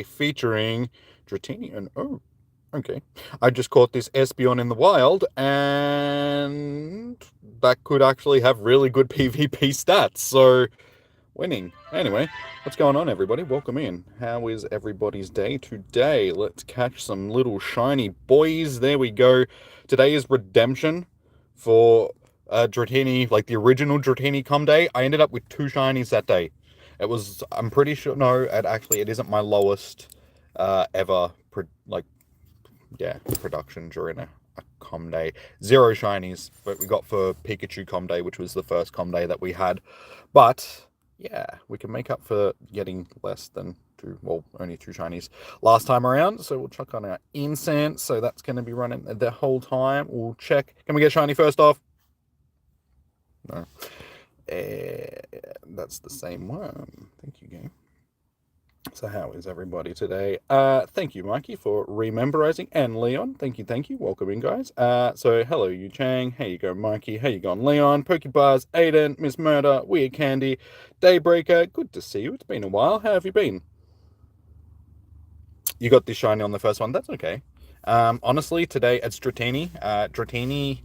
featuring Dratini and okay. I just caught this Espeon in the wild, and that could actually have really good PvP stats, so winning. Anyway, what's going on, everybody? Welcome in. How is everybody's day today? Let's catch some little shiny boys. There we go. Today is redemption for Dratini, like the original Dratini Com Day. I ended up with 2 shinies that day. It was, I'm pretty sure, no, it isn't my lowest ever, production during a Com Day. 0 shinies, but we got for Pikachu Com Day, which was the first Com Day that we had. But yeah, we can make up for getting less than 2, well, only 2 shinies last time around. So we'll chuck on our incense. So that's going to be running the whole time. We'll check. Can we get shiny first off? No. That's the same one. Thank you, game. So how is everybody today? Thank you, Mikey, for rememberizing, and Leon. Thank you. Welcome in, guys. So hello, Yu Chang. How you go, Mikey? How you going, Leon? Pokebars, Aiden, Miss Murder, Weird Candy, Daybreaker. Good to see you. It's been a while. How have you been? You got this shiny on the first one. That's okay. Honestly, today it's Dratini. Dratini,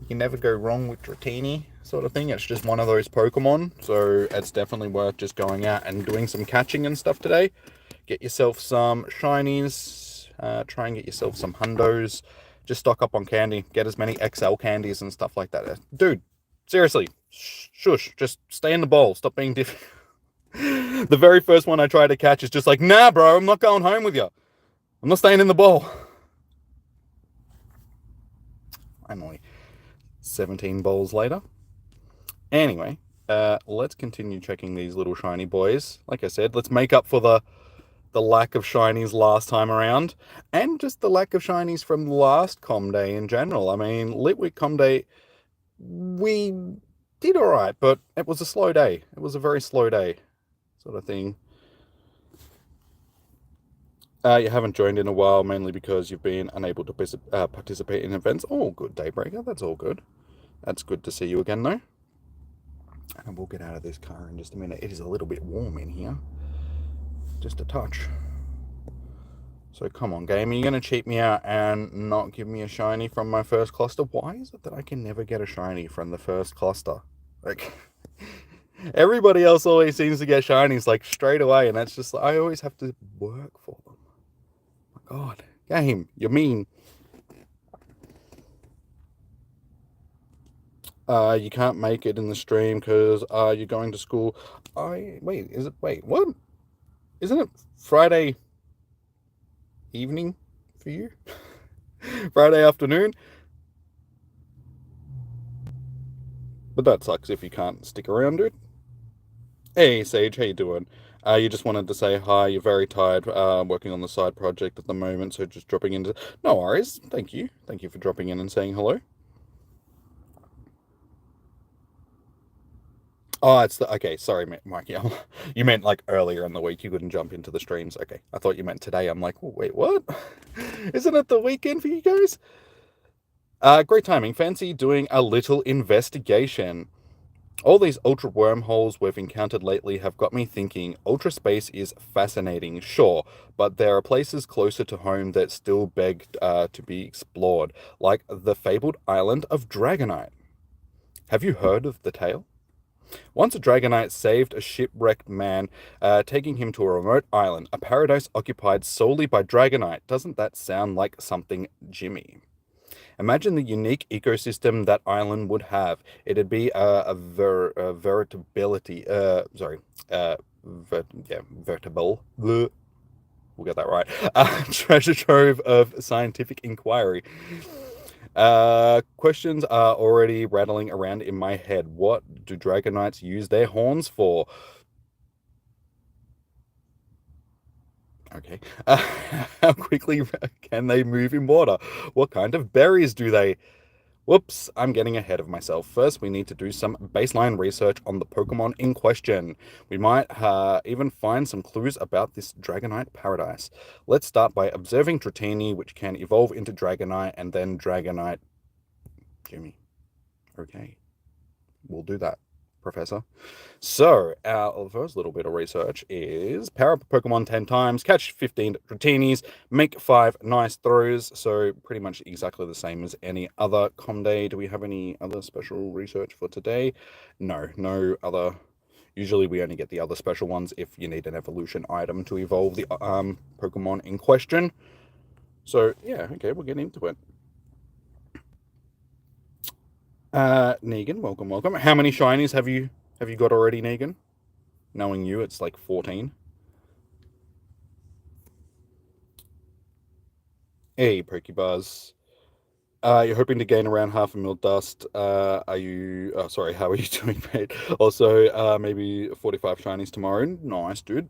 you can never go wrong with Dratini, sort of thing. It's just one of those Pokemon, so it's definitely worth just going out and doing some catching and stuff today. Get yourself some shinies, try and get yourself some hundos. Just stock up on candy. Get as many XL candies and stuff like that. Dude, seriously, shush, just stay in the bowl. Stop being different. The very first one I try to catch is just like, nah, bro, I'm not going home with you. I'm not staying in the bowl. Finally. 17 bowls later. Anyway, let's continue checking these little shiny boys. Like I said, let's make up for the lack of shinies last time around, and just the lack of shinies from the last Com Day in general. I mean, Litwick Com Day, we did alright, but it was a slow day. It was a very slow day, sort of thing. You haven't joined in a while, mainly because you've been unable to participate in events. Oh, good, Daybreaker. That's all good. That's good to see you again, though. And we'll get out of this car in just a minute. It is a little bit warm in here. Just a touch. So come on, game. Are you going to cheat me out and not give me a shiny from my first cluster? Why is it that I can never get a shiny from the first cluster? Like, everybody else always seems to get shinies, like, straight away. And that's just, I always have to work for them. My God. Game, you're mean. You can't make it in the stream because you're going to school. Wait, what? Isn't it Friday evening for you? Friday afternoon? But that sucks if you can't stick around, dude. Hey, Sage, how you doing? You just wanted to say hi. You're very tired, working on the side project at the moment, so just dropping in. No worries. Thank you. Thank you for dropping in and saying hello. Oh, it's okay. Sorry, Mikey. You meant like earlier in the week you couldn't jump into the streams. Okay, I thought you meant today. I'm like, oh, wait, what? Isn't it the weekend for you guys? Great timing. Fancy doing a little investigation. All these ultra wormholes we've encountered lately have got me thinking. Ultra space is fascinating, sure, but there are places closer to home that still beg to be explored, like the fabled island of Dragonite. Have you heard of the tale? Once a Dragonite saved a shipwrecked man, taking him to a remote island, a paradise occupied solely by Dragonite. Doesn't that sound like something Jimmy? Imagine the unique ecosystem that island would have. It'd be vertibility. Vertibble. We'll get that right. Treasure trove of scientific inquiry. Questions are already rattling around in my head. What do Dragonites use their horns for? Okay. How quickly can they move in water? What kind of berries do they? Whoops, I'm getting ahead of myself. First, we need to do some baseline research on the Pokemon in question. We might even find some clues about this Dragonite paradise. Let's start by observing Dratini, which can evolve into Dragonite and then Dragonite. Jimmy. Okay. We'll do that. Professor. So, our first little bit of research is power up a Pokemon 10 times, catch 15 Dratinis, make 5 nice throws. So, pretty much exactly the same as any other Com Day. Do we have any other special research for today? No other. Usually, we only get the other special ones if you need an evolution item to evolve the Pokemon in question. So, yeah, okay, we'll get into it. Negan, welcome. How many shinies have you got already, Negan? Knowing you, it's like 14. Hey, Pokebuzz. You're hoping to gain around 500,000 dust. Are you... Oh, sorry, how are you doing, mate? Also, maybe 45 shinies tomorrow. Nice, dude.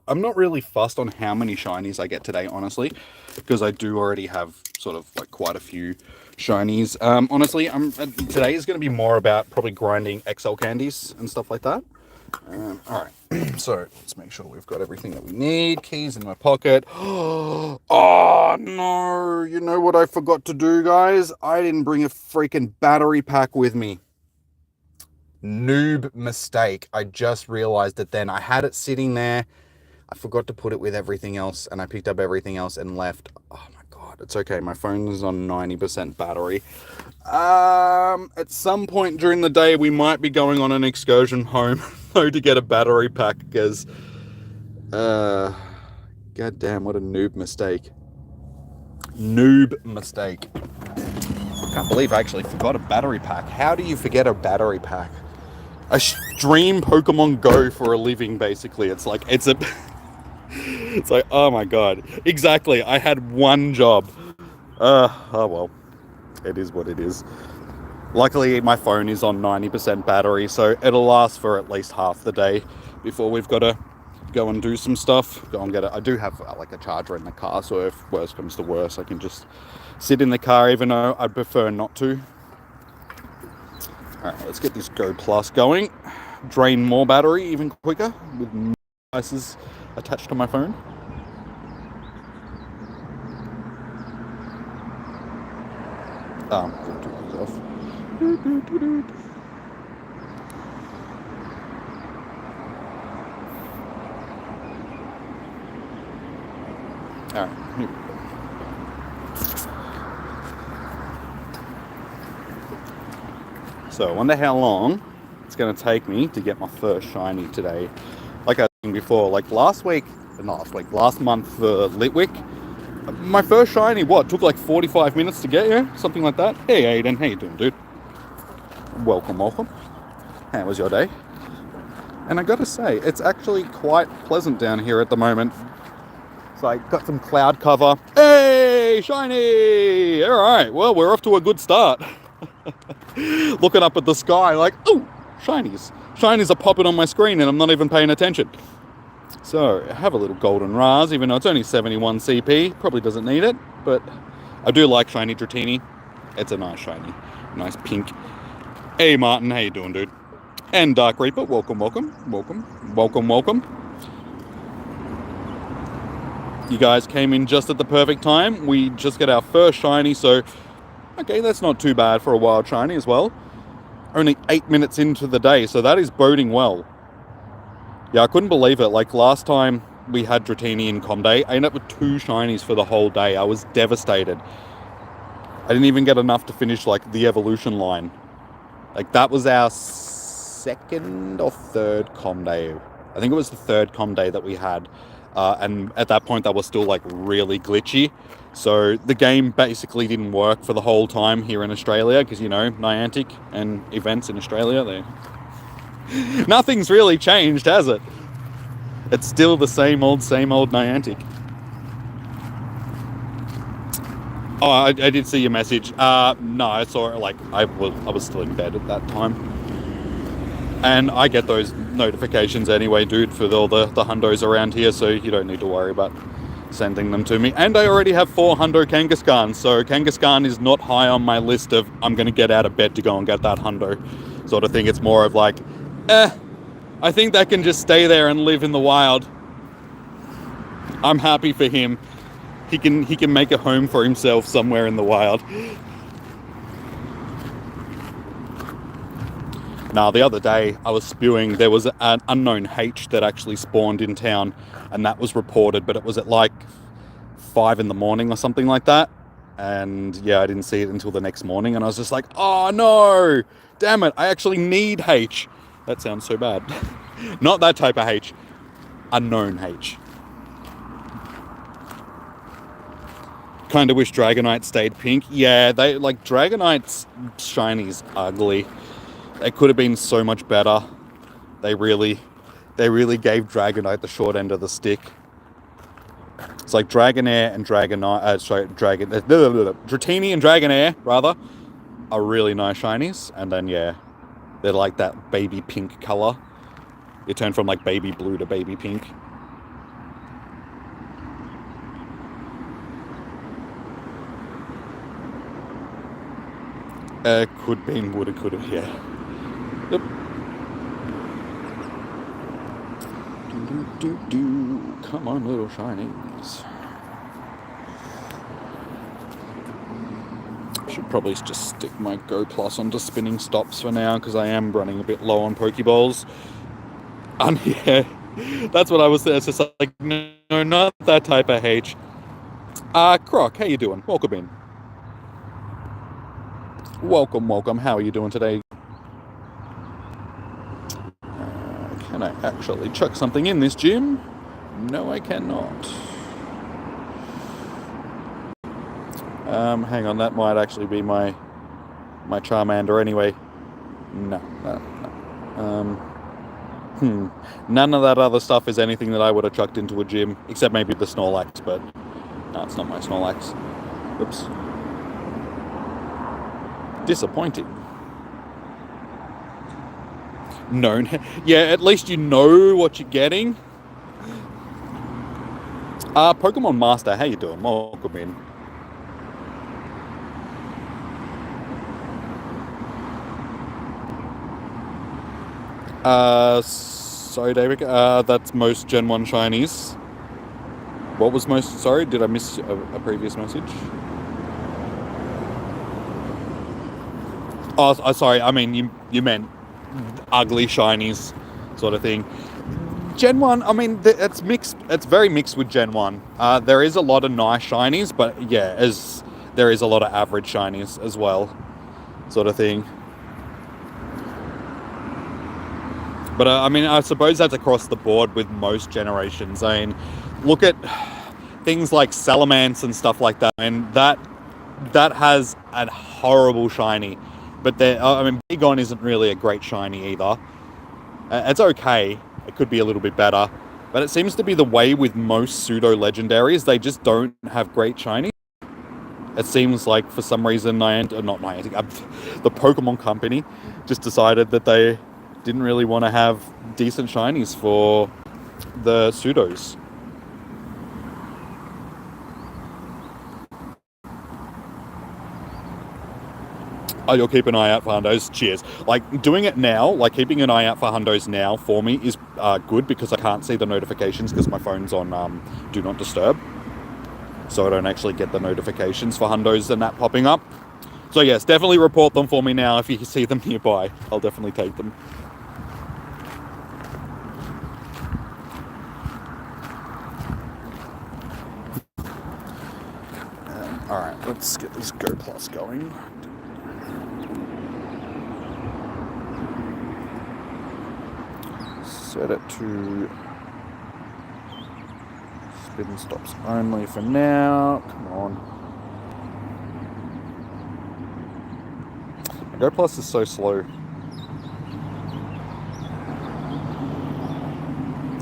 I'm not really fussed on how many shinies I get today, honestly, because I do already have sort of like quite a few shinies. Honestly, today is going to be more about probably grinding XL candies and stuff like that. All right, so let's make sure we've got everything that we need. Keys in my pocket. Oh no, you know what I forgot to do, guys? I didn't bring a freaking battery pack with me. Noob mistake. I just realized it then. I had it sitting there. I forgot to put it with everything else, and I picked up everything else and left. Oh my god, it's okay. My phone is on 90% battery. At some point during the day, we might be going on an excursion home though to get a battery pack, because god damn, what a noob mistake. I can't believe I actually forgot a battery pack. How do you forget a battery pack? I stream Pokemon Go for a living, basically. It's like, it's like, oh my god. Exactly, I had one job. Oh well. It is what it is. Luckily, my phone is on 90% battery, so it'll last for at least half the day before we've got to go and do some stuff. Go and get it. I do have like a charger in the car, so if worse comes to worse, I can just sit in the car, even though I'd prefer not to. Alright, let's get this Go Plus going. Drain more battery even quicker with devices attached to my phone. Put these off. Alright, here we go. So I wonder how long it's going to take me to get my first shiny today. Like I was saying before, like last month for Litwick, my first shiny, took like 45 minutes to get here? Something like that. Hey Aiden, how you doing, dude? Welcome. How was your day? And I gotta say, it's actually quite pleasant down here at the moment. So I got some cloud cover. Hey, shiny! Alright, well, we're off to a good start. Looking up at the sky like, oh, shinies. Shinies are popping on my screen and I'm not even paying attention. So, I have a little golden Raz, even though it's only 71 CP. Probably doesn't need it, but I do like shiny Dratini. It's a nice shiny. Nice pink. Hey Martin, how you doing, dude? And Dark Reaper, welcome. You guys came in just at the perfect time. We just got our first shiny, so okay, that's not too bad for a wild shiny as well. Only 8 minutes into the day, so that is boding well. Yeah, I couldn't believe it. Like last time we had Dratini in Com Day, I ended up with 2 shinies for the whole day. I was devastated. I didn't even get enough to finish like the evolution line. Like that was our second or third Com Day. I think it was the third Com Day that we had. And at that point that was still like really glitchy. So the game basically didn't work for the whole time here in Australia because, you know, Niantic and events in Australia, nothing's really changed, has it? It's still the same old Niantic. Oh, I did see your message. No, I saw it, like, I was still in bed at that time. And I get those notifications anyway, dude, for all the hundos around here, so you don't need to worry about sending them to me. And I already have 4 hundo Kangaskhan, so Kangaskhan is not high on my list of I'm going to get out of bed to go and get that hundo sort of thing. It's more of like, I think that can just stay there and live in the wild. I'm happy for him. He can make a home for himself somewhere in the wild. Now, the other day I was spewing, there was an unknown H that actually spawned in town, and that was reported, but it was at like 5 in the morning or something like that. And yeah, I didn't see it until the next morning, and I was just like, oh no, damn it, I actually need H. That sounds so bad. Not that type of H, unknown H. Kind of wish Dragonite stayed pink. Yeah, they like Dragonite's shiny's ugly. They could have been so much better. They really gave Dragonite the short end of the stick. It's like Dragonair and Dragonite, Dratini and Dragonair rather are really nice shinies, and then yeah, they're like that baby pink color. It turned from like baby blue to baby pink. Could been, woulda, coulda, yeah. Yep. Come on, little shinies. Should probably just stick my Go Plus onto spinning stops for now, because I am running a bit low on Pokeballs. And yeah, that's what I was saying. It's just like, no, not that type of H. Croc, how you doing? Welcome in. Welcome. How are you doing today? Can I actually chuck something in this gym? No, I cannot. Hang on, that might actually be my Charmander anyway. No. None of that other stuff is anything that I would have chucked into a gym, except maybe the Snorlax, but no, it's not my Snorlax. Oops. Disappointing. No, yeah, at least you know what you're getting. Pokemon Master, how you doing? Welcome in. Sorry, David. That's most Gen 1 shinies. What was most... Sorry, did I miss a previous message? Oh, sorry. I mean, you meant ugly shinies sort of thing. Gen 1, I mean, it's mixed. It's very mixed with Gen 1. There is a lot of nice shinies, but yeah, there is a lot of average shinies as well, sort of thing. But I mean, I suppose that's across the board with most generations. I mean, look at things like Salamence and stuff like that, and that has a horrible shiny. But I mean, Bigon isn't really a great shiny either. It's okay. It could be a little bit better. But it seems to be the way with most pseudo-legendaries. They just don't have great shinies. It seems like for some reason, the Pokémon Company just decided that they didn't really want to have decent shinies for the pseudos. Oh, you'll keep an eye out for hundos. Cheers. Like, doing it now, like keeping an eye out for hundos now for me is good, because I can't see the notifications because my phone's on Do Not Disturb. So I don't actually get the notifications for hundos and that popping up. So yes, definitely report them for me now if you see them nearby. I'll definitely take them. Alright, let's get this Go Plus going. Set it to spin stops only for now. Come on. My Go Plus is so slow.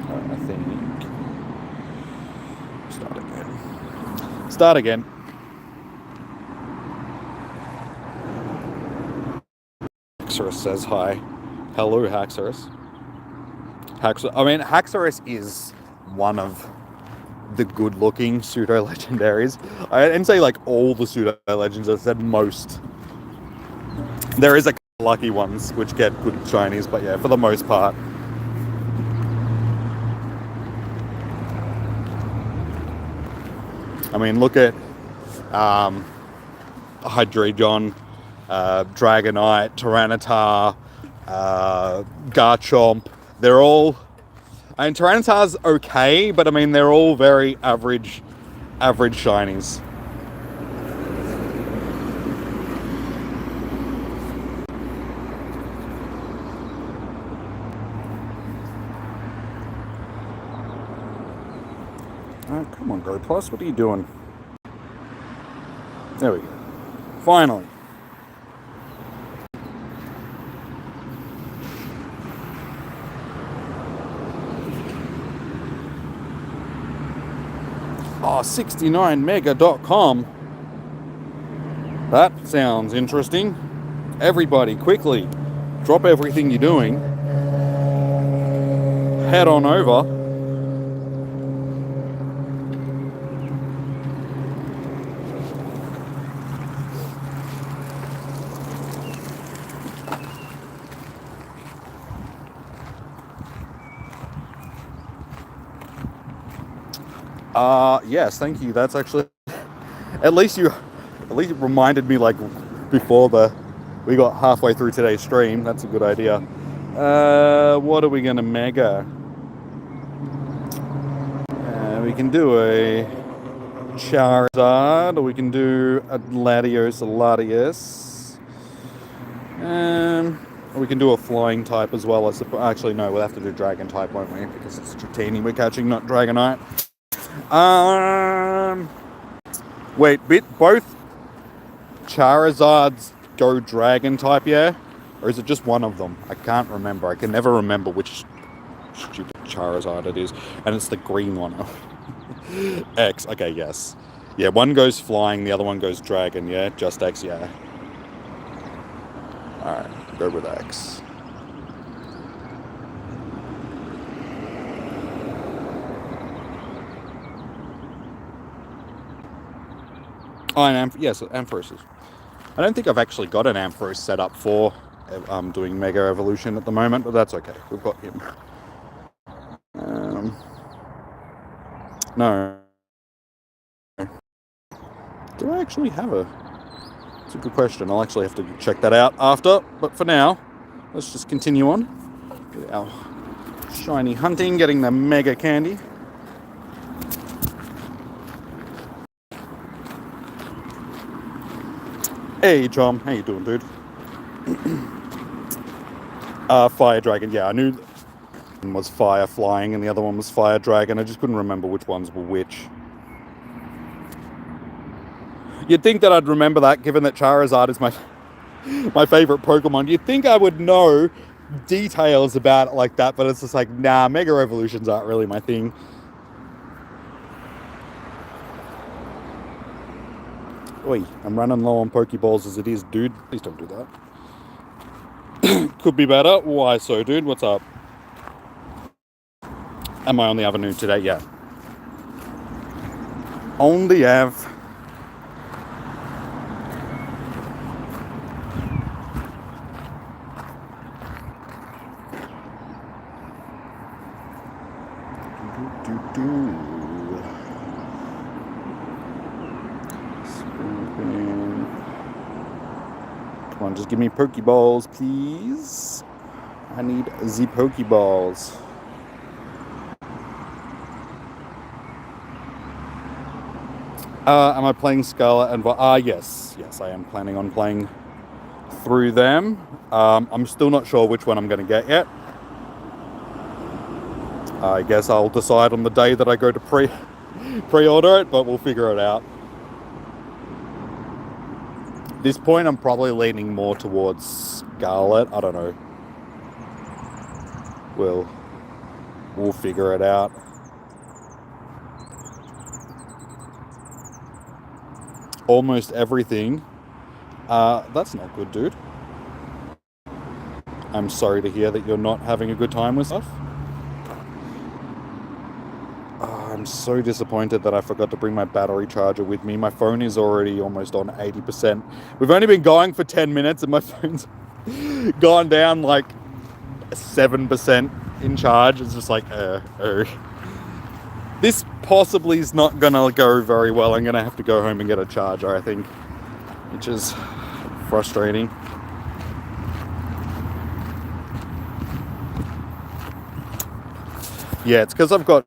I think. Start again. Haxorus says hi. Hello, Haxorus. I mean, Haxorus is one of the good-looking pseudo-legendaries. I didn't say like all the pseudo-legends, I said most. There is a couple lucky ones which get good shinies, but yeah, for the most part. I mean, look at Hydreigon, Dragonite, Tyranitar, Garchomp. They're all... I mean, Tyranitar's okay, but I mean, they're all very average shinies. Come on, Go Plus, what are you doing? There we go. Finally. Oh, 69mega.com. That sounds interesting. Everybody, quickly, drop everything you're doing. Head on over. Yes, thank you. That's actually... At least it reminded me, like, before we got halfway through today's stream. That's a good idea. What are we going to mega? We can do a Charizard, or we can do a Latios. Or we can do a flying type as well. Actually, no, we'll have to do Dragon type, won't we? Because it's Dratini we're catching, not Dragonite. Wait, both Charizards go Dragon type, yeah? Or is it just one of them? I can't remember. I can never remember which stupid Charizard it is. And it's the green one. X, okay, yes. Yeah, one goes flying, the other one goes Dragon, yeah? Just X, yeah. Alright, go with X. Oh, and yes, Ampharos. I don't think I've actually got an Ampharos set up for doing Mega Evolution at the moment, but that's okay. We've got him. No. Do I actually have a... It's a good question. I'll actually have to check that out after. But for now, let's just continue on with our shiny hunting, getting the Mega Candy. Hey, Tom. How you doing, dude? Fire Dragon. Yeah, I knew one was Fire Flying and the other one was Fire Dragon. I just couldn't remember which ones were which. You'd think that I'd remember that, given that Charizard is my favorite Pokemon. You'd think I would know details about it like that, but it's just like, nah, Mega Evolutions aren't really my thing. Oi, I'm running low on Pokeballs as it is, dude. Please don't do that. Could be better. Why so, dude? What's up? Am I on the avenue today? Yeah. On the Ave. Come on, just give me Pokeballs, please. I need the Pokeballs. Am I playing Scarlet and yes, I am planning on playing through them. I'm still not sure which one I'm going to get yet. I guess I'll decide on the day that I go to pre-order it, but we'll figure it out. At this point, I'm probably leaning more towards Scarlet. I don't know. We'll figure it out. Almost everything. That's not good, dude. I'm sorry to hear that you're not having a good time with stuff. I'm so disappointed that I forgot to bring my battery charger with me. My phone is already almost on 80%. We've only been going for 10 minutes and my phone's gone down like 7% in charge. It's just like, This possibly is not gonna go very well. I'm gonna have to go home and get a charger, I think, which is frustrating. Yeah, it's because I've got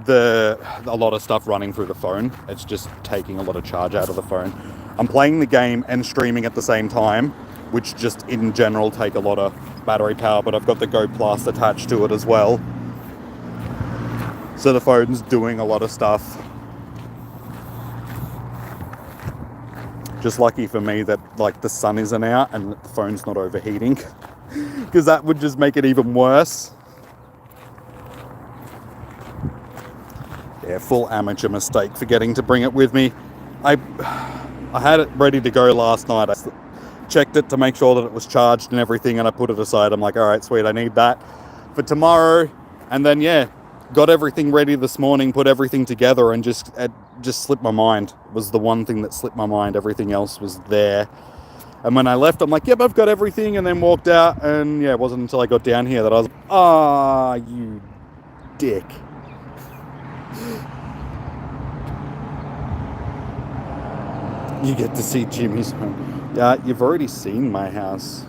a lot of stuff running through the phone. It's just taking a lot of charge out of the phone. I'm playing the game and streaming at the same time, which just in general take a lot of battery power, but I've got the Go Plus attached to it as well. So the phone's doing a lot of stuff. Just lucky for me that like the sun isn't out and the phone's not overheating, because that would just make it even worse. Yeah, full amateur mistake forgetting to bring it with me. I had it ready to go last night. I checked it to make sure that it was charged and everything, and I put it aside. I'm like, all right, sweet, I need that for tomorrow. And then, yeah, got everything ready this morning, put everything together, and it just slipped my mind. It was the one thing that slipped my mind. Everything else was there. And when I left, I'm like, yep, I've got everything, and then walked out. And yeah, it wasn't until I got down here that I was like, you dick. You get to see Jimmy's home. Yeah, you've already seen my house.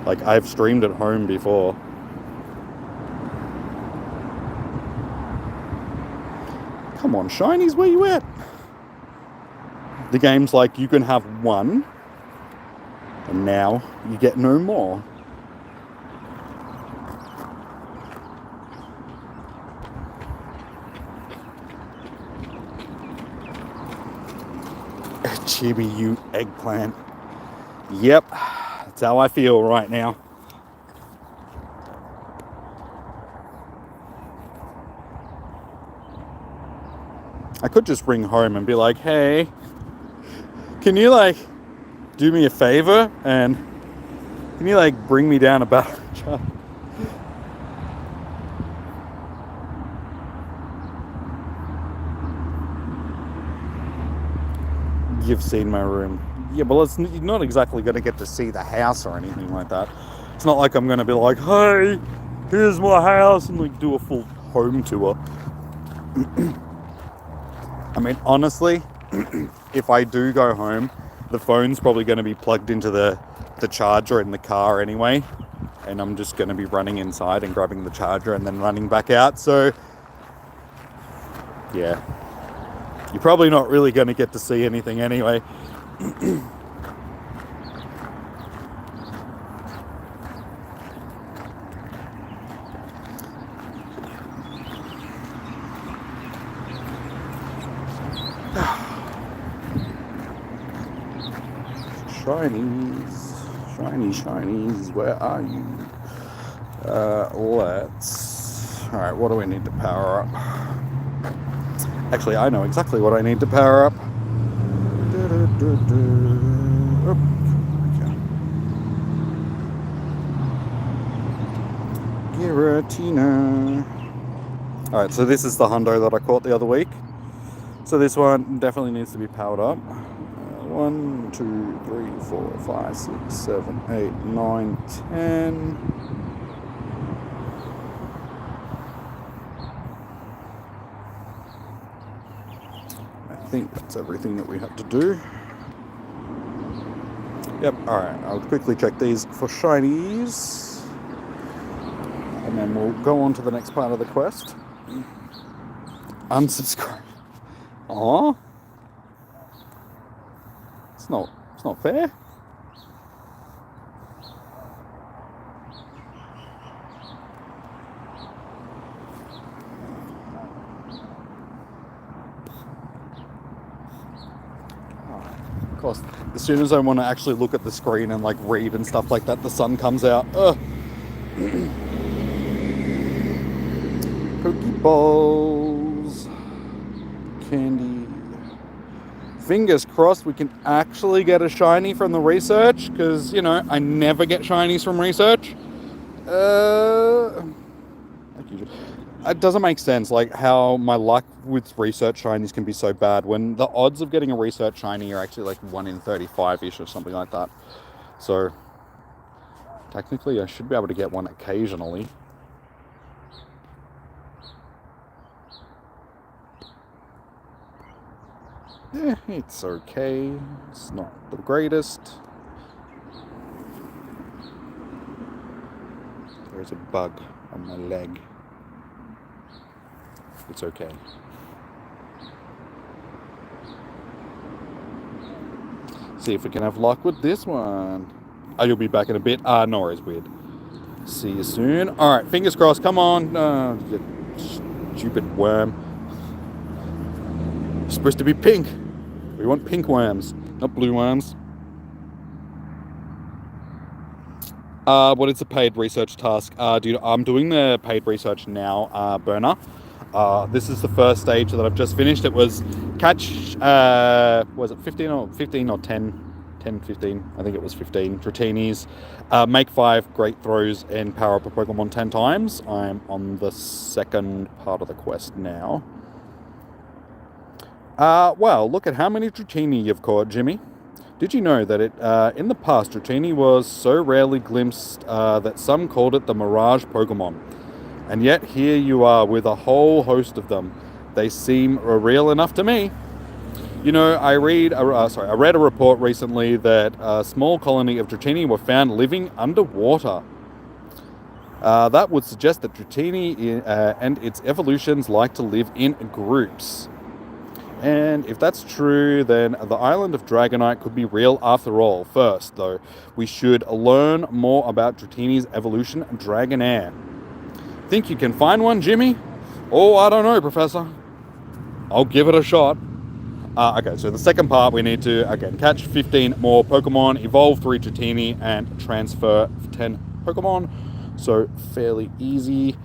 Like, I've streamed at home before. Come on, Shinies, where you at? The game's like, you can have one, and now you get no more. Chibi, you eggplant. Yep, that's how I feel right now. I could just ring home and be like, hey, can you like do me a favor and can you like bring me down a battery charge? You've seen my room. Yeah, but you're not exactly going to get to see the house or anything like that. It's not like I'm going to be like, hey, here's my house, and like do a full home tour. I mean, honestly, if I do go home, the phone's probably going to be plugged into the charger in the car anyway, and I'm just going to be running inside and grabbing the charger and then running back out. So, yeah. You're probably not really going to get to see anything anyway. Shinies, where are you? Alright, what do we need to power up? Actually, I know exactly what I need to power up. Giratina. Alright, so this is the hundo that I caught the other week. So this one definitely needs to be powered up. 1, 2, 3, 4, 5, 6, 7, 8, 9, 10. I think that's everything that we have to do. Yep, alright, I'll quickly check these for shinies. And then we'll go on to the next part of the quest. Unsubscribe. Aww. It's not fair. Of course, as soon as I want to actually look at the screen and like read and stuff like that, the sun comes out. Pokeballs, candy. Fingers crossed we can actually get a shiny from the research, because, you know, I never get shinies from research. It doesn't make sense, like, how my luck with research shinies can be so bad when the odds of getting a research shiny are actually like 1 in 35-ish or something like that. So, technically I should be able to get one occasionally. Yeah, it's okay. It's not the greatest. There's a bug. on my leg. It's okay. See if we can have luck with this one. Oh, you'll be back in a bit. No worries, weird. See you soon. Alright, fingers crossed. Come on. You stupid worm. It's supposed to be pink. We want pink worms, not blue worms. What is a paid research task? Dude, I'm doing the paid research now, Burner. This is the first stage that I've just finished. It was catch, was it 15 or 10? 10, 15, I think it was 15 Dratinis, make 5 great throws and power up a Pokemon 10 times. I'm on the second part of the quest now. Well, look at how many Dratini you've caught, Jimmy. Did you know that in the past, Dratini was so rarely glimpsed that some called it the Mirage Pokemon? And yet here you are with a whole host of them. They seem real enough to me. You know, I read a report recently that a small colony of Dratini were found living underwater. That would suggest that Dratini and its evolutions like to live in groups. And if that's true, then the island of Dragonite could be real after all. First, though, we should learn more about Dratini's evolution, Dragonair. Think you can find one, Jimmy? Oh, I don't know, Professor. I'll give it a shot. Okay, so the second part, we need to, again, catch 15 more Pokemon, evolve 3 Dratini, and transfer 10 Pokemon. So, fairly easy.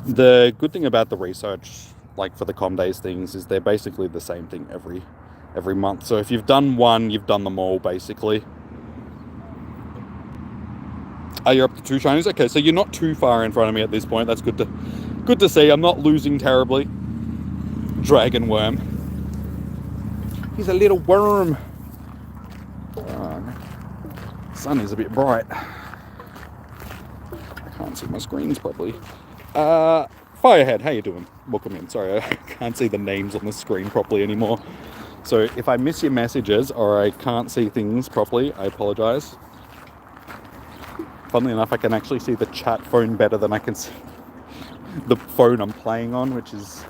The good thing about the research, like for the Com Days things, is they're basically the same thing every month. So if you've done one, you've done them all, basically. You're up to 2 shinies? Okay, so you're not too far in front of me at this point. That's good to see. I'm not losing terribly. Dragon Worm. He's a little worm. Sun is a bit bright. I can't see my screens properly. Firehead, how you doing? Welcome in. Sorry, I can't see the names on the screen properly anymore. So if I miss your messages or I can't see things properly, I apologise. Funnily enough, I can actually see the chat phone better than I can see the phone I'm playing on, which is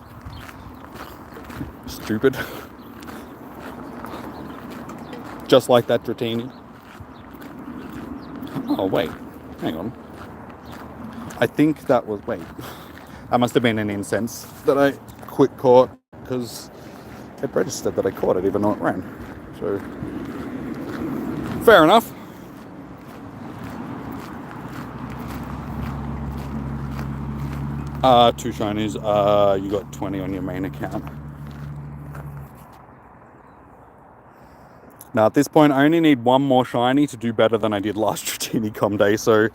stupid. Just like that Dratini. Oh, wait. Hang on. I think that was... Wait. That must have been an incense that I quick caught, because it registered that I caught it even though it ran. So, fair enough. Two shinies. You got 20 on your main account. Now, at this point, I only need one more shiny to do better than I did last Dratini Com Day, so...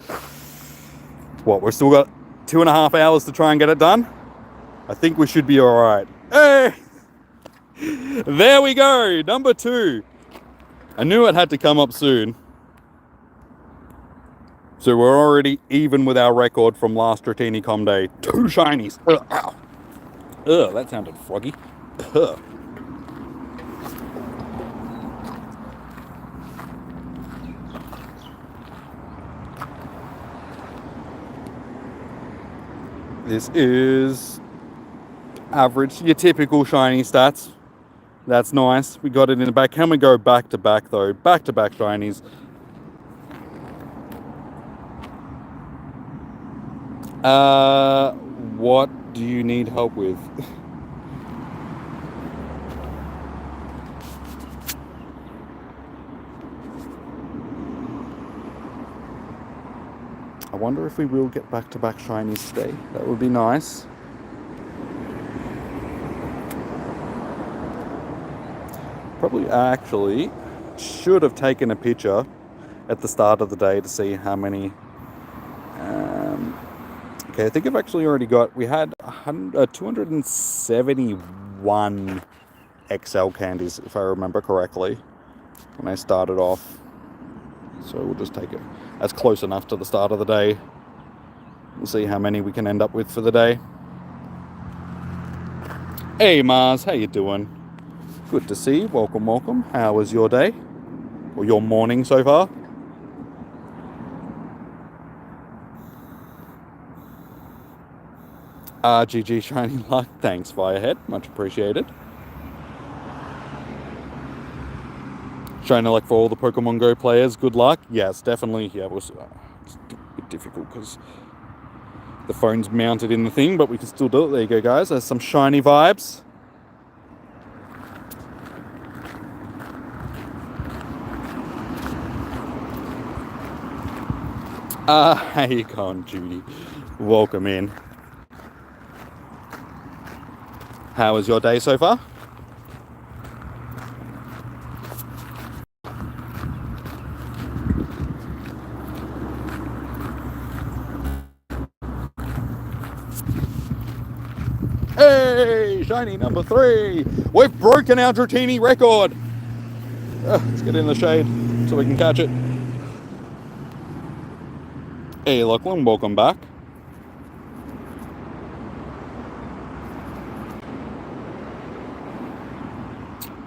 What, we've still got 2.5 hours to try and get it done? I think we should be alright. Hey! There we go! Number 2. I knew it had to come up soon. So we're already even with our record from last Dratini Com Day. 2 shinies! Ugh, ow. Ugh, that sounded froggy. Ugh. This is average, your typical shiny stats. That's nice. We got it in the back. Can we go back to back though? Back to back shinies. What do you need help with? I wonder if we will get back-to-back shinies today. That would be nice. Probably actually should have taken a picture at the start of the day to see how many... okay, I think I've actually already got... We had 271 XL candies, if I remember correctly, when I started off. So we'll just take it. That's close enough to the start of the day. We'll see how many we can end up with for the day. Hey Mars, how you doing? Good to see you. Welcome, welcome. How was your day? Or your morning so far? GG Shiny Luck. Thanks, Firehead. Much appreciated. Shiny Luck for all the Pokemon Go players. Good luck. Yes, definitely. Yeah, it's a bit difficult because the phone's mounted in the thing, but we can still do it. There you go, guys. There's some shiny vibes. How you going, Judy? Welcome in. How was your day so far? Hey, shiny number 3. We've broken our Dratini record. Let's get in the shade so we can catch it. Hey, Lachlan, welcome back.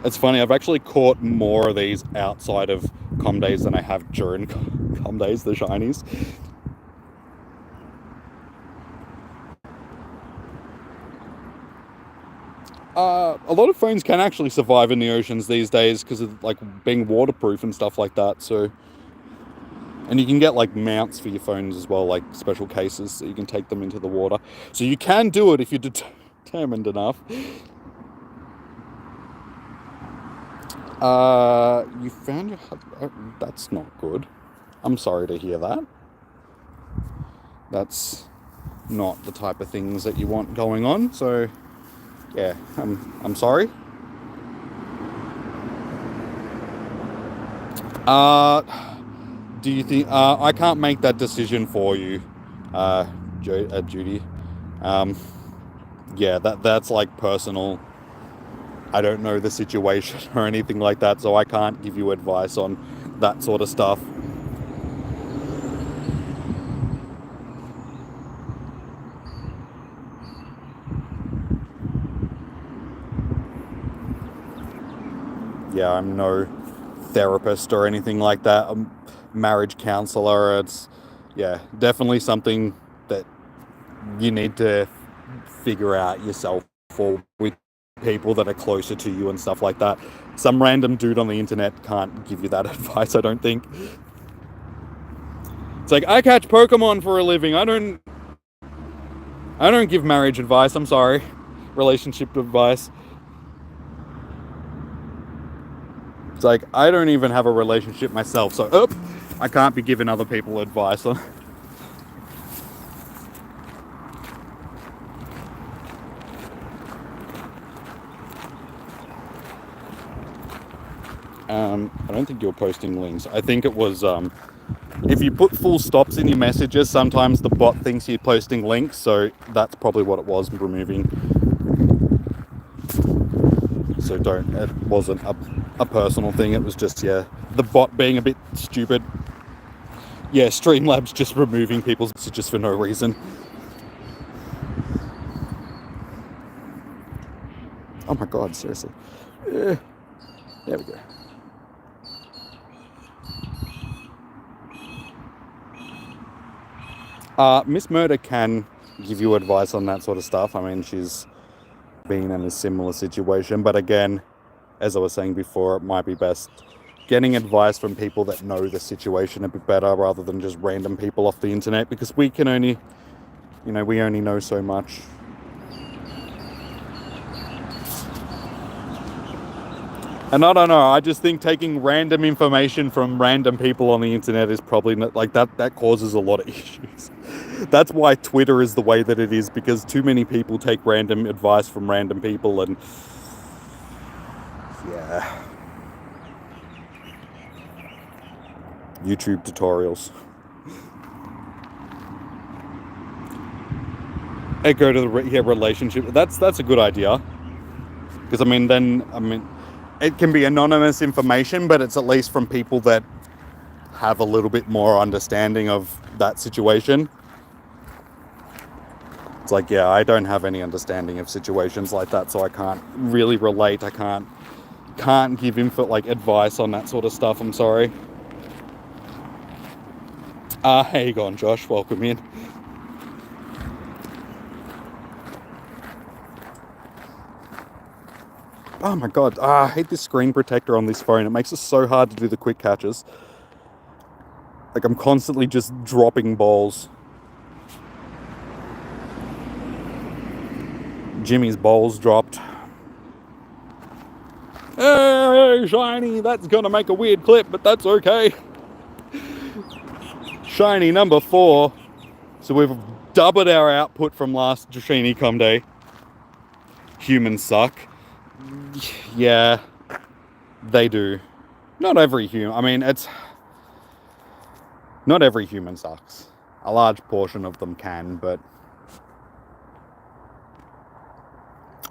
It's funny, I've actually caught more of these outside of Com Days than I have during Com Days, the shinies. A lot of phones can actually survive in the oceans these days because of like being waterproof and stuff like that. So, and you can get like mounts for your phones as well, like special cases, so you can take them into the water. So you can do it if you're determined enough. You found your husband. That's not good. I'm sorry to hear that. That's not the type of things that you want going on. So, yeah, I'm sorry. Do you think I can't make that decision for you, Judy? Yeah, that's like personal. I don't know the situation or anything like that, so I can't give you advice on that sort of stuff. Yeah, I'm no therapist or anything like that. I'm a marriage counselor. It's, yeah, definitely something that you need to figure out yourself or with people that are closer to you and stuff like that. Some random dude on the internet can't give you that advice, I don't think. It's like, I catch Pokemon for a living. I don't give marriage advice. I'm sorry. Relationship advice. It's like, I don't even have a relationship myself, so I can't be giving other people advice on. I don't think you're posting links. I think it was, if you put full stops in your messages, sometimes the bot thinks you're posting links, so that's probably what it was removing. So it wasn't a personal thing, it was just, yeah, the bot being a bit stupid. Yeah, Streamlabs just removing people's messages for no reason. Oh my god, seriously. There we go. Miss Murder can give you advice on that sort of stuff. I mean, she's been in a similar situation, but again, as I was saying before, it might be best getting advice from people that know the situation a bit better rather than just random people off the internet, because we can only, we only know so much. And I don't know, I just think taking random information from random people on the internet is probably not, like, that causes a lot of issues. That's why Twitter is the way that it is, because too many people take random advice from random people, and yeah. YouTube tutorials. Go to the relationship. That's a good idea, because it can be anonymous information, but it's at least from people that have a little bit more understanding of that situation. It's like, yeah, I don't have any understanding of situations like that, so I can't really relate. I can't give info, like, advice on that sort of stuff. I'm sorry. How you going, Josh? Welcome in. Oh my god, I hate this screen protector on this phone. It makes it so hard to do the quick catches. Like, I'm constantly just dropping balls. Jimmy's balls dropped. Hey, shiny! That's gonna make a weird clip, but that's okay. Shiny number 4. So we've doubled our output from last Dratini Com Day. Humans suck. Yeah, they do. Not every human. I mean, it's... Not every human sucks. A large portion of them can, but...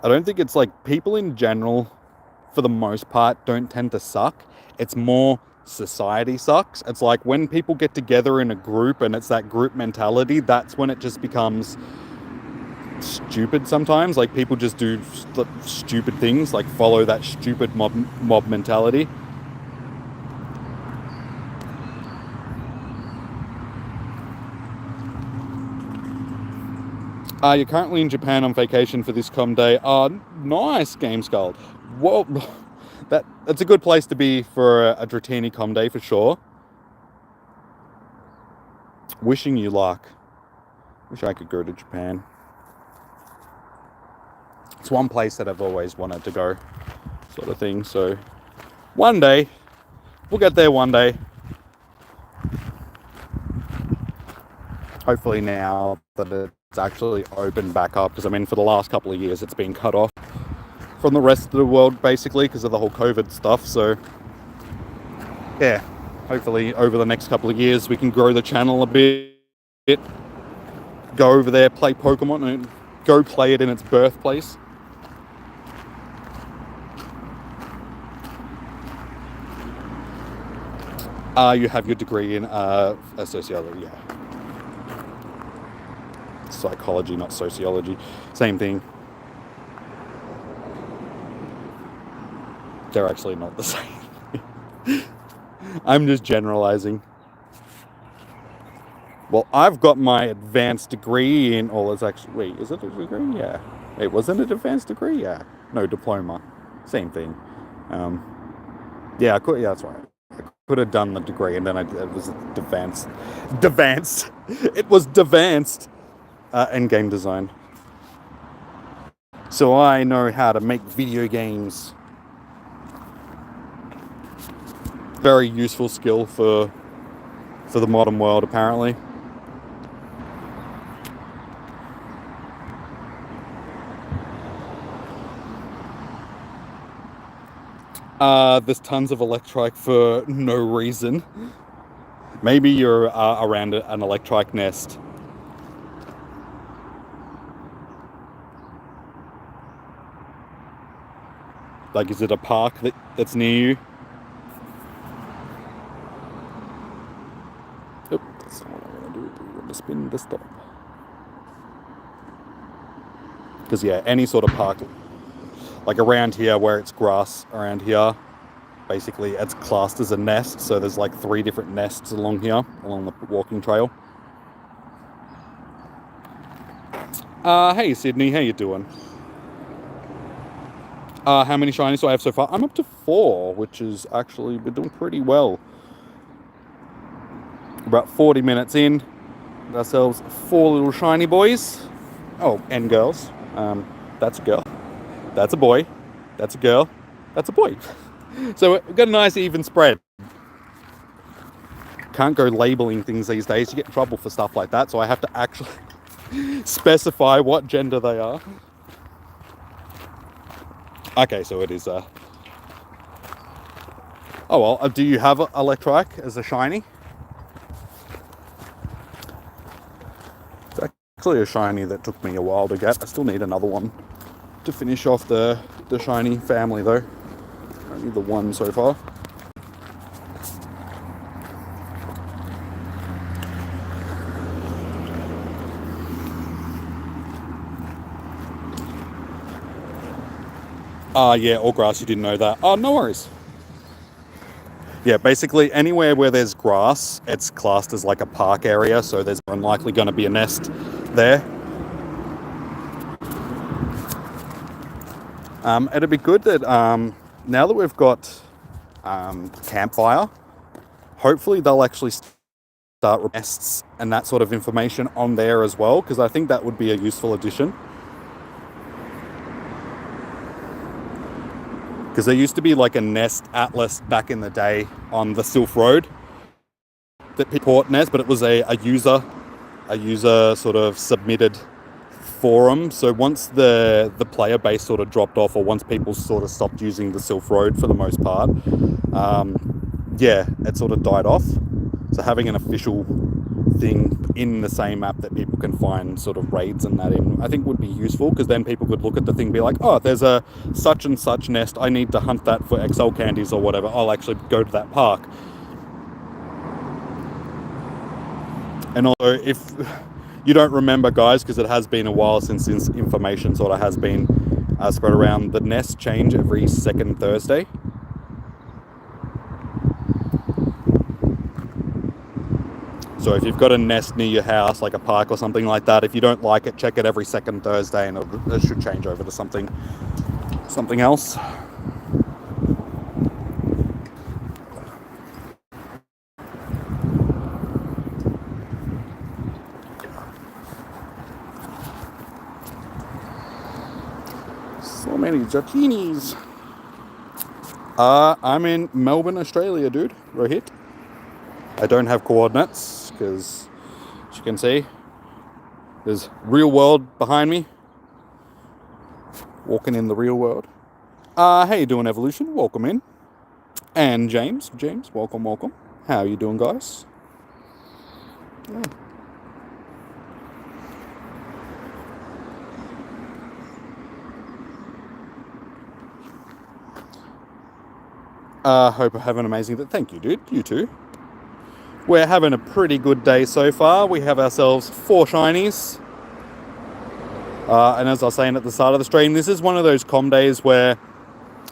I don't think it's like... People in general, for the most part, don't tend to suck. It's more society sucks. It's like when people get together in a group and it's that group mentality, that's when it just becomes stupid sometimes. Like, people just do stupid things, like follow that stupid mob mentality. You're currently in Japan on vacation for this Com Day. Nice, Game Skull. Well, that's a good place to be for a Dratini Com Day for sure. Wishing you luck. Wish I could go to Japan. It's one place that I've always wanted to go, sort of thing. So one day, we'll get there one day. Hopefully now that it's actually opened back up, because I mean, for the last couple of years it's been cut off from the rest of the world basically because of the whole COVID stuff. So yeah, hopefully over the next couple of years we can grow the channel a bit, go over there, play Pokemon, and go play it in its birthplace. You have your degree in sociology, yeah. Psychology, not sociology. Same thing. They're actually not the same. I'm just generalizing. Well, I've got my advanced degree in... Oh, it's actually... Wait, is it a degree? Yeah. Wait, wasn't it an advanced degree? Yeah. No, diploma. Same thing. Yeah, that's right. I could have done the degree and then it was advanced. It was advanced in game design. So I know how to make video games. Very useful skill for the modern world, apparently. There's tons of Electrike for no reason. Maybe you're around an Electrike nest. Like, is it a park that's near you? Oop, that's not what I want to do. I want to spin the stop. Because, yeah, any sort of park, like around here where it's grass around here, basically it's classed as a nest. So there's like 3 different nests along here, along the walking trail. Hey, Sydney, how you doing? How many shinies do I have so far? I'm up to 4, which is actually, we're doing pretty well. About 40 minutes in, got ourselves 4 little shiny boys. Oh, and girls. That's a girl. That's a boy. That's a girl. That's a boy. So we've got a nice even spread. Can't go labeling things these days. You get in trouble for stuff like that. So I have to actually specify what gender they are. Okay, so it is oh well, do you have Electrike as a shiny? It's actually a shiny that took me a while to get. I still need another one to finish off the shiny family though. Only the one so far. Yeah, all grass, you didn't know that. Oh, no worries. Yeah, basically anywhere where there's grass, it's classed as like a park area, so there's unlikely going to be a nest there. It'd be good that now that we've got Campfire, hopefully they'll actually start nests and that sort of information on there as well, because I think that would be a useful addition. Because there used to be like a nest atlas back in the day on the Sylph Road that people nest, but it was a user sort of submitted forum. So once the player base sort of dropped off, or once people sort of stopped using the Sylph Road for the most part, yeah, it sort of died off. So having an official thing in the same map that people can find sort of raids and that in, I think would be useful, because then people could look at the thing and be like, oh, there's a such and such nest, I need to hunt that for XL candies or whatever, I'll actually go to that park. And also, if you don't remember, guys, because it has been a while since this information sort of has been spread around, the nests change every second Thursday. So if you've got a nest near your house, like a park or something like that, if you don't like it, check it every second Thursday, and it should change over to something else. So many Dratinis. I'm in Melbourne, Australia, dude. Rohit. I don't have coordinates because, as you can see, there's real world behind me. Walking in the real world. How you doing, Evolution? Welcome in. And James, welcome. How are you doing, guys? Hope I have an amazing day. Thank you, dude. You too. We're having a pretty good day so far. We have ourselves 4 shinies. And as I was saying at the start of the stream, this is one of those com days where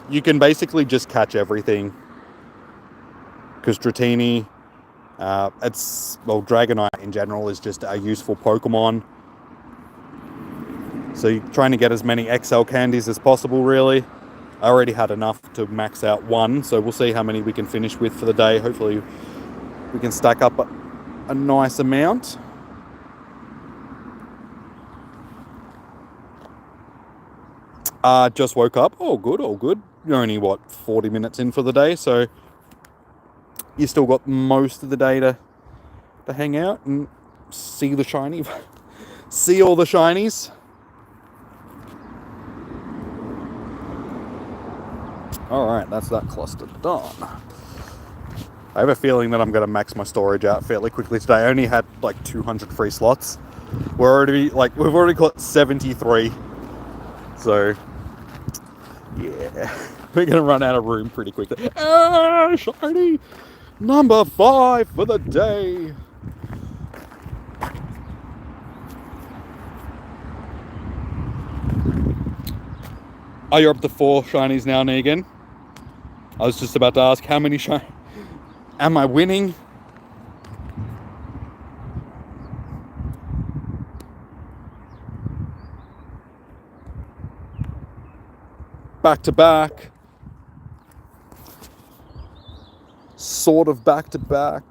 you can basically just catch everything. Because Dratini, Dragonite in general is just a useful Pokemon. So you're trying to get as many XL candies as possible, really. I already had enough to max out 1, so we'll see how many we can finish with for the day. Hopefully we can stack up a nice amount. Just woke up. All good. You're only, 40 minutes in for the day, so you still got most of the day to hang out and see the shiny. See all the shinies. Alright, that's that cluster done. I have a feeling that I'm going to max my storage out fairly quickly today. I only had like 200 free slots. We've already got 73. So, yeah. We're going to run out of room pretty quickly. Shiny! Number 5 for the day. Oh, you're up to 4 shinies now, Negan. I was just about to ask how many shinies. Am I winning? Back to back. Sort of back to back.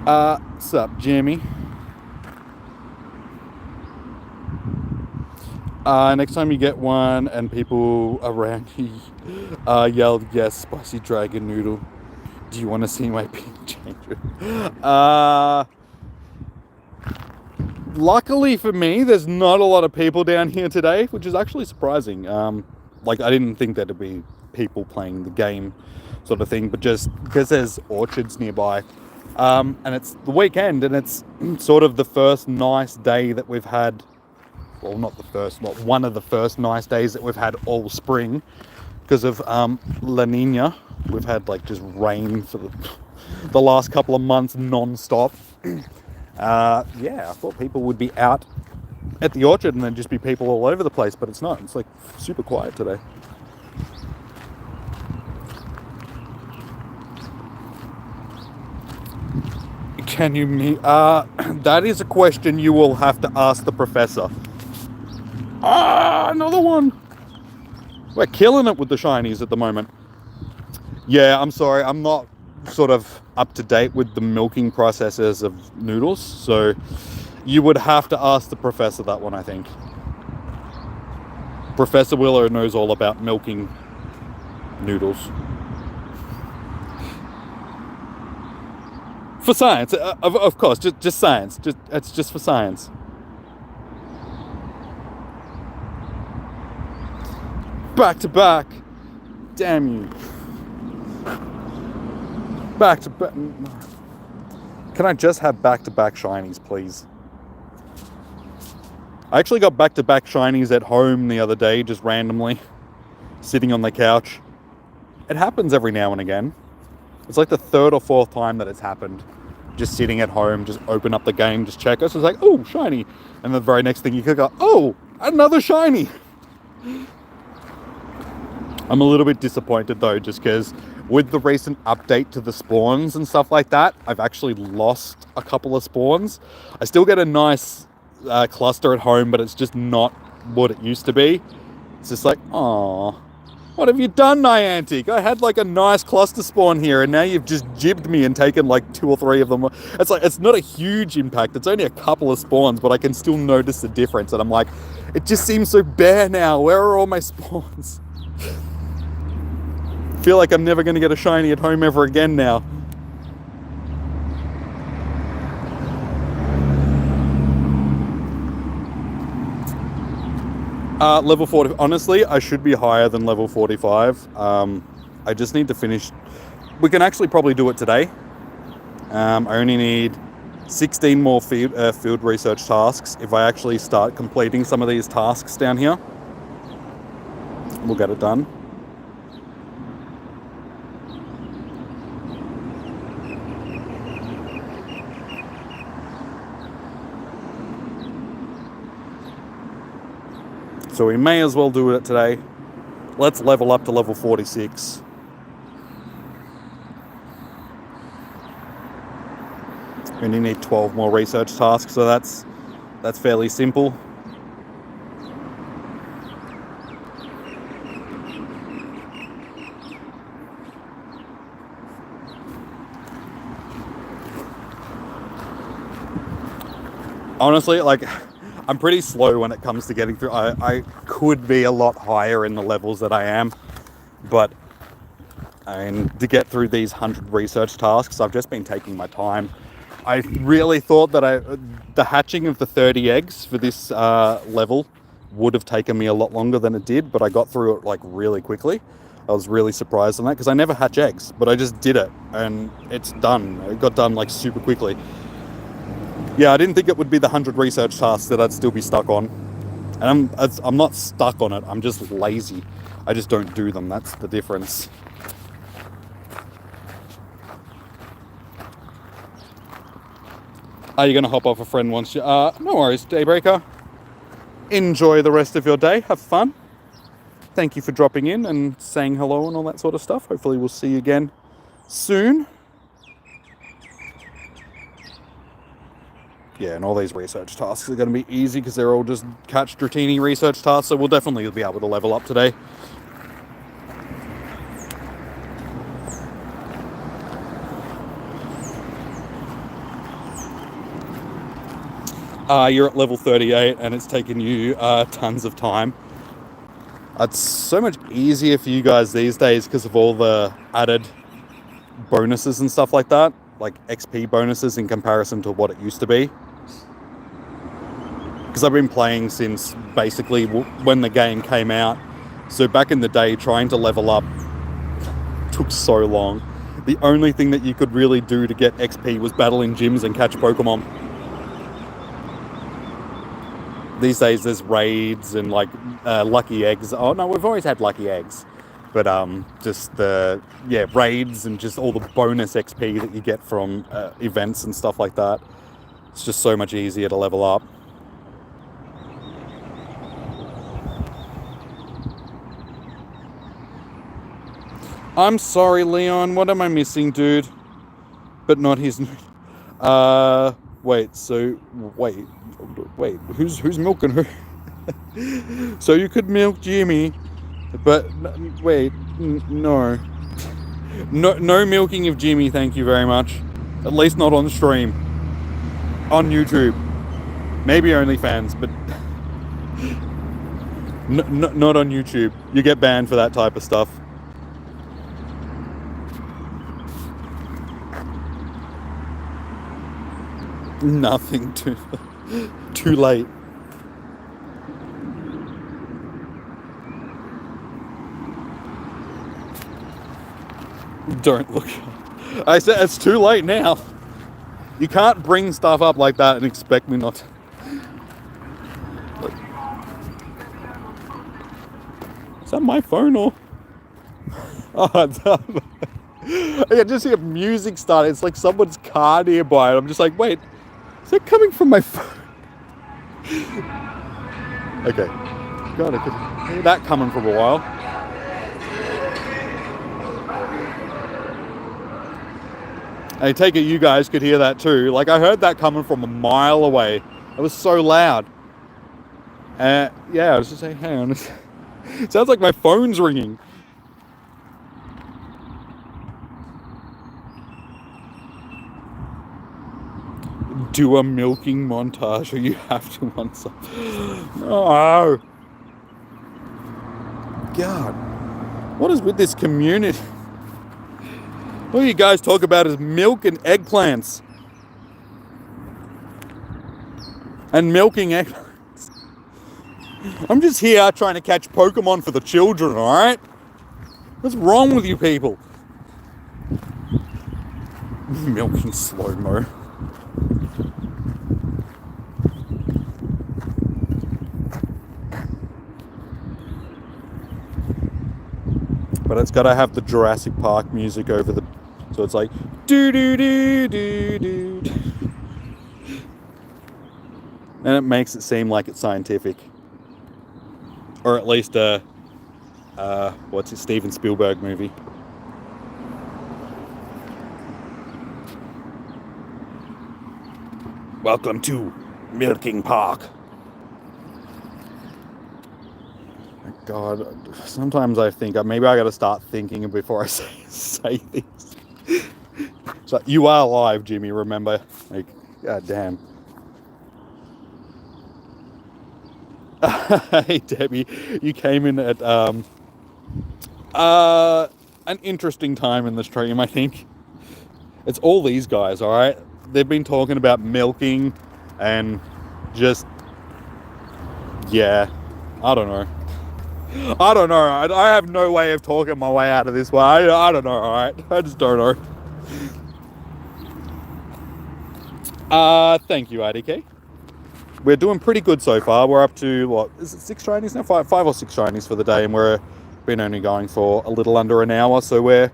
What's up, Jimmy? Next time you get one and people around you yell, yes, spicy dragon noodle, do you want to see my pin changer? Luckily for me, there's not a lot of people down here today, which is actually surprising. I didn't think there'd be people playing the game sort of thing, but just because there's orchards nearby. And it's the weekend, and it's sort of the first nice day that we've had. Well, not the first, but one of the first nice days that we've had all spring because of La Nina. We've had just rain for the last couple of months non-stop. I thought people would be out at the orchard and there'd just be people all over the place, but it's not. It's super quiet today. Can you meet? That is a question you will have to ask the professor. Another one. We're killing it with the shinies at the moment. Yeah, I'm sorry. I'm not sort of up to date with the milking processes of noodles, so you would have to ask the professor that one, I think. Professor Willow knows all about milking noodles. For science, of course, just science. It's just for science. Back to back. Damn you. Back to back. Can I just have back to back shinies, please? I actually got back to back shinies at home the other day, just randomly, sitting on the couch. It happens every now and again. It's like the third or fourth time that it's happened. Just sitting at home, just open up the game, just check us. It's like, oh, shiny. And the very next thing you click on, oh, another shiny. I'm a little bit disappointed though, just because with the recent update to the spawns and stuff like that, I've actually lost a couple of spawns. I still get a nice cluster at home, but it's just not what it used to be. It's just like, oh, what have you done, Niantic? I had like a nice cluster spawn here, and now you've just jibbed me and taken like 2 or 3 of them. It's like, it's not a huge impact. It's only a couple of spawns, but I can still notice the difference. And I'm like, it just seems so bare now. Where are all my spawns? Feel like I'm never going to get a shiny at home ever again now. Level 40. Honestly, I should be higher than level 45. I just need to finish. We can actually probably do it today. I only need 16 more field research tasks. If I actually start completing some of these tasks down here, we'll get it done. So we may as well do it today. Let's level up to level 46. We only need 12 more research tasks, so that's fairly simple. Honestly, like, I'm pretty slow when it comes to getting through. I could be a lot higher in the levels that I am, but to get through these 100 research tasks, I've just been taking my time. I really thought that the hatching of the 30 eggs for this level would have taken me a lot longer than it did, but I got through it like really quickly. I was really surprised on that because I never hatch eggs, but I just did it and it's done. It got done like super quickly. Yeah, I didn't think it would be the 100 research tasks that I'd still be stuck on. And I'm not stuck on it, I'm just lazy. I just don't do them, that's the difference. Are you going to hop off a friend once you... no worries, Daybreaker. Enjoy the rest of your day, have fun. Thank you for dropping in and saying hello and all that sort of stuff. Hopefully we'll see you again soon. Yeah, and all these research tasks are going to be easy because they're all just catch Dratini research tasks, so we'll definitely be able to level up today. You're at level 38 and it's taken you tons of time. It's so much easier for you guys these days because of all the added bonuses and stuff like that, like XP bonuses in comparison to what it used to be. Because I've been playing since basically when the game came out. So back in the day, trying to level up took so long. The only thing that you could really do to get XP was battle in gyms and catch Pokemon. These days there's raids and like lucky eggs. Oh no, we've always had lucky eggs. But just the raids and just all the bonus XP that you get from events and stuff like that. It's just so much easier to level up. I'm sorry, Leon. What am I missing, dude? But not his... Wait, who's milking who? So you could milk Jimmy, but wait, no. No milking of Jimmy, thank you very much. At least not on stream. On YouTube. Maybe OnlyFans, but not on YouTube. You get banned for that type of stuff. Nothing too late. Don't look. I said it's too late now. You can't bring stuff up like that and expect me not to. Is that my phone or? Oh, I can just hear music starting. It's like someone's car nearby. And I'm just like, wait, is that coming from my phone? Okay. God, I could hear that coming from a while. I take it you guys could hear that too. Like, I heard that coming from a mile away. It was so loud. Yeah, I was just saying, hang on. It sounds like my phone's ringing. Do a milking montage or you have to want some. No. God. What is with this community? All you guys talk about is milk and eggplants. And milking eggplants. I'm just here trying to catch Pokemon for the children, alright? What's wrong with you people? Milking slow-mo. But it's got to have the Jurassic Park music over the... So it's like... do-do-do-do-do. And it makes it seem like it's scientific. Or at least a... what's it? Steven Spielberg movie. Welcome to Milking Park. God, sometimes I think maybe I got to start thinking before I say things. So you are live, Jimmy. Remember, like, god damn. Hey, Debbie, you came in at an interesting time in the stream. I think it's all these guys. All right, they've been talking about milking and just yeah, I don't know. I have no way of talking my way out of this one. I don't know, alright? I just don't know. Thank you, IDK. We're doing pretty good so far. We're up to, what, is it 6 shinies now? 5 or 6 shinies for the day, and we've been only going for a little under an hour, so we're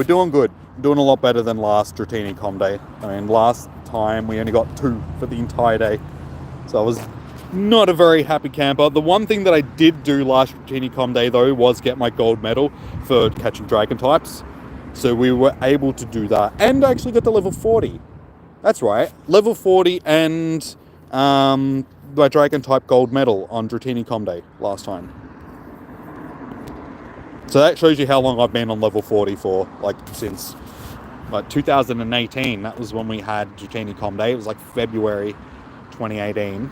doing good. Doing a lot better than last Dratini Com Day. I mean, last time we only got 2 for the entire day. So I was not a very happy camper. The one thing that I did do last Dratini Com Day though was get my gold medal for catching dragon types. So we were able to do that and actually got to level 40. That's right, level 40 and my dragon type gold medal on Dratini Com Day last time. So that shows you how long I've been on level 40 for, like since like 2018. That was when we had Dratini Com Day. It was like February 2018.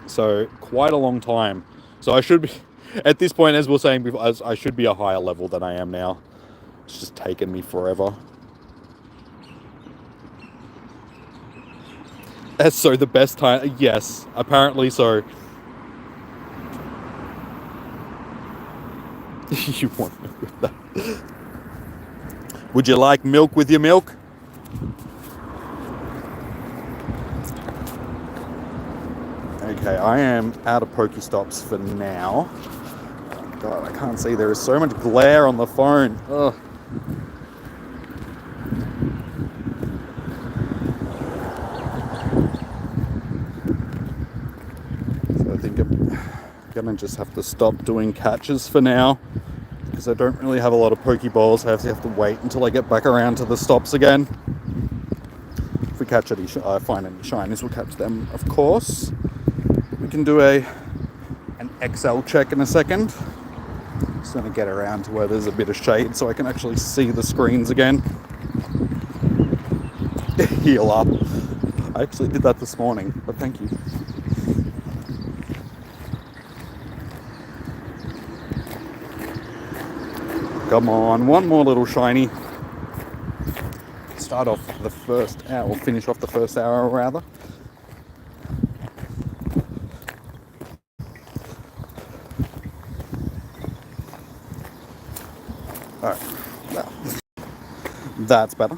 So quite a long time. So I should be, at this point, as we were saying before, I should be a higher level than I am now. It's just taken me forever. So the best time, yes, apparently so. You want milk with that? Would you like milk with your milk? Okay, I am out of Pokestops for now. Oh God, I can't see. There is so much glare on the phone. Ugh. So I think I'm gonna just have to stop doing catches for now because I don't really have a lot of Pokeballs. I have to wait until I get back around to the stops again. catch any, find any shinies, we'll catch them, of course. We can do an XL check in a second. Just going to get around to where there's a bit of shade so I can actually see the screens again. Heal up. I actually did that this morning, but thank you. Come on, one more little shiny. Start off the first hour, or finish off the first hour rather. Alright, well, that's better.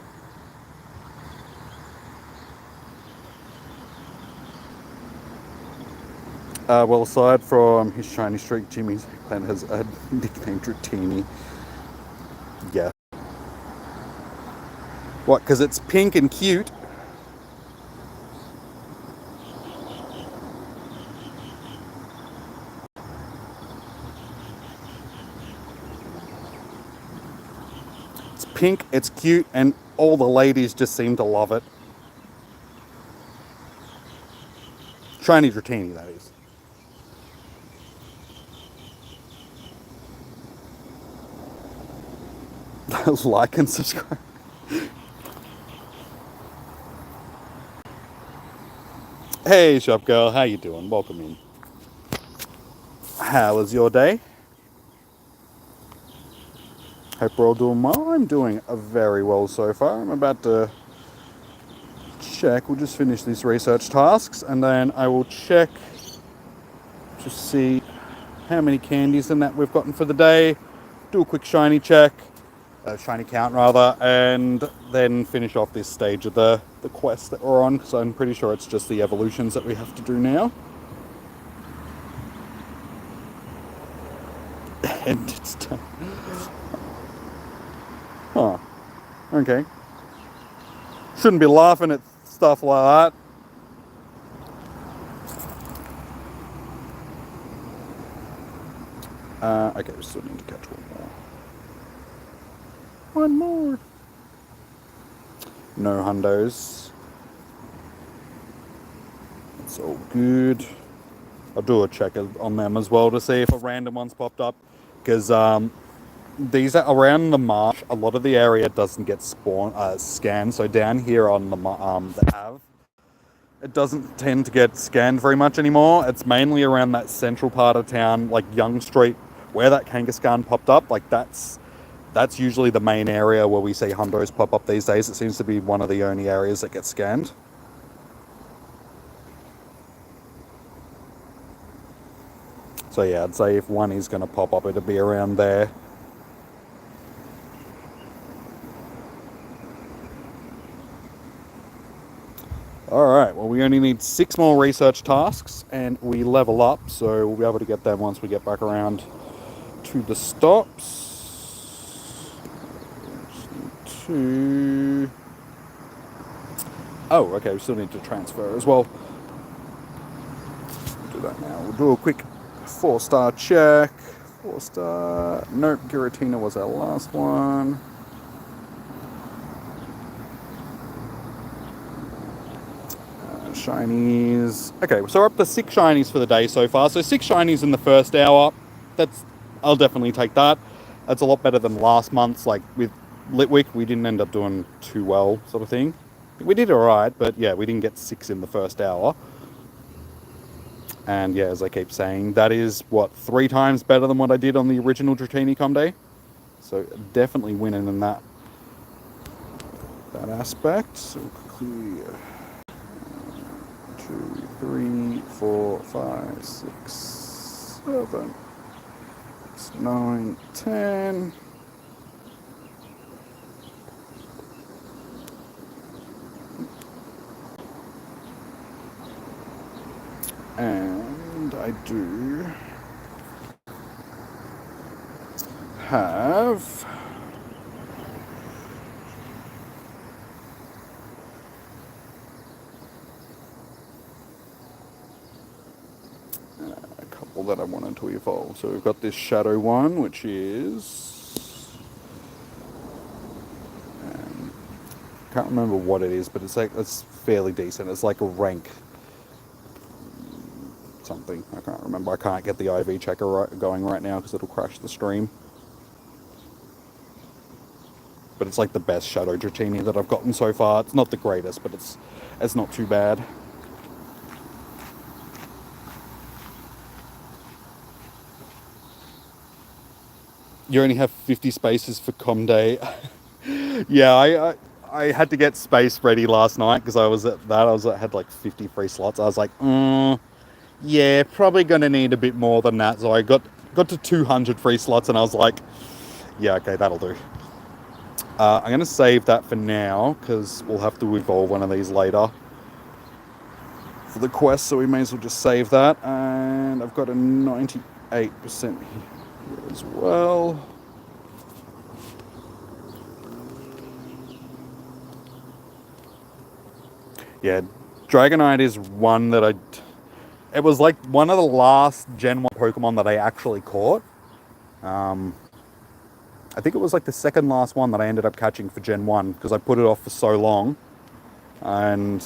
Well, aside from his shiny streak, Jimmy's plan has a nickname Dratini. Yeah. What, because it's pink and cute? It's pink, it's cute, and all the ladies just seem to love it. Shiny Dratini, that is. Like and subscribe. Hey shop girl, how you doing? Welcome in. How was your day? Hope we're all doing well. I'm doing very well so far. I'm about to check. We'll just finish these research tasks and then I will check to see how many candies and that we've gotten for the day. Do a quick shiny check. Shiny count rather, and then finish off this stage of the quest that we're on, because I'm pretty sure it's just the evolutions that we have to do now. And it's done. Huh. Okay. Shouldn't be laughing at stuff like that. Okay, we still need to catch one more. One more. No hundos. It's all good. I'll do a check on them as well to see if a random one's popped up. Because these are around the marsh. A lot of the area doesn't get scanned. So down here on the Ave, it doesn't tend to get scanned very much anymore. It's mainly around that central part of town, like Young Street, where that Kangaskhan popped up. Like that's usually the main area where we see hundos pop up these days. It seems to be one of the only areas that get scanned. So yeah, I'd say if one is going to pop up, it'll be around there. Alright, well we only need 6 more research tasks and we level up, so we'll be able to get them once we get back around to the stops. Oh, okay, we still need to transfer as well. We'll do that now. We'll do a quick 4-star check. 4-star. Nope, Giratina was our last one. Shinies. Okay, so we're up to 6 shinies for the day so far. So 6 shinies in the first hour. I'll definitely take that. That's a lot better than last month's. Like with Litwick, we didn't end up doing too well, sort of thing. We did alright, but yeah, we didn't get 6 in the first hour. And yeah, as I keep saying, that is, what, 3 times better than what I did on the original Dratini Com Day. So definitely winning in that aspect. So clear. 2, 3, 4, 5, 6, 7, 8, 9, 10. And I do have a couple that I wanted to evolve. So we've got this shadow one, which is can't remember what it is, but it's fairly decent. It's like a rank something. I can't remember. I can't get the IV checker going right now because it'll crash the stream. But it's like the best Shadow Dratini that I've gotten so far. It's not the greatest, but it's not too bad. You only have 50 spaces for Com Day. Yeah, I had to get space ready last night because I was at that. I had like 50 free slots. I was like, yeah, probably gonna need a bit more than that. So I got to 200 free slots, and I was like, yeah, okay, that'll do. I'm gonna save that for now because we'll have to evolve one of these later for the quest. So we may as well just save that. And I've got a 98% here as well. Yeah, Dragonite is one that it was like one of the last Gen 1 Pokemon that I actually caught. I think it was like the second last one that I ended up catching for Gen 1 because I put it off for so long. And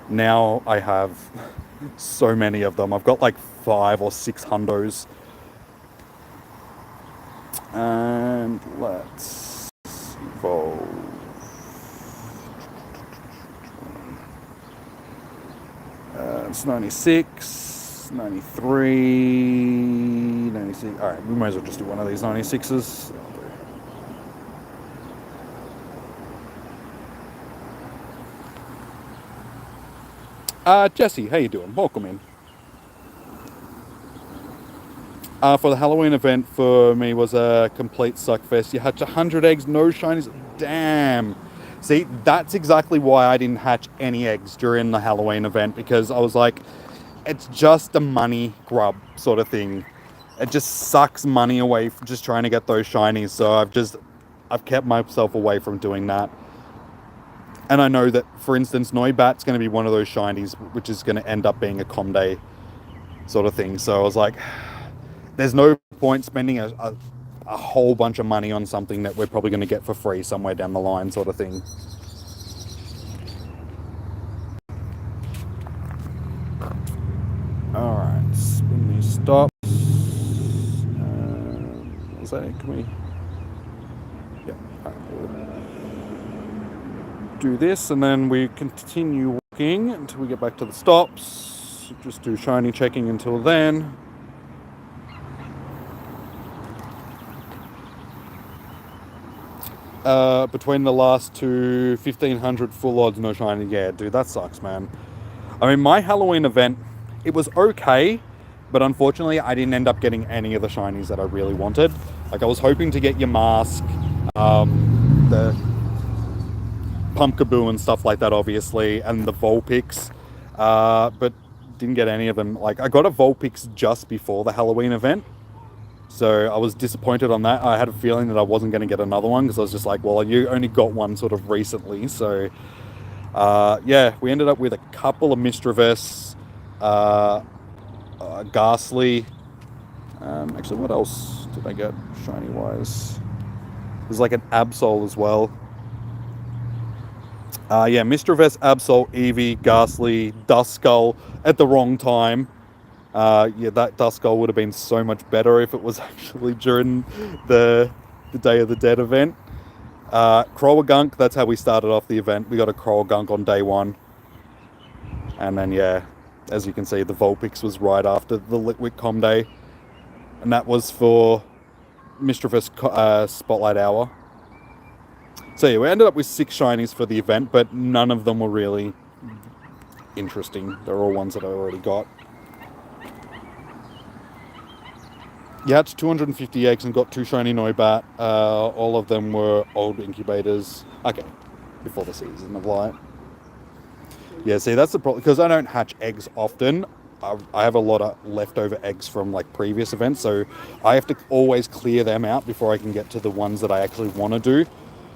now I have so many of them. I've got like 5 or 6 hundos. And let's evolve. It's 96, 93, 96. Alright, we might as well just do one of these 96s. Jesse, how you doing? Welcome in. For the Halloween event for me was a complete suckfest. You hatch 100 eggs, no shinies. Damn. See, that's exactly why I didn't hatch any eggs during the Halloween event, because I was like, it's just a money grub sort of thing. It just sucks money away from just trying to get those shinies. So I've kept myself away from doing that. And I know that, for instance, Noibat's going to be one of those shinies, which is going to end up being a Com Day sort of thing. So I was like, there's no point spending a whole bunch of money on something that we're probably going to get for free somewhere down the line sort of thing. Alright, spin these stops. Is that it? Can we... Yeah, alright, we'll do this and then we continue walking until we get back to the stops. Just do shiny checking until then. Between the last two, 1500 full odds, no shiny. Yeah, dude, that sucks, man. I mean, my Halloween event, it was okay, but unfortunately, I didn't end up getting any of the shinies that I really wanted. Like, I was hoping to get your mask, the Pumpkaboo and stuff like that, obviously, and the Vulpix, but didn't get any of them. Like, I got a Vulpix just before the Halloween event. So I was disappointed on that. I had a feeling that I wasn't going to get another one because I was just like, well, you only got one sort of recently. So, yeah, we ended up with a couple of Mischievous, Ghastly. Actually, what else did I get shiny-wise? There's like an Absol as well. Yeah, Mischievous, Absol, Eevee, Ghastly, Duskull at the wrong time. Yeah, that Duskull would have been so much better if it was actually during the Day of the Dead event. Croagunk, that's how we started off the event. We got a Croagunk on day 1. And then, yeah, as you can see, the Vulpix was right after the Litwick Com Day. And that was for Mischievous Spotlight Hour. So yeah, we ended up with 6 shinies for the event, but none of them were really interesting. They're all ones that I already got. You hatched 250 eggs and got 2 shiny Noibat. All of them were old incubators. Okay, before the season of light. Yeah, see, that's the problem. Because I don't hatch eggs often, I have a lot of leftover eggs from like previous events. So I have to always clear them out before I can get to the ones that I actually want to do.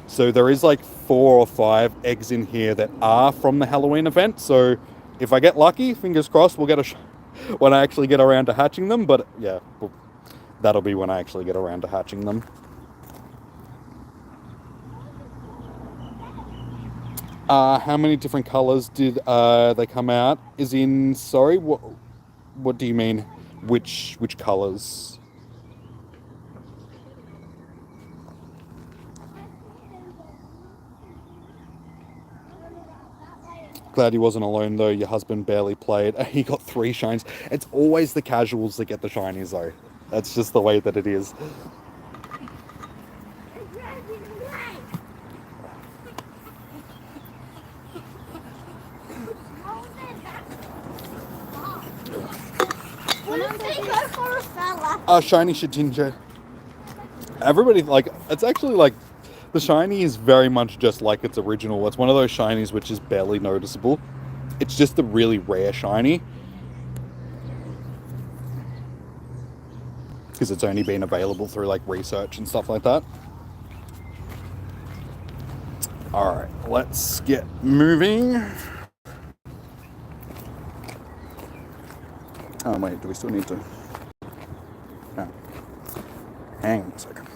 So there is like 4 or 5 eggs in here that are from the Halloween event. So if I get lucky, fingers crossed, we'll get when I actually get around to hatching them. But yeah, that'll be when I actually get around to hatching them. How many different colors did they come out? Is in sorry, what do you mean? Which colors? Glad he wasn't alone though. Your husband barely played. He got 3 shines. It's always the casuals that get the shinies though. That's just the way that it is. Shiny Shitinja. Everybody, like, it's actually like, the shiny is very much just like its original. It's one of those shinies which is barely noticeable. It's just the really rare shiny. Because it's only been available through, like, research and stuff like that. Alright, let's get moving. Oh, wait, do we still need to... No. Hang on a second.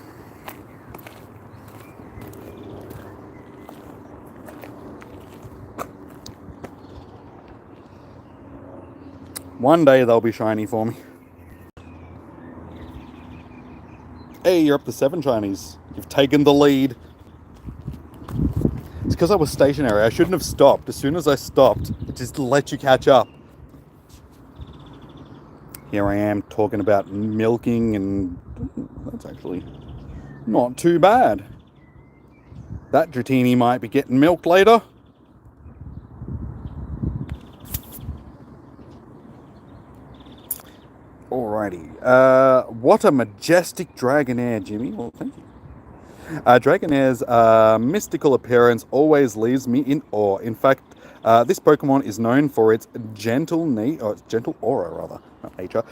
One day they'll be shiny for me. Hey, you're up to 7 shinies. You've taken the lead. It's because I was stationary. I shouldn't have stopped. As soon as I stopped, it just let you catch up. Here I am talking about milking, and that's actually not too bad. That Dratini might be getting milked later. Alrighty. What a majestic Dragonair, Jimmy. Well, thank you. Dragonair's mystical appearance always leaves me in awe. In fact, this Pokemon is known for its gentle aura, rather, not nature.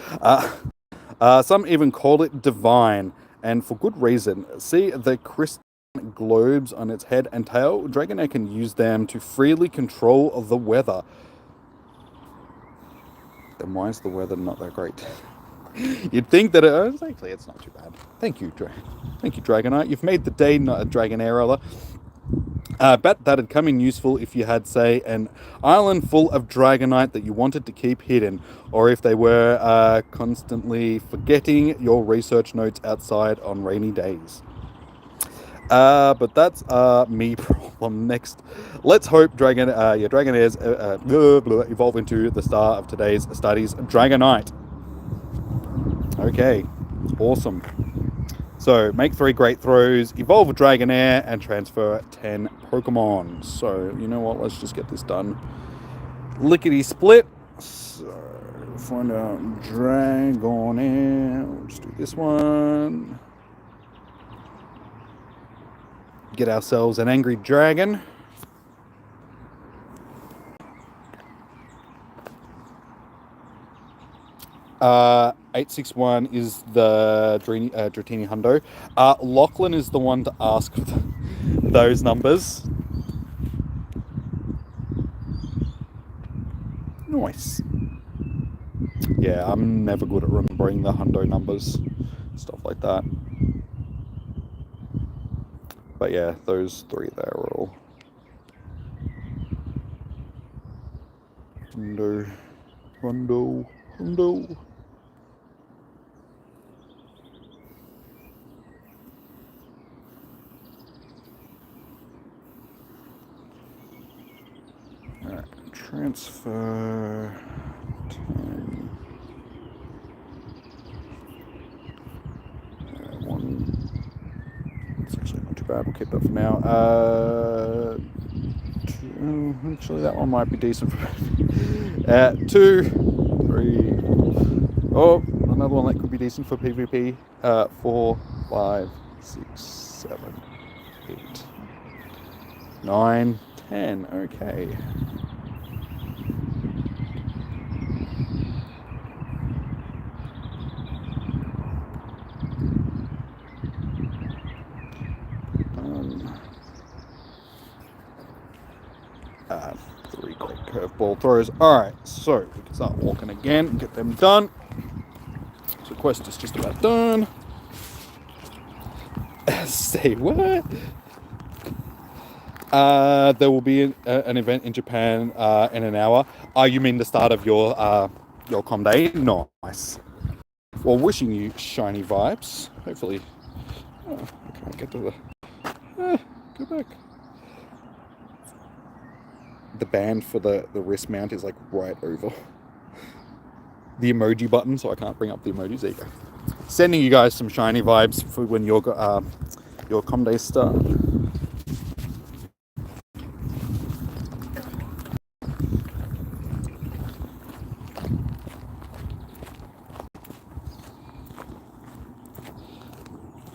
Some even call it divine, and for good reason. See the crystalline globes on its head and tail? Dragonair can use them to freely control the weather. Then why is the weather not that great? You'd think that actually it's not too bad. Thank you, Dragonite. You've made the day, not a Dragonair, rather. Bet that'd come in useful if you had, say, an island full of Dragonite that you wanted to keep hidden, or if they were constantly forgetting your research notes outside on rainy days. But that's me problem. Next, let's hope Dragonairs evolve into the star of today's studies, Dragonite. Okay, awesome. So, make 3 great throws, evolve a Dragonair, and transfer 10 Pokemon. So, you know what, let's just get this done. Lickety split. So, find out Dragonair. Let's do this one. Get ourselves an angry dragon. Uh, 861 is the Dratini Hundo. Lachlan is the one to ask for those numbers. Nice. Yeah, I'm never good at remembering the Hundo numbers, stuff like that. But yeah, those 3 there are all Hundo. Alright, transfer 10. It's actually not too bad. We'll keep that for now. 2, actually, that one might be decent for 2, 3. Oh, another one that could be decent for PvP. 4, 5, 6, 7, 8, 9, 10. Okay. Three quick curveball throws. Alright, so we can start walking again and get them done. So quest is just about done. Say what? There will be an event in Japan in an hour. You mean the start of your com day? Nice. Well, wishing you shiny vibes. Hopefully, I can't get to the. Go back. The band for the wrist mount is like right over the emoji button, so I can't bring up the emojis. There you go. Sending you guys some shiny vibes for when your com days start.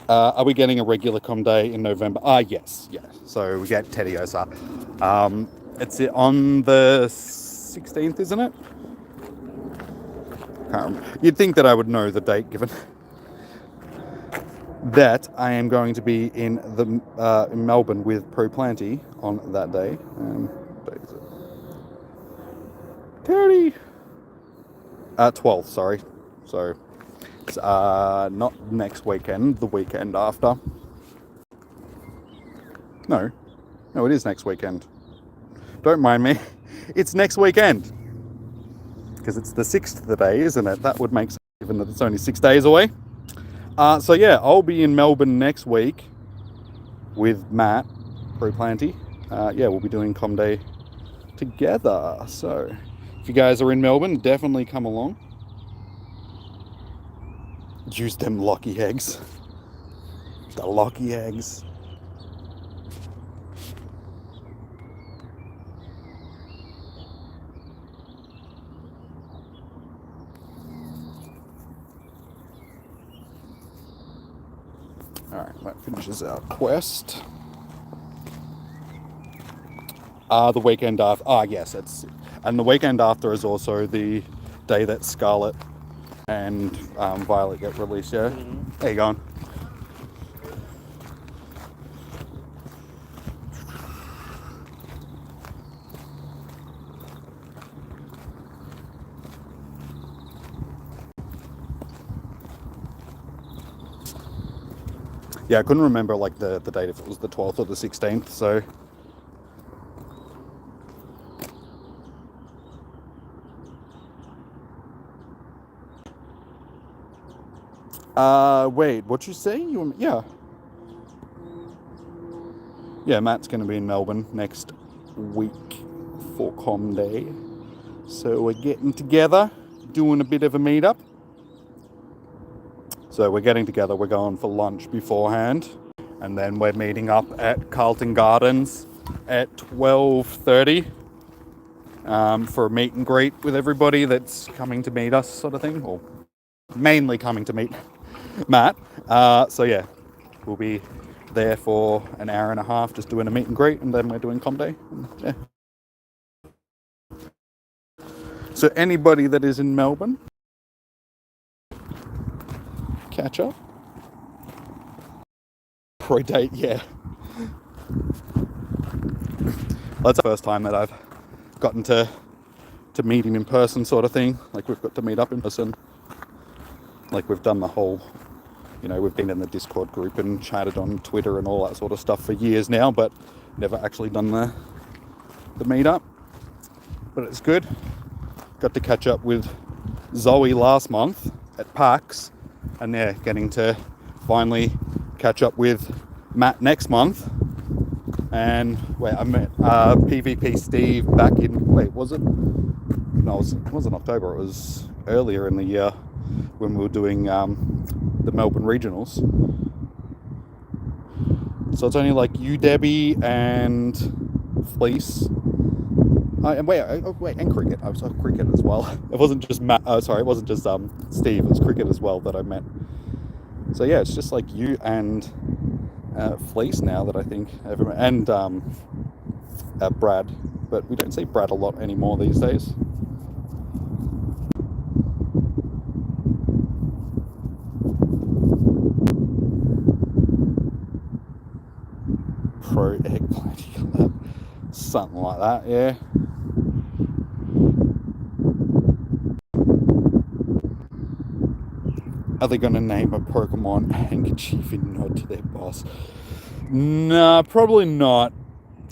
Are we getting a regular com day in November? Yes. So we get Tediosa. It's on the 16th, isn't it? Can't remember. You'd think that I would know the date, given that I am going to be in Melbourne with Proplanty on that day. Date is it? 30. 12th, sorry. So it's not next weekend, the weekend after. No, it is next weekend. Don't mind me. It's next weekend. Because it's the 6th today, isn't it? That would make sense, given that it's only 6 days away. So yeah, I'll be in Melbourne next week with Matt, Proplanty. Yeah, we'll be doing com day together. So if you guys are in Melbourne, definitely come along. Use them Locky eggs. The Locky eggs. Alright, that finishes our quest. The weekend after. Yes, and the weekend after is also the day that Scarlet and Violet get released, yeah? There you go. Yeah, I couldn't remember like the date, if it was the 12th or the 16th, so. Wait, what'd you say? Yeah, Matt's going to be in Melbourne next week for Com Day. So we're getting together, doing a bit of a meetup. So we're getting together, we're going for lunch beforehand, and then we're meeting up at Carlton Gardens at 12:30 for a meet and greet with everybody that's coming to meet us, sort of thing, or mainly coming to meet Matt. So yeah, we'll be there for an hour and a half just doing a meet and greet, and then we're doing com day. Yeah. So anybody that is in Melbourne, catch up. Pro date, yeah. That's the first time that I've gotten to meet him in person, sort of thing. Like, we've got to meet up in person. Like, we've done the whole, we've been in the Discord group and chatted on Twitter and all that sort of stuff for years now, but never actually done the meetup. But it's good. Got to catch up with Zoe last month at PAX, and yeah, getting to finally catch up with Matt next month. And I met PvP Steve back in, was it? No, it wasn't October, it was earlier in the year when we were doing the Melbourne Regionals. So it's only like you, Debbie, and Fleece. And Cricket. I was on Cricket as well. It wasn't just Matt. It wasn't just Steve. It was Cricket as well that I met. So yeah, it's just like you and Fleece now that I think and Brad, but we don't see Brad a lot anymore these days. Pro eggplant collab, something like that, yeah. Are they going to name a Pokemon handkerchief in nod to their boss? Nah, probably not.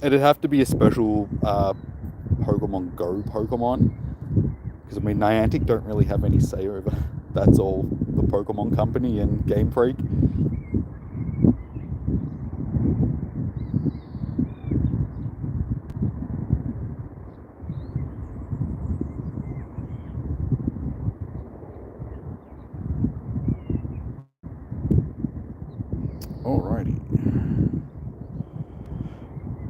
It'd have to be a special Pokemon Go Pokemon. Because, I mean, Niantic don't really have any say over. That's all the Pokemon Company and Gamefreak. Alrighty.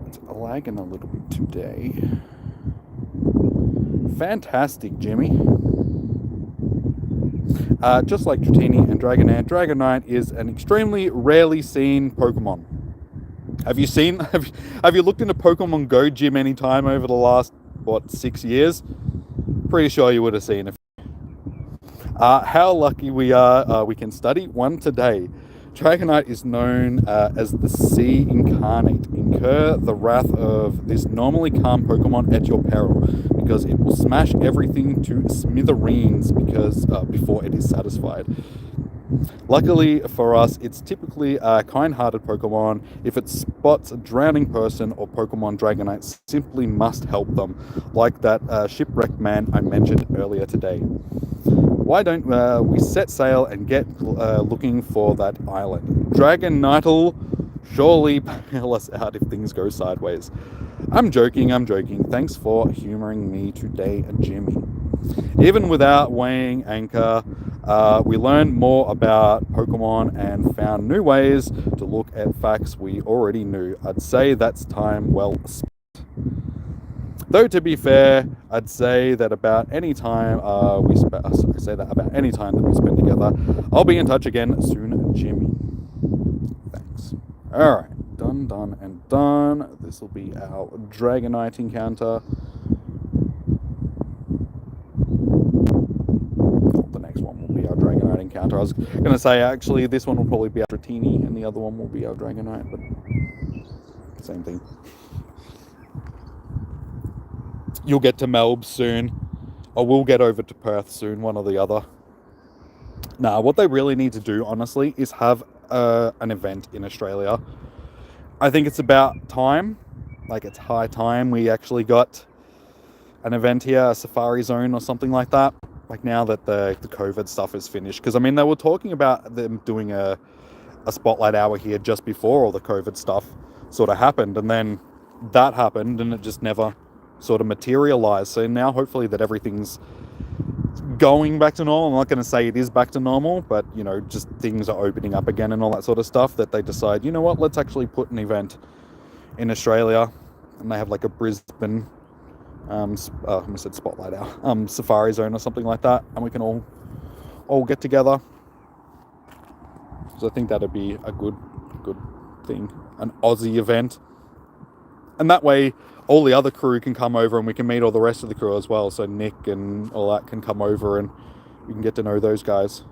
It's lagging a little bit today. Fantastic, Jimmy. Just like Dratini and Dragonite, Dragonite is an extremely rarely seen Pokemon. Have you looked into Pokemon Go Gym any time over the last, 6 years? Pretty sure you would have seen it. How lucky we are, we can study one today. Dragonite is known as the Sea Incarnate. Incur the wrath of this normally calm Pokemon at your peril, because it will smash everything to smithereens before it is satisfied. Luckily for us, it's typically a kind-hearted Pokemon. If it spots a drowning person or Pokemon, Dragonite simply must help them, like that shipwrecked man I mentioned earlier today. Why don't we set sail and get looking for that island? Dragonite'll surely bail us out if things go sideways. I'm joking. Thanks for humoring me today, Jimmy. Even without weighing anchor, we learned more about Pokemon and found new ways to look at facts we already knew. I'd say that's time well spent. Though to be fair, I'd say that about any time that we spend together. I'll be in touch again soon, Jimmy. Thanks. All right, done and done. This will be our Dragonite encounter. The next one will be our Dragonite encounter. I was going to say, actually, this one will probably be our Dratini, and the other one will be our Dragonite, but same thing. You'll get to Melbourne soon, or we'll get over to Perth soon, one or the other. Nah, what they really need to do, honestly, is have an event in Australia. I think it's about time, like it's high time we actually got an event here, a safari zone or something like that, like now that the COVID stuff is finished. Because, I mean, they were talking about them doing a spotlight hour here just before all the COVID stuff sort of happened, and then that happened and it just never sort of materialized. So now hopefully that everything's going back to normal. I'm not going to say it is back to normal, but, you know, just things are opening up again and all that sort of stuff, that they decide, you know what, let's actually put an event in Australia. And they have like a Brisbane I said spotlight hour, safari zone or something like that, and we can all get together. So I think that'd be a good thing, an Aussie event. And that way all the other crew can come over and we can meet all the rest of the crew as well. So Nick and all that can come over and we can get to know those guys.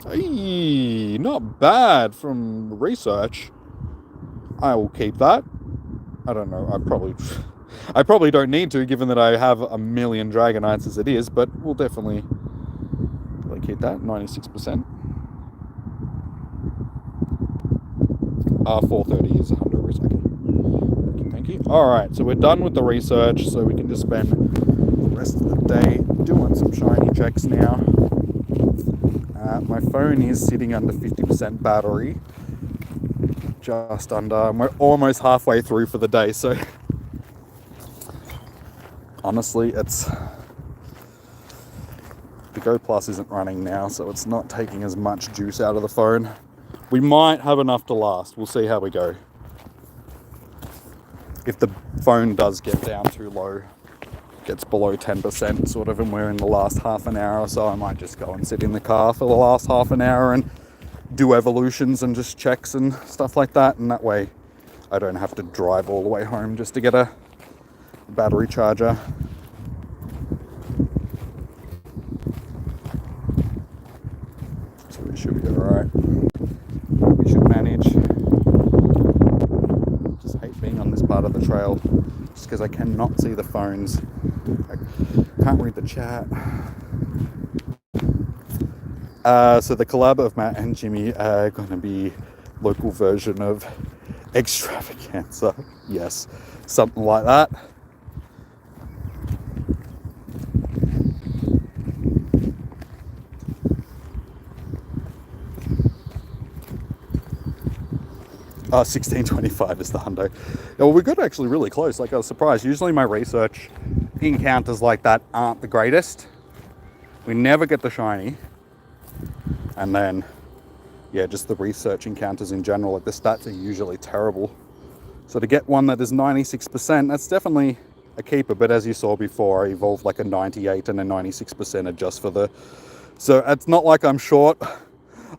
Hey, not bad from research. I will keep that. I don't know, I probably don't need to, given that I have a million Dragonites as it is, but we'll definitely keep that. 96%. 430 is 100 research. Thank you. Alright, so we're done with the research, so we can just spend the rest of the day doing some shiny checks now. My phone is sitting under 50% battery. Just under. We're almost halfway through for the day, so honestly, the Go Plus isn't running now, so it's not taking as much juice out of the phone. We might have enough to last. We'll see how we go. If the phone does get down too low, gets below 10% sort of, and we're in the last half an hour or so, I might just go and sit in the car for the last half an hour and do evolutions and just checks and stuff like that, and that way I don't have to drive all the way home just to get a battery charger. So we should be alright. We should manage. Just hate being on this part of the trail just because I cannot see the phones. I can't read the chat. So the collab of Matt and Jimmy are going to be local version of Extravaganza. Yes, something like that. Oh, 1625 is the hundo. Well, we got actually really close. Like, I was surprised. Usually my research encounters like that aren't the greatest. We never get the shiny. And then, yeah, just the research encounters in general, like the stats are usually terrible. So to get one that is 96%, that's definitely a keeper. But as you saw before, I evolved like a 98 and a 96% just for the... So it's not like I'm short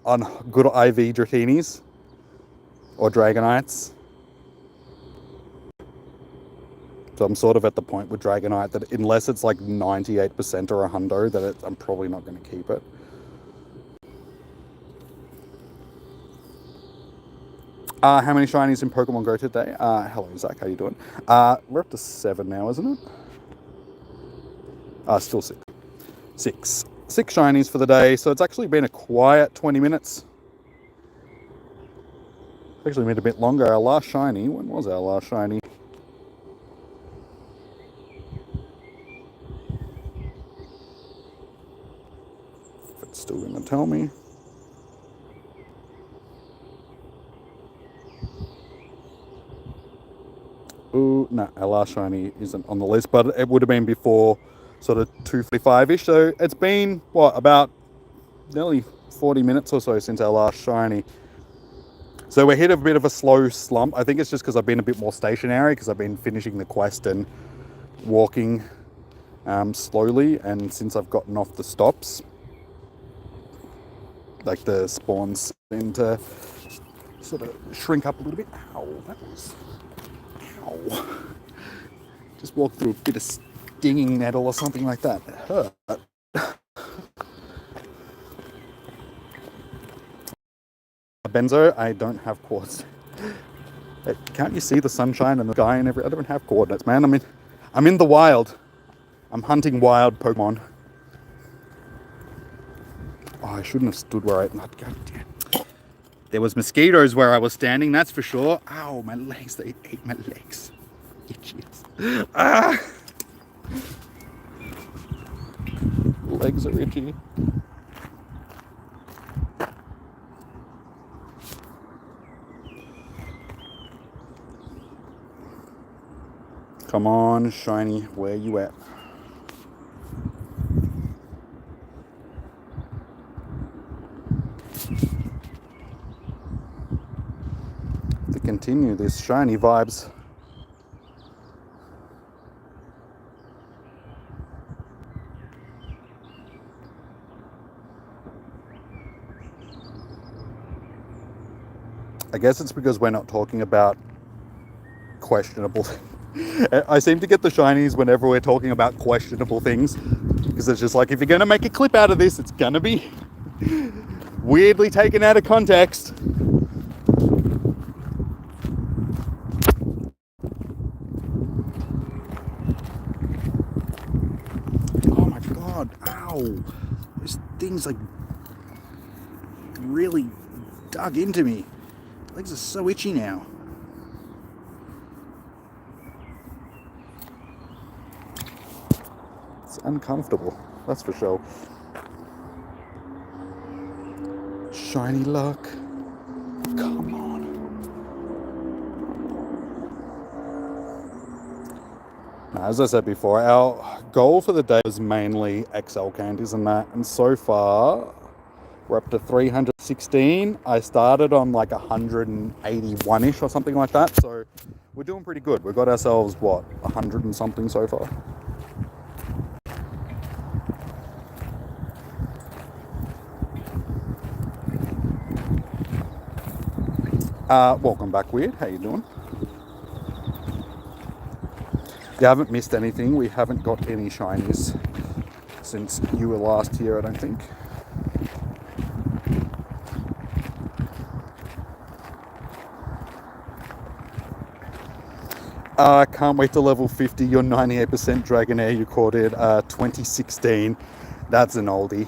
on good IV Dratinis or Dragonites. So I'm sort of at the point with Dragonite that unless it's like 98% or a hundo, that I'm probably not going to keep it. How many shinies in Pokemon Go today? Hello, Zach. How you doing? We're up to 7 now, isn't it? Still 6. 6 shinies for the day. So it's actually been a quiet 20 minutes. Actually been a bit longer. Our last shiny. When was our last shiny? If it's still going to tell me. Ooh, no, our last shiny isn't on the list, but it would have been before sort of 2:45-ish. So it's been, what, about nearly 40 minutes or so since our last shiny. So we're hit a bit of a slow slump. I think it's just because I've been a bit more stationary because I've been finishing the quest and walking slowly. And since I've gotten off the stops, like the spawns seem to sort of shrink up a little bit. Ow, that was... Ow. Just walked through a bit of stinging nettle or something like that. It hurt. Benzo, I don't have coordinates. Can't you see the sunshine and the sky and everything? I don't have coordinates, man. I'm in the wild. I'm hunting wild Pokemon. Oh, I shouldn't have stood where I... God damn. There was mosquitoes where I was standing, that's for sure. Ow, my legs, they ate my legs. Itchies. Ah! Legs are itchy. Come on, shiny, where you at? To continue this shiny vibes. I guess it's because we're not talking about questionable things. I seem to get the shinies whenever we're talking about questionable things, because it's just like, if you're going to make a clip out of this, it's going to be weirdly taken out of context. Oh my god, ow. This thing's like really dug into me. Legs are so itchy now. It's uncomfortable, that's for sure. Shiny luck. Come on. Now, as I said before, our goal for the day was mainly XL candies and that, and so far we're up to 316. I started on like 181-ish or something like that, so we're doing pretty good. We've got ourselves, what, 100 and something so far. Welcome back, Weird. How you doing? You haven't missed anything. We haven't got any shinies since you were last here, I don't think. I can't wait to level 50. Your 98% Dragonair you caught it 2016. That's an oldie.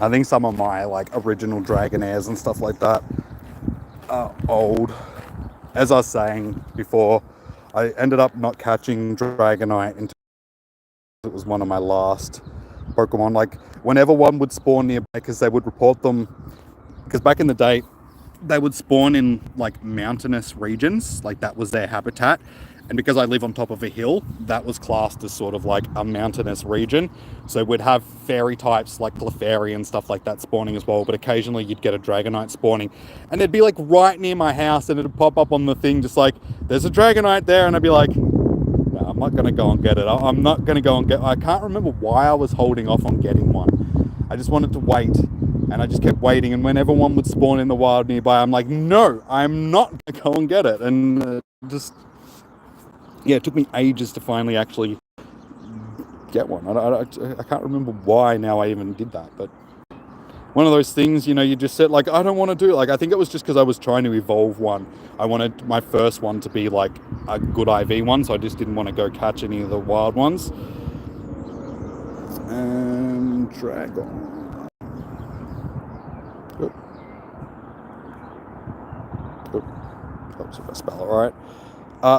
I think some of my like original Dragonairs and stuff like that are old. as I was saying before, I ended up not catching Dragonite until it was one of my last Pokemon. Like, whenever one would spawn nearby, because they would report them, because back in the day, they would spawn in like mountainous regions, like that was their habitat. And because I live on top of a hill, that was classed as sort of like a mountainous region. So we'd have fairy types like Clefairy and stuff like that spawning as well. But occasionally you'd get a Dragonite spawning. And they'd be like right near my house, and it'd pop up on the thing just like, there's a Dragonite there. And I'd be like, no, I'm not going to go and get it. I'm not going to go and get... I can't remember why I was holding off on getting one. I just wanted to wait. And I just kept waiting. And whenever one would spawn in the wild nearby, I'm like, no, I'm not going to go and get it. And yeah, it took me ages to finally actually get one. I can't remember why now I even did that, but one of those things, you know, you just said, like, I don't want to do it. Like, I think it was just because I was trying to evolve one. I wanted my first one to be like a good IV one, so I just didn't want to go catch any of the wild ones. And Dragon. Helps if I spell it right.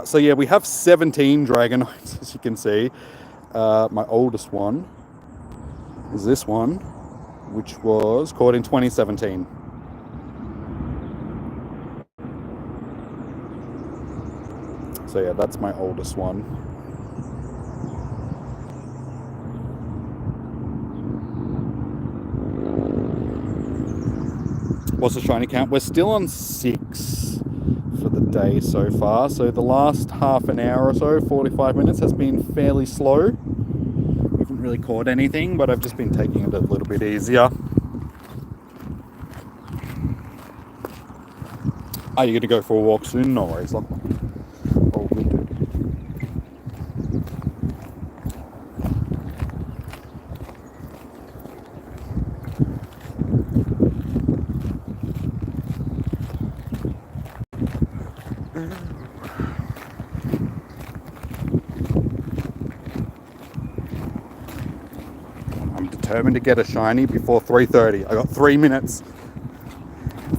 So yeah, we have 17 Dragonites, as you can see. My oldest one is this one, which was caught in 2017. So yeah, that's my oldest one. What's the shiny count? We're still on 6 for the day so far. So the last half an hour or so, 45 minutes, has been fairly slow. We haven't really caught anything, but I've just been taking it a little bit easier. Are you going to go for a walk soon? No worries. All good, dude. I'm determined to get a shiny before 3:30. I got 3 minutes.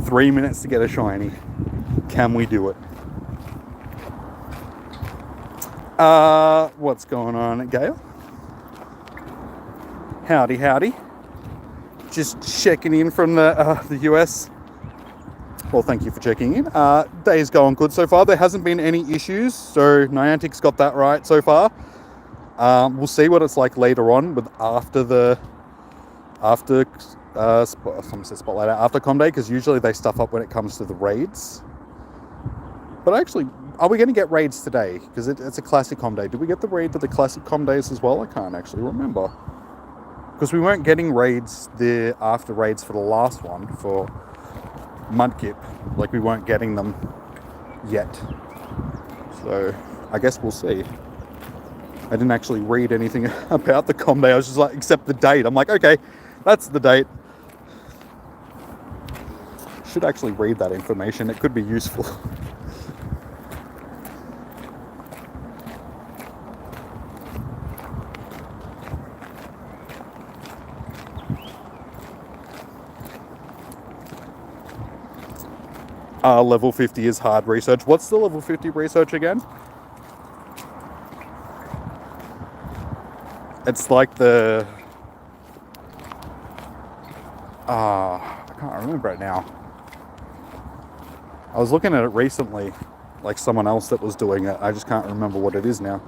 3 minutes to get a shiny. Can we do it? What's going on, Gail? Howdy, howdy. Just checking in from the US. Well, thank you for checking in. Day's going good so far. There hasn't been any issues, so Niantic's got that right so far. We'll see what it's like later on with after Com Day, because usually they stuff up when it comes to the raids. But actually, are we going to get raids today? Because it's a Classic Com Day. Did we get the raid to the Classic Com Days as well? I can't actually remember. Because we weren't getting raids there after raids for the last one, for Mudkip. Like, we weren't getting them yet. So, I guess we'll see. I didn't actually read anything about the Com Day. I was just like, except the date. I'm like, okay, that's the date. Should actually read that information. It could be useful. Level 50 is hard research. What's the level 50 research again? It's like the... I can't remember it now. I was looking at it recently, like someone else that was doing it. I just can't remember what it is now.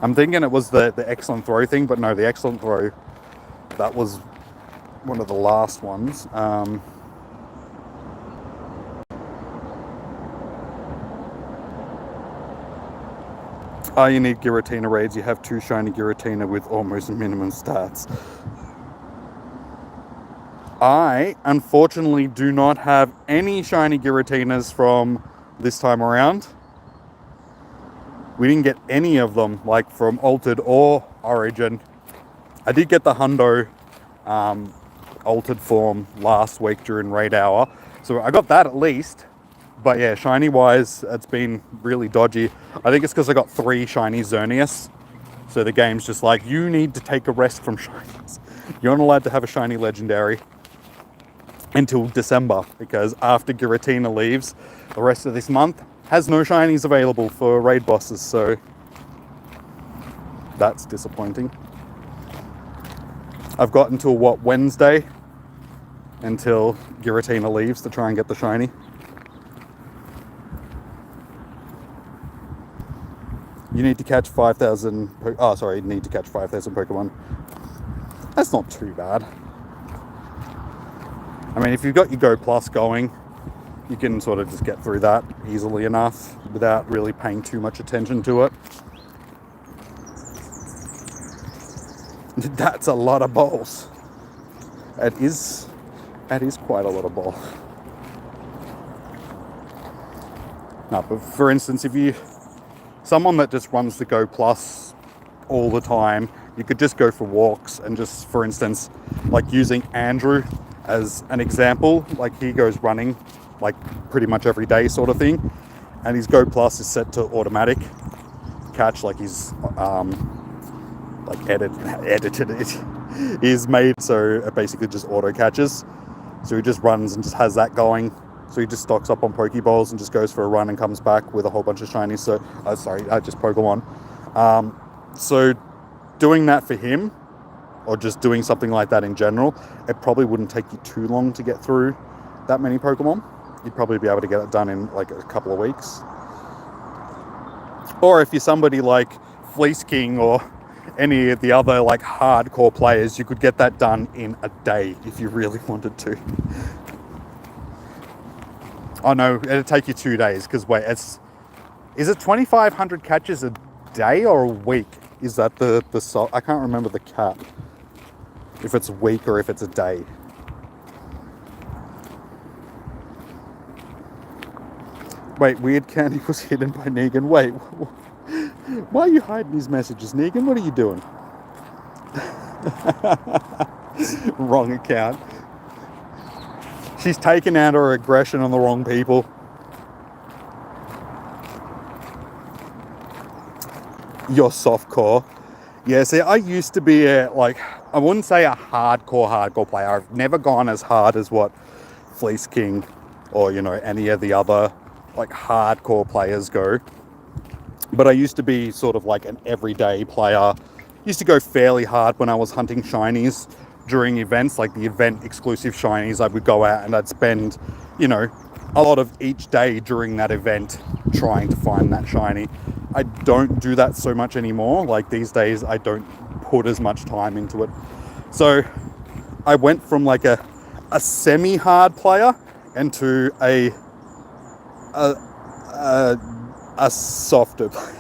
I'm thinking it was the excellent throw thing, but no, the excellent throw, that was one of the last ones. You need Giratina raids. You have 2 shiny Giratina with almost minimum stats. I, unfortunately, do not have any shiny Giratinas from this time around. We didn't get any of them, like from Altered or Origin. I did get the Hundo Altered form last week during Raid Hour. So I got that at least. But yeah, shiny wise, it's been really dodgy. I think it's because I got 3 shiny Xerneas. So the game's just like, you need to take a rest from shinies. You're not allowed to have a shiny legendary. until December, because after Giratina leaves, the rest of this month has no shinies available for raid bosses, so that's disappointing. I've got until Wednesday until Giratina leaves to try and get the shiny. You need to catch 5,000. You need to catch 5,000 Pokemon. That's not too bad. I mean, if you've got your Go Plus going, you can sort of just get through that easily enough without really paying too much attention to it. That's a lot of balls. That is quite a lot of ball. No, but for instance, someone that just runs the Go Plus all the time, you could just go for walks and just, for instance, like using Andrew as an example, like he goes running like pretty much every day sort of thing, and his Go Plus is set to automatic catch, like he's edited it is made so it basically just auto catches. So he just runs and just has that going. So he just stocks up on Pokeballs and just goes for a run and comes back with a whole bunch of shinies. So, just Pokemon. So doing that for him, or just doing something like that in general, it probably wouldn't take you too long to get through that many Pokemon. You'd probably be able to get it done in like a couple of weeks. Or if you're somebody like Fleece King or any of the other like hardcore players, you could get that done in a day if you really wanted to. Oh no, it'll take you 2 days, because wait, is it 2,500 catches a day or a week? Is that I can't remember the cap, if it's a week or if it's a day. Wait, weird candy was hidden by Negan. Wait, why are you hiding these messages, Negan? What are you doing? Wrong account. She's taken out her aggression on the wrong people. You're softcore. Yeah, see, I used to be I wouldn't say a hardcore player. I've never gone as hard as what Fleece King or, any of the other like hardcore players go. But I used to be sort of like an everyday player. Used to go fairly hard when I was hunting shinies during events, like the event exclusive shinies. I would go out and I'd spend, a lot of each day during that event trying to find that shiny. I don't do that so much anymore. Like these days, I don't put as much time into it. So I went from like a semi-hard player into a softer player.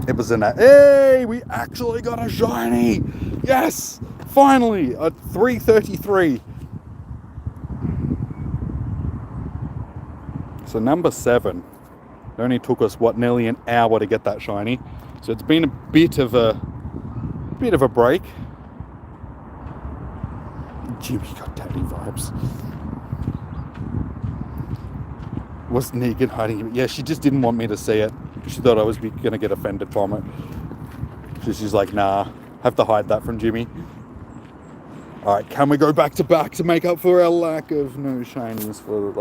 It was hey, we actually got a shiny! Yes! Finally! At 3:33. So number 7. It only took us, nearly an hour to get that shiny. So it's been a bit of a break. Jimmy got daddy vibes. Was Negan hiding it? Yeah, she just didn't want me to see it. She thought I was going to get offended from it. She's like, nah, have to hide that from Jimmy. Alright, can we go back to back to make up for our lack of no shinies for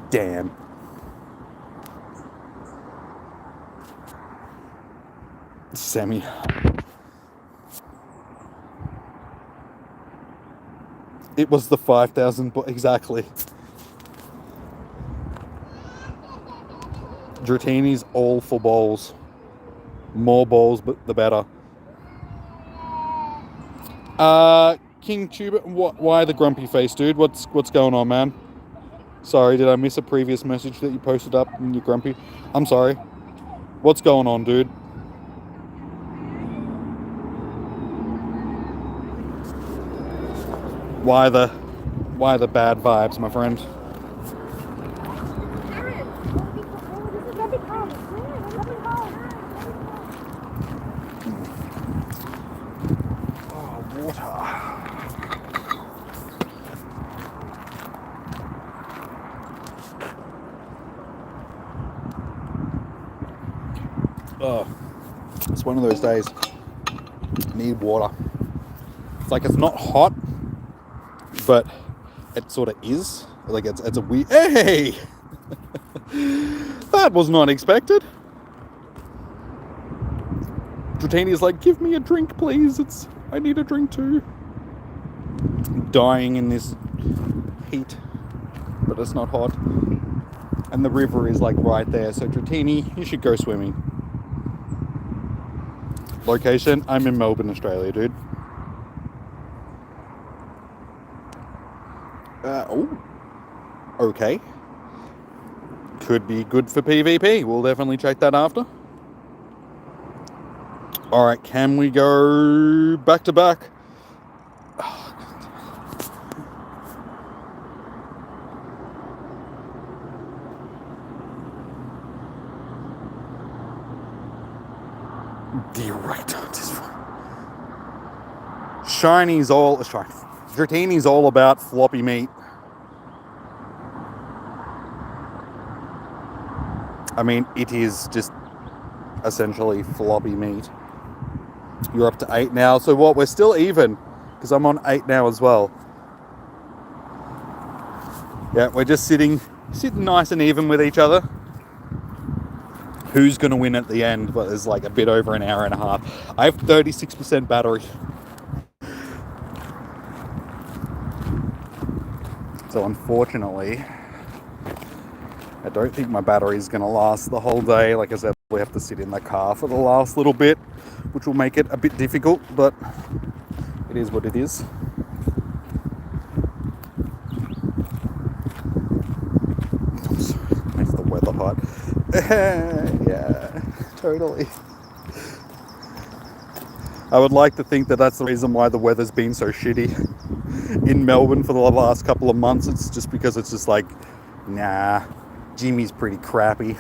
damn. Semi. It was the 5,000, exactly. Dratini's all for balls. More balls, but the better. King Tuber, why the grumpy face, dude? What's going on, man? Sorry, did I miss a previous message that you posted up and you're grumpy? I'm sorry. What's going on, dude? Why the bad vibes, my friend? Oh, it's one of those days. Need water. It's like it's not hot, but it sort of is. Like it's a weird. Hey, that was not expected. Dratini is like, give me a drink, please. I need a drink too. I'm dying in this heat, but it's not hot. And the river is like right there. So Dratini, you should go swimming. Location, I'm in Melbourne, Australia, dude. Oh, okay. Could be good for PvP. We'll definitely check that after. All right, can we go back to back? Shiny's all shiny. Dratini's all about floppy meat. I mean, it is just essentially floppy meat. You're up to 8 now. So what? We're still even because I'm on 8 now as well. Yeah, we're just sitting nice and even with each other. Who's going to win at the end? But there's like a bit over an hour and a half. I have 36% battery. So unfortunately, I don't think my battery is going to last the whole day. Like I said, we have to sit in the car for the last little bit, which will make it a bit difficult, but it is what it is. Makes the weather hot. Yeah, totally. I would like to think that that's the reason why the weather's been so shitty in Melbourne for the last couple of months. It's just because it's just like, nah, Jimmy's pretty crappy.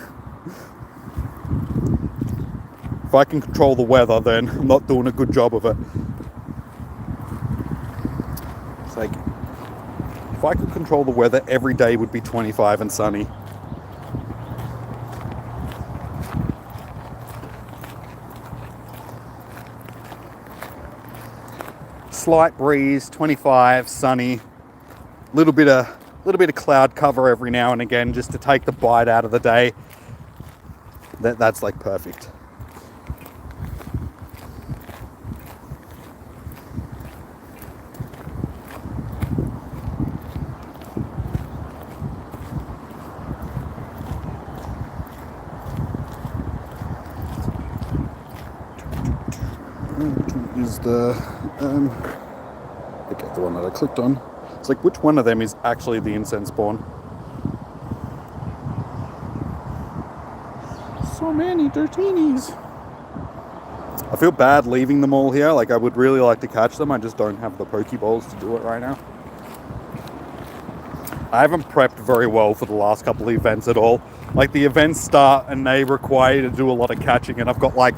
If I can control the weather, then I'm not doing a good job of it. It's like, if I could control the weather, every day would be 25 and sunny. Slight breeze, 25, sunny, little bit of cloud cover every now and again just to take the bite out of the day. That's like perfect. Which one is the okay, the one that I clicked on. It's like, which one of them is actually the incense spawn? So many Dratinis. I feel bad leaving them all here. Like, I would really like to catch them. I just don't have the Pokeballs to do it right now. I haven't prepped very well for the last couple of events at all. Like, the events start and they require you to do a lot of catching, and I've got like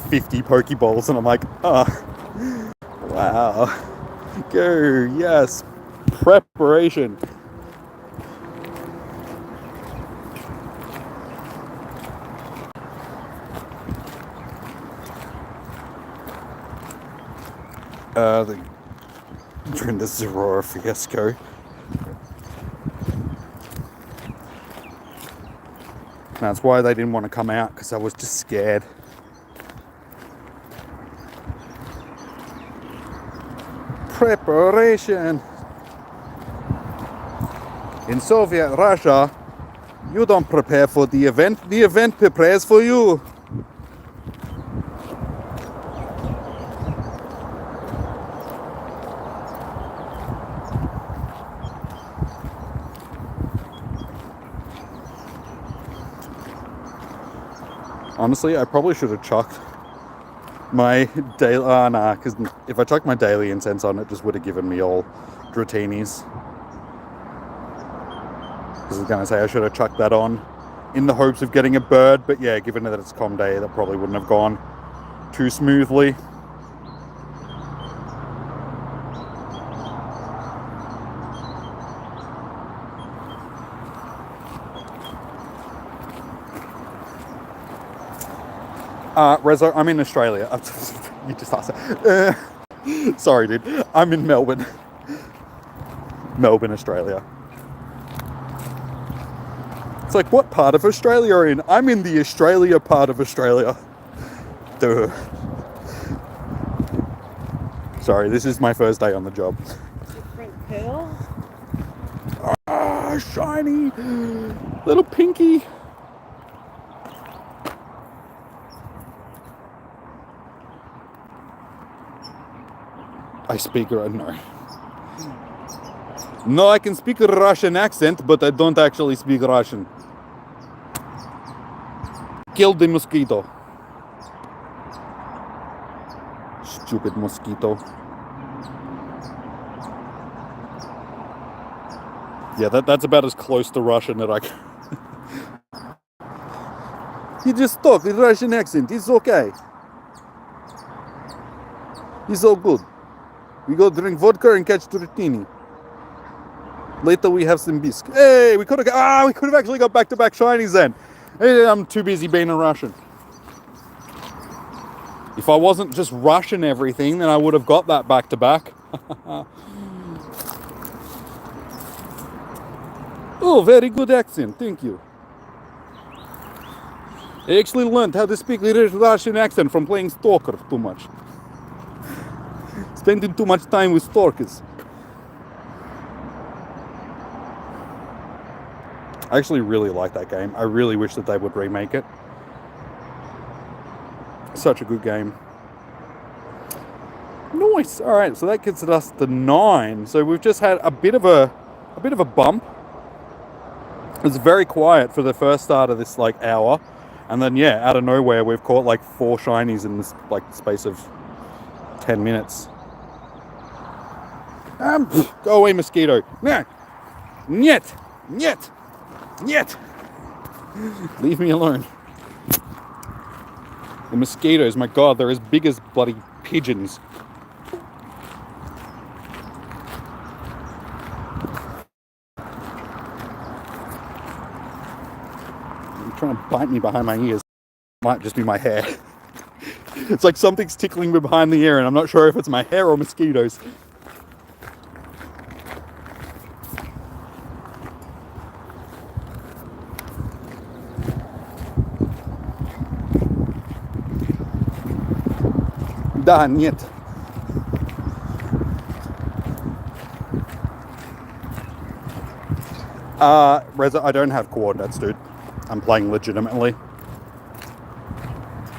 50 Pokeballs, and I'm like, oh, wow. Go, yes. Preparation. During the Zerora fiasco. That's why they didn't want to come out, because I was just scared. Preparation. In Soviet Russia, you don't prepare for the event prepares for you. Honestly, I probably should have chucked my daily... nah, because if I chucked my daily incense on, it just would have given me all Dratinis. I was going to say I should have chucked that on in the hopes of getting a bird, but yeah, given that it's Com Day, that probably wouldn't have gone too smoothly. Rezo, I'm in Australia. You just asked that. Sorry, dude. I'm in Melbourne. Melbourne, Australia. It's like, what part of Australia are you in? I'm in the Australia part of Australia. Duh. Sorry, this is my first day on the job. Different pearls? Ah, shiny. Little pinky. I speak no. No, I can speak a Russian accent, but I don't actually speak Russian. Kill the mosquito. Stupid mosquito. Yeah, that's about as close to Russian that I can. He just talk with Russian accent. It's okay. It's all good. We go drink vodka and catch Dratini. Later we have some bisque. Hey, we could have actually got back-to-back shinies then. Hey, I'm too busy being a Russian. If I wasn't just Russian everything, then I would have got that back-to-back. Oh, very good accent, thank you. I actually learned how to speak Russian accent from playing Stalker too much. Spending too much time with stalkers. I actually really like that game. I really wish that they would remake it. Such a good game. Nice. All right, so that gets us to 9. So we've just had a bit of a bump. It was very quiet for the first start of this like hour, and then yeah, out of nowhere we've caught like 4 shinies in this like space of 10 minutes. Go away, mosquito. Nah. Nyet. Nyet. Nyet. Leave me alone. The mosquitoes, my god, they're as big as bloody pigeons. They're trying to bite me behind my ears. Might just be my hair. It's like something's tickling me behind the ear and I'm not sure if it's my hair or mosquitoes. Да, нет. Reza, I don't have coordinates, dude. I'm playing legitimately.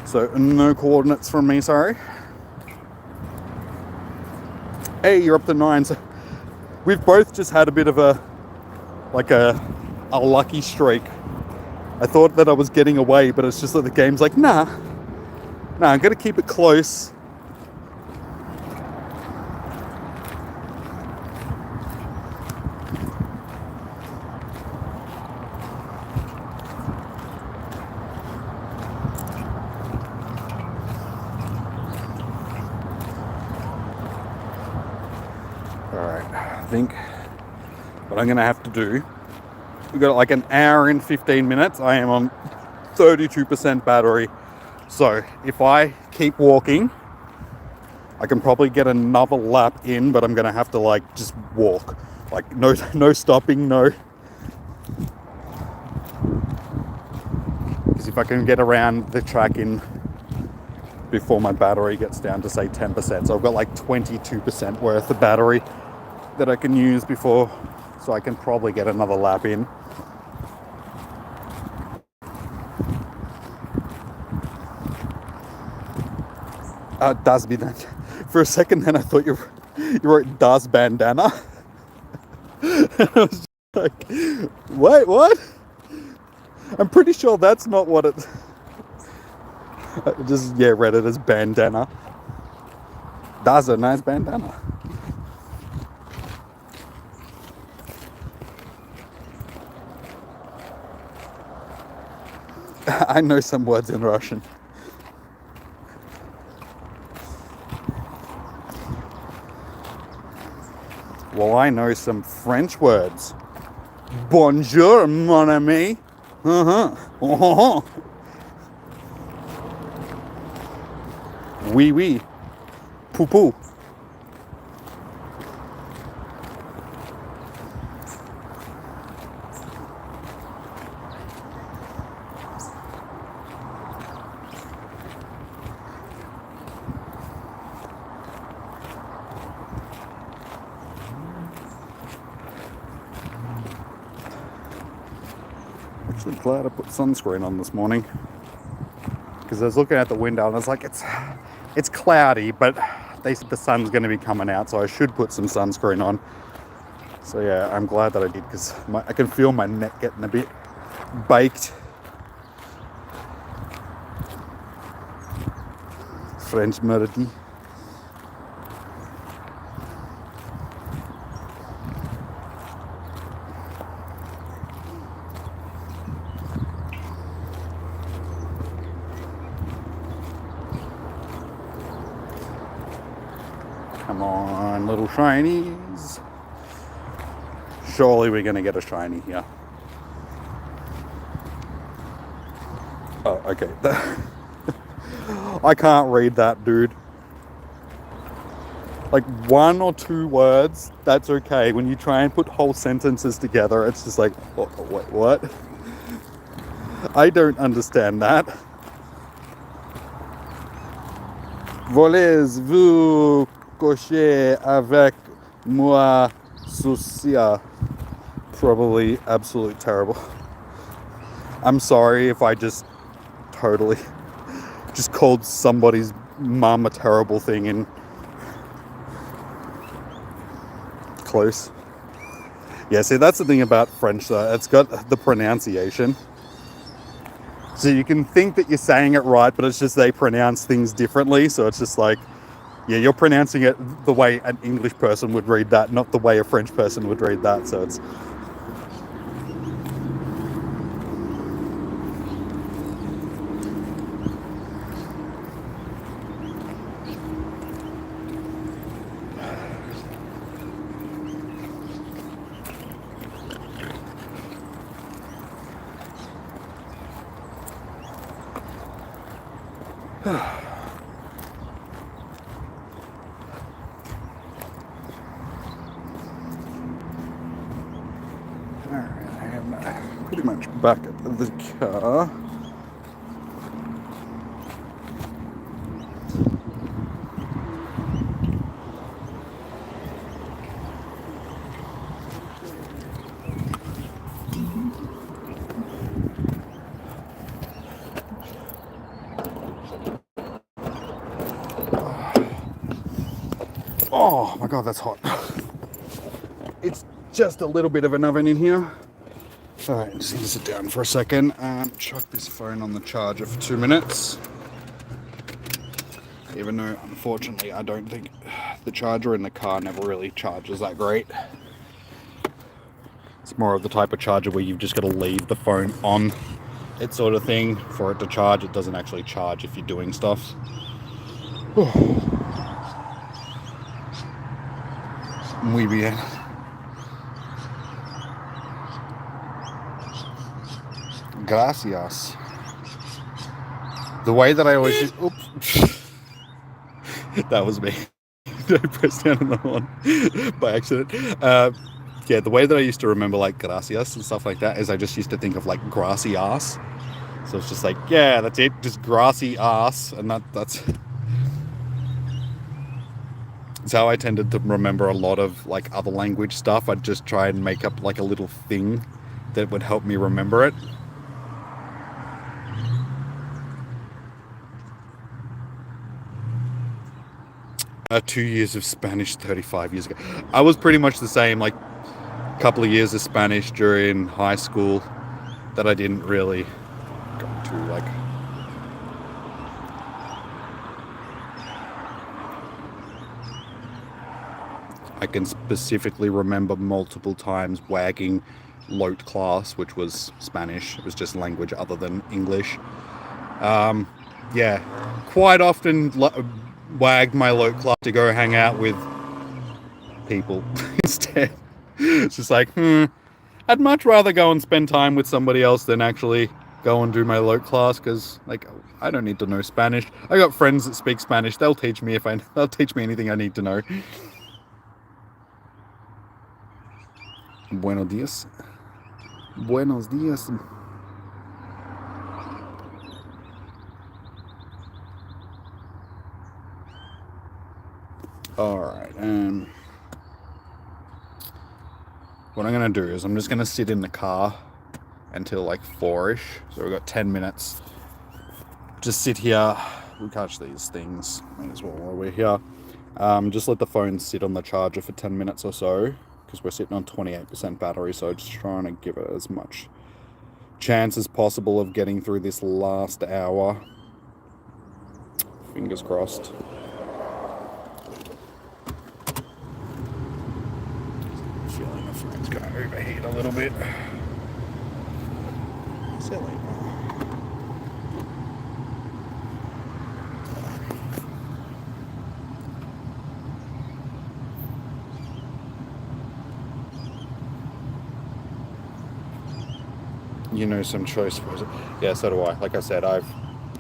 So, no coordinates from me, sorry. Hey, you're up to 9. So we've both just had a bit of a lucky streak. I thought that I was getting away, but it's just that the game's like, nah, I'm gonna keep it close. I think what I'm gonna have to do, we've got like an hour and 15 minutes. I am on 32% battery, so if I keep walking I can probably get another lap in, but I'm gonna have to like just walk, like no stopping, no, because if I can get around the track in before my battery gets down to say 10%, so I've got like 22% worth of battery that I can use before, so I can probably get another lap in. Das Bandana. For a second then I thought you wrote Das Bandana. I was just like, wait, what? I'm pretty sure that's not what it... I just, yeah, read it as bandana. That's a nice bandana. I know some words in Russian. Well, I know some French words. Bonjour, mon ami. Oui, oui. Poo poo. Actually glad I put sunscreen on this morning, because I was looking out the window and I was like, it's cloudy, but they said the sun's going to be coming out, so I should put some sunscreen on. So yeah, I'm glad that I did, because I can feel my neck getting a bit baked. French melody. Come on, little shinies. Surely we're going to get a shiny here. Oh, okay. I can't read that, dude. Like 1 or 2 words, that's okay. When you try and put whole sentences together, it's just like, oh, wait, what? I don't understand that. Voulez-vous coucher avec moi, Sucia? Probably absolute terrible. I'm sorry if I just totally just called somebody's mum a terrible thing in close. Yeah, see, that's the thing about French though. It's got the pronunciation. So you can think that you're saying it right, but it's just they pronounce things differently. So it's just like, yeah, you're pronouncing it the way an English person would read that, not the way a French person would read that. So it's... pretty much back at the car. Oh my god, that's hot. It's just a little bit of an oven in here. Alright, just gonna sit down for a second and chuck this phone on the charger for 2 minutes. Even though, unfortunately, I don't think the charger in the car never really charges that great. It's more of the type of charger where you've just got to leave the phone on it sort of thing for it to charge. It doesn't actually charge if you're doing stuff. Muy bien. Gracias. The way that I always use... Oops. That was me. I pressed down on the horn by accident. Yeah, the way that I used to remember like gracias and stuff like that is I just used to think of like grassy ass. So it's just like, yeah, that's it. Just grassy ass. And that's how I tended to remember a lot of like other language stuff. I'd just try and make up like a little thing that would help me remember it. 2 years of Spanish 35 years ago. I was pretty much the same, like a couple of years of Spanish during high school that I didn't really go to, like... I can specifically remember multiple times wagging Lote class, which was Spanish. It was just language other than English. Yeah, quite often wagged my Lote class to go hang out with people instead. It's just like, I'd much rather go and spend time with somebody else than actually go and do my Lote class, because like I don't need to know Spanish. I got friends that speak Spanish. They'll teach me they'll teach me anything I need to know. Buenos dias. Buenos dias. Alright, what I'm going to do is I'm just going to sit in the car until like 4-ish. So we've got 10 minutes. Just sit here. We catch these things. May as well while we're here. Just let the phone sit on the charger for 10 minutes or so. Because we're sitting on 28% battery. So just trying to give it as much chance as possible of getting through this last hour. Fingers crossed. Feeling the phone's going to overheat a little bit. Silly. You know some choice words. Yeah, so do I. Like I said, I've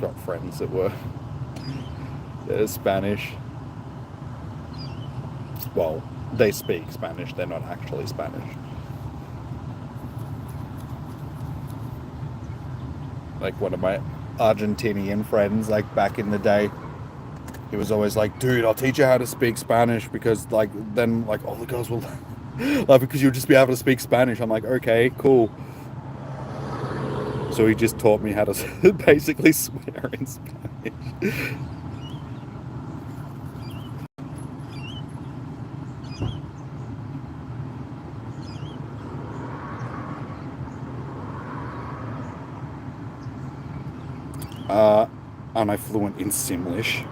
got friends that are Spanish. Well, they speak Spanish. They're not actually Spanish. Like one of my Argentinian friends, like back in the day, he was always like, dude, I'll teach you how to speak Spanish because like then like all the girls will love it because you'll just be able to speak Spanish. I'm like, okay, cool. So he just taught me how to basically swear in Spanish. Aren't I fluent in Simlish?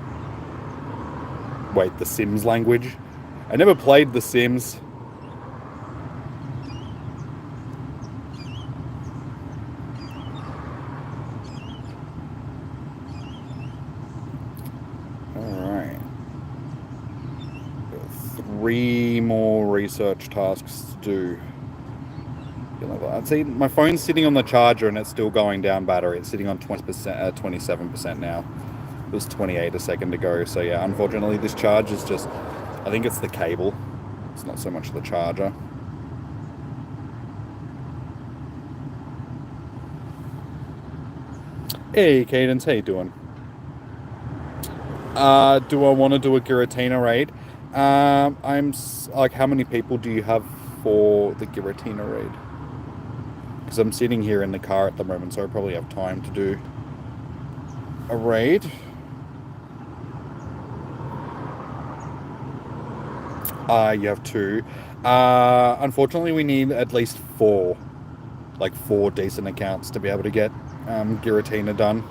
Wait, the Sims language? I never played The Sims. Alright. 3 more research tasks to do. I'd say my phone's sitting on the charger and it's still going down battery. It's sitting on 20%, 27% now. It was 28 a second ago. So yeah, unfortunately this charge is just, I think it's the cable. It's not so much the charger. Hey Cadence, how you doing? Do I want to do a Giratina raid? I'm like, how many people do you have for the Giratina raid? Because I'm sitting here in the car at the moment, so I probably have time to do a raid. You have 2. Unfortunately, we need at least 4. Like 4 decent accounts to be able to get Giratina done.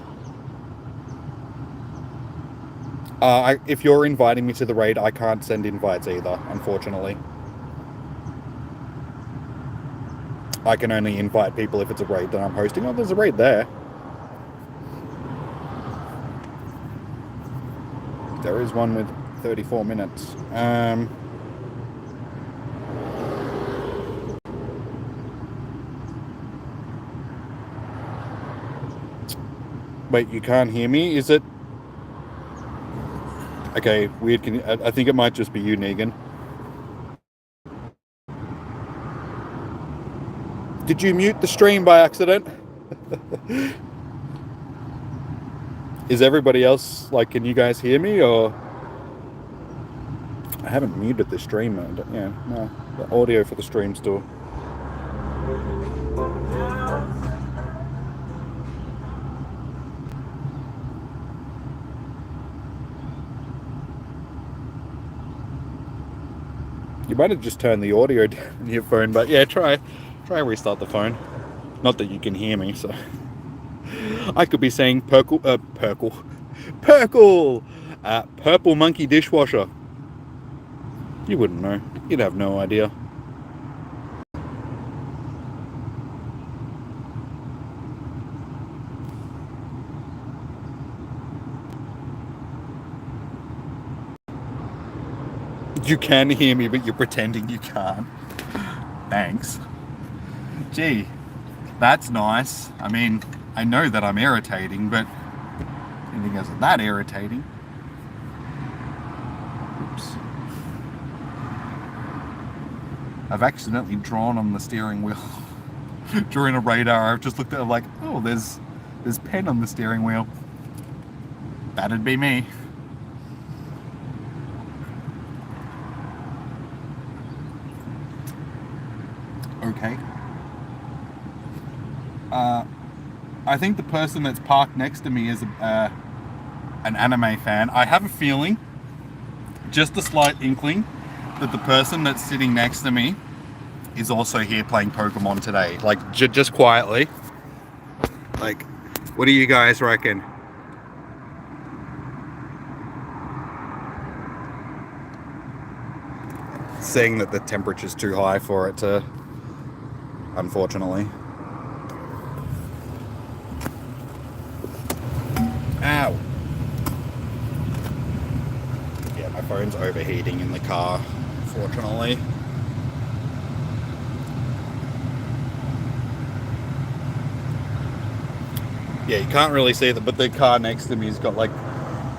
If you're inviting me to the raid, I can't send invites either, unfortunately. I can only invite people if it's a raid that I'm hosting. Oh, there's a raid there. There is one with 34 minutes. Wait, you can't hear me? Is it? Okay, weird. I think it might just be you, Negan. Did you mute the stream by accident? Is everybody else, like, can you guys hear me, or? I haven't muted the stream, yeah, no. The audio for the stream still. You might have just turned the audio down on your phone, but yeah, try restart the phone. Not that you can hear me, so I could be saying purple monkey dishwasher. You wouldn't know. You'd have no idea. You can hear me, but you're pretending you can't. Thanks. Gee, that's nice. I mean, I know that I'm irritating, but Anything else that irritating? Oops. I've accidentally drawn on the steering wheel during a radar. I've just looked at it like, oh, there's pen on the steering wheel. That'd be me. Okay. I think the person that's parked next to me is an anime fan. I have a feeling, just a slight inkling, that the person that's sitting next to me is also here playing Pokemon today. Like, just quietly. Like, what do you guys reckon? Saying that the temperature's too high for it to, unfortunately. Ow. Yeah, my phone's overheating in the car, unfortunately. Yeah, you can't really see that, but the car next to me has got like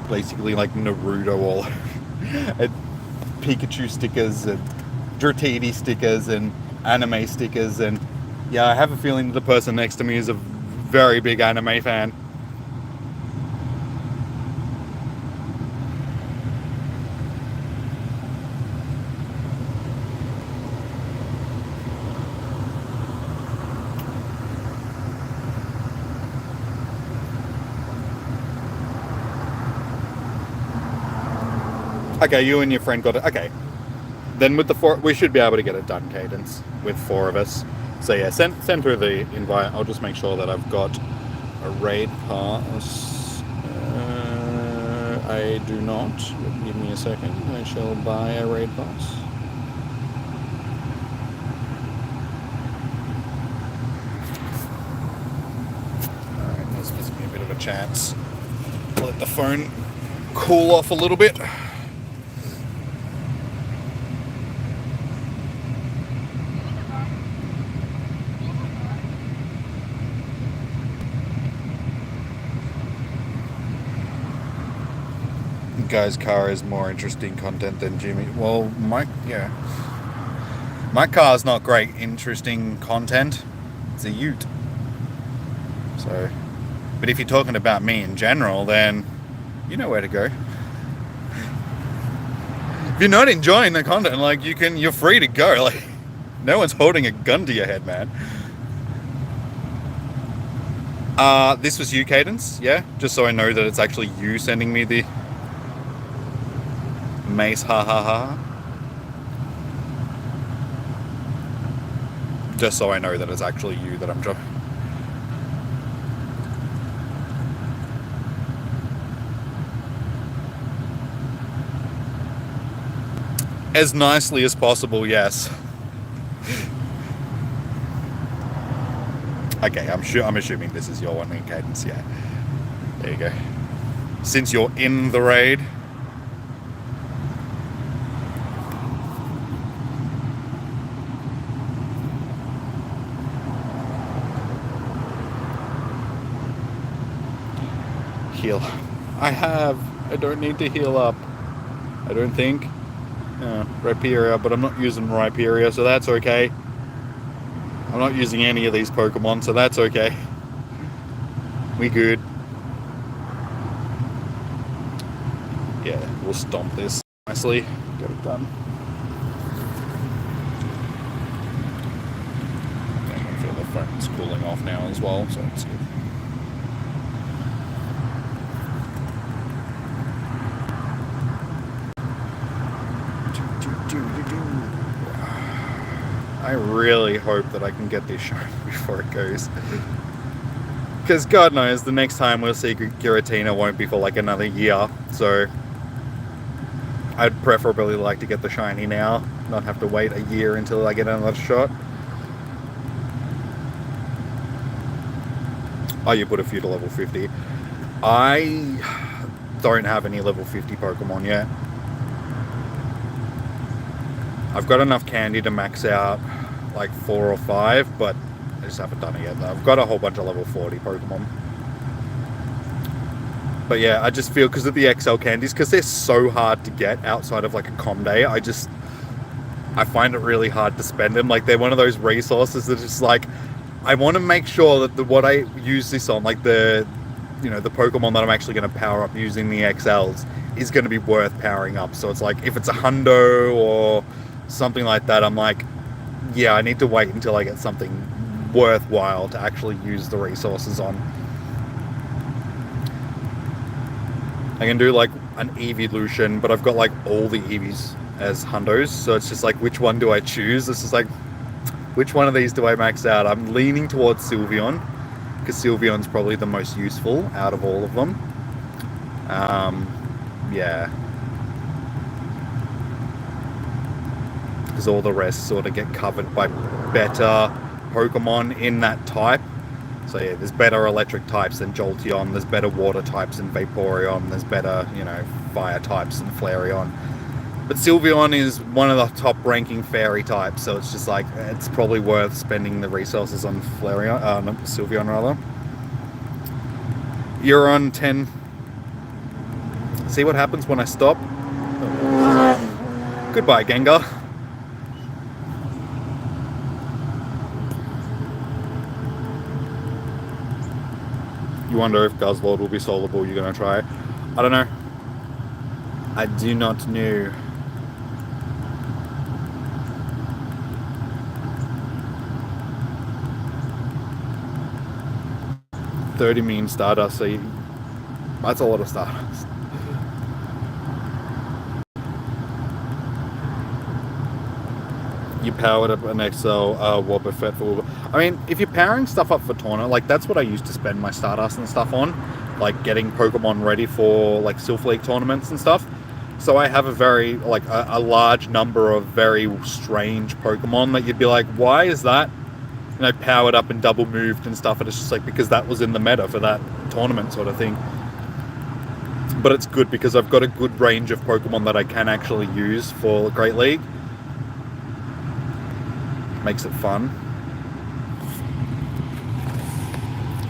basically like Naruto all and Pikachu stickers and Dratini stickers and anime stickers, and yeah, I have a feeling that the person next to me is a very big anime fan. Okay, you and your friend got it. Okay. Then with the four, we should be able to get it done, Cadence, with 4 of us. So yeah, send through the invite. I'll just make sure that I've got a raid pass. I do not. Give me a second. I shall buy a raid pass. Alright, this gives me a bit of a chance. Let the phone cool off a little bit. Guy's car is more interesting content than Jimmy. Well, my car's not great interesting content. It's a Ute. So, but if you're talking about me in general, then you know where to go. If you're not enjoying the content, like you're free to go. Like, no one's holding a gun to your head, man. This was you, Cadence, yeah? Just so I know that it's actually you sending me the Mace, ha ha ha. Just so I know that it's actually you that I'm dropping. As nicely as possible, yes. Okay, I'm assuming this is your one in Cadence, yeah. There you go. Since you're in the raid. Heal. I don't need to heal up. I don't think. Rhyperior, but I'm not using Rhyperior, so that's okay. I'm not using any of these Pokemon, so that's okay. We good. Yeah, we'll stomp this nicely. Get it done. I feel the phone's cooling off now as well, so it's good. I really hope that I can get this shown before it goes. Because God knows, the next time we'll see Giratina won't be for like another year. So I'd preferably like to get the shiny now, not have to wait a year until I get another shot. Oh, you put a few to level 50. I don't have any level 50 Pokemon yet. I've got enough candy to max out like 4 or 5, but I just haven't done it yet. I've got a whole bunch of level 40 Pokemon. But yeah, I just feel because of the XL candies, because they're so hard to get outside of like a com day, I find it really hard to spend them. Like they're one of those resources that it's like, I want to make sure that what I use this on, like the Pokemon that I'm actually going to power up using the XLs is going to be worth powering up. So it's like, if it's a hundo or something like that, I'm like, yeah, I need to wait until I get something worthwhile to actually use the resources on. I can do like an evolution, but I've got like all the Eevees as hundos, so it's just like, which one do I choose? This is like, which one of these do I max out? I'm leaning towards Sylveon, because Sylveon's probably the most useful out of all of them. Yeah. Because all the rest sort of get covered by better Pokemon in that type. So yeah, there's better electric types than Jolteon, there's better water types than Vaporeon, there's better, fire types than Flareon. But Sylveon is one of the top ranking fairy types, so it's just like, it's probably worth spending the resources on Sylveon rather. You're on 10. See what happens when I stop? Goodbye, Gengar. You wonder if Guzzlord will be soloable. You're going to try. I don't know. I do not know. $30 million Stardust, so that's a lot of Stardust. You powered up an XL Wobbuffet for... I mean, if you're powering stuff up for tournament, like that's what I used to spend my Stardust and stuff on, like getting Pokemon ready for like Sylph League tournaments and stuff. So I have a large number of very strange Pokemon that you'd be like, why is that, powered up and double moved and stuff? And it's just like, because that was in the meta for that tournament sort of thing. But it's good because I've got a good range of Pokemon that I can actually use for Great League. Makes it fun.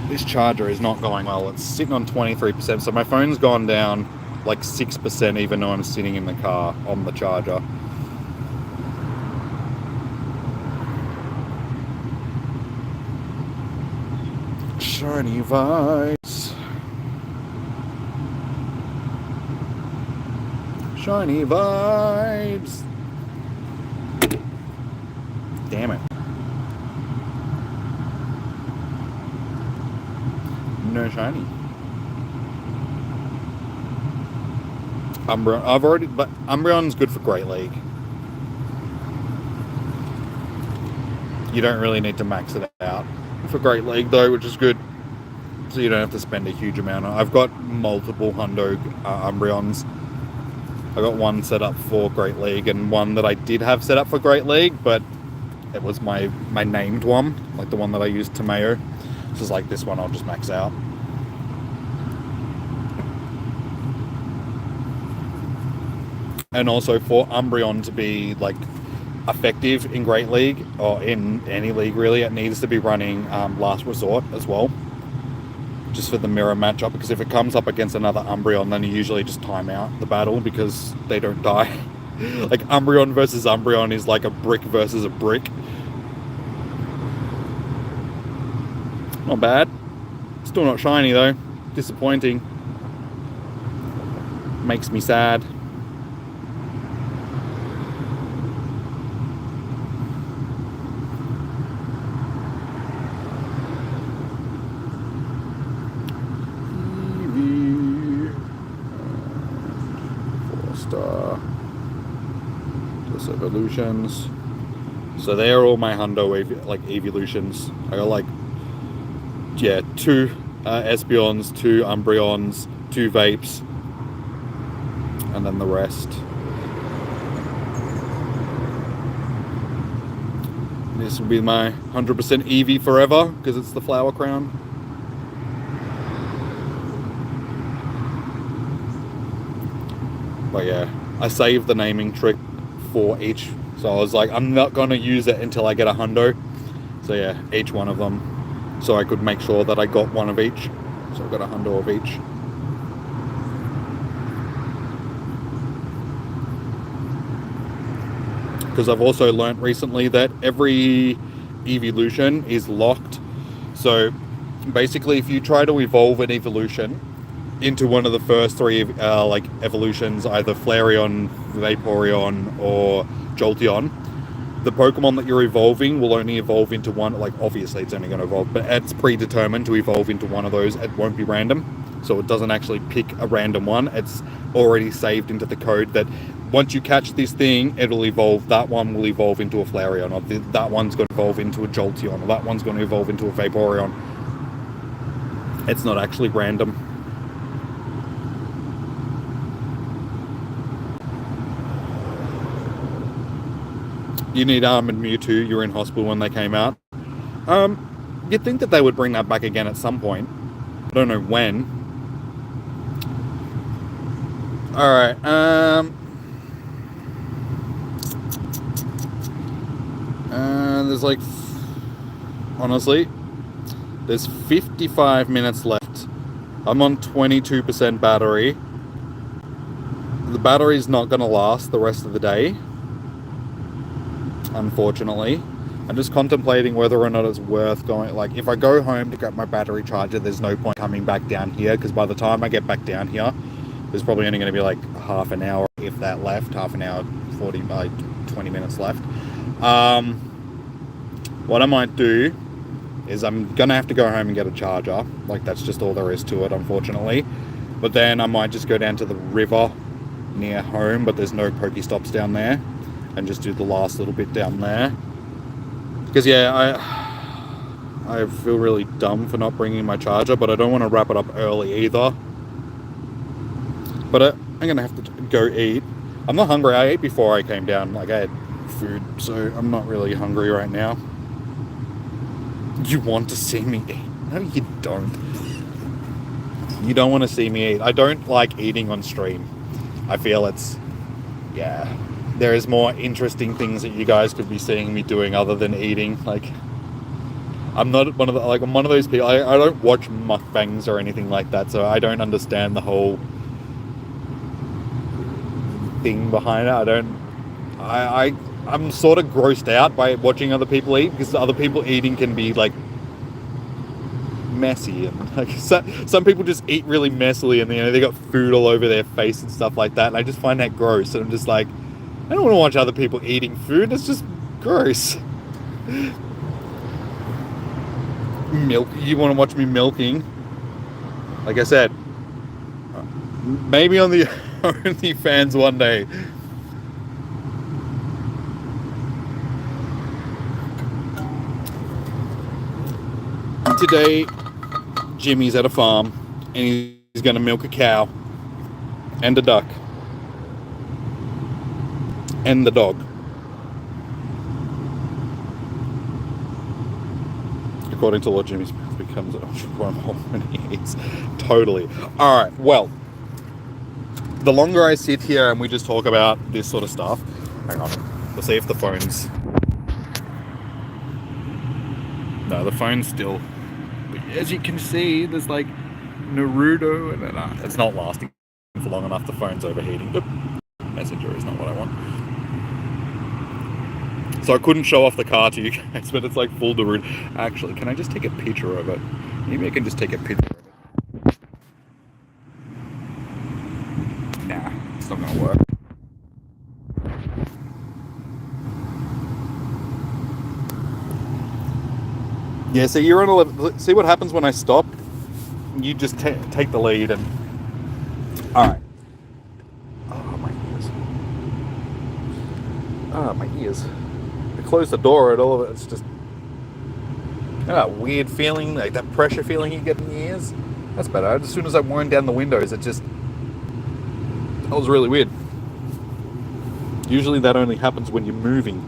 This charger is not going well. It's sitting on 23%, so my phone's gone down like 6% even though I'm sitting in the car on the charger. Shiny vibes. Shiny vibes. Damn it. No shiny. Umbreon. But Umbreon's good for Great League. You don't really need to max it out for Great League though, which is good. So you don't have to spend a huge amount. I've got multiple hundo Umbreons. I got one set up for Great League and one that I did have set up for Great League, but it was my named one, like the one that I used to Mayo. So it's like, this one I'll just max out. And also for Umbreon to be like effective in Great League, or in any league really, it needs to be running Last Resort as well. Just for the mirror matchup, because if it comes up against another Umbreon, then you usually just time out the battle because they don't die. Like Umbreon versus Umbreon is like a brick versus a brick. Not bad. Still not shiny though. Disappointing. Makes me sad. Evolutions. So they're all my hundo evolutions. I got like, yeah, 2 Espeons, 2 Umbreons, 2 Vapes, and then the rest. This will be my 100% Eevee forever because it's the Flower Crown. But yeah, I saved the naming trick for each, so I was like, I'm not going to use it until I get a hundo. So yeah, each one of them, so I could make sure that I got one of each. So I got a hundo of each. because I've also learnt recently that every evolution is locked. So basically, if you try to evolve an evolution into one of the first three like evolutions, either Flareon, Vaporeon, or Jolteon, the Pokemon that you're evolving will only evolve into one. Like, obviously it's only going to evolve, but it's predetermined to evolve into one of those. It won't be random, so it doesn't actually pick a random one. It's already saved into the code that once you catch this thing, it'll evolve. That one will evolve into a Flareon, or that one's going to evolve into a Jolteon, or that one's going to evolve into a Vaporeon. It's not actually random. You need and Mewtwo. You were in hospital when they came out. You'd think that they would bring that back again at some point. I don't know when. Alright, there's like, honestly, there's 55 minutes left. I'm on 22% battery. The battery's not going to last the rest of the day, unfortunately. I'm just contemplating whether or not it's worth going. Like, if I go home to grab my battery charger, there's no point coming back down here, because by the time I get back down here, there's probably only going to be like half an hour, if that, left. Half an hour, 20 minutes left. What I might do is I'm going to have to go home and get a charger. Like, that's just all there is to it, unfortunately. But then I might just go down to the river near home, but there's no Pokestops down there, and just do the last little bit down there. Because, yeah, I feel really dumb for not bringing my charger, but I don't want to wrap it up early either. But I'm going to have to go eat. I'm not hungry. I ate before I came down. Like, I had food, so I'm not really hungry right now. You want to see me eat? No, you don't. You don't want to see me eat. I don't like eating on stream. I feel it's... yeah. There is more interesting things that you guys could be seeing me doing other than eating. Like, I'm not one of the... like, I'm one of those people... I don't watch mukbangs or anything like that, so I don't understand the whole thing behind it. I'm sort of grossed out by watching other people eat, because other people eating can be like messy, and like some people just eat really messily, and they got food all over their face and stuff like that, and I just find that gross. And I'm just like, I don't want to watch other people eating food. It's just gross. Milk? You want to watch me milking? Like I said, maybe on the OnlyFans one day. Today, Jimmy's at a farm, and he's going to milk a cow, and a duck, and the dog. According to Lord Jimmy's mouth becomes a wormhole when he eats. Totally. Alright, well, the longer I sit here and we just talk about this sort of stuff... hang on, let's see if the phone's... no, the phone's still... as you can see, there's like Naruto, and it's not lasting for long enough. The phone's overheating. Oop. Messenger is not what I want. So I couldn't show off the car to you guys, but it's like full Naruto. Actually, can I just take a picture of it? Maybe I can just take a picture of it. Nah, it's not gonna work. Yeah, so you're on 11. See what happens when I stop? You just take the lead and... alright. Oh, my ears. Oh, my ears. I close the door and all of it, it's just... you know that weird feeling, like that pressure feeling you get in the ears? That's better. As soon as I wound down the windows, it just... that was really weird. Usually that only happens when you're moving.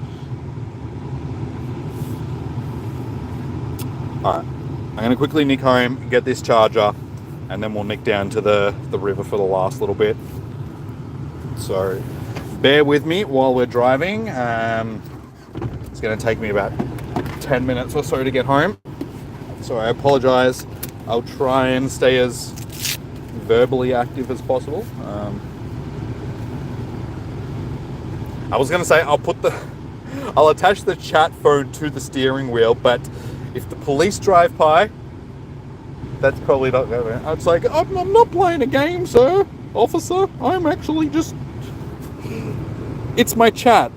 Alright, I'm going to quickly nick home, get this charger, and then we'll nick down to the river for the last little bit. So, bear with me while we're driving. It's going to take me about 10 minutes or so to get home. So I apologise. I'll try and stay as verbally active as possible. I was gonna say I'll attach the chat phone to the steering wheel, but if the police drive by, that's probably not going to. It's like, I'm not playing a game, sir, officer. I'm actually just. It's my chat.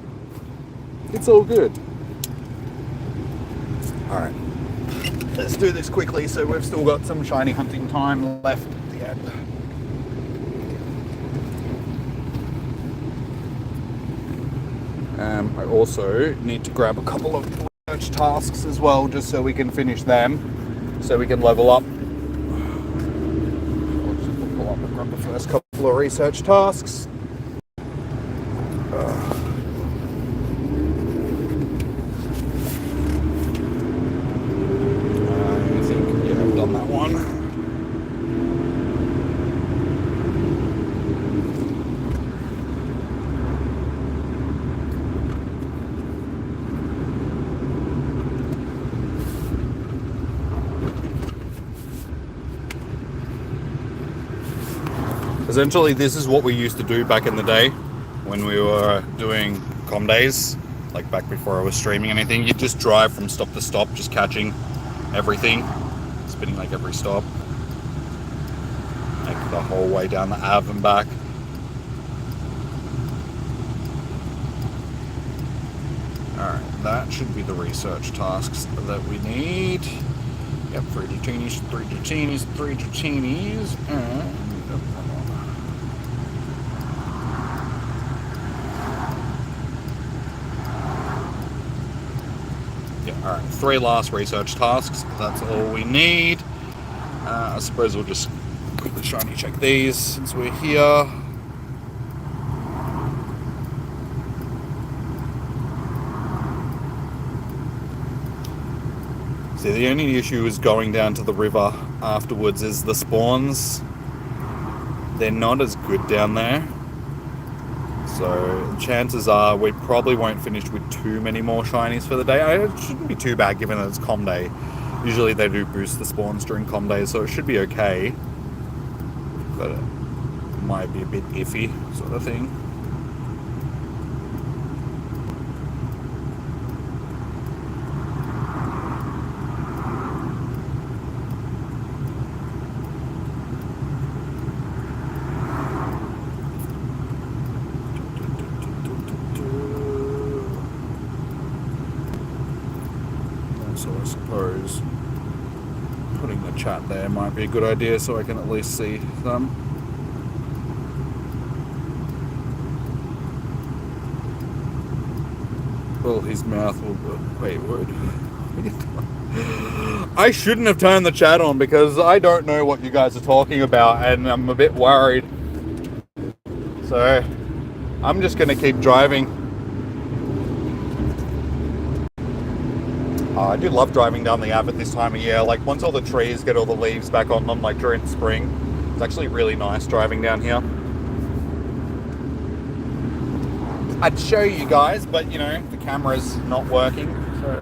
It's all good. All right. Let's do this quickly so we've still got some shiny hunting time left at the end. I also need to grab a couple of research tasks as well, just so we can finish them, so we can level up. I'll just pull up and grab the first couple of research tasks. I think, yeah, I've done that one. Essentially, this is what we used to do back in the day when we were doing com days, like back before I was streaming anything. You'd just drive from stop to stop, just catching everything, spinning like every stop, like the whole way down the Ave and back. Alright, that should be the research tasks that we need. Yep, 3 Dratinis, 3 Dratinis, 3 Dratinis, and... Alright, 3 last research tasks. That's all we need. I suppose we'll just quickly shiny check these since we're here. See, the only issue is going down to the river afterwards is the spawns. They're not as good down there. So chances are we probably won't finish with too many more shinies for the day. It shouldn't be too bad given that it's com day. Usually they do boost the spawns during com day, so it should be okay. But it might be a bit iffy sort of thing. So I suppose putting the chat there might be a good idea so I can at least see them. Well, his mouth will... Wait, what? I shouldn't have turned the chat on because I don't know what you guys are talking about and I'm a bit worried. So I'm just going to keep driving. I do love driving down the Ave at this time of year. Like once all the trees get all the leaves back on them, like during spring, it's actually really nice driving down here. I'd show you guys, but you know, the camera's not working. So.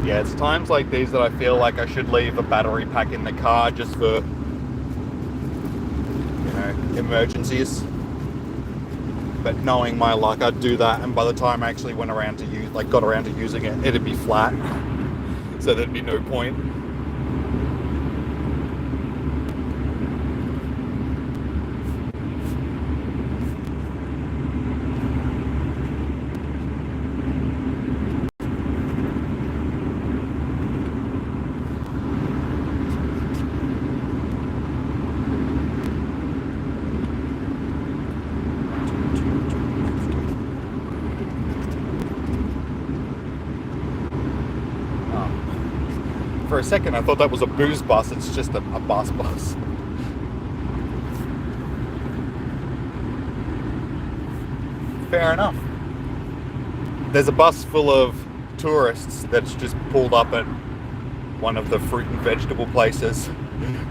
Yeah, it's times like these that I feel like I should leave a battery pack in the car just for, you know, emergencies. But knowing my luck, I'd do that, and by the time I actually got around to using it, it'd be flat, so there'd be no point. For a second I thought that was a booze bus. It's just a bus. Fair enough. There's a bus full of tourists that's just pulled up at one of the fruit and vegetable places.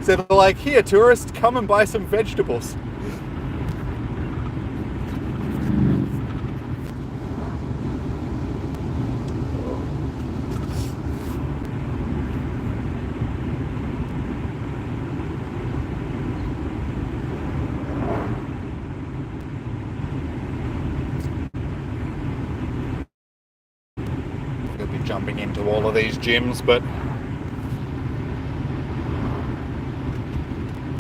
So they're like, here, tourists, come and buy some vegetables. We'll be jumping into all of these gyms, but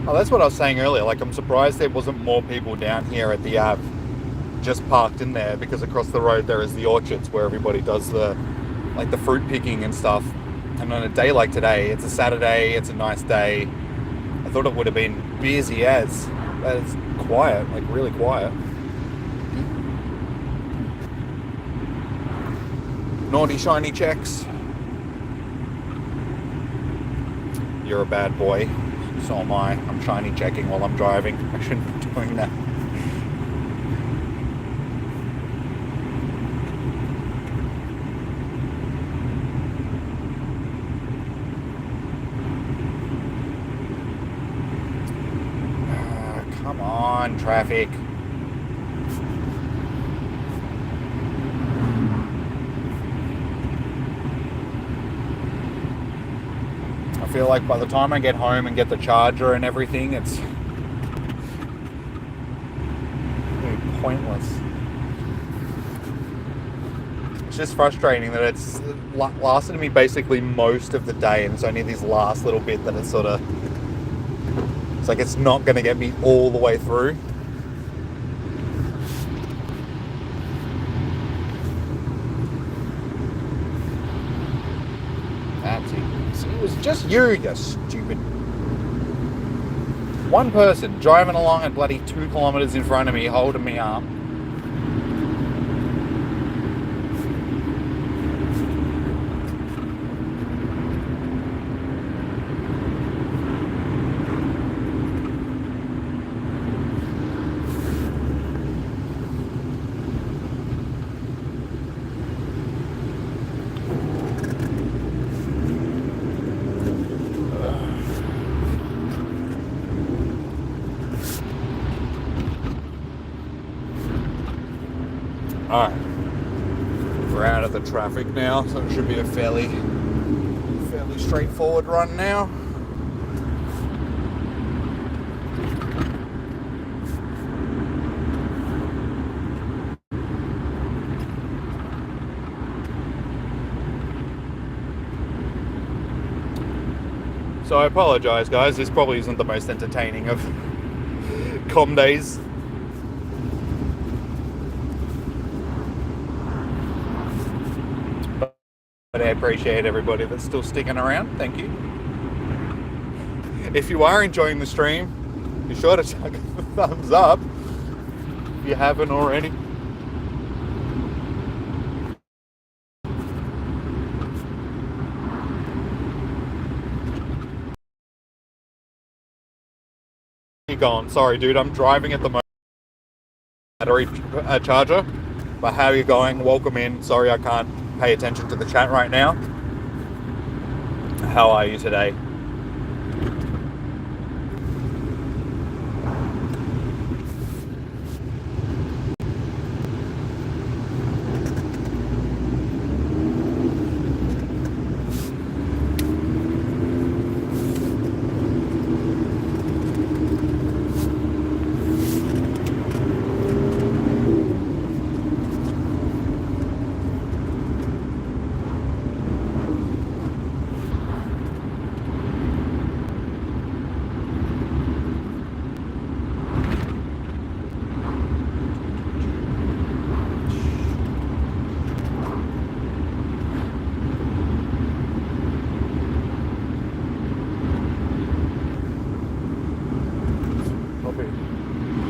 oh, that's what I was saying earlier. Like, I'm surprised there wasn't more people down here at the Ave just parked in there, because across the road there is the orchards where everybody does the fruit picking and stuff. And on a day like today, it's a Saturday, it's a nice day. I thought it would have been busy as, but it's quiet, like really quiet. Naughty shiny checks. You're a bad boy. So am I. I'm shiny checking while I'm driving. I shouldn't be doing that. Come on, traffic. I feel like by the time I get home and get the charger and everything, it's pointless. It's just frustrating that it's lasted me basically most of the day, and it's only this last little bit that it's sort of, it's like it's not going to get me all the way through. That's it. It was just you stupid. One person driving along at bloody 2 kilometers in front of me, holding me up. Alright, we're out of the traffic now, so it should be a fairly straightforward run now. So I apologise, guys, this probably isn't the most entertaining of com days. But I appreciate everybody that's still sticking around. Thank you. If you are enjoying the stream, be sure to chuck a thumbs up if you haven't already. You going? Sorry, dude. I'm driving at the moment. Battery charger. But how are you going? Welcome in. Sorry, I can't pay attention to the chat right now. How are you today?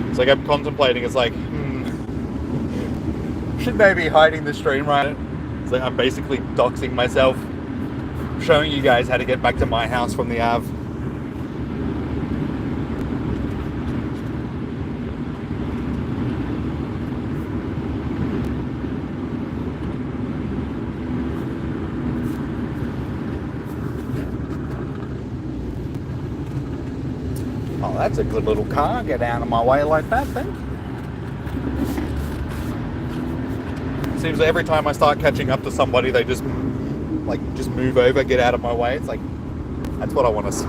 It's like I'm contemplating, it's like, should maybe hiding the stream right? It's like I'm basically doxing myself, showing you guys how to get back to my house from the Ave. Oh, that's a good little car. Get out of my way like that, thank you. Seems that every time I start catching up to somebody, they just move over, get out of my way. It's like, that's what I want to see.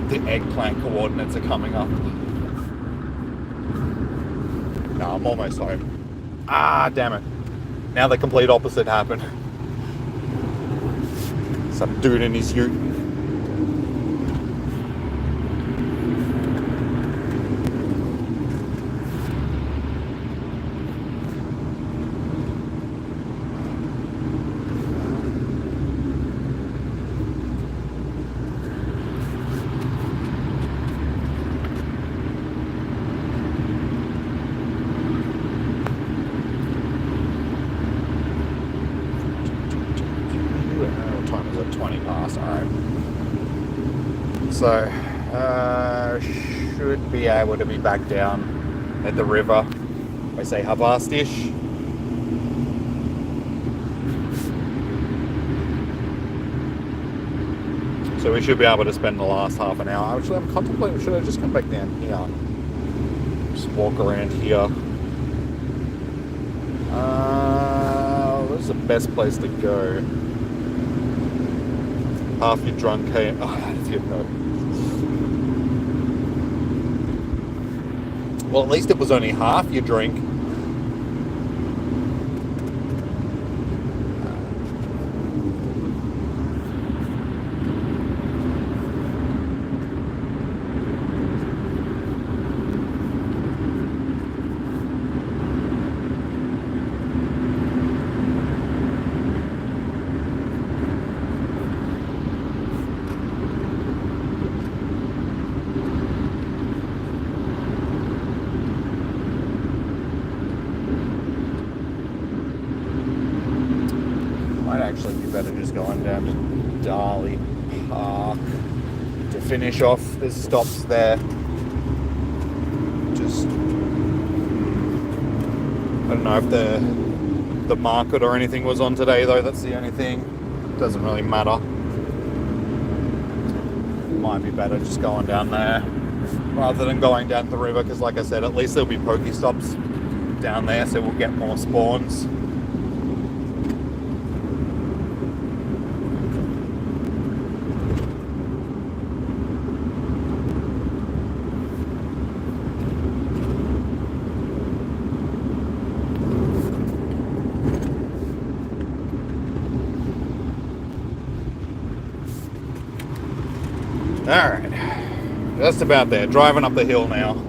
The eggplant coordinates are coming up. No, I'm almost home. Ah, damn it. Now the complete opposite happened. Some dude in his ute. What time is it? 20 past. Alright. So, should be able to be back down at the river. I say half-past-ish. So we should be able to spend the last half an hour. Actually, I'm contemplating, should I just come back down here? Just walk around here. Where's the best place to go? Half your drunk, hey. Oh, that's good. No. Well, at least it was only half your drink. Actually be better just going down to Darley Park to finish off. There's stops there. Just I don't know if the market or anything was on today though. That's the only thing. Doesn't really matter. Might be better just going down there rather than going down the river, because like I said, at least there'll be Pokestops down there, so we'll get more spawns. Alright, just about there, driving up the hill now.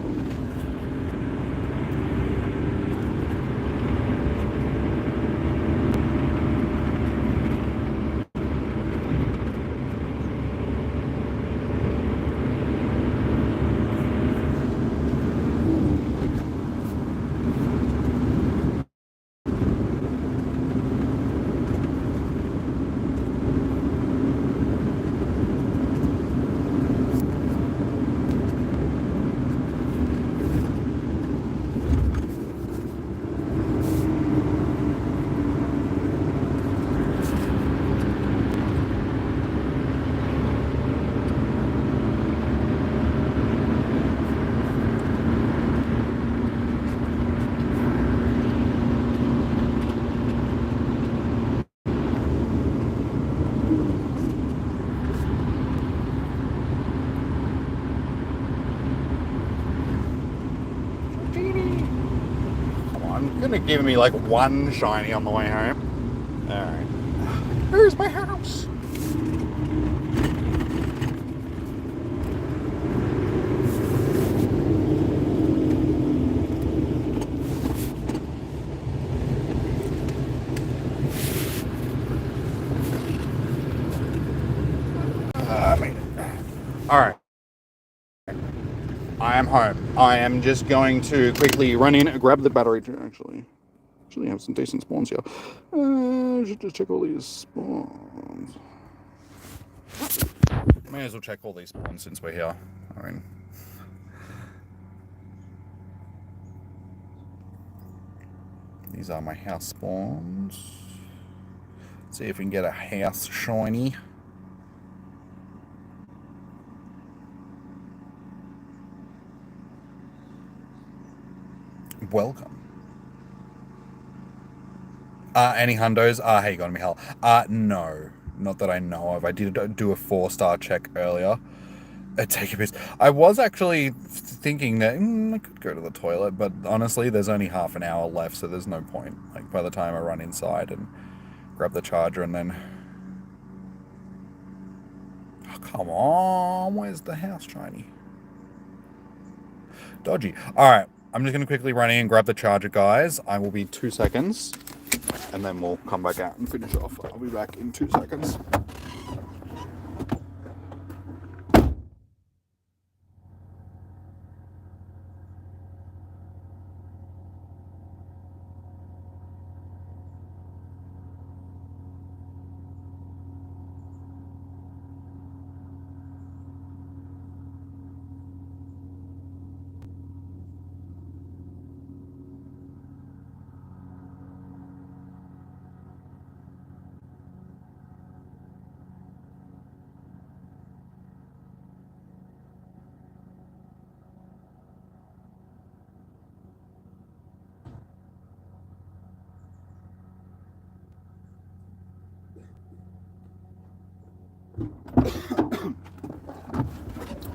Gonna give me like one shiny on the way home. Alright. Where's my house? I made it. Alright. I am home. I am just going to quickly run in and grab the battery to actually have some decent spawns here. Just check all these spawns. May as well check all these spawns since we're here. I mean, these are my house spawns. See if we can get a house shiny. Welcome. Any hundos? Hey, you got me, hell. No. Not that I know of. I did do a 4-star check earlier. Take a piss. I was actually thinking that I could go to the toilet, but honestly, there's only half an hour left, so there's no point. Like, by the time I run inside and grab the charger and then... Oh, come on. Where's the house, shiny? Dodgy. Alright, I'm just going to quickly run in and grab the charger, guys. I will be 2 seconds, and then we'll come back out and finish off. I'll be back in 2 seconds.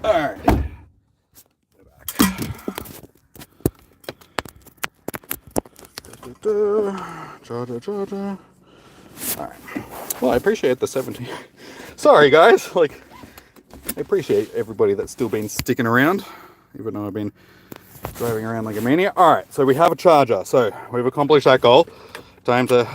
Alright. Charger. Alright. Well, I appreciate the 70. Sorry, guys. Like, I appreciate everybody that's still been sticking around, even though I've been driving around like a maniac. Alright, so we have a charger. So, we've accomplished that goal. Time to...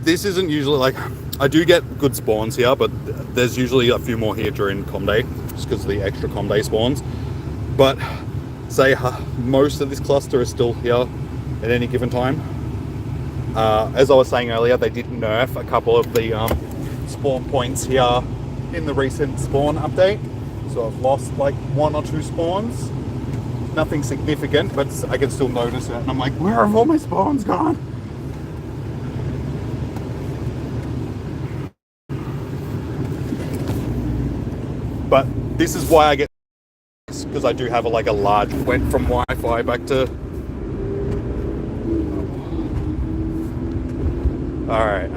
this isn't usually like... I do get good spawns here, but there's usually a few more here during Com Day, just because of the extra Com Day spawns. But say most of this cluster is still here at any given time. As I was saying earlier, they did nerf a couple of the spawn points here in the recent spawn update. So I've lost like 1 or 2 spawns. Nothing significant, but I can still notice it. And I'm like, where have all my spawns gone? But this is why I get this, because I do have a large went from Wi-Fi back to... Alright,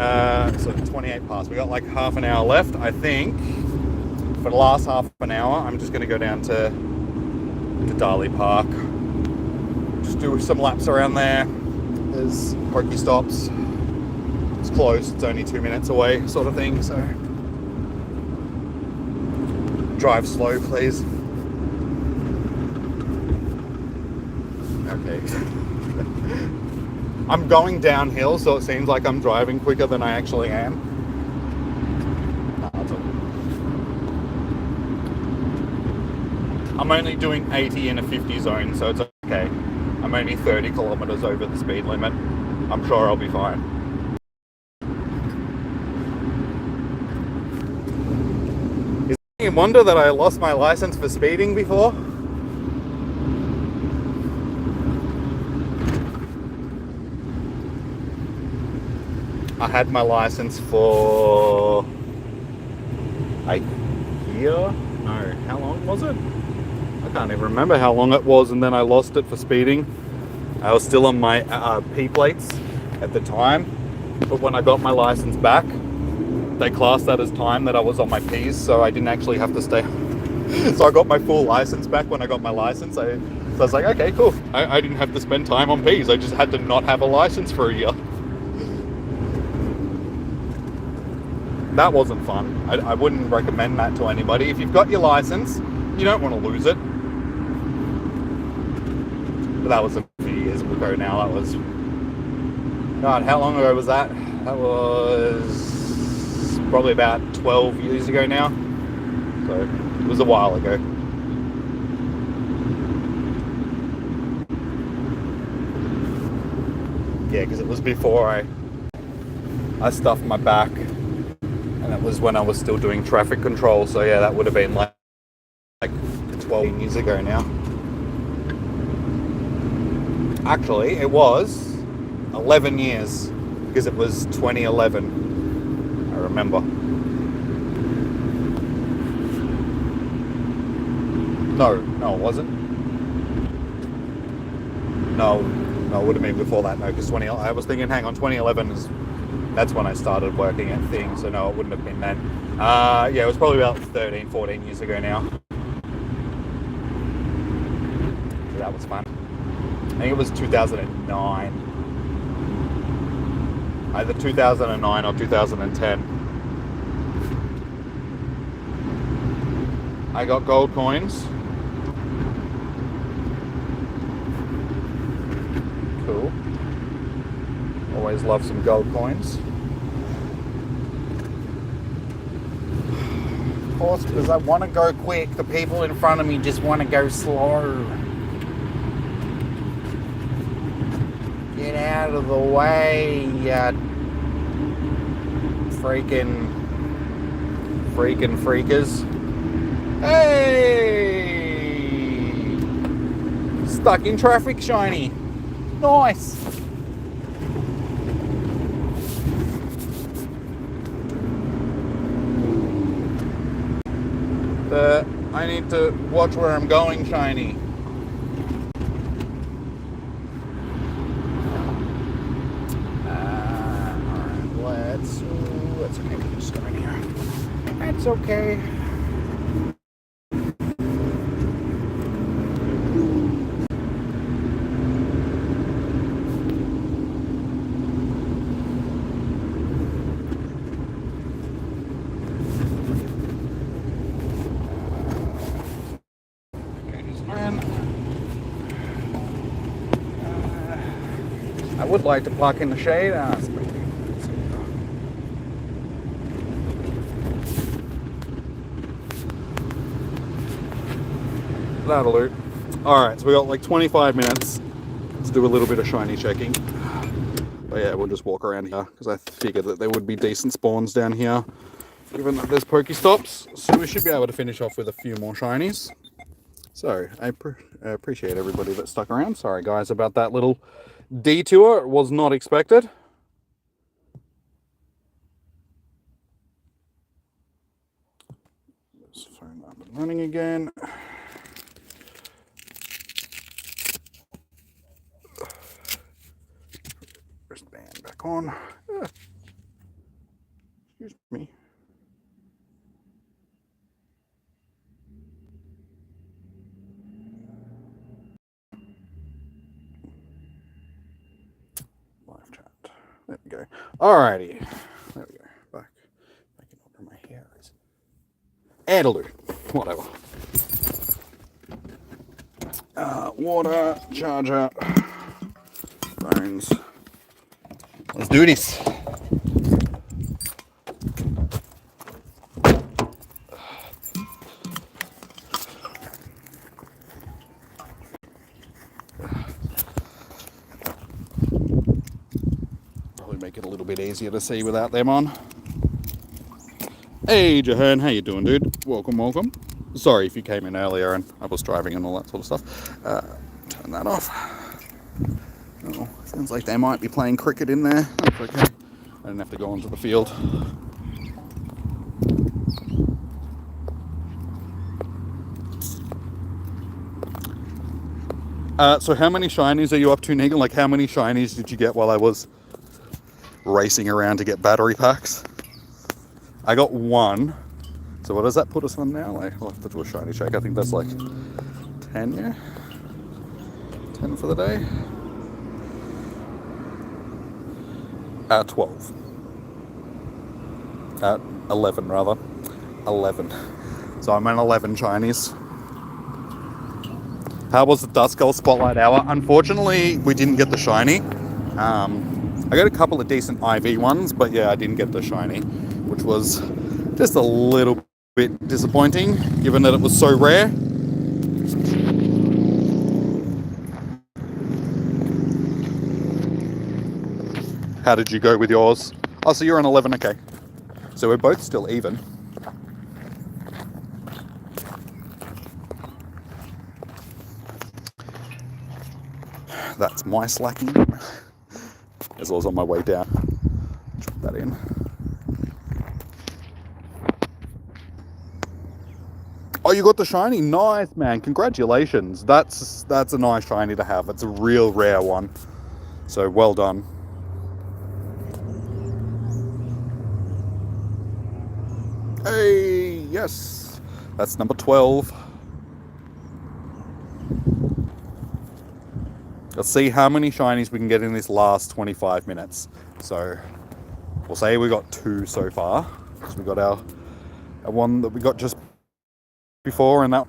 so 28 past. We got like half an hour left. I think for the last half an hour, I'm just going to go down to Dali Park. Just do some laps around there. There's Pokestops. It's close. It's only 2 minutes away, sort of thing. So drive slow, please. Okay. I'm going downhill, so it seems like I'm driving quicker than I actually am. It's okay. I'm only doing 80 in a 50 zone, so it's okay. I'm only 30 kilometers over the speed limit. I'm sure I'll be fine. Is it any wonder that I lost my license for speeding before? I had my license for a year? No, how long was it? I can't even remember how long it was, and then I lost it for speeding. I was still on my P plates at the time, but when I got my license back, they classed that as time that I was on my Ps, so I didn't actually have to stay. So I got my full license back when I got my license. So I was like, okay, cool. I didn't have to spend time on Ps. I just had to not have a license for a year. That wasn't fun. I wouldn't recommend that to anybody. If you've got your license, you don't want to lose it. But that was a few years ago now. That was... God, how long ago was that? That was probably about 12 years ago now. So it was a while ago. Yeah, because it was before I stuffed my back. And that was when I was still doing traffic control. So yeah, that would have been like 12 years ago now. Actually, it was 11 years because it was 2011. I remember. No, it wasn't. No, it would have been before that. No, because I was thinking, hang on, 2011 is that's when I started working at things. So no, it wouldn't have been then. Yeah, it was probably about 13, 14 years ago now. So that was fun. I think it was 2009. Either 2009 or 2010. I got gold coins. Cool. Always love some gold coins. Of course, because I want to go quick. The people in front of me just want to go slow. Get out of the way, you freaking freakers. Hey! Stuck in traffic, shiny. Nice. I need to watch where I'm going, shiny. Alright, let's okay, we can just go in here. That's okay. I would like to park in the shade. That'll do. Alright, so we got like 25 minutes to do a little bit of shiny checking. But yeah, we'll just walk around here because I figured that there would be decent spawns down here, given that there's Pokestops. So we should be able to finish off with a few more shinies. So I appreciate everybody that stuck around. Sorry guys about that little detour. It was not expected. This phone up and running again. Wristband back on. Excuse me. Live chat. There we go. Alrighty. There we go. Back in order. My hair is. Adler. Whatever. Water, charger, phones. Let's do this. Probably make it a little bit easier to see without them on. Hey Jahan, how you doing, dude? Welcome. Sorry if you came in earlier and I was driving and all that sort of stuff. Turn that off. Oh, sounds like they might be playing cricket in there. That's okay. I didn't have to go onto the field. So how many shinies are you up to, Negan? Like how many shinies did you get while I was racing around to get battery packs? I got one. So what does that put us on now? Like, we'll have to do a shiny check. I think that's like 10, yeah? 10 for the day? 12. 11 rather. 11. So I'm at 11 shinies. How was the Duskull Spotlight Hour? Unfortunately, we didn't get the shiny. I got a couple of decent IV ones, but yeah, I didn't get the shiny, which was just a little bit disappointing, given that it was so rare. How did you go with yours? Oh, so you're on 11, okay. So we're both still even. That's my slacking. As I was on my way down. Drop that in. Oh Oh, you got the shiny. Nice, man. Congratulations. That's a nice shiny to have. It's a real rare one. So well done. Hey, yes. That's number 12. Let's see how many shinies we can get in this last 25 minutes. So we'll say we got 2 so far. So we got our one that we got just before, and that.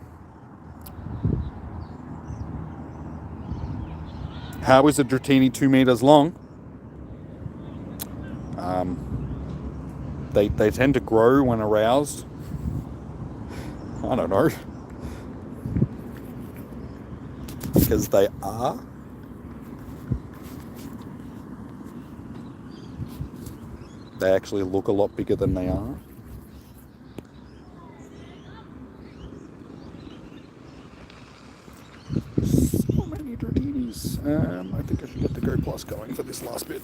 How is a Dratini 2 meters long? They tend to grow when aroused. I don't know. Because they are. They actually look a lot bigger than they are. So many Dratinis. I think I should get the Go Plus going for this last bit.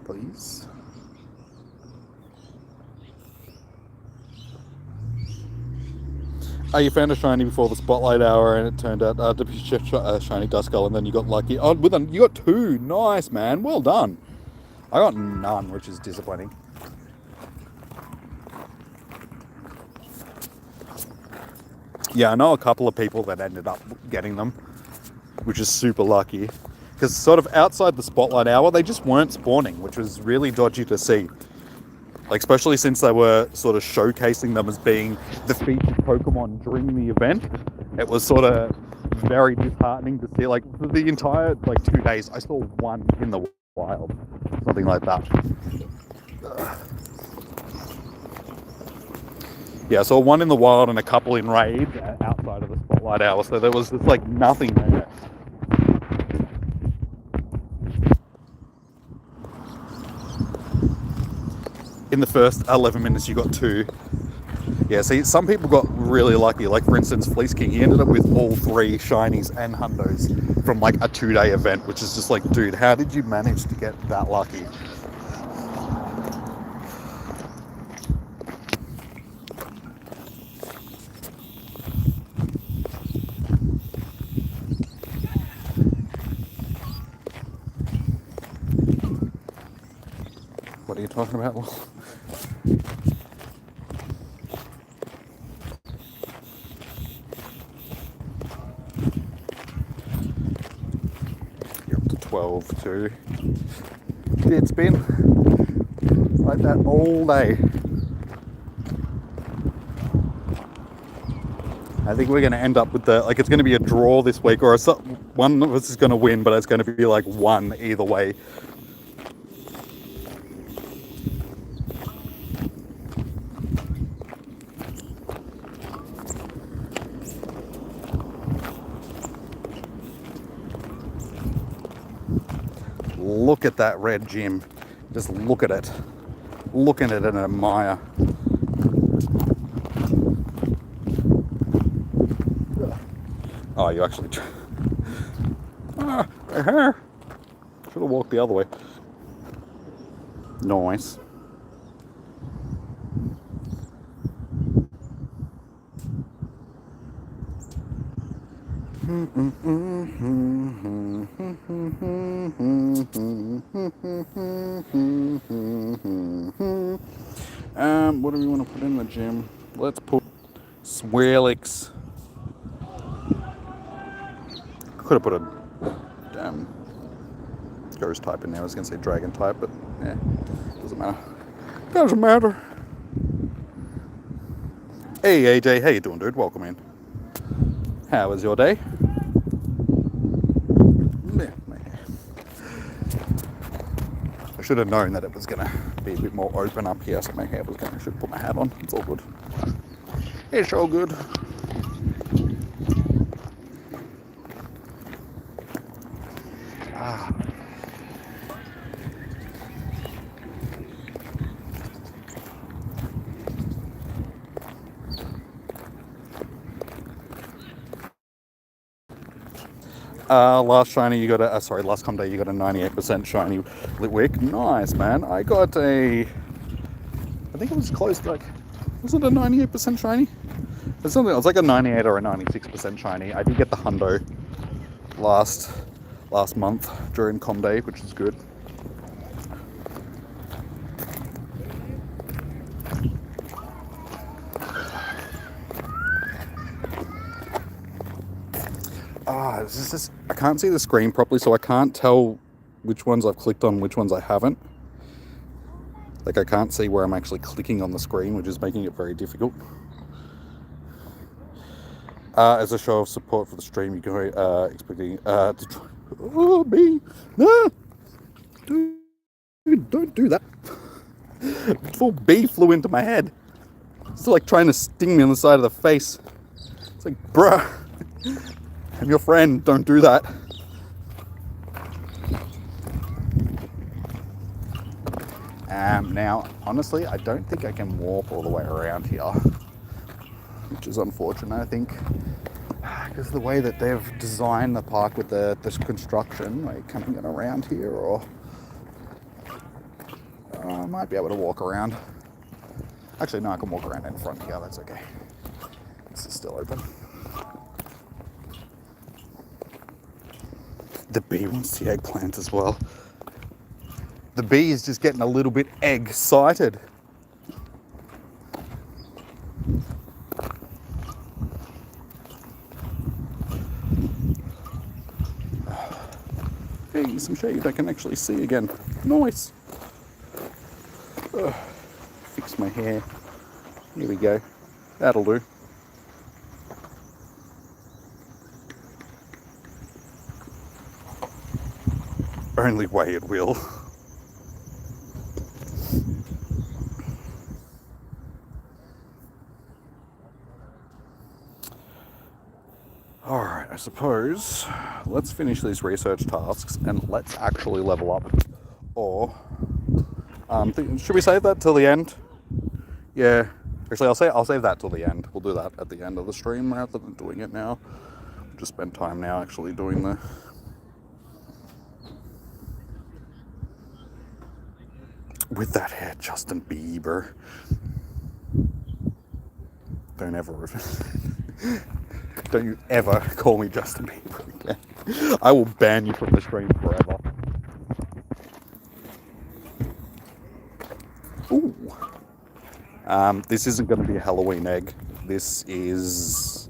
Please. Oh, you found a shiny before the spotlight hour, and it turned out to be a shiny Duskull, and then you got lucky. Oh, you got 2. Nice, man. Well done. I got none, which is disappointing. Yeah, I know a couple of people that ended up getting them, which is super lucky. Because sort of outside the spotlight hour, they just weren't spawning, which was really dodgy to see. Like, especially since they were sort of showcasing them as being the featured Pokemon during the event. It was sort of very disheartening to see. Like, for the entire 2 days, I saw 1 in the wild, something like that. Yeah, I saw 1 in the wild and a couple in raid outside of the spotlight hour, so there was just nothing there. In the first 11 minutes, you got 2. Yeah, see, some people got really lucky. Like, for instance, Fleece King, he ended up with all 3 shinies and hundos from a 2-day event, which is just dude, how did you manage to get that lucky? What are you talking about? You're up to 12 too. It's been like that all day. I think we're going to end up with it's going to be a draw this week, or one of us is going to win, but it's going to be 1 either way. Look at that red gem. Just look at it. Look at it and admire. Oh, you actually... Should have walked the other way. Nice. What do we want to put in the gym? Let's put Swirlix. Could have put a ghost type in there. I was going to say dragon type, but yeah, doesn't matter. Doesn't matter. Hey AJ, how you doing, dude? Welcome in. How was your day? I should have known that it was going to be a bit more open up here, so my hair was going to... I should put my hat on. It's all good. It's all good. Last shiny you got a, last com day you got a 98% shiny Litwick. Nice, man. I think it was close to like, was it a 98% shiny? It's something, it was like a 98 or a 96% shiny. I did get the hundo last month during com day, which is good. I can't see the screen properly, so I can't tell which ones I've clicked on, which ones I haven't. Like, I can't see where I'm actually clicking on the screen, which is making it very difficult. As a show of support for the stream, you go expecting to try. Oh, me! No! Dude, don't do that. Full bee flew into my head. It's like trying to sting me on the side of the face. It's like, bruh, I'm your friend, don't do that. Now, honestly, I don't think I can warp all the way around here, which is unfortunate, I think, because the way that they've designed the park with this construction, like coming in around here, or I might be able to walk around. Actually, no, I can walk around in front here, that's okay. This is still open. The bee wants the eggplant as well. The bee is just getting a little bit egg-cited. Hey, some shade I can actually see again. Nice. Fix my hair. Here we go. That'll do. Only way it will. Alright, I suppose let's finish these research tasks and let's actually level up. Or, should we save that till the end? Yeah. Actually, I'll save that till the end. We'll do that at the end of the stream rather than doing it now. We'll just spend time now actually doing the... With that hair, Justin Bieber. Don't ever... Don't you ever call me Justin Bieber again. I will ban you from the stream forever. Ooh. This isn't going to be a Halloween egg. This is...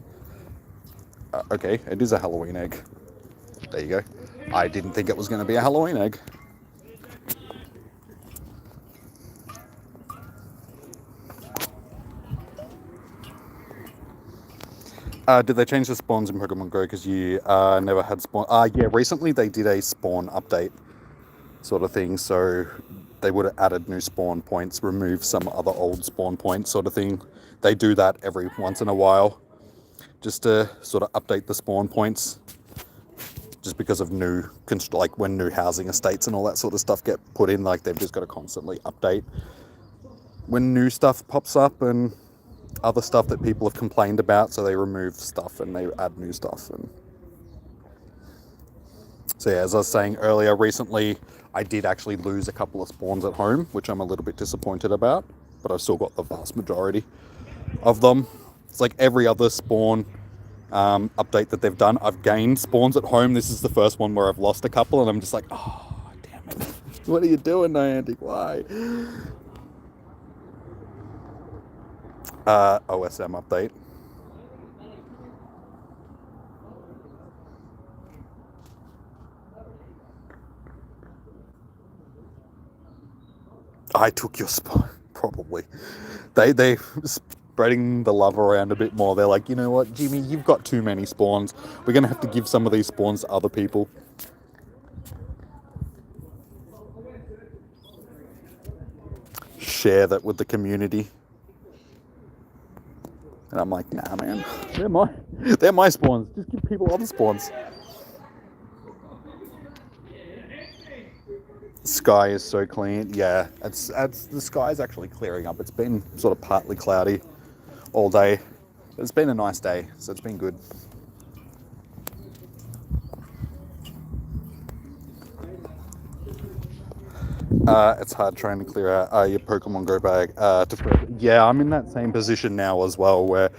okay, it is a Halloween egg. There you go. I didn't think it was going to be a Halloween egg. Did they change the spawns in Pokemon Go because you never had spawn? Yeah, recently they did a spawn update sort of thing, so they would have added new spawn points, removed some other old spawn points sort of thing. They do that every once in a while, just to sort of update the spawn points, just because of new, like when new housing estates and all that sort of stuff get put in, like they've just got to constantly update when new stuff pops up and other stuff that people have complained about, so they remove stuff and they add new stuff. And so yeah, as I was saying earlier, recently I did actually lose a couple of spawns at home, which I'm a little bit disappointed about, but I've still got the vast majority of them. It's like every other spawn update that they've done, I've gained spawns at home. This is the first one where I've lost a couple and I'm just like, oh damn it, what are you doing, Niantic? Why? OSM update. I took your spawn, probably. They spreading the love around a bit more. They're like, you know what, Jimmy, you've got too many spawns. We're gonna have to give some of these spawns to other people. Share that with the community. And I'm like, nah, man, they're my spawns. Just give people other spawns. Sky is so clean. Yeah, it's the sky's actually clearing up. It's been sort of partly cloudy all day. It's been a nice day, so it's been good. It's hard trying to clear out your Pokemon Go bag. Yeah, I'm in that same position now as well, where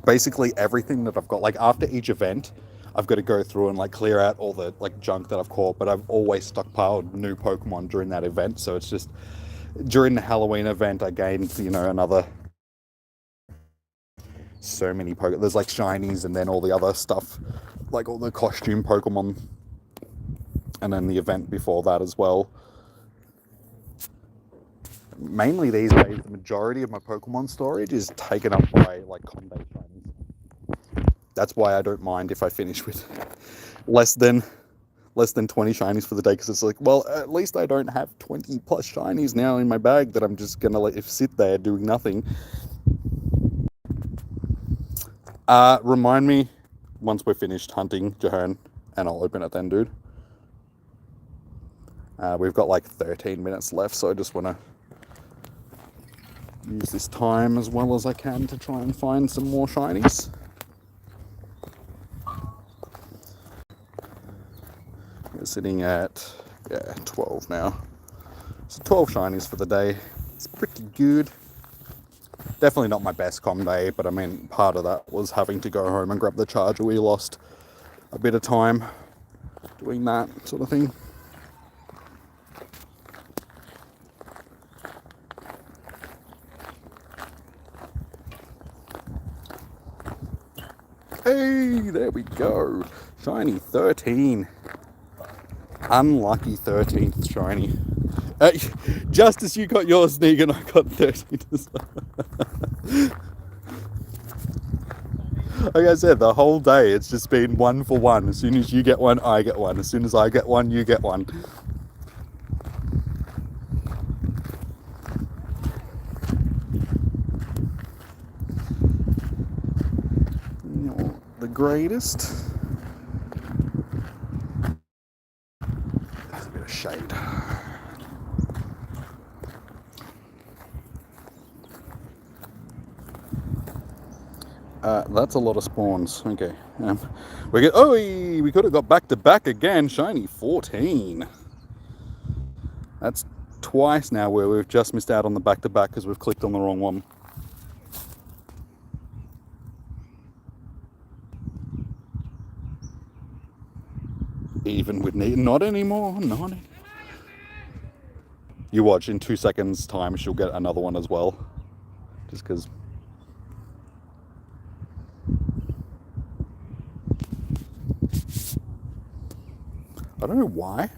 basically everything that I've got, like after each event, I've got to go through and like clear out all the like junk that I've caught. But I've always stockpiled new Pokemon during that event, so it's just during the Halloween event I gained another so many Pokemon. There's like shinies and then all the other stuff, like all the costume Pokemon, and then the event before that as well. Mainly these days, the majority of my Pokemon storage is taken up by like Comday shinies. That's why I don't mind if I finish with less than 20 shinies for the day, because it's like, well, at least I don't have 20 plus shinies now in my bag that I'm just gonna let it sit there doing nothing. Remind me once we're finished hunting, Jahan, and I'll open it then, dude. We've got like 13 minutes left, so I just want to use this time as well as I can to try and find some more shinies. We're sitting at 12 now, so 12 shinies for the day. It's pretty good. Definitely not my best com day, but I mean, part of that was having to go home and grab the charger. We lost a bit of time doing that sort of thing. Hey, there we go. Shiny 13. Unlucky 13th shiny. Just as you got yours, Negan, I got 13 as well. Like I said, the whole day it's just been one for one. As soon as you get one, I get one. As soon as I get one, you get one. Not the greatest. There's a bit of shade. That's a lot of spawns. Okay. We could have got back to back again. Shiny 14. That's twice now where we've just missed out on the back to back because we've clicked on the wrong one. Even with not anymore. Not. You watch, in 2 seconds time she'll get another one as well. Just because. I don't know why,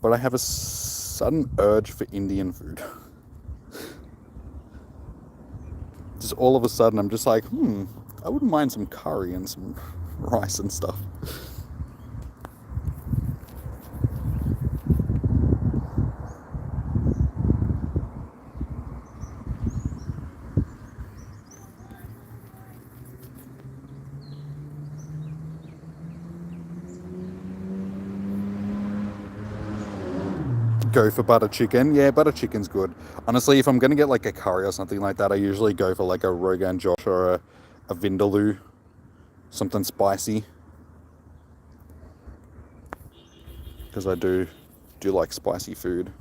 but I have a sudden urge for Indian food. Just all of a sudden I'm just like, I wouldn't mind some curry and some rice and stuff. Go for butter chicken. Yeah, butter chicken's good. Honestly, if I'm going to get like a curry or something like that, I usually go for like a Rogan Josh or a Vindaloo. Something spicy. Because I do like spicy food.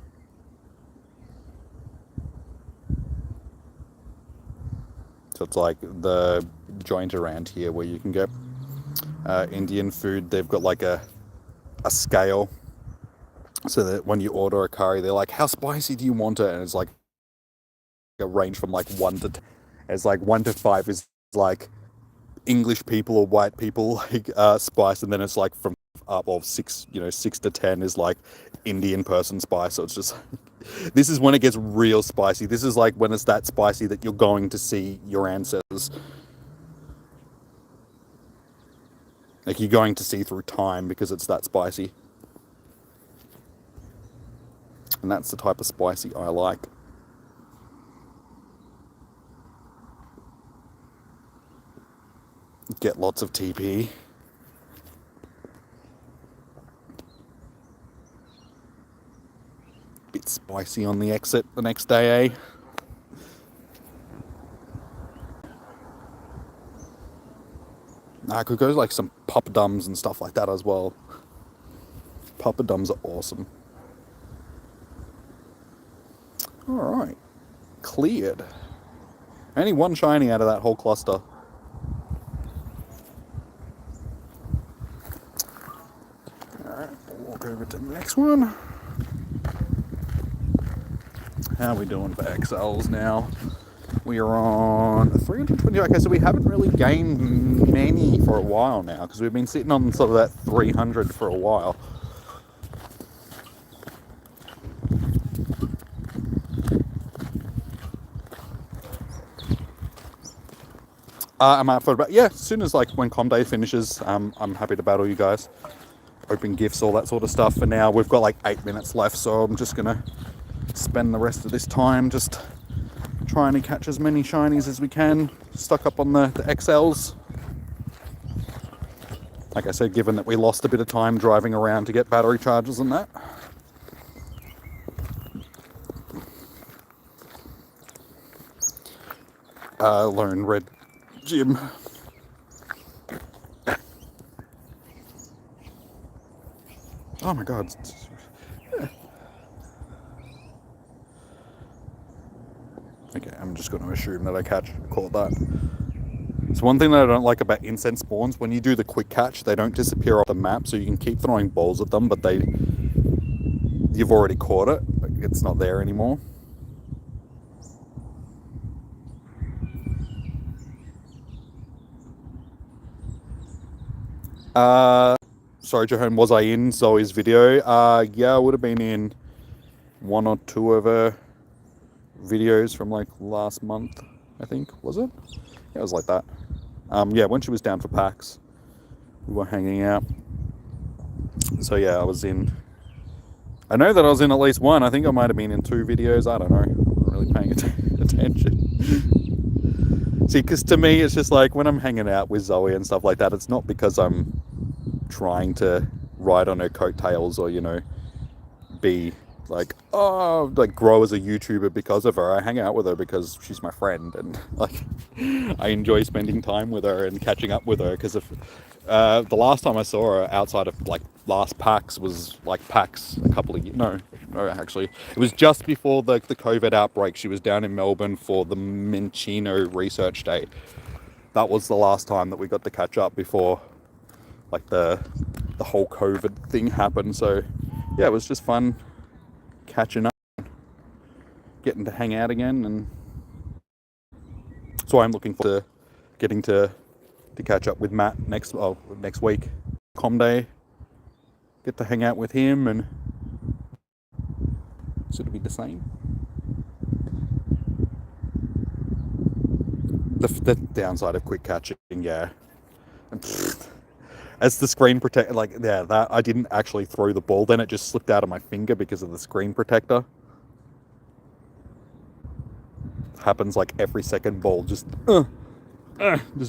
So it's like the joint around here where you can get Indian food. They've got like a scale. So that when you order a curry, they're like, how spicy do you want it? And it's like a range from like 1 to 10. It's like 1 to 5 is like English people or white people like spice, and then it's like from up of 6 to 10 is like Indian person spice. So it's just this is when it gets real spicy. This is like when it's that spicy that you're going to see your ancestors. Like you're going to see through time because it's that spicy. And that's the type of spicy I like. Get lots of TP. Bit spicy on the exit the next day, eh? I could go like some poppadoms and stuff like that as well. Poppadoms are awesome. Alright. Cleared. Only one shiny out of that whole cluster. Alright, we'll walk over to the next one. How are we doing for XLs now? We are on 320. Okay, so we haven't really gained many for a while now because we've been sitting on sort of that 300 for a while. I'm out for about, yeah, as soon as like when Com Day finishes, I'm happy to battle you guys. Open gifts, all that sort of stuff. For now, we've got like 8 minutes left, so I'm just gonna spend the rest of this time just trying to catch as many shinies as we can, stuck up on the XLs. Like I said, given that we lost a bit of time driving around to get battery charges and that. Lone Red Gym. Oh my god. Okay, I'm just going to assume that I caught that. It's one thing that I don't like about incense spawns. When you do the quick catch, they don't disappear off the map, so you can keep throwing balls at them, but you've already caught it. It's not there anymore. Sorry, Johan, was I in Zoe's video? Yeah, I would have been in one or two of her videos from like last month, I think. Was it? Yeah, it was like that. Yeah, when she was down for PAX, we were hanging out. So yeah, I know that I was in at least one. I think I might have been in 2 videos. I don't know. I'm not really paying attention. See, because to me, it's just like when I'm hanging out with Zoe and stuff like that, it's not because I'm trying to ride on her coattails or, you know, be like, oh, like grow as a YouTuber because of her. I hang out with her because she's my friend, and like I enjoy spending time with her and catching up with her. Because if the last time I saw her outside of like last PAX was like PAX a couple of years. No, actually, it was just before the COVID outbreak. She was down in Melbourne for the Minchino Research Day. That was the last time that we got to catch up before like the whole COVID thing happened. So yeah, it was just fun catching up, getting to hang out again, and so I'm looking forward to getting to catch up with Matt next week. Com Day, get to hang out with him, and so it'll be the same. The downside of quick catching, yeah. As the screen protector, like, yeah, that I didn't actually throw the ball, then it just slipped out of my finger because of the screen protector. Happens like every second ball, just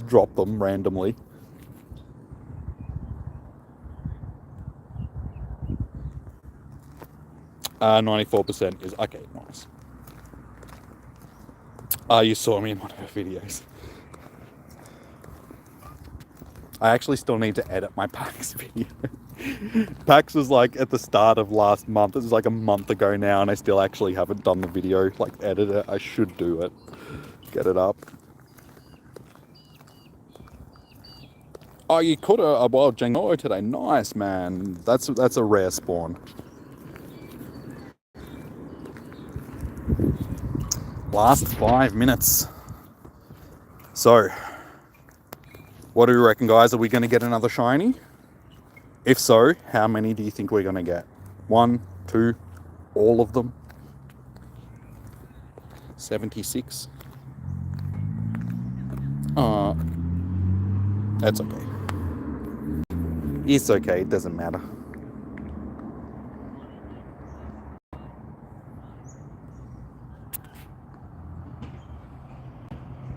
drop them randomly. – 94% is okay, nice. You saw me in one of her videos. I actually still need to edit my PAX video. PAX was like at the start of last month. It was like a month ago now, and I still actually haven't done the video, like edit it. I should do it. Get it up. Oh, you caught a wild Jango today. Nice, man. That's a rare spawn. Last 5 minutes. So, what do you reckon, guys? Are we going to get another shiny? If so, how many do you think we're going to get? 1, 2, all of them? 76. That's okay. It's okay, it doesn't matter.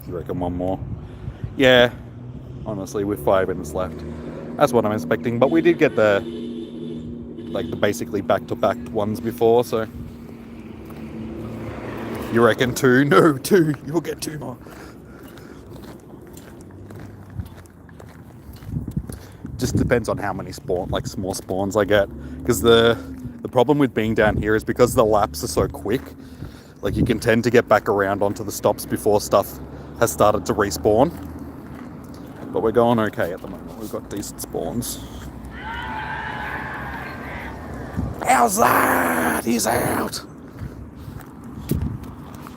You reckon one more? Yeah, honestly, with 5 minutes left. That's what I'm expecting, but we did get the basically back-to-back ones before, so. You reckon 2? No, 2. You'll get 2 more. Just depends on how many small spawns I get, because the problem with being down here is because the laps are so quick. Like, you can tend to get back around onto the stops before stuff has started to respawn. But we're going okay at the moment. We've got decent spawns. How's that? He's out!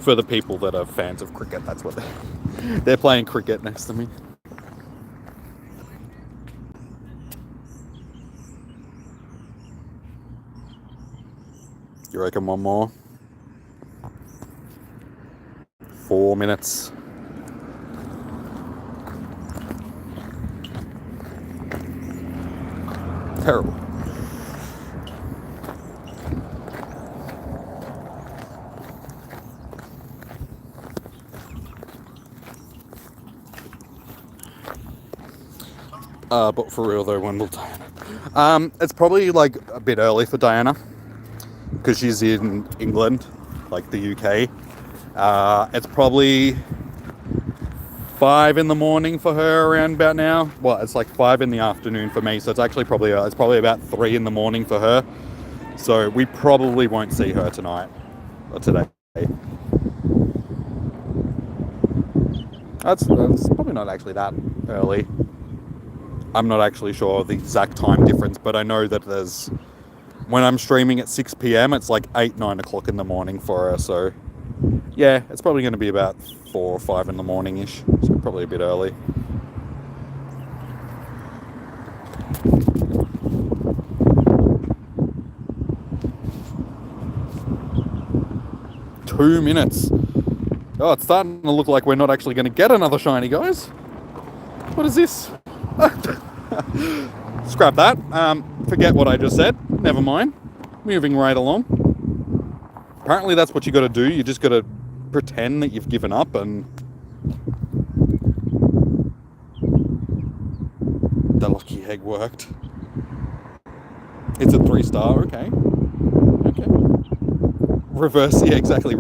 For the people that are fans of cricket, that's what they're playing cricket next to me. You reckon one more? 4 minutes. Terrible. But for real though, when will Diana? It's probably like a bit early for Diana because she's in England, like the UK. It's probably 5 in the morning for her around about now. Well, it's like 5 in the afternoon for me, so it's actually probably about 3 in the morning for her. So we probably won't see her tonight or today. That's probably not actually that early. I'm not actually sure of the exact time difference, but I know that when I'm streaming at 6 p.m, it's like 8, 9 o'clock in the morning for her. So yeah, it's probably going to be about 4 or 5 in the morning-ish. So probably a bit early. Two minutes. Oh, it's starting to look like we're not actually going to get another shiny, guys. What is this? Scrap that. Forget what I just said. Never mind. Moving right along. Apparently that's what you got to do. You just got to pretend that you've given up, and the lucky egg worked. It's a 3-star. Okay. Reverse, yeah, exactly.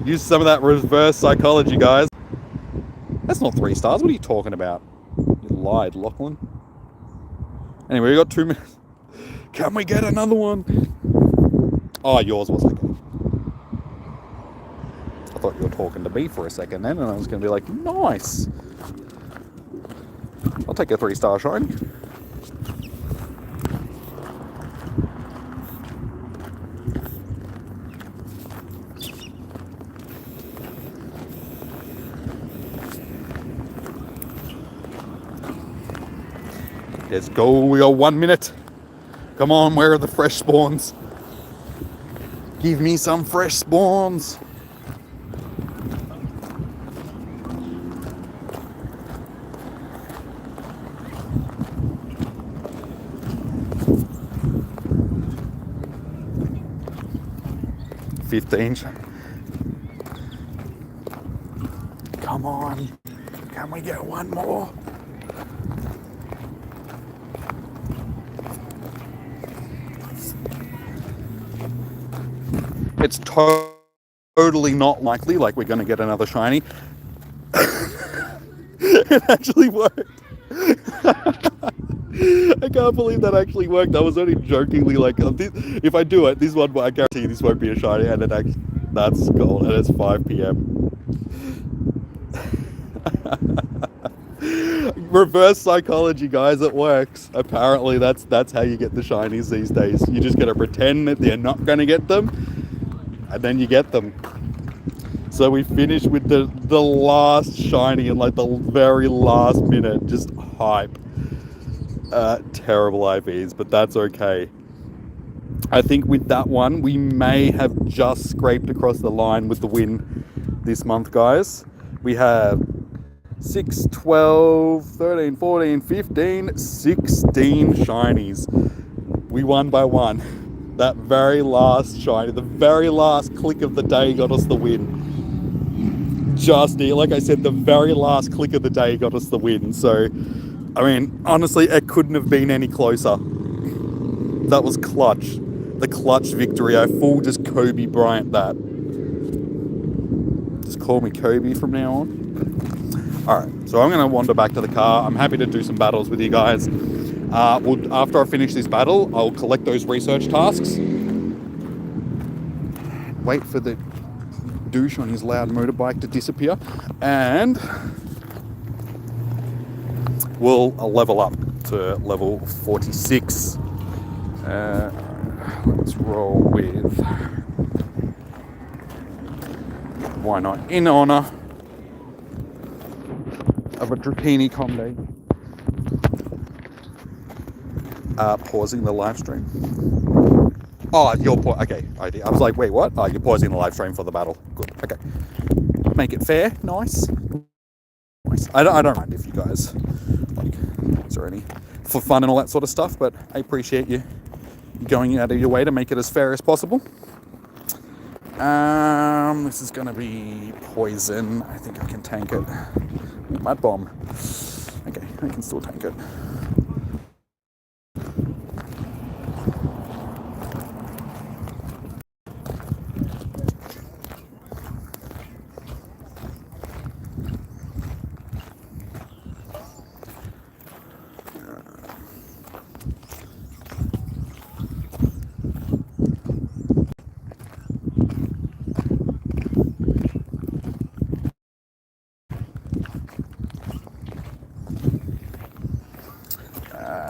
Use some of that reverse psychology, guys. That's not 3 stars. What are you talking about? You lied, Lachlan. Anyway, we got 2 minutes. Can we get another one? Oh, yours was okay. I thought you were talking to me for a second then, and I was going to be like, nice. I'll take a 3-star shiny. Let's go. We got 1 minute. Come on, where are the fresh spawns? Give me some fresh spawns. Come on. Can we get one more? It's totally not likely like we're going to get another shiny. It actually worked. I can't believe that actually worked. I was only jokingly like, if I do it, this one, I guarantee this won't be a shiny, and it actually, that's gold, and it's 5 p.m. Reverse psychology, guys, it works. Apparently that's how you get the shinies these days. You just gotta pretend that they're not gonna get them, and then you get them. So we finished with the last shiny in like the very last minute. Just hype. Terrible IVs, but that's okay. I think with that one, we may have just scraped across the line with the win this month, guys. We have 6, 12, 13, 14, 15, 16 shinies. We won by 1. That very last shiny, the very last click of the day got us the win. Just, like I said, the very last click of the day got us the win. So, I mean, honestly, it couldn't have been any closer. That was clutch. The clutch victory. I full just Kobe Bryant that. Just call me Kobe from now on. Alright, so I'm going to wander back to the car. I'm happy to do some battles with you guys. After I finish this battle, I'll collect those research tasks. Wait for the douche on his loud motorbike to disappear, and we'll level up to level 46. Let's roll with, why not, in honor of a Dratini Community Day. Pausing the live stream. Oh, you're okay. I was like, wait, what? Oh, you're pausing the live stream for the battle. Good. Okay. Make it fair. Nice. I don't mind if you guys like, is there any for fun and all that sort of stuff, but I appreciate you going out of your way to make it as fair as possible. This is gonna be poison. I think I can tank it. Mud bomb. Okay, I can still tank it.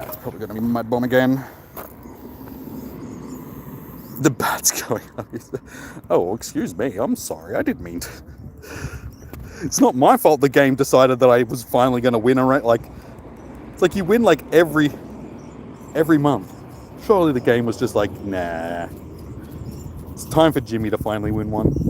It's probably going to be mud bomb again. The bat's going on. Oh, excuse me. I'm sorry. I didn't mean to. It's not my fault the game decided that I was finally going to win. Like, it's like you win like every month. Surely the game was just like, nah. It's time for Jimmy to finally win one.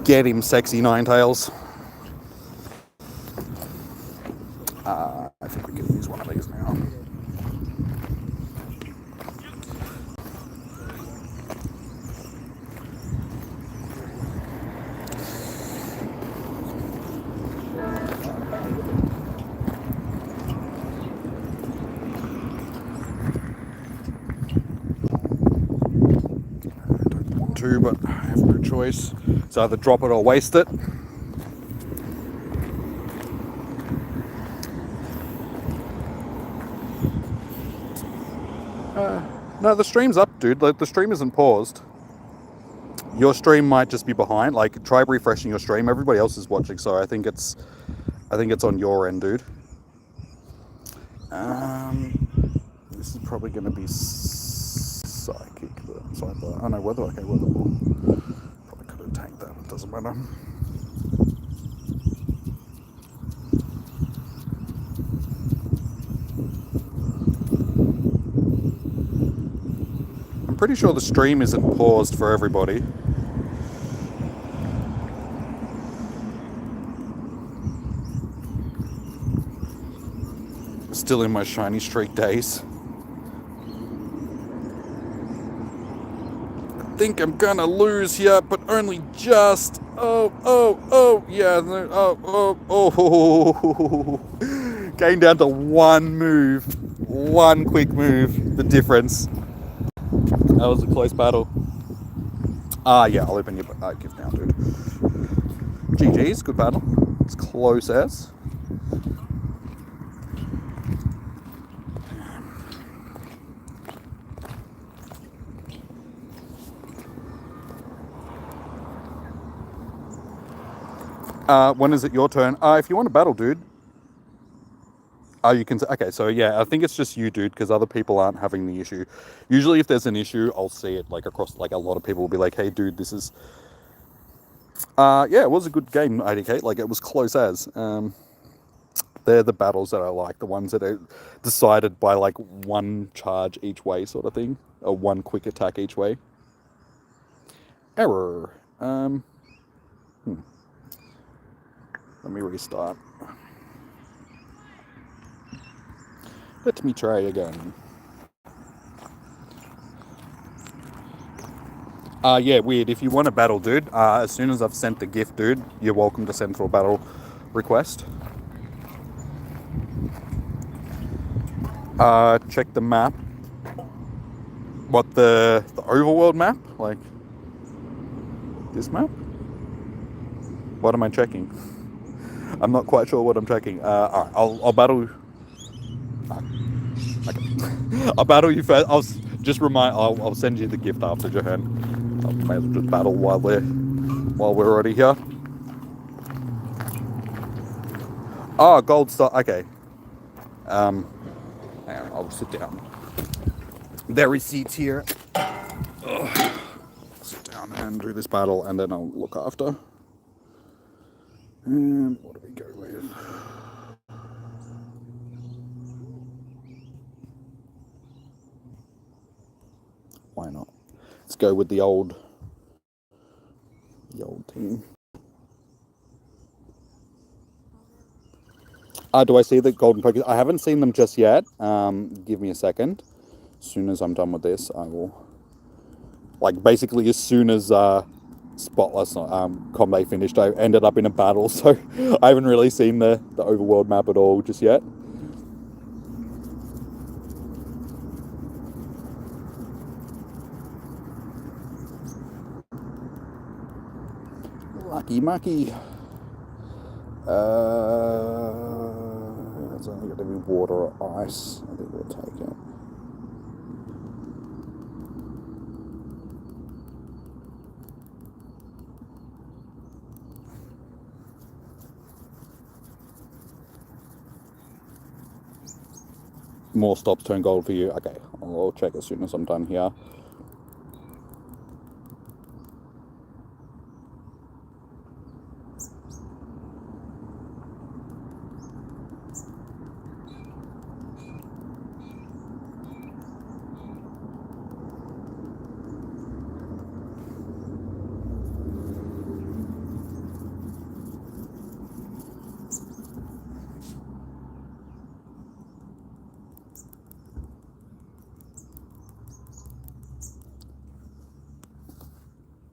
Get him, sexy Ninetales. I think we can use one of these now. Don't want to, but I have no choice. It's either drop it or waste it. No, the stream's up, dude. Like, the stream isn't paused. Your stream might just be behind. Like, try refreshing your stream. Everybody else is watching, so I think it's on your end, dude. This is probably going to be psychic. Oh no, weather. Okay, weather ball. Probably could have tanked that. It doesn't matter. I'm pretty sure the stream isn't paused for everybody. Still in my shiny streak days. I think I'm gonna lose here, but only just. Oh, yeah. Oh. Getting down to one move. One quick move. The difference. That was a close battle. Yeah, I'll open your gift now, dude. GG's, good battle. It's close as. When is it your turn? If you want to battle, dude. You can. Okay, so yeah, I think it's just you, dude, because other people aren't having the issue. Usually, if there's an issue, I'll see it like across. Like a lot of people will be like, "Hey, dude, this is." Yeah, it was a good game, IDK. Like it was close as. They're the battles that I like, the ones that are decided by like one charge each way, sort of thing, or one quick attack each way. Error. Let me restart. Let me try again. Yeah, weird. If you want to battle, dude, as soon as I've sent the gift, dude, you're welcome to send for a battle request. Check the map. What, the overworld map? Like, this map? What am I checking? I'm not quite sure what I'm checking. Alright, I'll battle. Okay. I'll battle you first. I'll send you the gift after, Johan. I may as well just battle while we're already here. Oh, gold star. Okay. Hang on, I'll sit down. There is seats here. Sit down and do this battle, and then I'll look after. And what do we go with? Why not? Let's go with the old team. Do I see the golden Pokemon? I haven't seen them just yet. Give me a second. As soon as I'm done with this, I will. Like, basically, as soon as Spotless Combat finished, I ended up in a battle, so I haven't really seen the overworld map at all just yet. Lucky mucky. It's only got to be water or ice. I think we'll take it. More stops turn gold for you. Okay, I'll check as soon as I'm done here.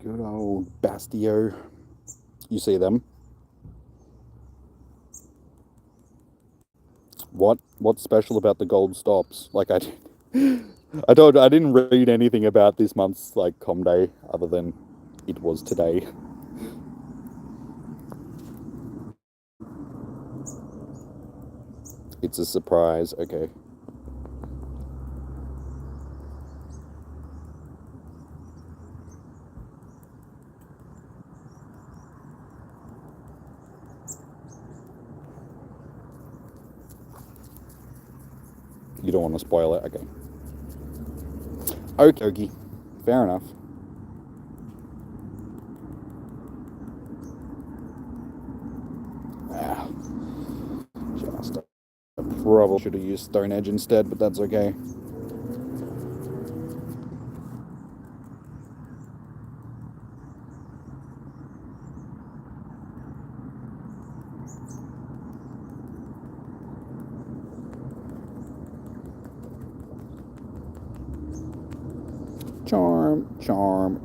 Good old Bastio. You see them? What's special about the gold stops? Like I didn't read anything about this month's like Com Day other than it was today. It's a surprise. Okay. You don't want to spoil it. Okay. Okay. Fair enough. Just probably should have used Stone Edge instead, but that's okay.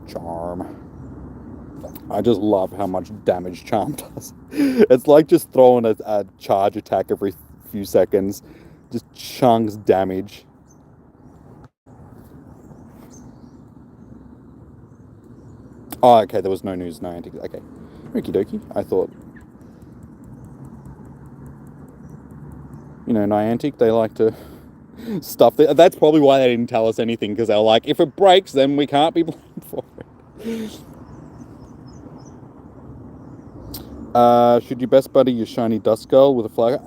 Charm. I just love how much damage Charm does. It's like just throwing a charge attack every few seconds. Just chunks damage. Oh, okay, there was no news, Niantic. Okay. Okie dokie. I thought... You know, Niantic, they like to... stuff. That's probably why they didn't tell us anything, because they're like, if it breaks, then we can't be blamed for it. Should you best buddy your shiny Duskull with a flag?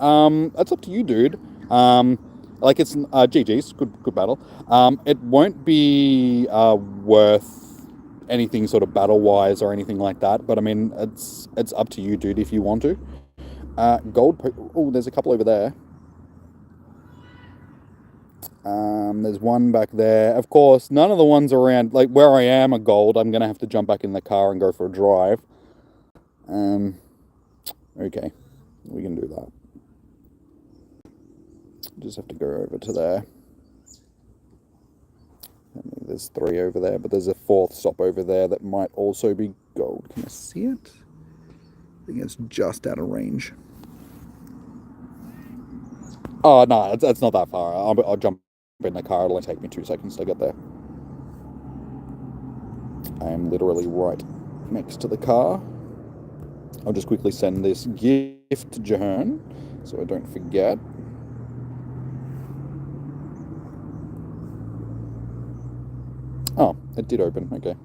That's up to you, dude. Like it's GG's, good battle. It won't be worth anything sort of battle wise or anything like that. But I mean, it's up to you, dude, if you want to. Oh, there's a couple over there. There's one back there. Of course, none of the ones around, like where I am, are gold. I'm gonna have to jump back in the car and go for a drive. Okay, we can do that. Just have to go over to there. There's 3 over there, but there's a 4th stop over there that might also be gold. Can I see it? I think it's just out of range. Oh, no, it's not that far. I'll jump in the car. It'll only take me 2 seconds to get there. I am literally right next to the car. I'll just quickly send this gift to Jahan so I don't forget. It did open, okay.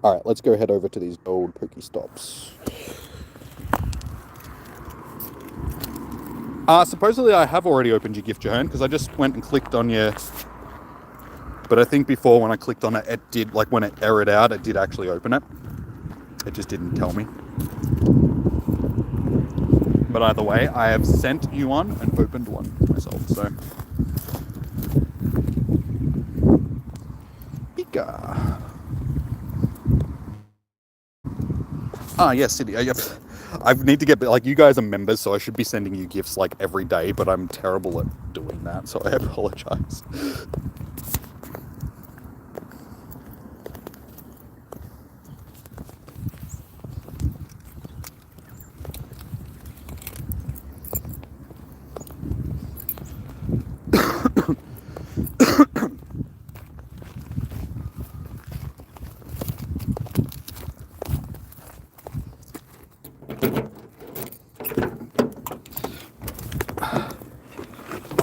Alright, let's go head over to these old Pokestops. Supposedly I have already opened your gift, Johan, because I just went and clicked on your... But I think before when I clicked on it, it did, like when it errored out, it did actually open it. It just didn't tell me. But either way, I have sent you one and opened one myself, so... Pika! Yes, City. Yep. I need to get, like, you guys are members, so I should be sending you gifts, like, every day, but I'm terrible at doing that, so I apologize.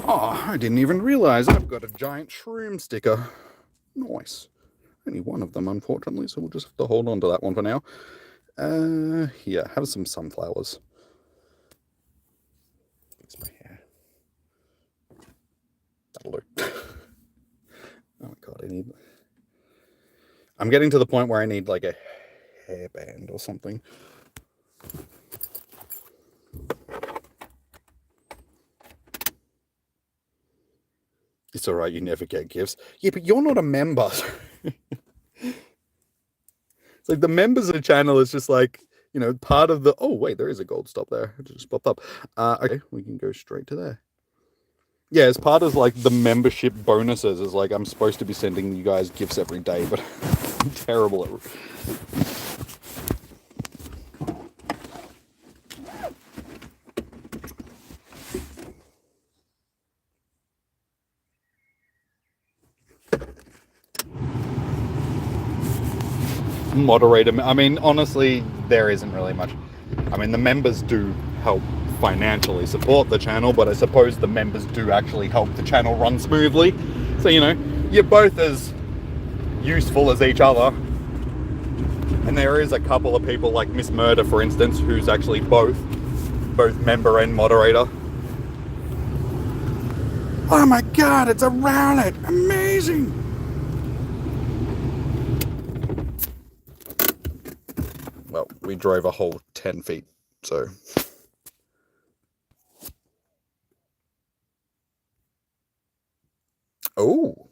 Oh, I didn't even realize I've got a giant shroom sticker. Nice. Only one of them, unfortunately, so we'll just have to hold on to that one for now. Here, have some sunflowers. Fix my hair. That'll do. Oh my god, I'm getting to the point where I need like a hairband or something. It's alright, you never get gifts. Yeah, but you're not a member. It's like the members of the channel is just like, you know, part of the... Oh, wait, there is a gold stop there. It just popped up. Okay, we can go straight to there. Yeah, as part of like the membership bonuses is like I'm supposed to be sending you guys gifts every day, but I'm terrible at... Moderator. I mean, honestly, there isn't really much. I mean, the members do help financially support the channel, but I suppose the members do actually help the channel run smoothly. So, you know, you're both as useful as each other. And there is a couple of people like Miss Murder, for instance, who's actually both member and moderator. Oh my god, it's a Rowlet! Amazing! Well, we drove a whole 10 feet, so... Oh.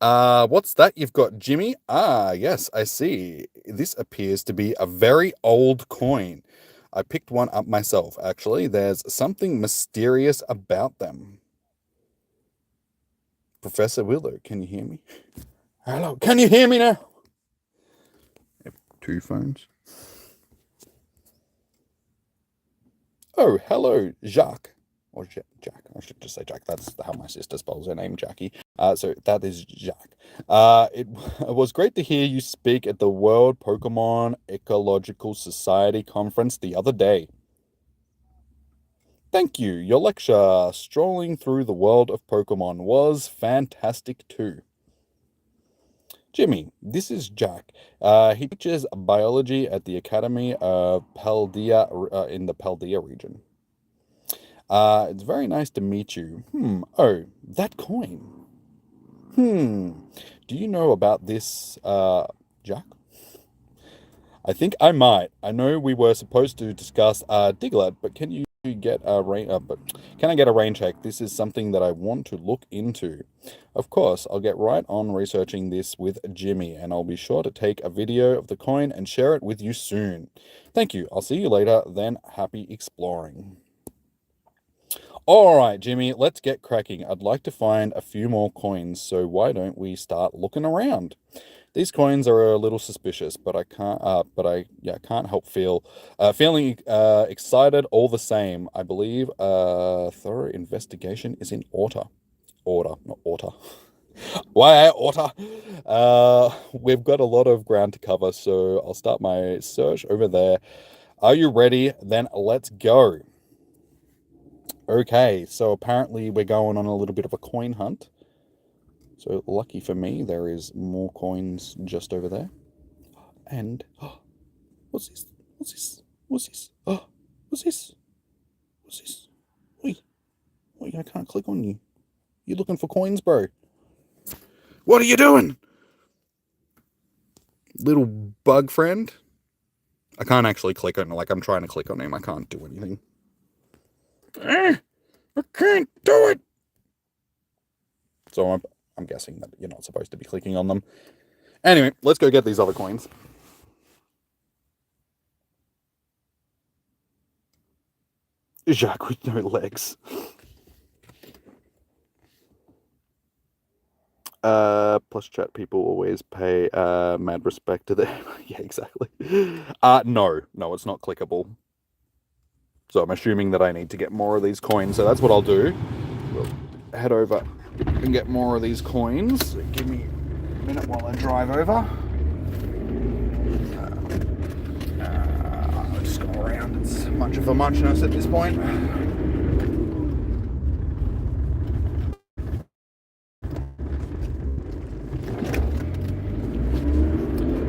What's that you've got, Jimmy? Yes, I see. This appears to be a very old coin. I picked one up myself, actually. There's something mysterious about them. Professor Willow, can you hear me? Hello, can you hear me now? I have 2 phones. Oh, hello, Jacques. Or Jack. I should just say Jack. That's how my sister spells her name, Jackie. So that is Jack. It was great to hear you speak at the World Pokemon Ecological Society conference the other day. Thank you. Your lecture, Strolling Through the World of Pokemon, was fantastic too. Jimmy, this is Jack. He teaches biology at the Academy of Paldea in the Paldea region. It's very nice to meet you. Oh, that coin. Do you know about this, Jack? I think I might. I know we were supposed to discuss Diglett, but can you get a can I get a rain check? This is something that I want to look into. Of course, I'll get right on researching this with Jimmy, and I'll be sure to take a video of the coin and share it with you soon. Thank you. I'll see you later, then happy exploring. Alright, Jimmy, let's get cracking. I'd like to find a few more coins, so why don't we start looking around? These coins are a little suspicious, but I can't help feeling excited all the same. I believe thorough investigation is in order. Not order. Why order? We've got a lot of ground to cover, so I'll start my search over there. Are you ready? Then let's go. Okay, so apparently we're going on a little bit of a coin hunt. So lucky for me, there is more coins just over there. And what's this? What's this? What's this? Oh, what's this? What's this? Wait, wait, I can't click on you. You looking for coins, bro? What are you doing? Little bug friend. I can't actually click on, like, I'm trying to click on him. I can't do anything. I can't do it. So I'm guessing that you're not supposed to be clicking on them. Anyway, let's go get these other coins. Jacques with no legs. Plus chat people always pay mad respect to them. Yeah, exactly. No, it's not clickable. So I'm assuming that I need to get more of these coins. So that's what I'll do. We'll head over and get more of these coins. Give me a minute while I drive over. I'll just go around. It's much of a muchness at this point.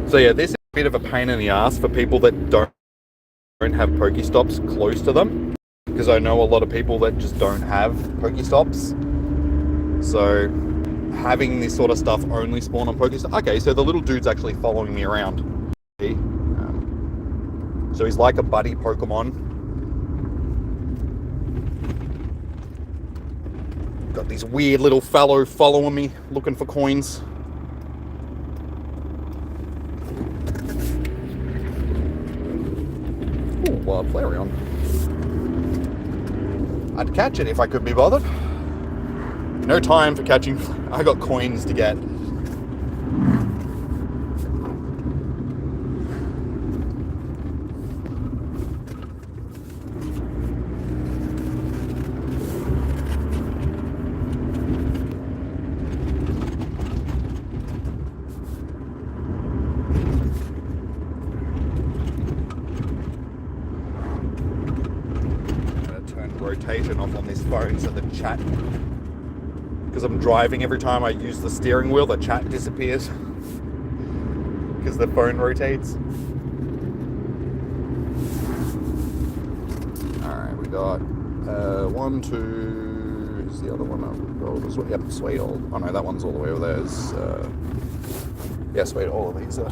So yeah, this is a bit of a pain in the ass for people that don't have Pokestops close to them, because I know a lot of people that just don't have Pokestops. So having this sort of stuff only spawn on Pokestops. Okay, so the little dude's actually following me around. So he's like a buddy Pokemon. Got these weird little fellow following me, looking for coins. Ooh, Flareon. I'd catch it if I could be bothered. No time for catching. I got coins to get. Rotation off on this phone so the chat, because I'm driving, every time I use the steering wheel the chat disappears because the phone rotates. Alright, we got 1, 2, is the other one up? Oh, yep, sweet old. Oh no, that one's all the way over there. Yeah, sweet, all of these are.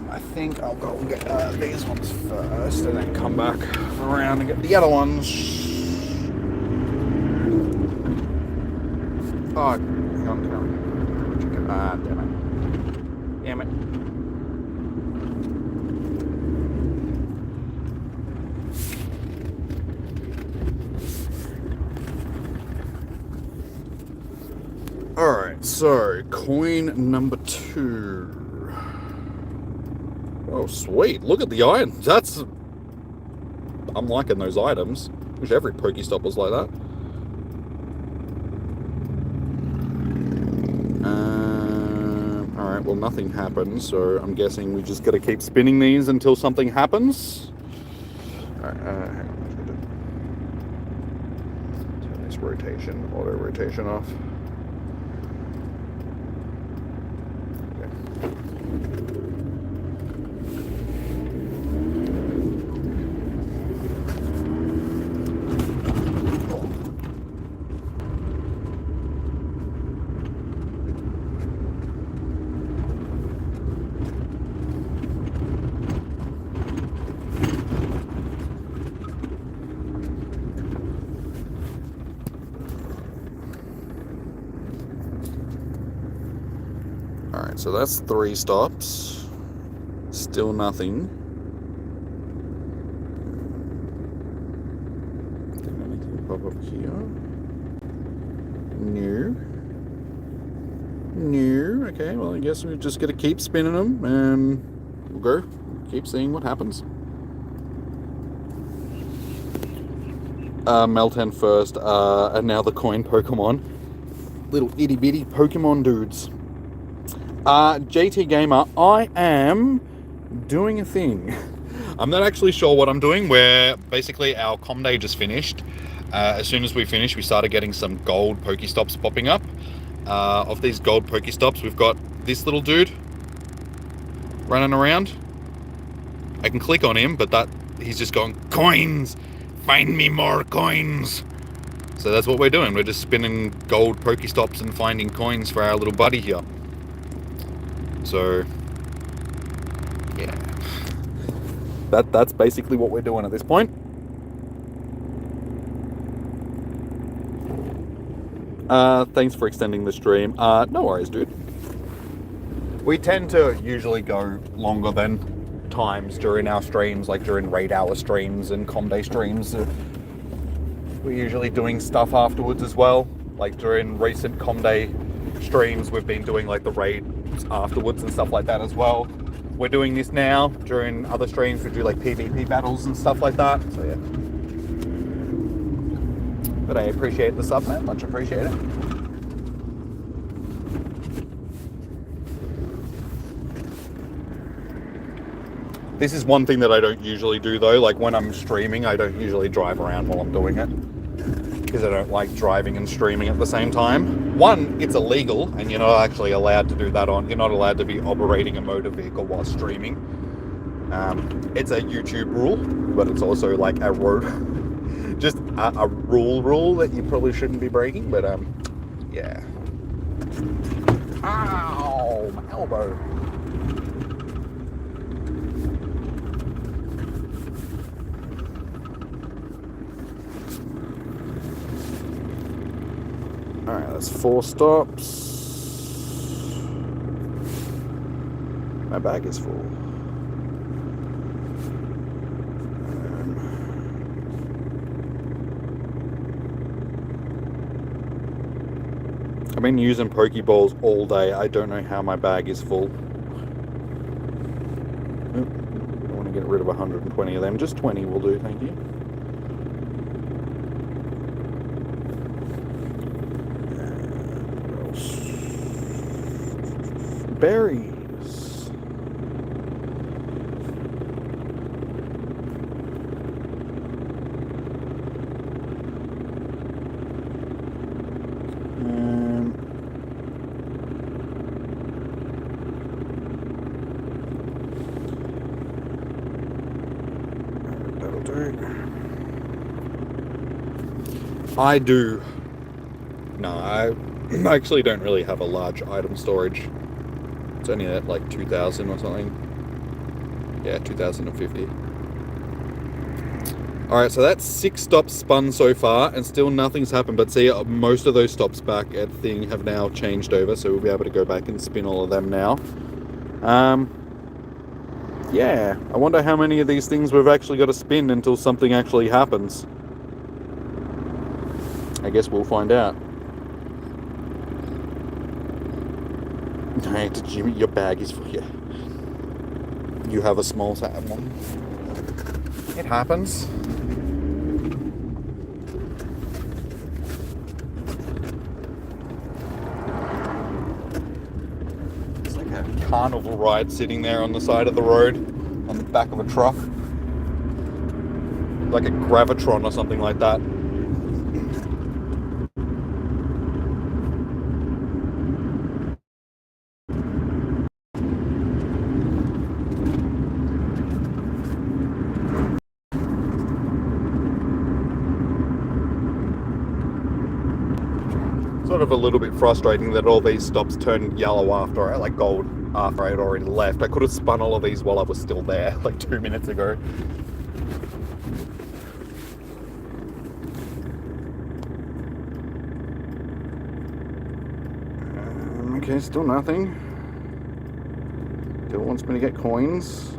I think I'll go and get these ones first and then come back around and get the other ones. Oh, hang on, damn it. Damn it. Alright, so coin number 2. Oh, sweet. Look at the items. I'm liking those items. Wish every Pokestop was like that. Alright, well, nothing happens, so I'm guessing we just gotta keep spinning these until something happens. Alright, hang on. Turn this auto rotation off. Alright, so that's 3 stops. Still nothing. Did anything pop up here? No. No. Okay, well, I guess we're just gonna keep spinning them and we'll go. Keep seeing what happens. Meltan first, and now the coin Pokemon. Little itty bitty Pokemon dudes. JT Gamer, I am doing a thing. I'm not actually sure what I'm doing. Where basically our com day just finished. As soon as we finished, we started getting some gold Pokestops popping up. Of these gold Pokestops, we've got this little dude running around. I can click on him, but he's just going, coins! Find me more coins! So that's what we're doing. We're just spinning gold Pokestops and finding coins for our little buddy here. So, yeah. That's basically what we're doing at this point. Thanks for extending the stream. No worries, dude. We tend to usually go longer than times during our streams, like during raid hour streams and com day streams. We're usually doing stuff afterwards as well. Like during recent com day streams, we've been doing like the raids afterwards and stuff like that as well. We're doing this now. During other streams, we do like PvP battles and stuff like that. So yeah. But I appreciate the sub, man. Much appreciated. This is one thing that I don't usually do though. Like when I'm streaming, I don't usually drive around while I'm doing it, because I don't like driving and streaming at the same time. One, it's illegal, and you're not actually allowed to do that you're not allowed to be operating a motor vehicle while streaming. It's a YouTube rule, but it's also like a road, just a rule that you probably shouldn't be breaking, but yeah. Ow, my elbow. Alright, that's 4 stops. My bag is full. I've been using Pokeballs all day. I don't know how my bag is full. I don't want to get rid of 120 of them. Just 20 will do, thank you. Berries. That'll do. I do. No, I actually don't really have a large item storage. It's only at like 2,000 or something. Yeah, 2,050. Alright, so that's 6 stops spun so far, and still nothing's happened. But see, most of those stops back at Thing have now changed over, so we'll be able to go back and spin all of them now. Yeah, I wonder how many of these things we've actually got to spin until something actually happens. I guess we'll find out. Hey, Jimmy, your bag is for you. You have a small one. It happens. It's like a carnival ride sitting there on the side of the road, on the back of a truck. Like a Gravitron or something like that. Sort of a little bit frustrating that all these stops turned yellow after, like gold, after I had already left. I could have spun all of these while I was still there, like 2 minutes ago. Okay, still nothing. Still wants me to get coins.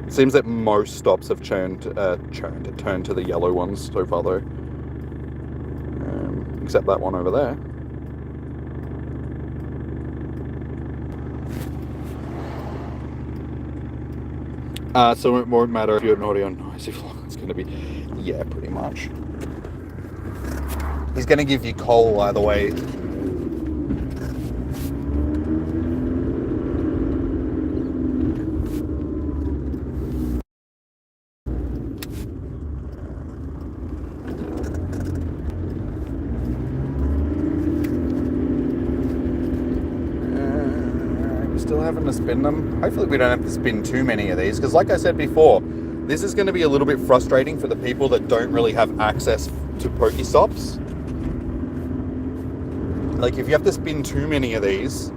It seems that most stops have turned to the yellow ones so far though. Except that one over there. So it won't matter if you're an audio noisy vlog. It's going to be, yeah, pretty much. He's going to give you coal either way. having to spin them. Hopefully we don't have to spin too many of these, because like I said before, this is going to be a little bit frustrating for the people that don't really have access to Pokestops. Like, if you have to spin too many of these,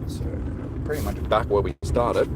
so pretty much back where we started.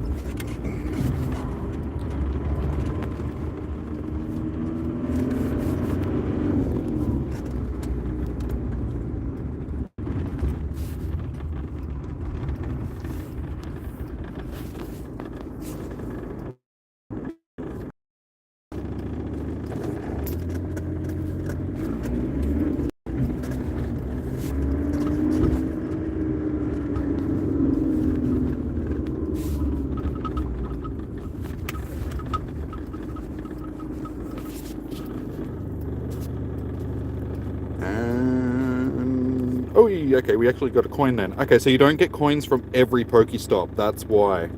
Oh, okay, we actually got a coin then. Okay, so you don't get coins from every Pokestop. That's why.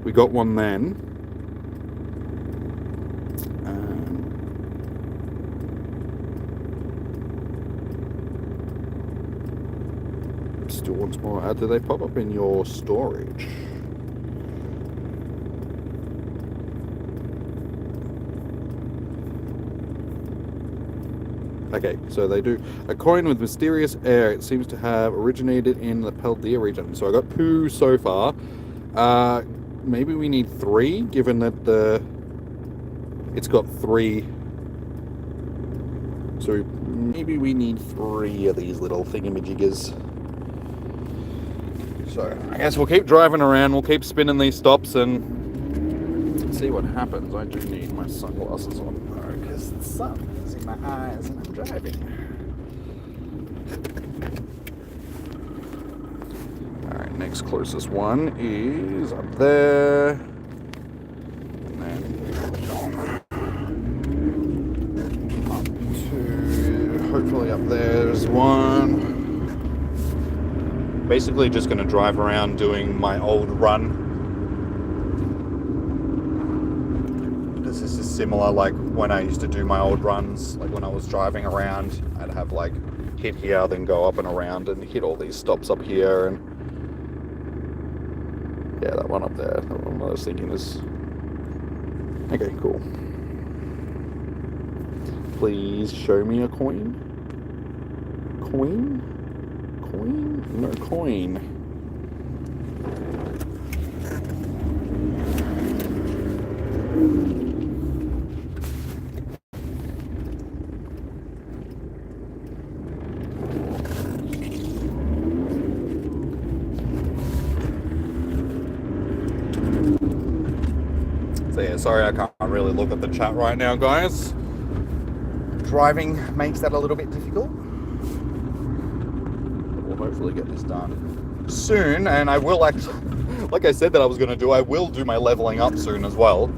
We got one then. Still wants more. Do they pop up in your storage? Okay, so they do. A coin with mysterious air. It seems to have originated in the Paldea region. So I got 2 so far. Maybe we need 3, given that it's got 3. So maybe we need 3 of these little thingamajiggers. So I guess we'll keep driving around. We'll keep spinning these stops and see what happens. I do need my sunglasses on though, because the sun is in my eyes and I'm driving. Alright, next closest one is up there. And then up to, hopefully up there's one. Basically just going to drive around doing my old run. This is just similar like when I used to do my old runs, like when I was driving around, I'd have like hit here, then go up and around and hit all these stops up here. And yeah, that one up there, that one I was thinking is, okay, cool. Please show me a coin. Coin? Coin? No coin. So yeah, sorry I can't really look at the chat right now, guys. Driving makes that a little bit difficult. Hopefully get this done soon, and I will actually, like I said that I was going to do, I will do my leveling up soon as well.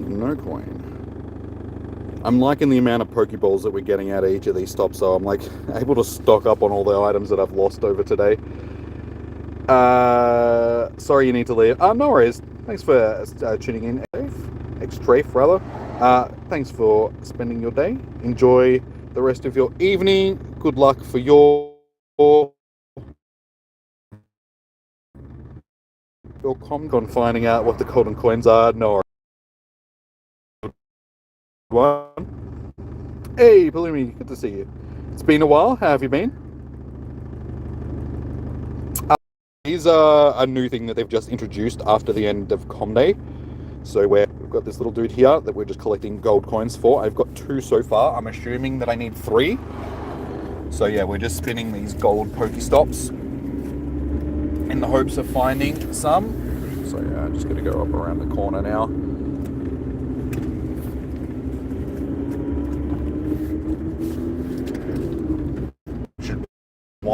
No coin. I'm liking the amount of Pokeballs that we're getting out of each of these stops, so I'm like able to stock up on all the items that I've lost over today. Sorry you need to leave. No worries. Thanks for tuning in, X-Trafe rather. Thanks for spending your day. Enjoy the rest of your evening. Good luck for your on finding out what the golden coins are. No one. Hey, Palumi, good to see you. It's been a while. How have you been? These are a new thing that they've just introduced after the end of Com Day. So we've got this little dude here that we're just collecting gold coins for. I've got 2 so far. I'm assuming that I need 3. So yeah, we're just spinning these gold Pokestops in the hopes of finding some. So yeah, I'm just going to go up around the corner now.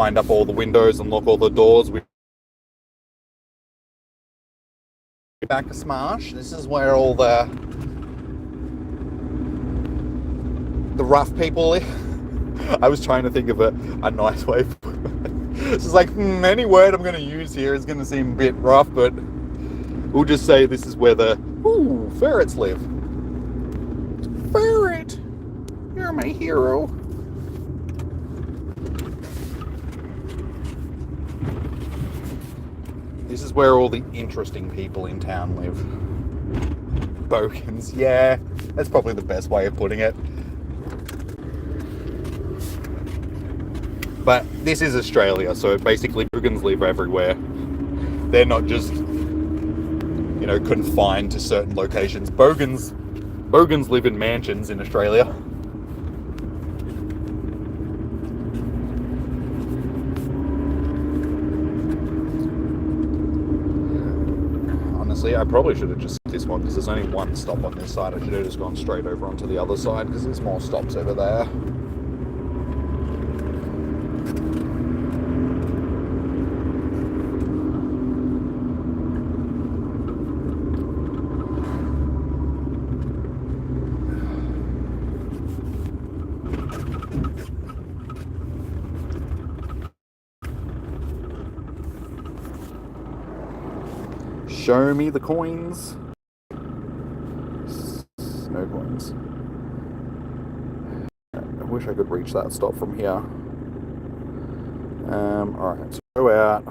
wind up all the windows and lock all the doors. We back to Smash. This is where all the rough people live. I was trying to think of a nice way. This is like, any word I'm going to use here is going to seem a bit rough, but we'll just say this is where the ferrets live. Ferret, you're my hero. This is where all the interesting people in town live. Bogans, yeah, that's probably the best way of putting it. But this is Australia, so basically Bogans live everywhere. They're not just, confined to certain locations. Bogans live in mansions in Australia. Honestly, I probably should have just skipped this one because there's only one stop on this side. I should have just gone straight over onto the other side because there's more stops over there. Show me the coins. No coins. I wish I could reach that stop from here. Alright, so go out.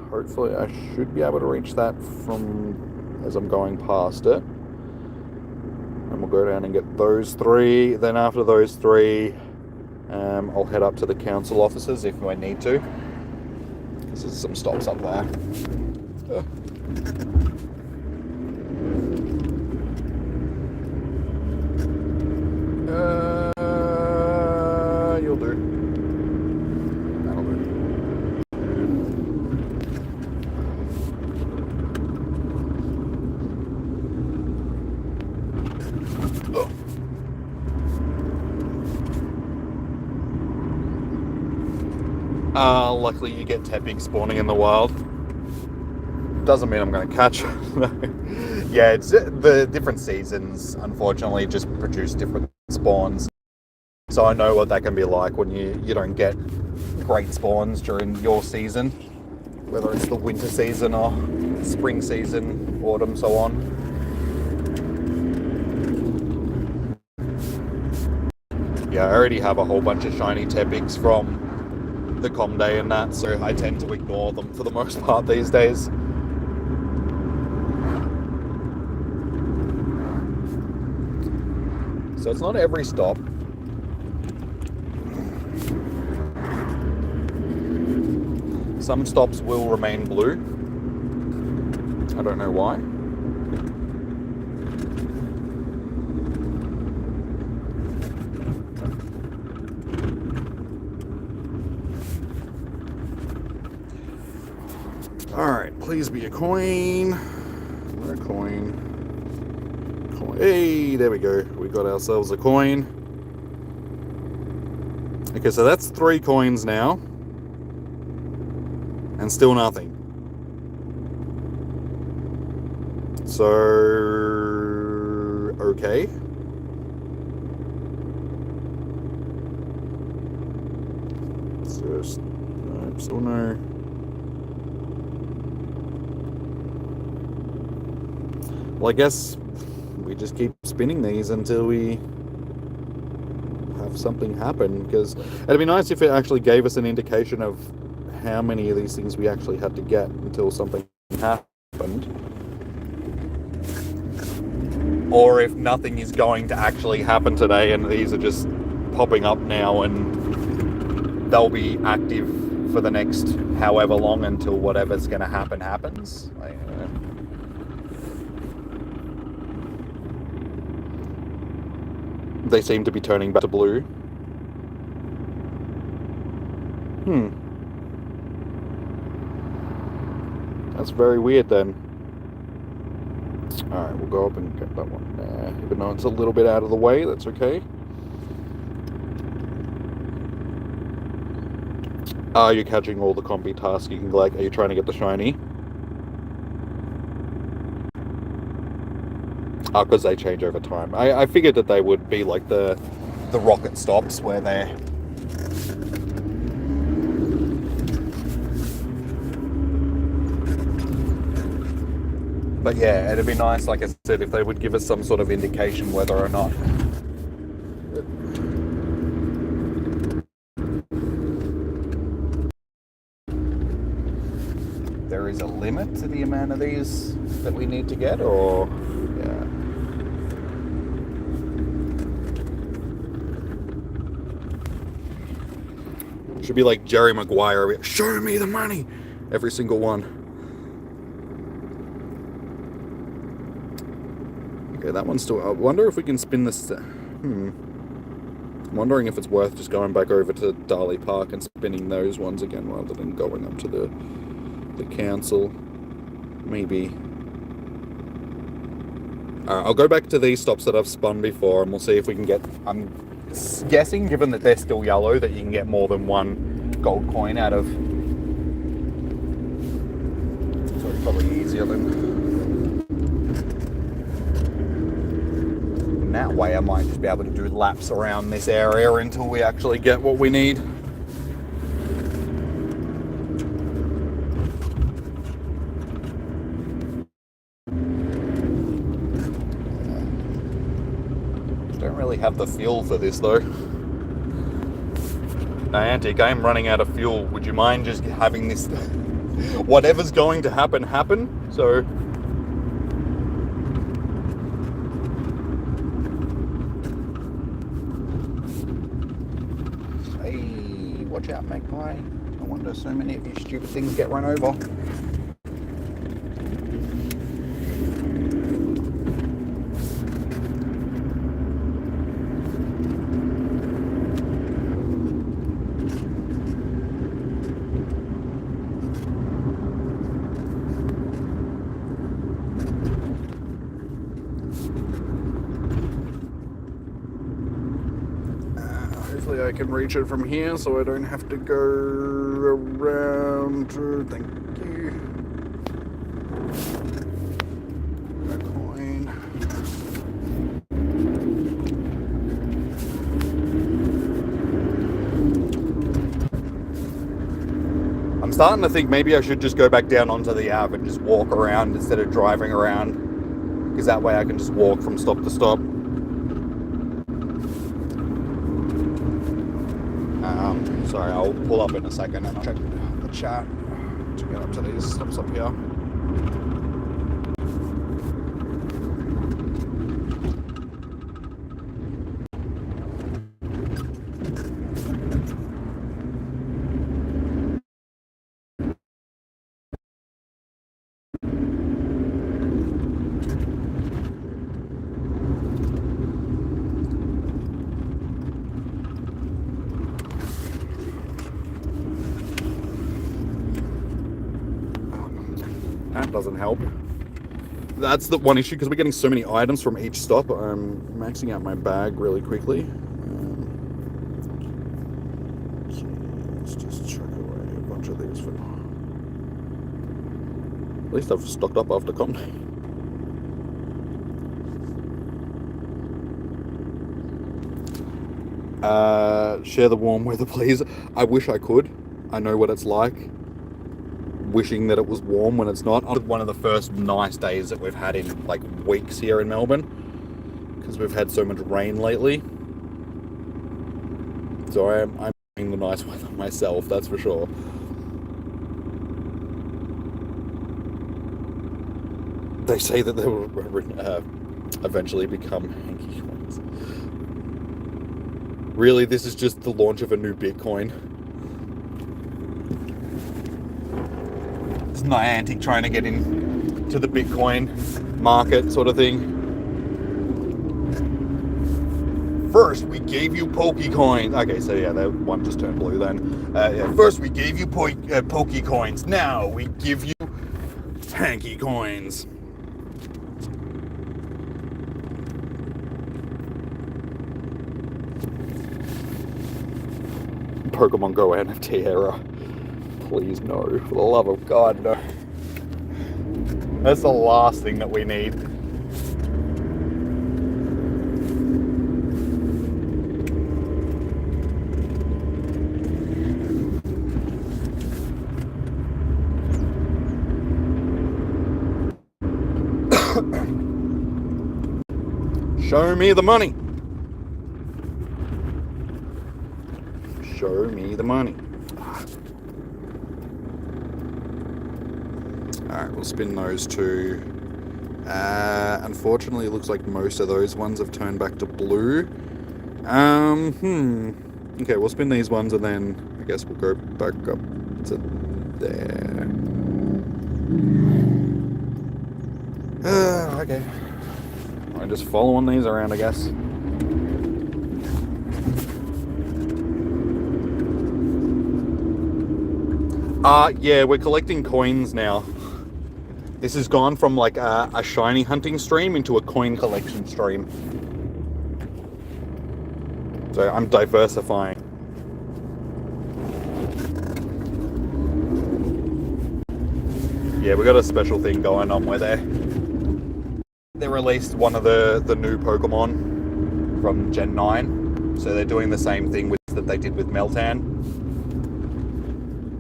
Hopefully I should be able to reach that from as I'm going past it. And we'll go down and get those three. Then after those three, I'll head up to the council offices if I need to. Because there's some stops up there. You'll do. That'll do. Luckily you get Tepig spawning in the wild. Doesn't mean I'm going to catch it. Yeah, it's the different seasons, unfortunately, just produce different spawns. So I know what that can be like when you don't get great spawns during your season, whether it's the winter season or spring season, autumn, so on. Yeah, I already have a whole bunch of shiny Tepigs from the Com Day and that, so I tend to ignore them for the most part these days. So it's not every stop. Some stops will remain blue. I don't know why. Alright, please be a coin. Not a coin. Hey, there we go. We got ourselves a coin. Okay, so that's 3 coins now. And still nothing. So, okay. Just, no, still no. Well, I guess we just keep spinning these until we have something happen, because it'd be nice if it actually gave us an indication of how many of these things we actually had to get until something happened, or if nothing is going to actually happen today and these are just popping up now and they'll be active for the next however long until whatever's going to happen happens. They seem to be turning back to blue. That's very weird then. Alright, we'll go up and get that one. Even though it's a little bit out of the way, that's okay. Are you catching all the combi tasks you can collect? Are you trying to get the shiny? Oh, because they change over time. I figured that they would be like the rocket stops where they're... But yeah, it'd be nice, like I said, if they would give us some sort of indication whether or not... there is a limit to the amount of these that we need to get, or... yeah. Should be like Jerry Maguire, show me the money! Every single one. Okay, that one's still... I wonder if we can spin this... I'm wondering if it's worth just going back over to Darley Park and spinning those ones again rather than going up to the council. Maybe. I'll go back to these stops that I've spun before and we'll see if we can get... I'm guessing, given that they're still yellow, that you can get more than one gold coin out of... so it's probably easier than... that way I might just be able to do laps around this area until we actually get what we need. Don't really have the fuel for this though. Niantic, I am running out of fuel. Would you mind just having this whatever's going to happen? So watch out, Magpie. No wonder so many of you stupid things get run over. Hopefully I can reach it from here so I don't have to go around. Thank you. A coin. I'm starting to think maybe I should just go back down onto the Ave and just walk around instead of driving around, because that way I can just walk from stop to stop. Sorry, I'll pull up in a second and I'll check the chat to get up to these stops up here. That doesn't help. That's the one issue, because we're getting so many items from each stop. I'm maxing out my bag really quickly. So let's just chuck away a bunch of these for now. At least I've stocked up after Company. Share the warm weather, please. I wish I could. I know what it's like. Wishing that it was warm when it's not. One of the first nice days that we've had in like weeks here in Melbourne, because we've had so much rain lately. So I'm enjoying the nice weather myself, that's for sure. They say that they will eventually become hanky coins. Really, this is just the launch of a new Bitcoin. Niantic trying to get into the Bitcoin market sort of thing. First, we gave you Pokecoins. Okay, so yeah, that one just turned blue then. Yeah, first, we gave you Pokecoins. Now, we give you hanky coins. Pokemon Go NFT era. Please, no. For the love of God, no. That's the last thing that we need. Show me the money. Show me the money. Alright, we'll spin those two. Unfortunately, it looks like most of those ones have turned back to blue. Okay, we'll spin these ones and then I guess we'll go back up to there. Okay. I'm just following these around, I guess. Yeah, we're collecting coins now. This has gone from like a shiny hunting stream into a coin collection stream. So I'm diversifying. Yeah, we got a special thing going on where they released one of the new Pokemon from Gen 9. So they're doing the same thing that they did with Meltan.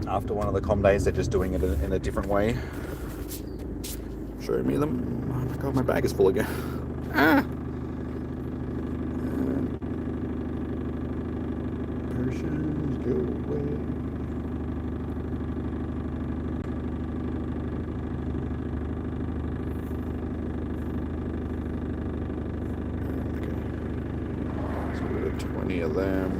After one of the com days, they're just doing it in a different way. Show me them. Oh my god, my bag is full again. Potions go away. Okay. So we got 20 of them.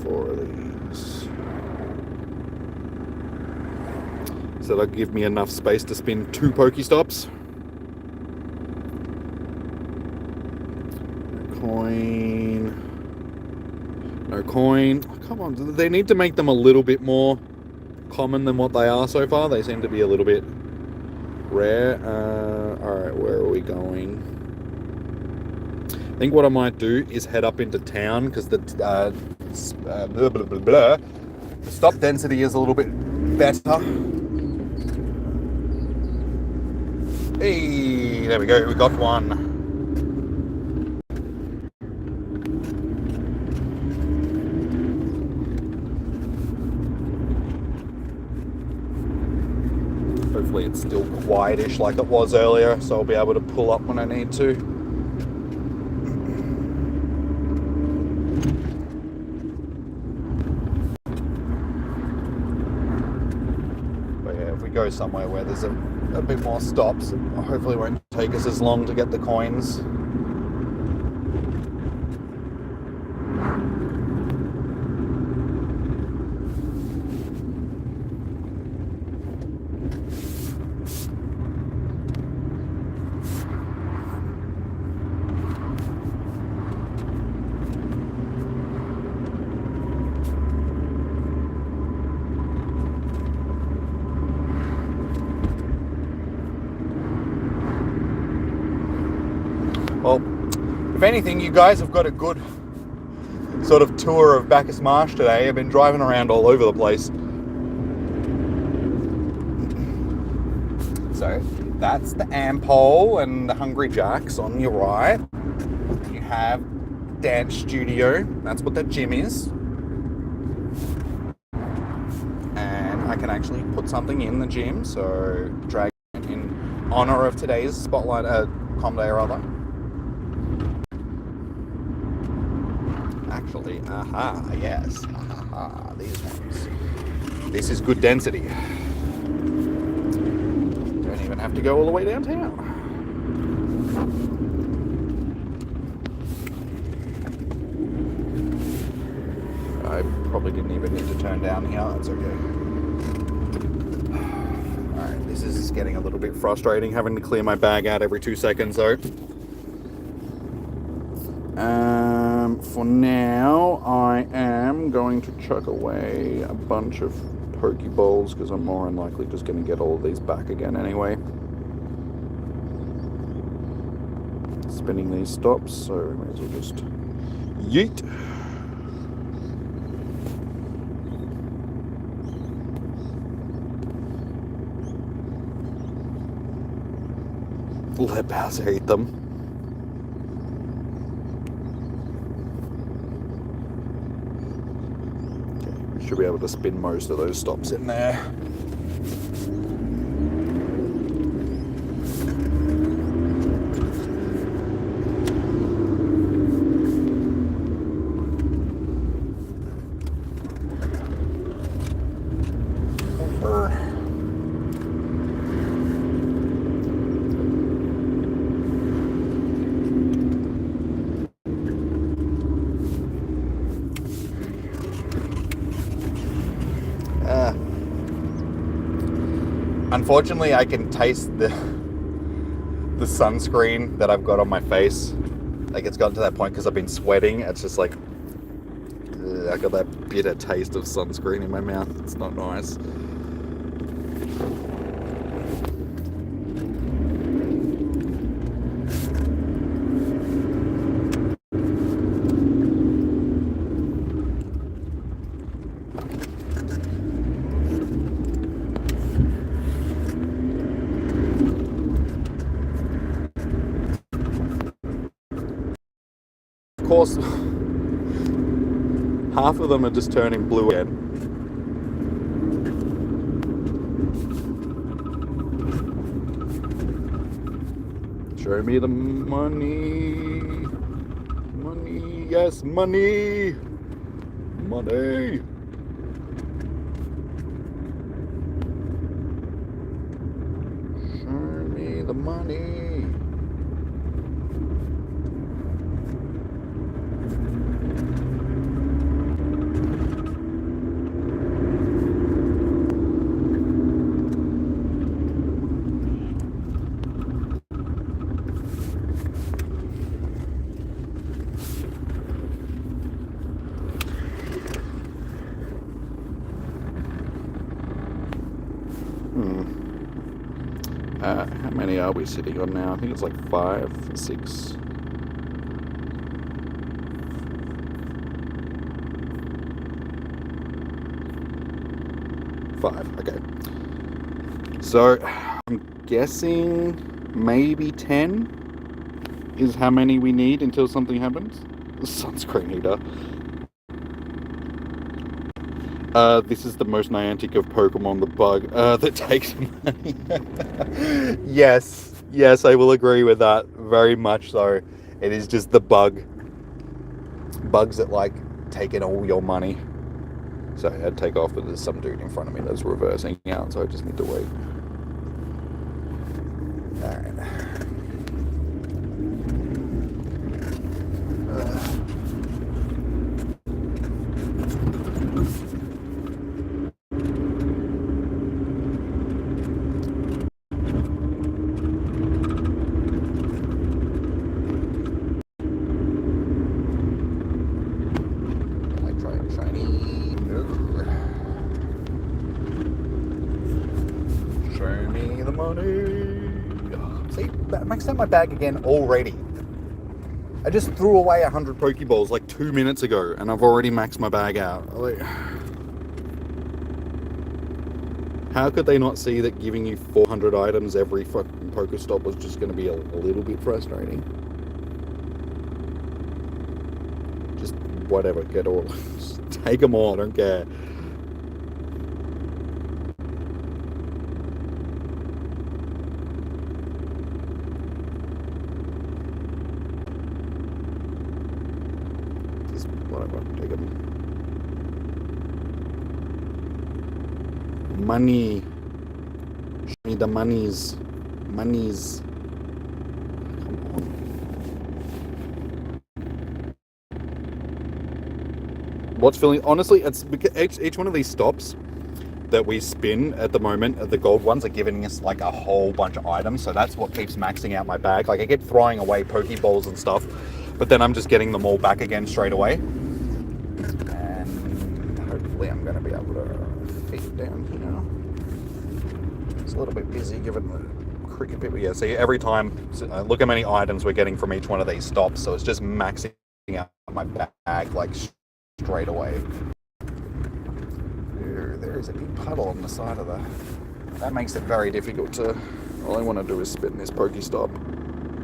24 of these. So that'll give me enough space to spin 2 Pokestops. No coin. No coin. Oh, come on, they need to make them a little bit more common than what they are so far. They seem to be a little bit rare. Alright, where are we going? I think what I might do is head up into town because the stop density is a little bit better. Hey, there we go, we got one. Hopefully it's still quietish like it was earlier, so I'll be able to pull up when I need to. But yeah, if we go somewhere where there's a bit more stops, hopefully it won't take us as long to get the coins. Well, if anything, you guys have got a good sort of tour of Bacchus Marsh today. I've been driving around all over the place. So, that's the Ampole and the Hungry Jacks on your right. You have Dance Studio. That's what the gym is. And I can actually put something in the gym. So, drag in honor of today's spotlight, com day rather. Actually, aha, yes, aha, these ones. This is good density. Don't even have to go all the way downtown. I probably didn't even need to turn down here, that's okay. Alright, this is getting a little bit frustrating, having to clear my bag out every 2 seconds though. For now, I am going to chuck away a bunch of Pokeballs because I'm more than likely just going to get all of these back again anyway. Spinning these stops, so we may as well just yeet. Let Bowser eat them. Okay, we should be able to spin most of those stops in there. Unfortunately, I can taste the sunscreen that I've got on my face. Like, it's gotten to that point because I've been sweating. It's just like, I got that bitter taste of sunscreen in my mouth. It's not nice. Of course, half of them are just turning blue again. Show me the money. Money, yes, money. Money. Show me the money. How many are we sitting on now? I think it's like 5, 6. Okay. So I'm guessing maybe 10 is how many we need until something happens. Sunscreen heater. This is the most Niantic of Pokemon, the bug that takes money. Yes, I will agree with that. Very much so. It is just the bugs that like taking all your money. So I had to take off, but there's some dude in front of me that's reversing out, so I just need to wait. Alright. See, that maxed out my bag again already. I just threw away 100 Pokeballs like 2 minutes ago, and I've already maxed my bag out. Like, how could they not see that giving you 400 items every fucking Pokestop was just going to be a little bit frustrating? Just whatever, get all, just take them all, I don't care. Money. Show me the monies. Monies. Come on. What's filling? Honestly, it's because each one of these stops that we spin at the moment, the gold ones, are giving us like a whole bunch of items. So that's what keeps maxing out my bag. Like, I keep throwing away Pokeballs and stuff, but then I'm just getting them all back again straight away. And hopefully I'm going to be able to fit it down here. It's a little bit busy given the cricket people. Yeah, see, every time, look how many items we're getting from each one of these stops. So it's just maxing out my bag like straight away. There is a big puddle on the side of that makes it very difficult to All I want to do is spin this Pokestop.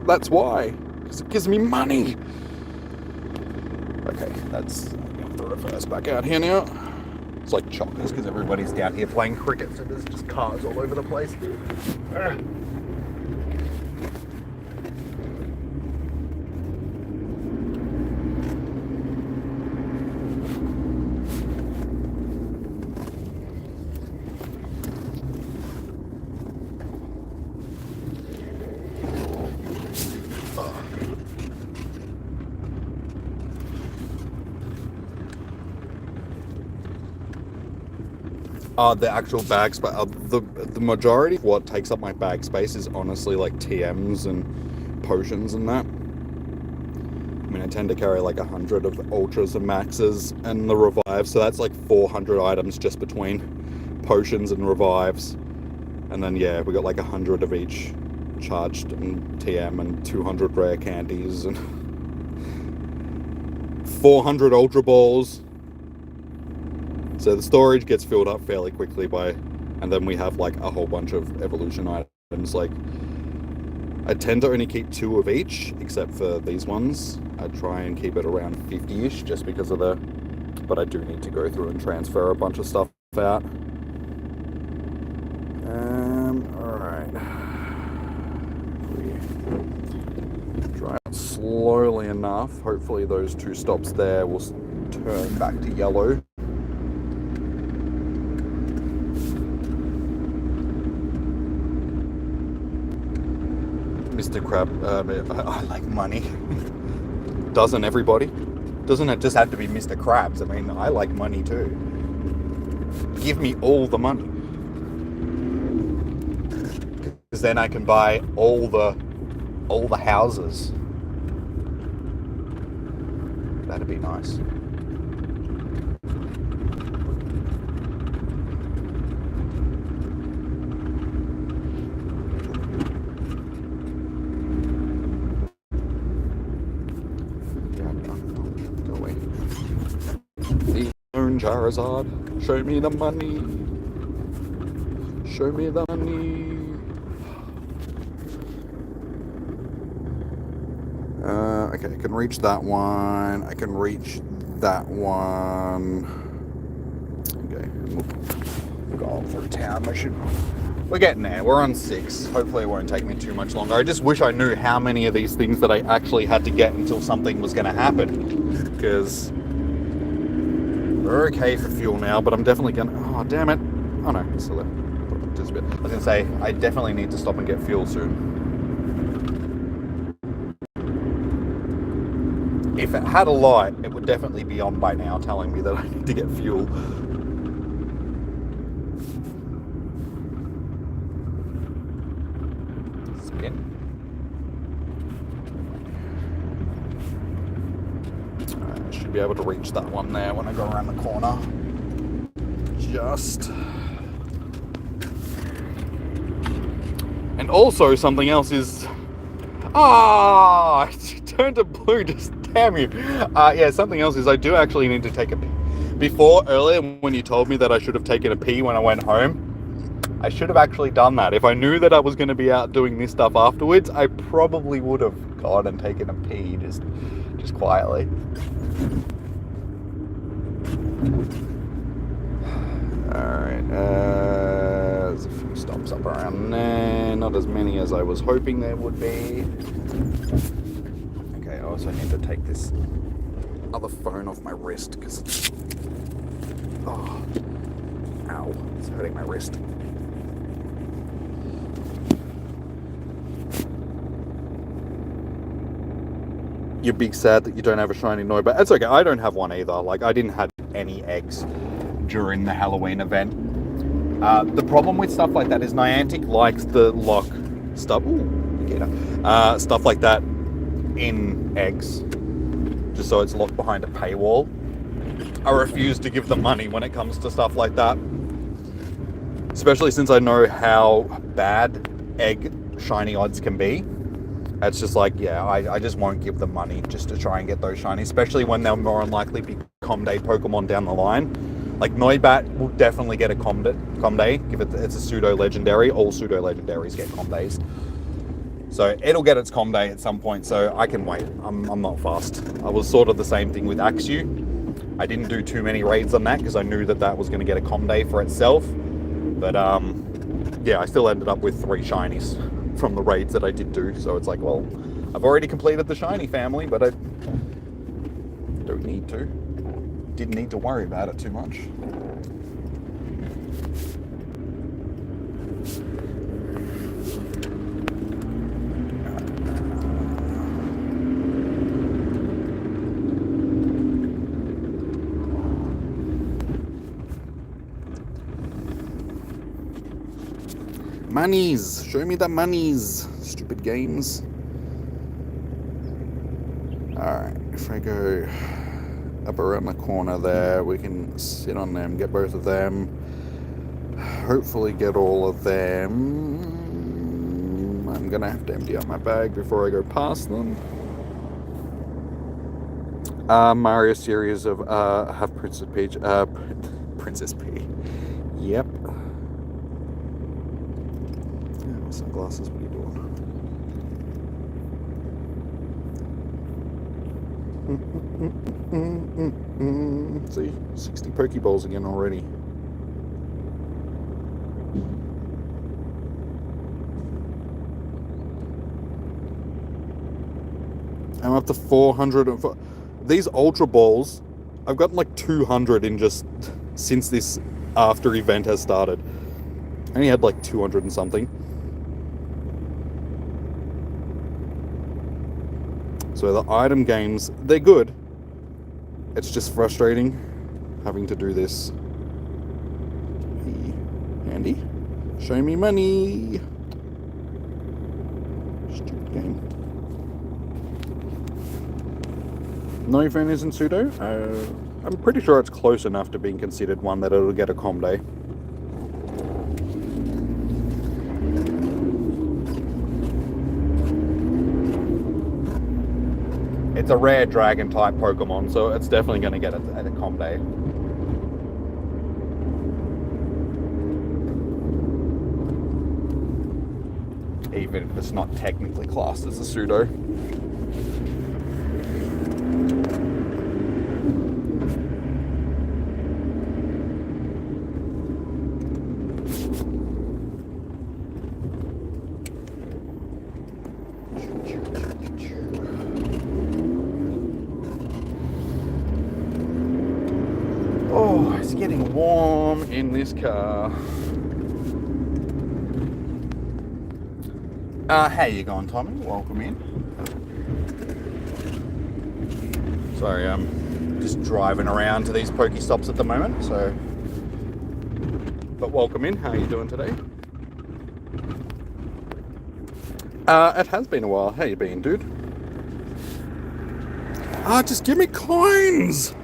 That's why. Because it gives me money. Okay, that's... I'm going to have to reverse back out here now. It's like chockers because everybody's down here playing cricket, so there's just cars all over the place. The actual bag space, the majority of what takes up my bag space is honestly like TMs and potions and that. I mean, I tend to carry like 100 of ultras and maxes and the revives, so that's like 400 items just between potions and revives. And then yeah, we got like 100 of each charged and TM and 200 rare candies and 400 ultra balls. So the storage gets filled up fairly quickly and then we have like a whole bunch of evolution items. Like, I tend to only keep 2 of each, except for these ones. I try and keep it around 50-ish, just because of but I do need to go through and transfer a bunch of stuff out. Alright. Drive slowly enough. Hopefully those 2 stops there will turn back to yellow. Mr. Crab, I like money. Doesn't everybody? Doesn't it just have to be Mr. Krabs? I mean, I like money too. Give me all the money. Because then I can buy all the houses. That'd be nice. Charizard, show me the money. Show me the money. Okay, I can reach that one. I can reach that one. Okay, we'll go through town. We're getting there. We're on 6. Hopefully it won't take me too much longer. I just wish I knew how many of these things that I actually had to get until something was going to happen. Because we're okay for fuel now, but I'm definitely going to... Oh, damn it. Oh, no. It's still there. Just a bit. I was going to say, I definitely need to stop and get fuel soon. If it had a light, it would definitely be on by now telling me that I need to get fuel. Spin. I should be able to reach that one there when I go around the corner. Just... And also something else is... Ah! It turned to blue, just damn you. Yeah, something else is I do actually need to take a pee. Before, earlier, when you told me that I should have taken a pee when I went home, I should have actually done that. If I knew that I was going to be out doing this stuff afterwards, I probably would have gone and taken a pee just quietly. Alright, there's a few stops up around there. Not as many as I was hoping there would be. Okay, I also need to take this other phone off my wrist because it's... Oh, ow, it's hurting my wrist. You're big sad that you don't have a shiny Noi, but it's okay, I don't have one either. Like, I didn't have any eggs during the Halloween event. The problem with stuff like that is Niantic likes the lock stuff, stuff like that in eggs, just so it's locked behind a paywall. I refuse to give them money when it comes to stuff like that, especially since I know how bad egg shiny odds can be. It's just like, yeah, I just won't give them money just to try and get those shinies, especially when they'll more than likely be Com Day Pokemon down the line. Like Noibat will definitely get a com day. It's a pseudo legendary. All pseudo legendaries get com days. So it'll get its com day at some point. So I can wait. I'm not fast. I was sort of the same thing with Axew. I didn't do too many raids on that because I knew that was going to get a com day for itself. But yeah, I still ended up with 3 shinies from the raids that I did do. So it's like, well, I've already completed the shiny family, but I don't need to. Didn't need to worry about it too much. Monies! Show me the monies! Stupid games. Alright, if I go up around the corner there, we can sit on them, get both of them. Hopefully get all of them. I'm gonna have to empty out my bag before I go past them. Mario series of have Princess Peach. Princess Peach. Yep. Sunglasses, what are you doing? See, 60 Pokeballs again already. I'm up to 400. These Ultra Balls, I've gotten like 200 in just since this after event has started. I only had like 200 and something. So the item games, they're good. It's just frustrating having to do this. Handy. Show me money. Stupid game. No fan isn't pseudo. I'm pretty sure it's close enough to being considered one that it'll get a com day. It's a rare dragon type Pokemon, so it's definitely going to get a com day. Even if it's not technically classed as a pseudo. Oh, it's getting warm in this car. How you going, Tommy? Welcome in. Sorry, I'm just driving around to these Pokestops at the moment, so... But welcome in. How are you doing today? It has been a while. How you been, dude? Just give me coins!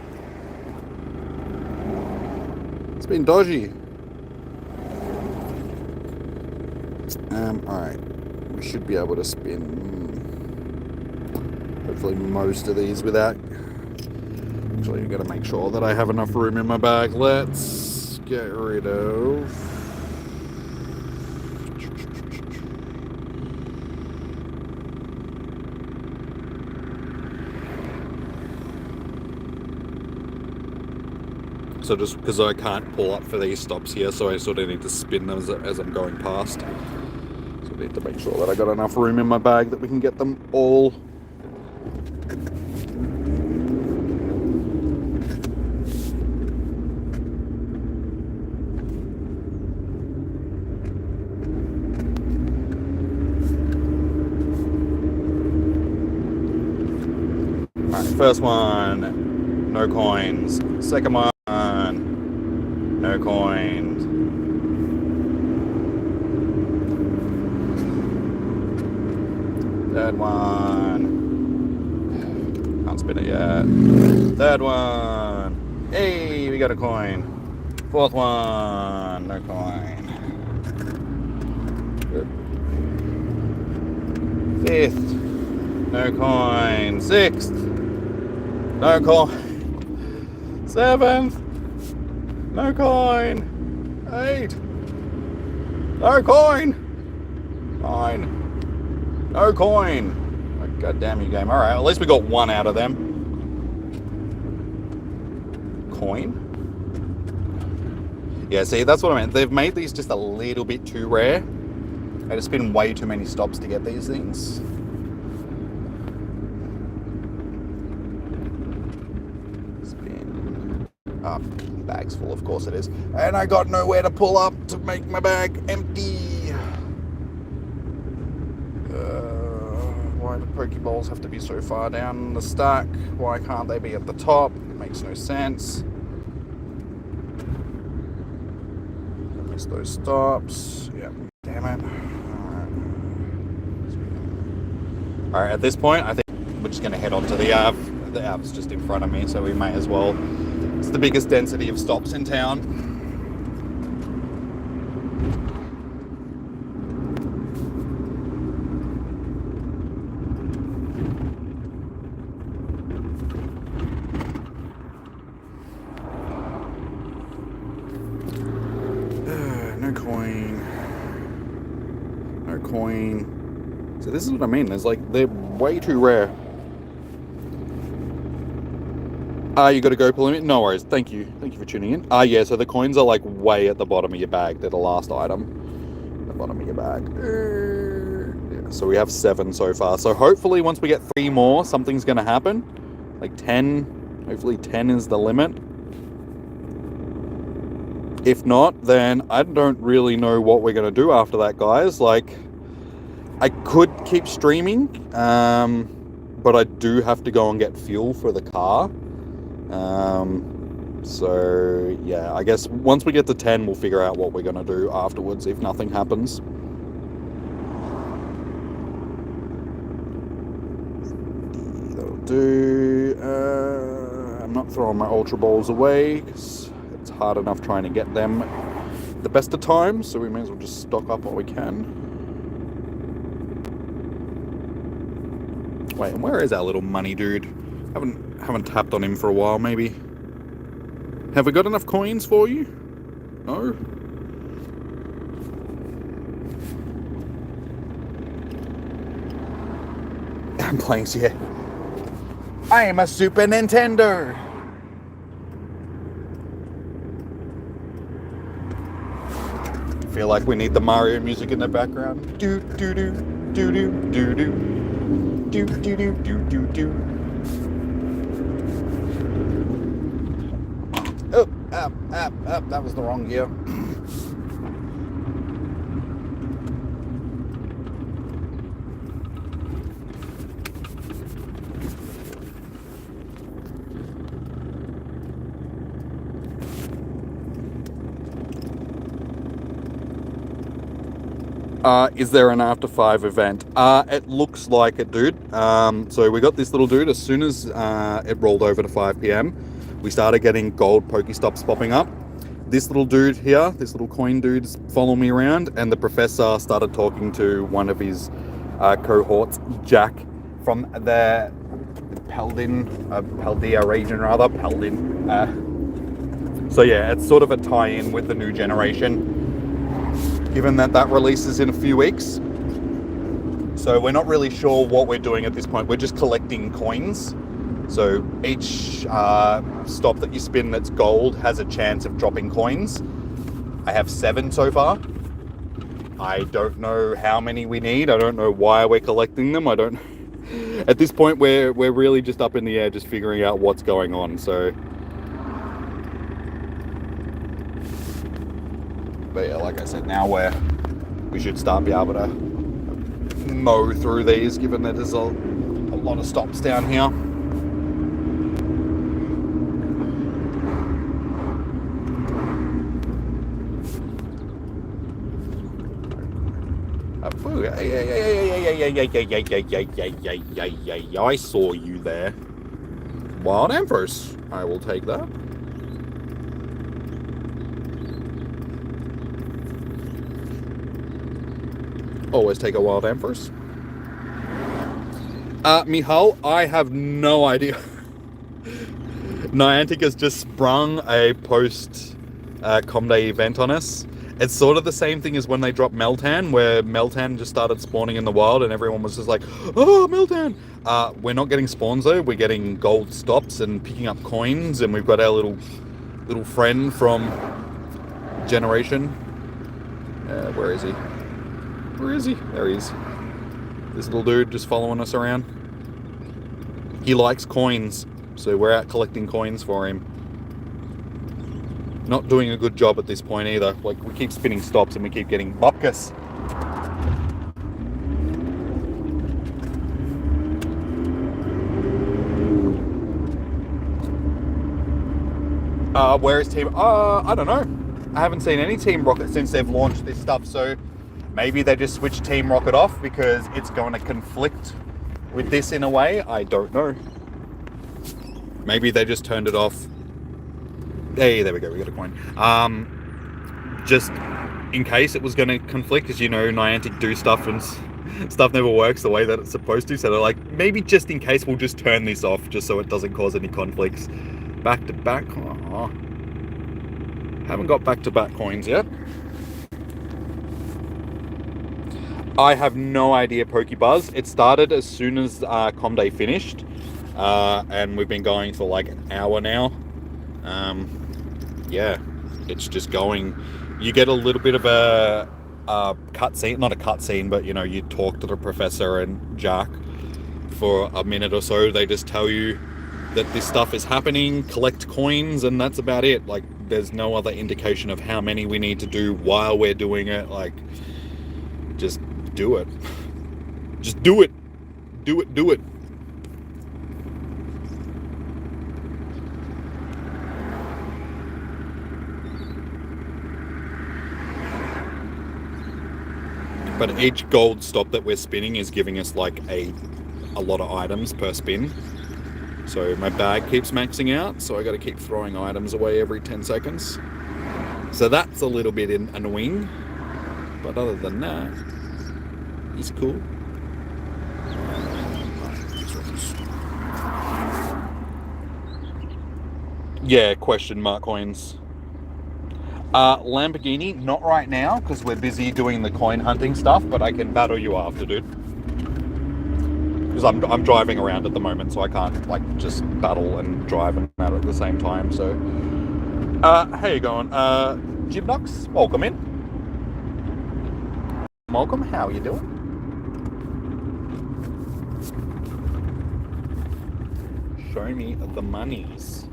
It's been dodgy. Alright. We should be able to spin hopefully most of these without... Actually, I've got to make sure that I have enough room in my bag. Let's get rid of... So just because I can't pull up for these stops here, so I sort of need to spin them as I'm going past. So I need to make sure that I got enough room in my bag that we can get them all. Alright, first one, no coins. Second one, no coins. Third one. Can't spin it yet. Third one. Hey, we got a coin. Fourth one. No coin. Good. Fifth. No coin. Sixth. No coin. Seventh. No coin. 8. No coin. 9. No coin. Oh, God damn you, game. Alright, at least we got 1 out of them. Coin. Yeah, see, that's what I meant. They've made these just a little bit too rare. And it's been way too many stops to get these things. Spin. Up. Bag's full, of course it is. And I got nowhere to pull up to make my bag empty. Why do Pokeballs have to be so far down the stack? Why can't they be at the top? It makes no sense. Those stops. Yeah, damn it. Alright, at this point, I think we're just going to head on to the Ave. The Ave's just in front of me, so we may as well. It's the biggest density of stops in town. No coin. No coin. So this is what I mean. There's like, they're way too rare. You got to go limit? No worries. Thank you. Thank you for tuning in. Yeah, so the coins are like way at the bottom of your bag. They're the last item. The bottom of your bag. Yeah, so we have 7 so far. So hopefully once we get 3 more, something's going to happen. Like 10. Hopefully 10 is the limit. If not, then I don't really know what we're going to do after that, guys. Like, I could keep streaming, but I do have to go and get fuel for the car. So, yeah, I guess once we get to 10, we'll figure out what we're going to do afterwards if nothing happens. That'll do. I'm not throwing my Ultra Balls away, because it's hard enough trying to get them the best of times, so we may as well just stock up what we can. Wait, and where is our little money dude? Haven't tapped on him for a while, maybe. Have we got enough coins for you? No? I'm playing here. I am a Super Nintendo! Feel like we need the Mario music in the background. Do do do do do do do do do do do do do. Up, that was the wrong gear. Is there an after 5 event? It looks like it, dude. So we got this little dude. As soon as it rolled over to 5 p.m, we started getting gold Pokestops popping up. This little dude here, this little coin dude's following me around, and the professor started talking to one of his cohorts, Jack, from the Paldea region, rather. So yeah, it's sort of a tie-in with the new generation, given that releases in a few weeks. So we're not really sure what we're doing at this point. We're just collecting coins. So each stop that you spin that's gold has a chance of dropping coins. I have 7 so far. I don't know how many we need. I don't know why we're collecting them. At this point, we're really just up in the air, just figuring out what's going on. So, but yeah, like I said, now we should start be able to mow through these, given that there's a lot of stops down here. I saw you there. Wild Amphros. I will take that. Always take a Wild Amphros. Mihal, I have no idea. Niantic has just sprung a post Com Day event on us. It's sort of the same thing as when they dropped Meltan, where Meltan just started spawning in the wild and everyone was just like, oh, Meltan! We're not getting spawns though, we're getting gold stops and picking up coins, and we've got our little friend from Generation. Where is he? Where is he? There he is. This little dude just following us around. He likes coins, so we're out collecting coins for him. Not doing a good job at this point either. Like, we keep spinning stops and we keep getting bupkis. Where is Team... I don't know. I haven't seen any Team Rocket since they've launched this stuff, so maybe they just switched Team Rocket off because it's going to conflict with this in a way. I don't know. Maybe they just turned it off. Hey, there we go, we got a coin. Just in case it was going to conflict, because you know Niantic do stuff and stuff never works the way that it's supposed to, so they're like, maybe just in case we'll just turn this off just so it doesn't cause any conflicts. Back to back. Oh, haven't got back to back coins yet. I have no idea, Pokebuzz. It started as soon as Com Day finished, and we've been going for like an hour now. Yeah, it's just going. You get a little bit of a cutscene, not a cutscene, but you know, you talk to the professor and Jack for a minute or so. They just tell you that this stuff is happening, collect coins, and that's about it. Like, there's no other indication of how many we need to do while we're doing it. Like, just do it. Just do it. Do it, do it. But each gold stop that we're spinning is giving us like a lot of items per spin. So my bag keeps maxing out, so I got to keep throwing items away every 10 seconds. So that's a little bit annoying. But other than that, it's cool. Yeah, question mark coins. Lamborghini, not right now, because we're busy doing the coin hunting stuff, but I can battle you after, dude. Because I'm driving around at the moment, so I can't, like, just battle and drive and out at the same time, so... how you going? Gymnox, welcome in. Welcome, how are you doing? Show me the monies.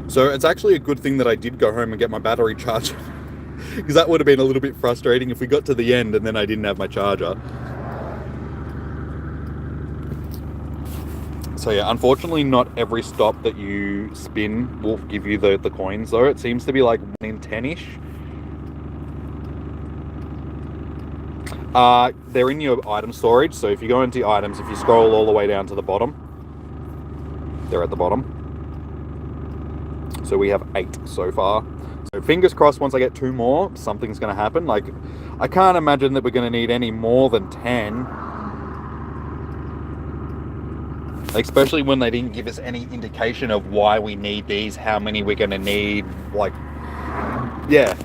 So it's actually a good thing that I did go home and get my battery charger, because that would have been a little bit frustrating if we got to the end and then I didn't have my charger. So yeah, unfortunately not every stop that you spin will give you the coins though. It seems to be like 1 in 10-ish. They're in your item storage, so if you go into your items, if you scroll all the way down to the bottom, they're at the bottom. So we have 8 so far. So fingers crossed, once I get 2 more, something's going to happen. Like, I can't imagine that we're going to need any more than 10. Especially when they didn't give us any indication of why we need these, how many we're going to need, like, yeah.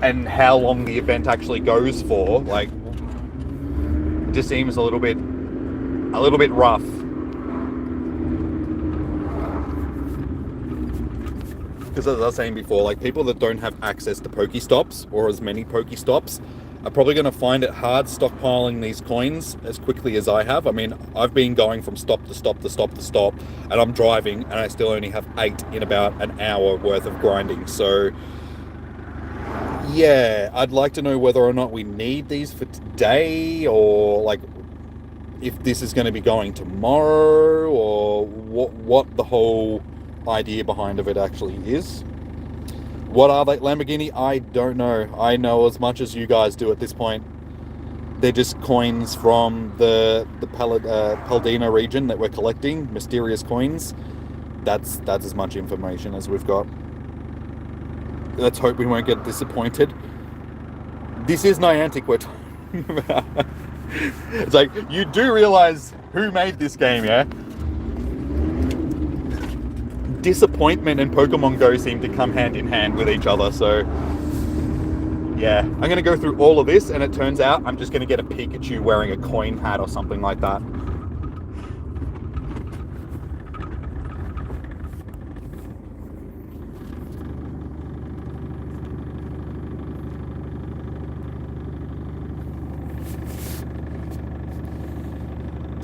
And how long the event actually goes for. Like, it just seems a little bit rough. Because as I was saying before, like, people that don't have access to Pokestops or as many Pokestops are probably going to find it hard stockpiling these coins as quickly as I have. I mean, I've been going from stop to stop to stop to stop, and I'm driving, and I still only have 8 in about an hour worth of grinding. So, yeah, I'd like to know whether or not we need these for today, or like if this is going to be going tomorrow, or what the whole idea behind of it actually is. What are they, Lamborghini? I don't know. I know as much as you guys do at this point. They're just coins from the Paldina region that we're collecting, mysterious coins. That's as much information as we've got. Let's hope we won't get disappointed. This is Niantic we're talking about. It's like, you do realize who made this game, yeah? disappointment and Pokemon Go seem to come hand in hand with each other, so yeah. I'm going to go through all of this, and it turns out I'm just going to get a Pikachu wearing a coin hat or something like that.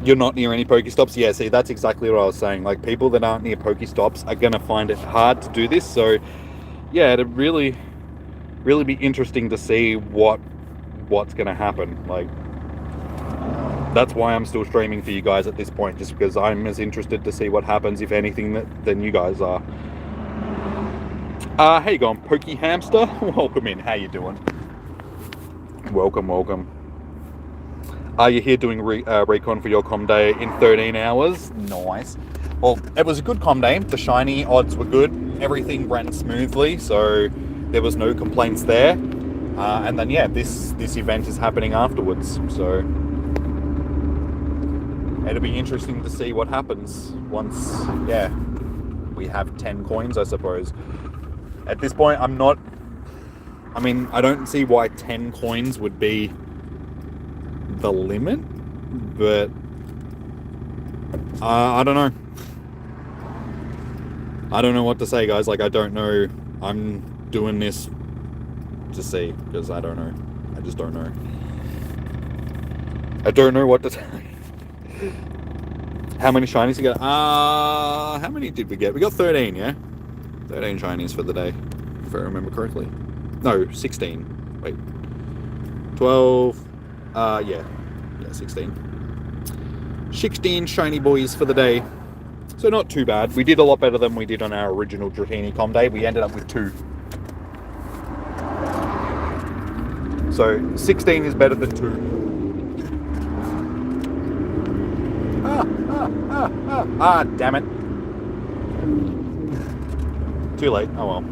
You're not near any Pokestops? Yeah, see, that's exactly what I was saying. Like, people that aren't near Pokestops are going to find it hard to do this. So, yeah, it'd really be interesting to see what's going to happen. Like, that's why I'm still streaming for you guys at this point, just because I'm as interested to see what happens, if anything, than you guys are. How you going, Poke Hamster? Welcome in. How you doing? Welcome. Are you here doing recon for your com day in 13 hours? Nice. Well, it was a good com day. The shiny odds were good. Everything ran smoothly, so there was no complaints there. And then, yeah, this event is happening afterwards. So it'll be interesting to see what happens once, yeah, we have 10 coins, I suppose. At this point, I don't see why 10 coins would be the limit, but I don't know. I don't know what to say, guys. Like, I don't know. I'm doing this to see, because I don't know. I just don't know. I don't know what to say. How many shinies you got? How many did we get? We got 13, yeah? 13 shinies for the day, if I remember correctly. No, 16. Wait. 12. Yeah, 16. 16 shiny boys for the day. So not too bad. We did a lot better than we did on our original Dratini Com day. We ended up with 2. So 16 is better than 2. Damn it. Too late. Oh well.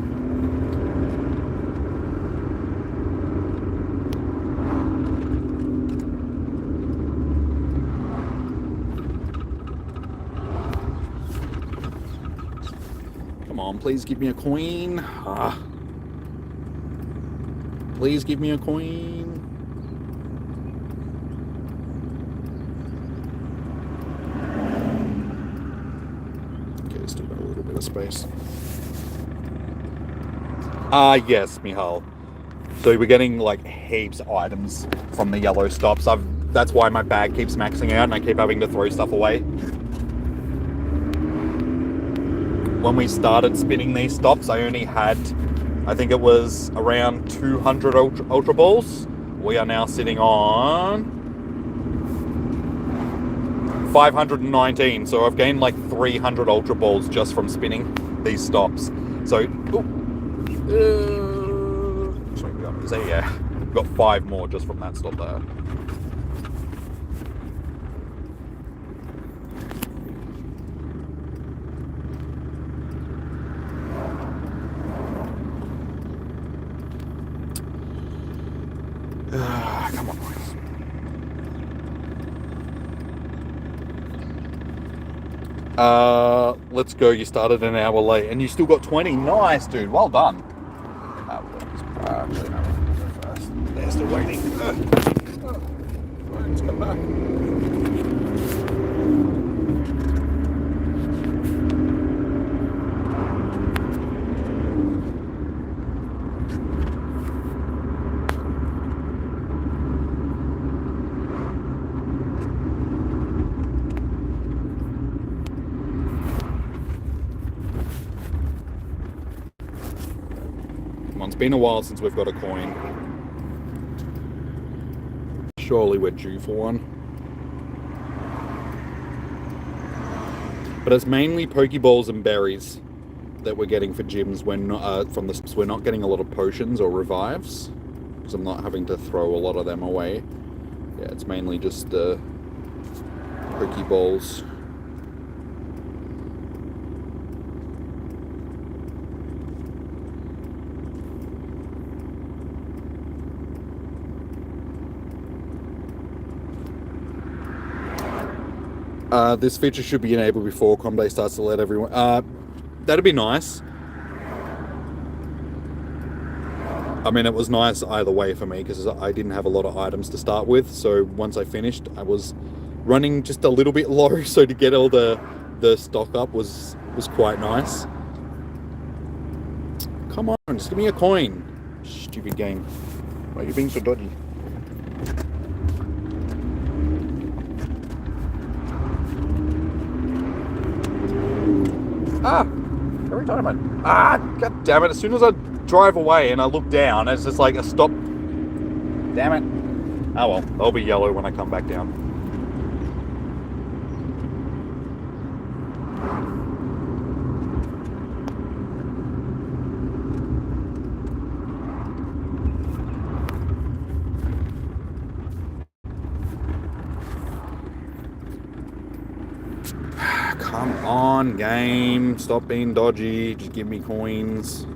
Come on, please give me a coin. Please give me a coin. Okay, still got a little bit of space. Yes, Mihal. So we're getting like heaps of items from the yellow stops. That's why my bag keeps maxing out and I keep having to throw stuff away. When we started spinning these stops, I only had, I think it was around 200 Ultra Balls. We are now sitting on 519. So I've gained like 300 Ultra Balls just from spinning these stops. So, yeah, we've got 5 more just from that stop there. Come on, boys. Let's go. You started an hour late and you still got 20. Nice, dude. Well done. Actually, no. First. They're still waiting. Let's come back. It's been a while since we've got a coin. Surely we're due for one. But it's mainly Pokeballs and berries that we're getting for gyms. We're not getting a lot of potions or revives, because I'm not having to throw a lot of them away. Yeah, it's mainly just Pokeballs. This feature should be enabled before Com Day starts to let everyone... That'd be nice. I mean, it was nice either way for me because I didn't have a lot of items to start with. So once I finished, I was running just a little bit low. So to get all the stock up was quite nice. Come on, just give me a coin. Stupid game. Why are you being so dodgy? Every time god damn it, as soon as I drive away and I look down, it's just like a stop. Damn it. Oh well, they'll be yellow when I come back down. Come on, game. Stop being dodgy. Just give me coins.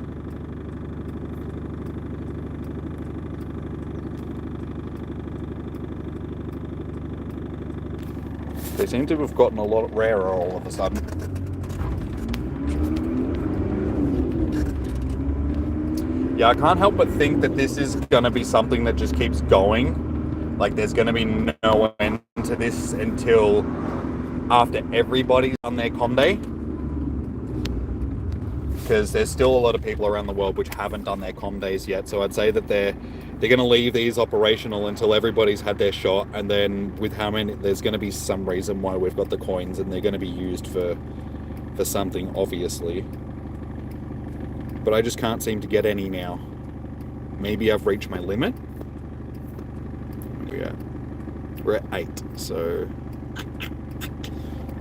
They seem to have gotten a lot rarer all of a sudden. Yeah, I can't help but think that this is going to be something that just keeps going. Like, there's going to be no end to this until after everybody's done their com day, because there's still a lot of people around the world which haven't done their com days yet. So I'd say that they're going to leave these operational until everybody's had their shot, and then with how many, there's going to be some reason why we've got the coins, and they're going to be used for something, obviously. But I just can't seem to get any now. Maybe I've reached my limit. Yeah, we're at 8, so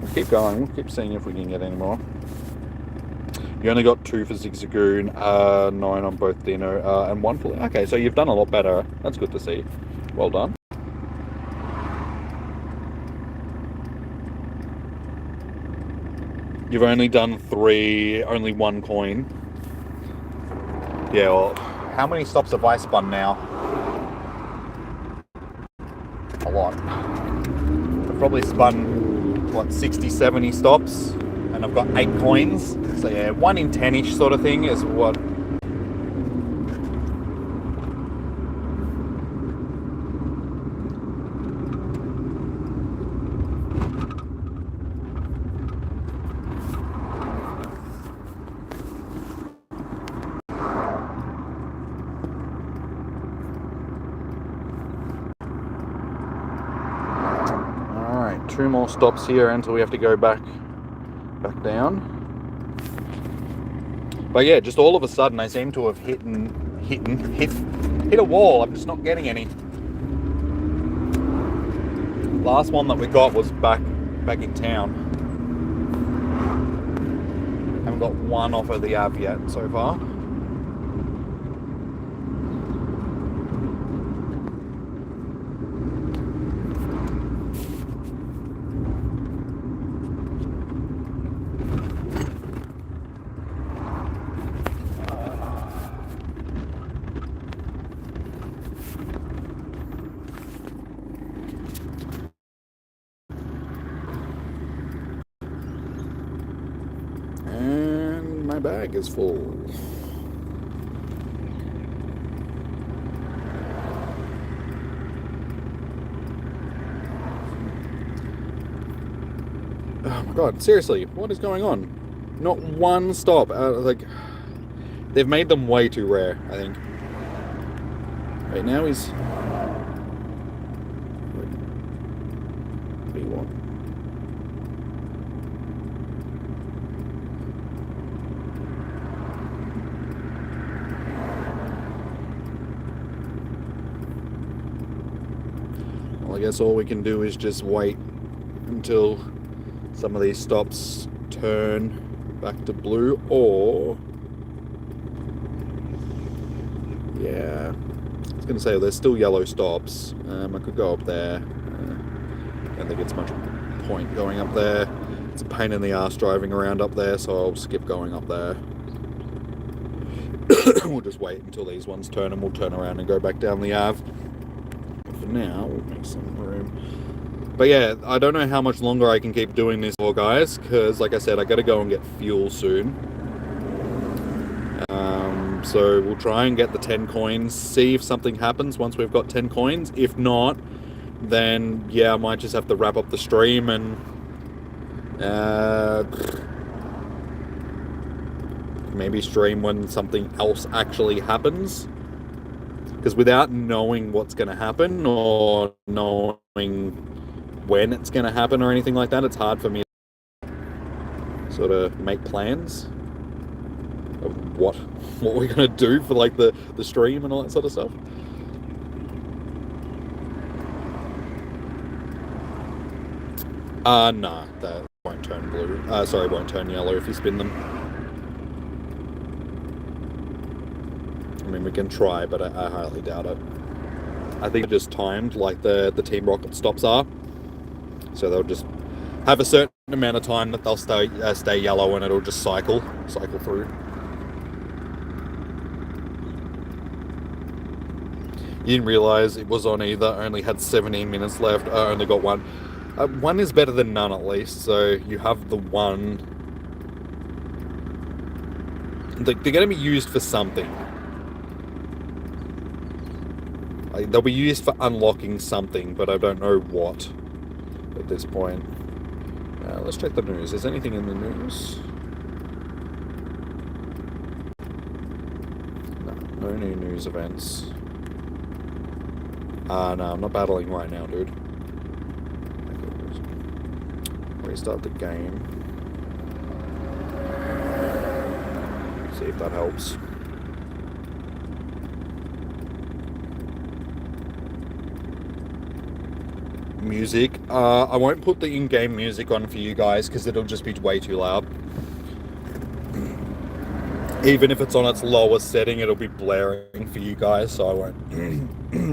we'll keep going. We'll keep seeing if we can get any more. You only got 2 for Zigzagoon, 9 on both Dino, and 1 for... Okay, so you've done a lot better. That's good to see. Well done. You've only done 3, only 1 coin. Yeah, well, how many stops have I spun now? A lot. I've probably spun, what, 60, 70 stops, and I've got 8 coins. So yeah, 1 in 10-ish sort of thing is what... Alright, 2 more stops here until we have to go back down. But yeah, just all of a sudden I seem to have hit a wall. I'm just not getting any. Last one that we got was back in town. Haven't got 1 off of the Av yet so far. My bag is full. Oh my god, seriously, what is going on? Not 1 stop. Like, they've made them way too rare, I think. Right now he's... What do you want? I guess all we can do is just wait until some of these stops turn back to blue, or... Yeah, I was going to say, there's still yellow stops. I could go up there. I don't think it's much point going up there. It's a pain in the ass driving around up there, so I'll skip going up there. We'll just wait until these ones turn, and we'll turn around and go back down the Ave. For now, we'll make some room. But yeah, I don't know how much longer I can keep doing this for, guys, because like I said, I gotta go and get fuel soon. So we'll try and get the 10 coins, see if something happens once we've got 10 coins. If not, then yeah, I might just have to wrap up the stream and maybe stream when something else actually happens. Because without knowing what's going to happen or knowing when it's going to happen or anything like that, it's hard for me to sort of make plans of what we're going to do for like the stream and all that sort of stuff. Nah, that won't turn blue. Sorry, won't turn yellow if you spin them. I mean, we can try, but I highly doubt it. I think it's just timed like the Team Rocket stops are. So they'll just have a certain amount of time that they'll stay yellow, and it'll just cycle through. You didn't realise it was on either. I only had 17 minutes left. I only got one. One is better than none, at least. So you have the one. They're going to be used for something. Like, they'll be used for unlocking something, but I don't know what at this point. Let's check the news. Is anything in the news? No new news events. No, I'm not battling right now, dude. Restart the game. See if that helps. Music. I won't put the in-game music on for you guys because it'll just be way too loud. Even if it's on its lowest setting, it'll be blaring for you guys, so I won't.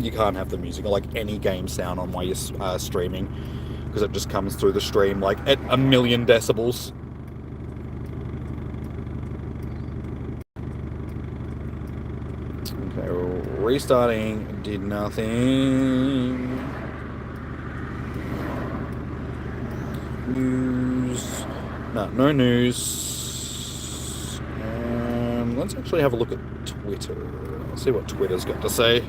You can't have the music or like any game sound on while you're streaming, because it just comes through the stream like at 1,000,000 decibels. Okay, restarting did nothing. News. No news. Let's actually have a look at Twitter. Let's see what Twitter's got to say.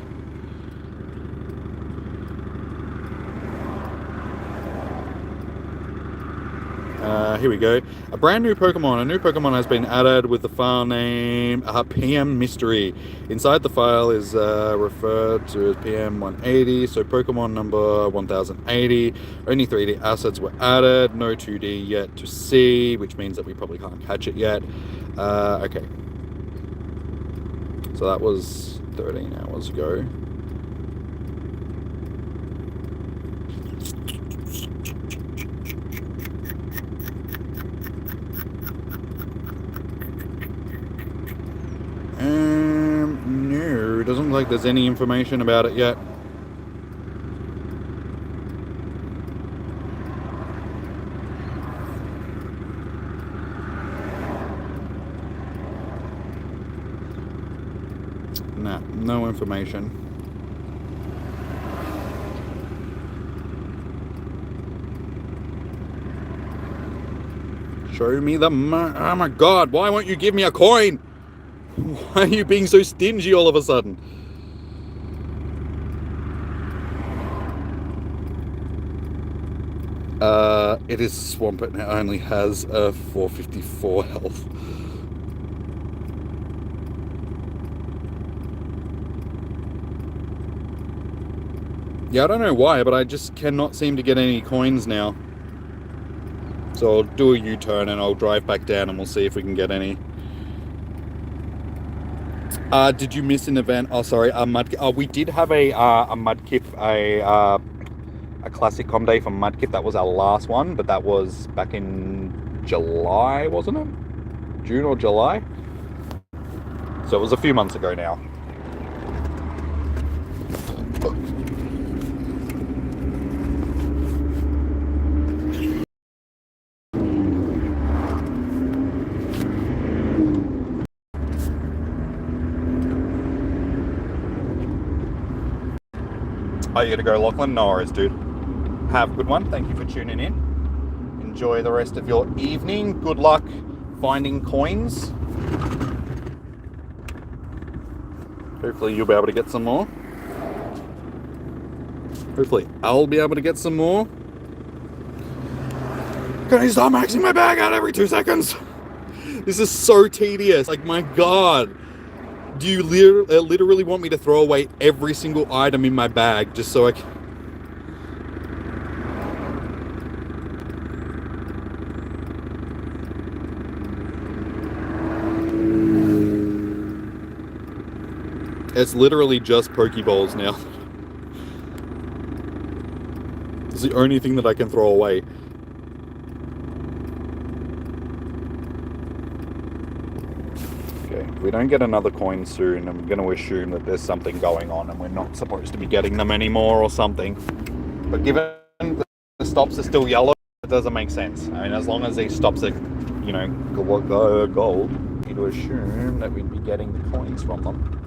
Here we go. A brand new Pokemon. A new Pokemon has been added with the file name PM Mystery. Inside the file is referred to as PM 180. So Pokemon number 1080. Only 3D assets were added. No 2D yet to see, which means that we probably can't catch it yet. Okay. So that was 13 hours ago. No, doesn't look like there's any information about it yet. Nah, no information. Show me the oh my god, why won't you give me a coin? Why are you being so stingy all of a sudden? It is Swampert and it only has a 454 health. Yeah, I don't know why, but I just cannot seem to get any coins now. So I'll do a U-turn and I'll drive back down and we'll see if we can get any. Did you miss an event? Oh, sorry, we did have a Mudkip, a classic com day for Mudkip. That was our last one, but that was back in July, wasn't it? June or July? So it was a few months ago now. Oh, you gotta go, Lachlan? No worries, dude. Have a good one. Thank you for tuning in. Enjoy the rest of your evening. Good luck finding coins. Hopefully you'll be able to get some more. Hopefully I'll be able to get some more. Can I stop maxing my bag out every 2 seconds? This is so tedious. Like, my God. Do you literally want me to throw away every single item in my bag just so I can... It's literally just Pokeballs now. It's the only thing that I can throw away. Okay, if we don't get another coin soon, I'm going to assume that there's something going on and we're not supposed to be getting them anymore or something. But given the stops are still yellow, it doesn't make sense. I mean, as long as these stops are, you know, gold, you to assume that we'd be getting the coins from them.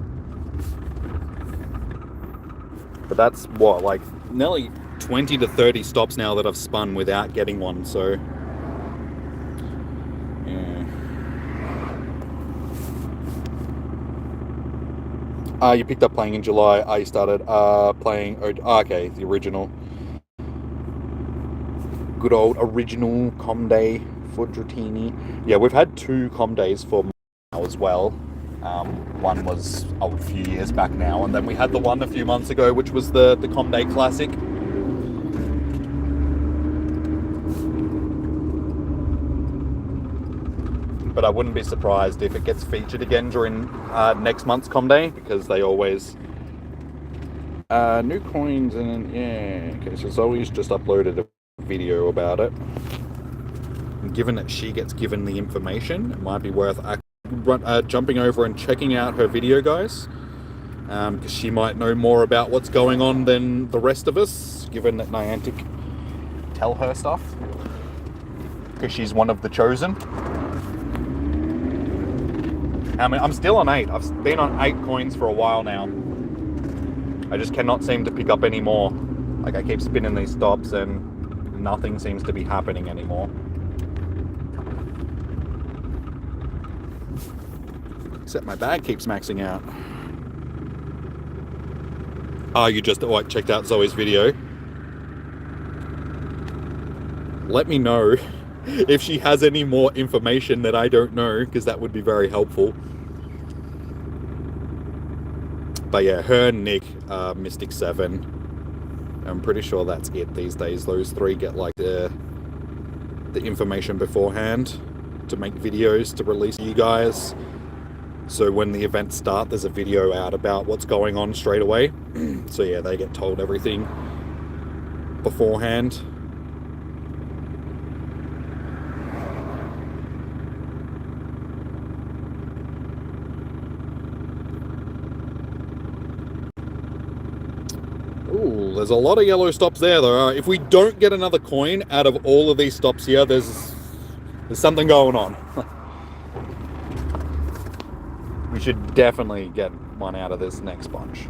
But that's what, like, nearly 20 to 30 stops now that I've spun without getting one, so... yeah. You picked up playing in July. You started playing... okay, the original. Good old original Com Day for Dratini. Yeah, we've had 2 Com Days for now as well. One was a few years back now, and then we had the one a few months ago, which was the Com Day Classic. But I wouldn't be surprised if it gets featured again during next month's Com Day, because they always... new coins, and yeah, okay, so Zoe's just uploaded a video about it. And given that she gets given the information, it might be worth jumping over and checking out her video, guys, because she might know more about what's going on than the rest of us, given that Niantic tell her stuff, because she's one of the chosen. I mean, I'm still on 8. I've been on 8 coins for a while now. I just cannot seem to pick up any more. Like, I keep spinning these stops and nothing seems to be happening anymore. Except my bag keeps maxing out. Oh, you just checked out Zoe's video. Let me know if she has any more information that I don't know, because that would be very helpful. But yeah, her and Nick, Mystic 7. I'm pretty sure that's it these days. Those 3 get like the information beforehand to make videos to release to you guys. So when the events start, there's a video out about what's going on straight away. So yeah, they get told everything beforehand. Ooh, there's a lot of yellow stops there though. If we don't get another coin out of all of these stops here, there's something going on. We should definitely get one out of this next bunch.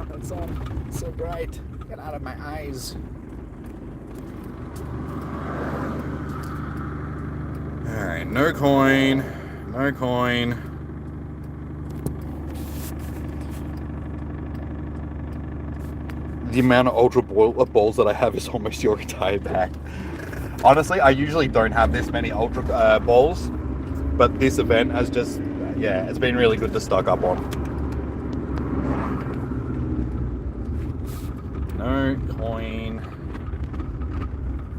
That's on. So bright. Get out of my eyes. Alright, no coin. No coin. The amount of ultra balls that I have is almost your entire bag. Honestly, I usually don't have this many ultra balls, but this event has just, yeah, it's been really good to stock up on. No coin.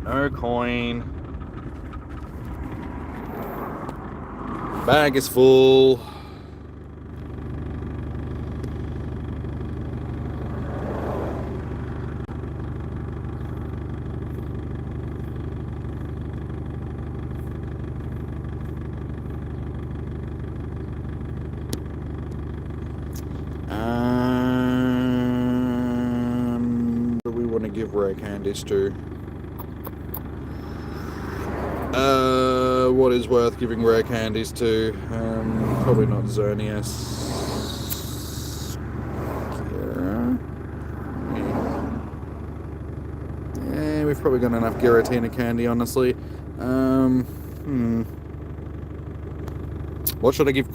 No coin. Bag is full. What do we want to give rare candies to? what is worth giving rare candies to. Probably not Xerneas. Yeah, we've probably got enough Giratina candy, honestly. What should I give?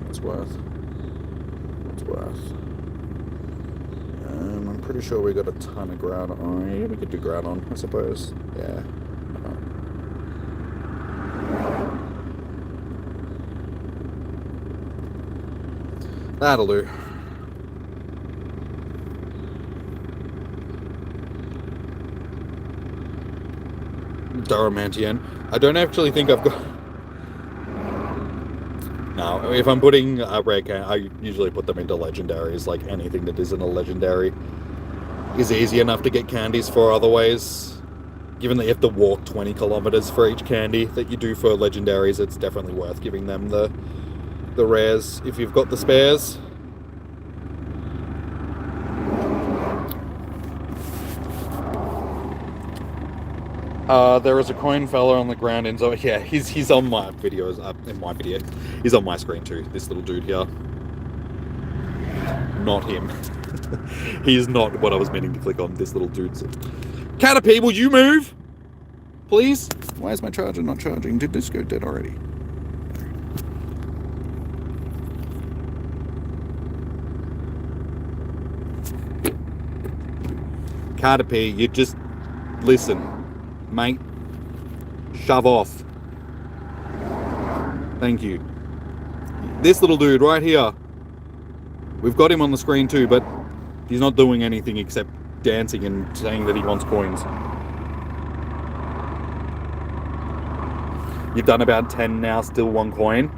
What's worth? I'm pretty sure we got a ton of Groudon. Oh, yeah, we could do Groudon, I suppose. Yeah. That'll do. Darmanian. I don't actually think I've got... No, if I'm putting a rare can, I usually put them into legendaries. Like anything that isn't a legendary is easy enough to get candies for otherwise. Given that you have to walk 20 kilometers for each candy that you do for legendaries, it's definitely worth giving them the rares if you've got the spares. There is a coin fella on the ground in Zoe. Yeah, he's on my videos. In my video, he's on my screen too. This little dude here. Not him. He's not what I was meaning to click on. This little dude. Caterpie, will you move? Please? Why is my charger not charging? Did this go dead already? Caterpie, you just... Listen. Mate, shove off. Thank you. This little dude right here. We've got him on the screen too, but he's not doing anything except dancing and saying that he wants coins. You've done about 10 now, still 1 coin.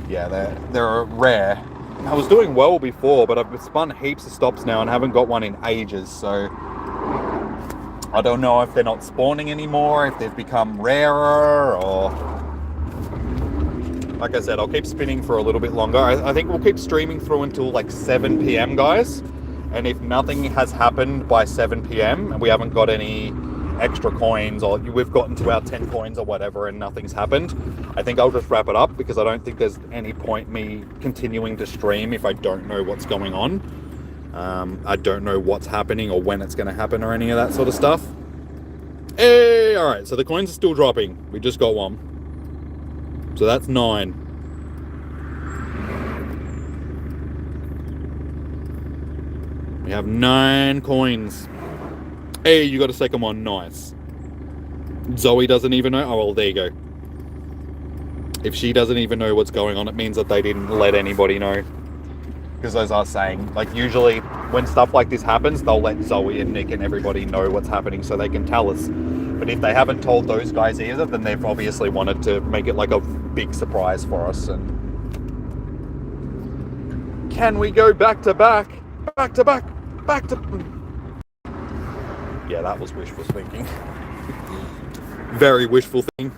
Yeah, they're rare. I was doing well before, but I've spun heaps of stops now and haven't got one in ages, so... I don't know if they're not spawning anymore, if they've become rarer, or... Like I said, I'll keep spinning for a little bit longer. I think we'll keep streaming through until like 7 p.m, guys. And if nothing has happened by 7 p.m, and we haven't got any extra coins, or we've gotten to our 10 coins or whatever and nothing's happened, I think I'll just wrap it up, because I don't think there's any point me continuing to stream if I don't know what's going on. I don't know what's happening or when it's going to happen or any of that sort of stuff. Hey, alright, so the coins are still dropping. We just got 1. So that's 9. We have 9 coins. Hey, you got a second one. Nice. Zoe doesn't even know. Oh, well, there you go. If she doesn't even know what's going on, it means that they didn't let anybody know. Because as I was saying, like usually when stuff like this happens, they'll let Zoe and Nick and everybody know what's happening so they can tell us. But if they haven't told those guys either, then they've obviously wanted to make it like a big surprise for us. And can we go back to back? Back to back? Back to... Yeah, that was wishful thinking. Very wishful thinking.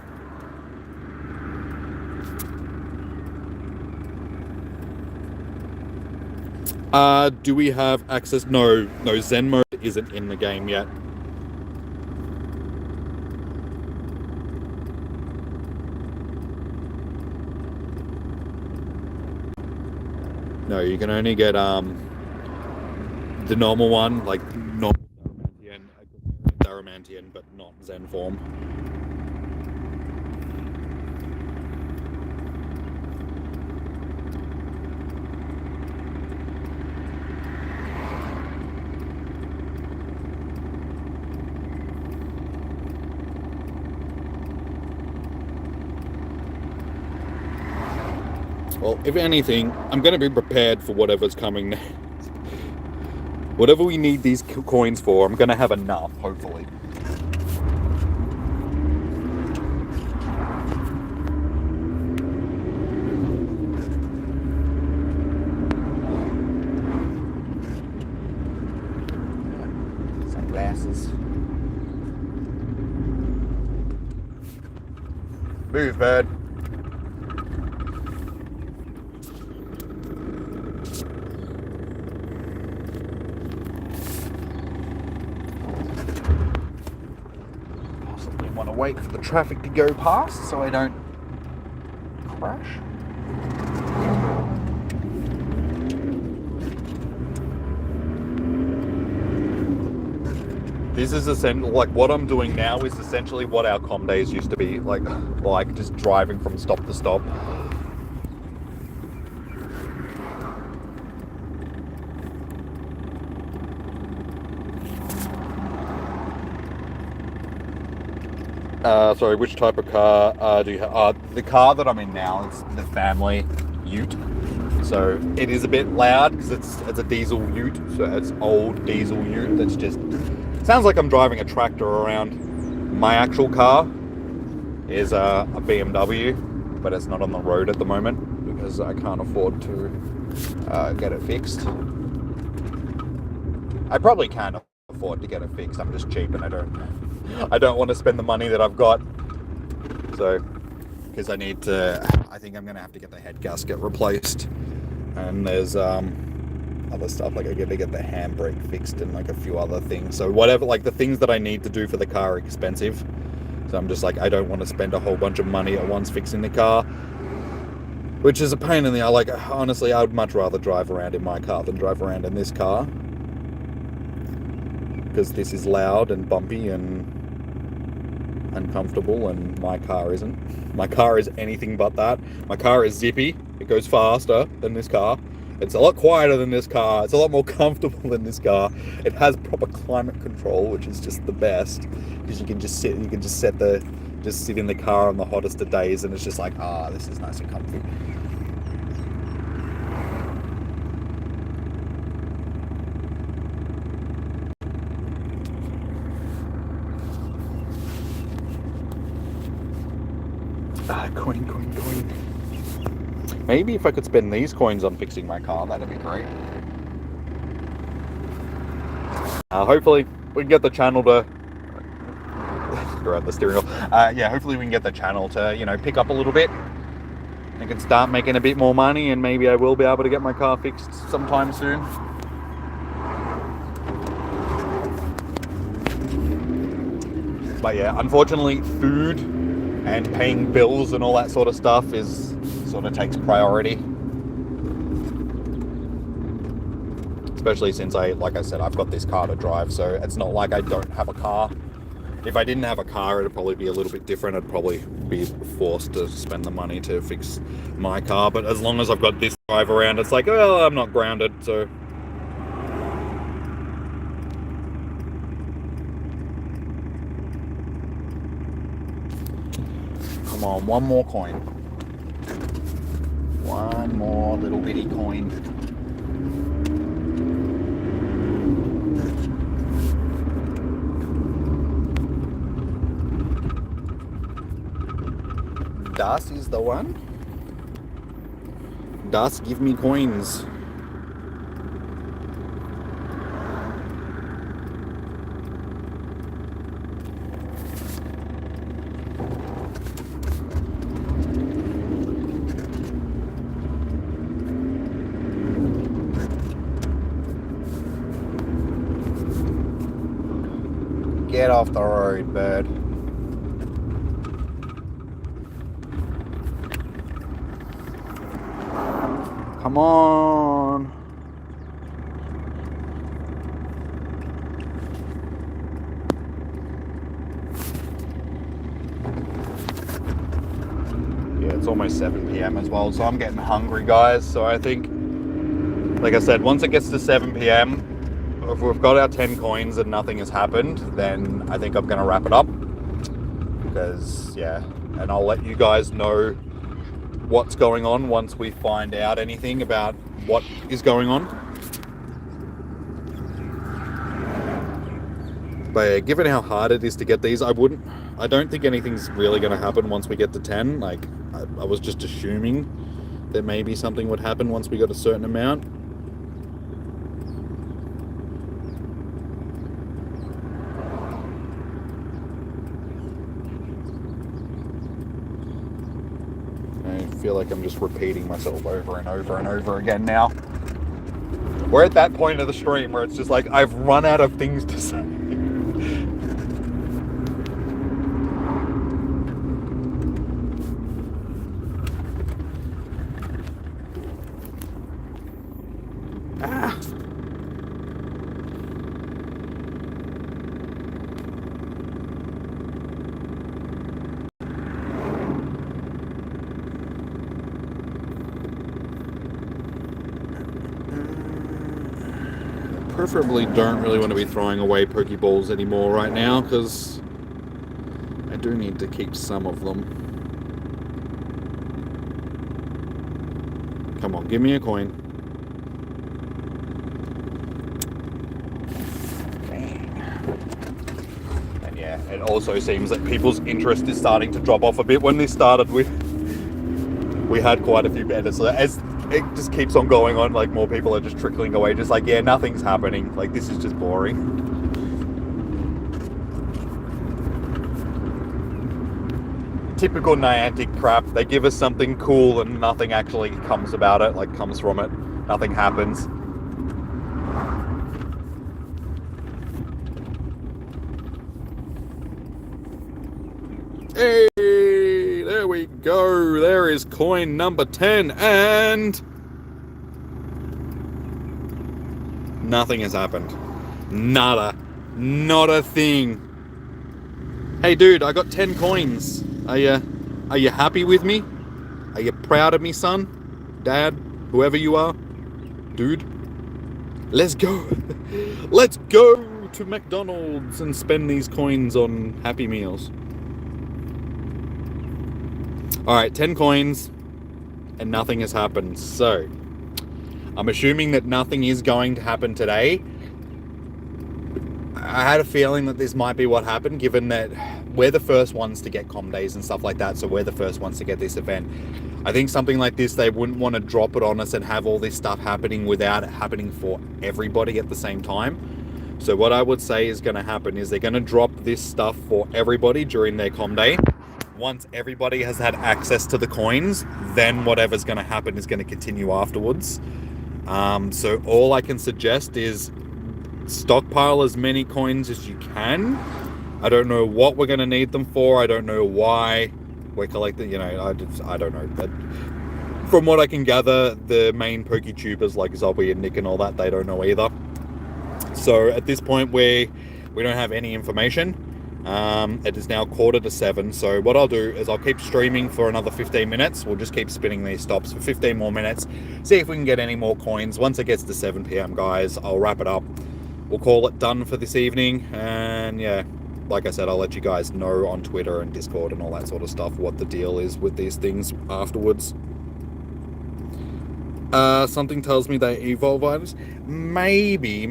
Do we have access? No, Zen mode isn't in the game yet. No, you can only get the normal one, like normal Daramantian, but not Zen form. Well, if anything, I'm going to be prepared for whatever's coming next. Whatever we need these coins for, I'm going to have enough, hopefully. Sunglasses. Move, bird. want to wait for the traffic to go past so I don't crash. This is essentially, like, what I'm doing now is essentially what our comm days used to be, like just driving from stop to stop. Sorry, which type of car do you have? The car that I'm in now is the family ute. So it is a bit loud because it's a diesel ute. So it's old diesel ute that's just... sounds like I'm driving a tractor around. My actual car is a BMW, but it's not on the road at the moment because I can't afford to get it fixed. I probably can afford to get it fixed. I'm just cheap and I don't want to spend the money that I've got. So, because I think I'm going to have to get the head gasket replaced. And there's other stuff, like I got to get the handbrake fixed and like a few other things. So whatever, like the things that I need to do for the car are expensive. So I'm just like, I don't want to spend a whole bunch of money at once fixing the car, which is a pain in the... like, honestly, I would much rather drive around in my car than drive around in this car, because this is loud and bumpy and uncomfortable, and my car isn't. My car is anything but that. My car is zippy. It goes faster than this car. It's a lot quieter than this car. It's a lot more comfortable than this car. It has proper climate control, which is just the best, because you can just sit in the car on the hottest of days, and it's just like, this is nice and comfy. Coin. Maybe if I could spend these coins on fixing my car, that'd be great. Hopefully we can get the channel to... around the steering wheel. Hopefully we can get the channel to, pick up a little bit. I can start making a bit more money, and maybe I will be able to get my car fixed sometime soon. But yeah, unfortunately, food and paying bills and all that sort of stuff sort of takes priority. Especially since like I said, I've got this car to drive, so it's not like I don't have a car. If I didn't have a car, it'd probably be a little bit different. I'd probably be forced to spend the money to fix my car. But as long as I've got this drive around, it's like, well, I'm not grounded, so... Come on, one more coin. One more little bitty coin. Das is the one. Das, give me coins. Get off the road, bird. Come on. Yeah, it's almost 7 p.m. as well, so I'm getting hungry, guys. So I think, like I said, once it gets to 7 p.m, if we've got our 10 coins and nothing has happened, then I think I'm going to wrap it up. Because, yeah, and I'll let you guys know what's going on once we find out anything about what is going on. But yeah, given how hard it is to get these, I don't think anything's really going to happen once we get to 10. Like, I was just assuming that maybe something would happen once we got a certain amount. I feel like I'm just repeating myself over and over and over again now. We're at that point of the stream where it's just like, I've run out of things to say. preferably don't really want to be throwing away Pokeballs anymore right now, because I do need to keep some of them. Come on, give me a coin. And yeah, it also seems that people's interest is starting to drop off a bit. When this started, we had quite a few betters. So as it just keeps on going on, like more people are just trickling away, just like, yeah, nothing's happening. Like, this is just boring. Typical Niantic crap. They give us something cool and nothing actually comes about it, like comes from it. Nothing happens. Hey, there we go. There is coin number 10 and nothing has happened. Nada. Not a thing. Hey dude, I got 10 coins. Are you happy with me? Are you proud of me, son? Dad? Whoever you are? Dude? Let's go. Let's go to McDonald's and spend these coins on Happy Meals. Alright, 10 coins and nothing has happened. So, I'm assuming that nothing is going to happen today. I had a feeling that this might be what happened, given that we're the first ones to get comm days and stuff like that, so we're the first ones to get this event. I think something like this, they wouldn't want to drop it on us and have all this stuff happening without it happening for everybody at the same time. So what I would say is going to happen is they're going to drop this stuff for everybody during their comm day. Once everybody has had access to the coins, then whatever's going to happen is going to continue afterwards. So all I can suggest is stockpile as many coins as you can. I don't know what we're going to need them for. I don't know why we're collecting, you know, I don't know. But from what I can gather, the main PokeTubers like Joby and Nick and all that, they don't know either. So at this point, we don't have any information. It is now 6:45, so what I'll do is I'll keep streaming for another 15 minutes. We'll just keep spinning these stops for 15 more minutes, see if we can get any more coins. Once it gets to 7 p.m, guys, I'll wrap it up. We'll call it done for this evening, and yeah, like I said, I'll let you guys know on Twitter and Discord and all that sort of stuff what the deal is with these things afterwards. Something tells me they evolve items. Maybe,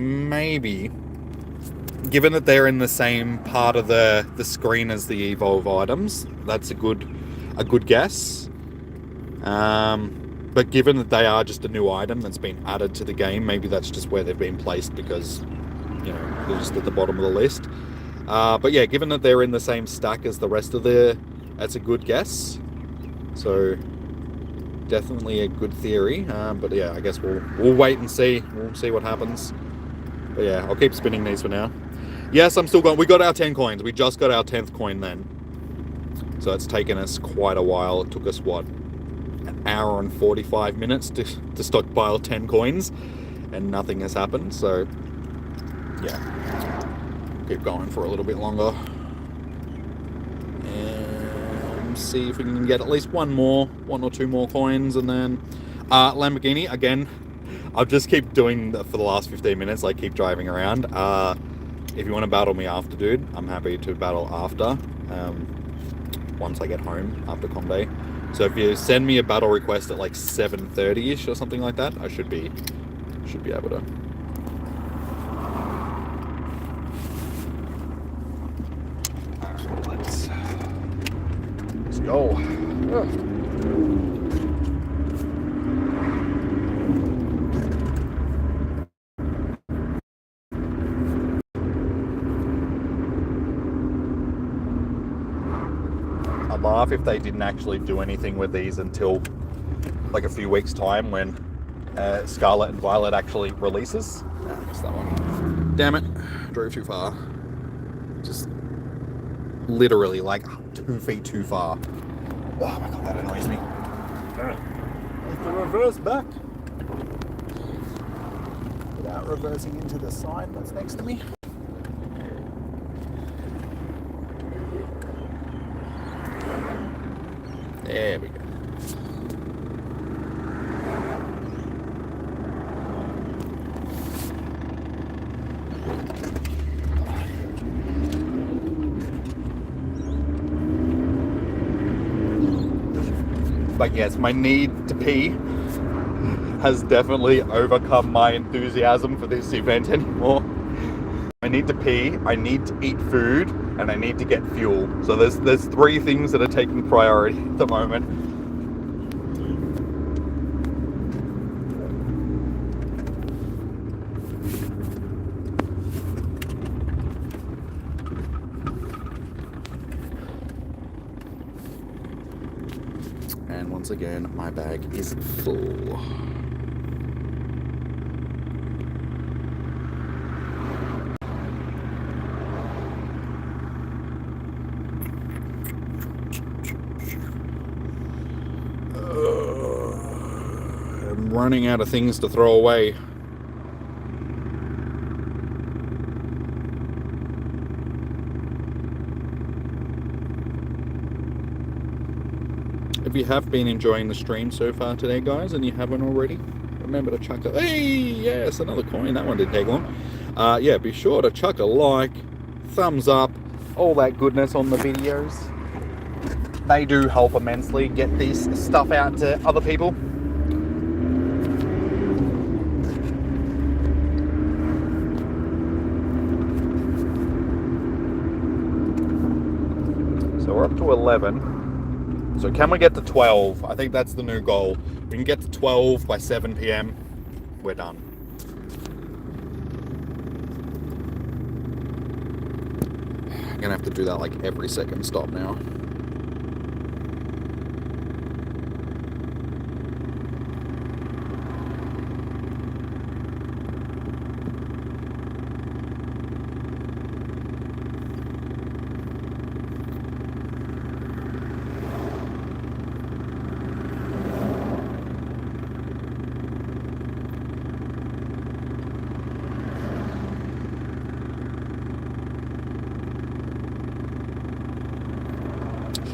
given that they're in the same part of the screen as the evolve items, that's a good guess. But given that they are just a new item that's been added to the game, maybe that's just where they've been placed because, you know, they're just at the bottom of the list. But yeah, given that they're in the same stack as the rest of that's a good guess. So definitely a good theory. But yeah, I guess we'll wait and see. We'll see what happens. But yeah, I'll keep spinning these for now. Yes, I'm still going. We got our 10 coins. We just got our 10th coin then. So it's taken us quite a while. It took us, what, an hour and 45 minutes to stockpile 10 coins. And nothing has happened. So, yeah. Keep going for a little bit longer. And see if we can get at least one or two more coins. And then Lamborghini, again, I'll just keep doing that for the last 15 minutes. Like, keep driving around. If you want to battle me after, dude, I'm happy to battle after. Once I get home after comm day. So if you send me a battle request at like 7:30ish or something like that, I should be able to. Alright, let's go. Ugh. I'd laugh if they didn't actually do anything with these until like a few weeks' time when Scarlet and Violet actually releases. I missed that one. Damn it, drove too far. Just literally like 2 feet too far. Oh my god, that annoys me. I have to reverse back without reversing into the sign that's next to me. There we go. But yes, my need to pee has definitely overcome my enthusiasm for this event anymore. I need to pee, I need to eat food, and I need to get fuel. So there's three things that are taking priority at the moment. And once again, my bag is full. I'm running out of things to throw away. If you have been enjoying the stream so far today, guys, and you haven't already, remember to chuck a... Hey, yes, another coin. That one didn't take long. Yeah, be sure to chuck a like, thumbs up, all that goodness on the videos. They do help immensely get this stuff out to other people. So we're up to 11. So can we get to 12? I think that's the new goal. We can get to 12 by 7 p.m. We're done. I'm gonna have to do that like every second stop now.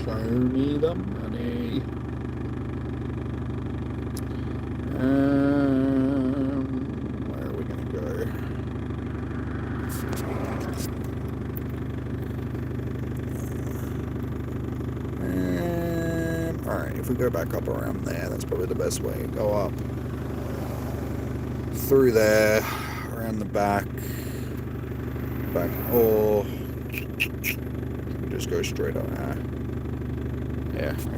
Show me the money. Where are we going to go? Alright, if we go back up around there, that's probably the best way. Go up. Through there, around the back. Back. Oh. We just go straight up. Yeah, okay. I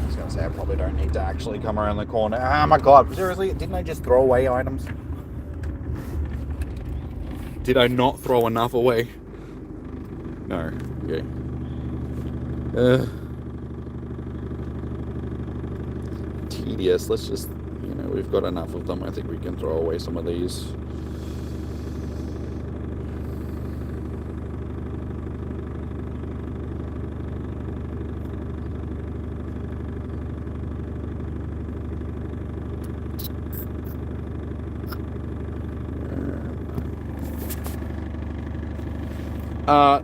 was gonna say I probably don't need to actually come around the corner. Oh my god, seriously, didn't I just throw away items? Did I not throw enough away? No, okay. Tedious. Let's just, we've got enough of them. I think we can throw away some of these.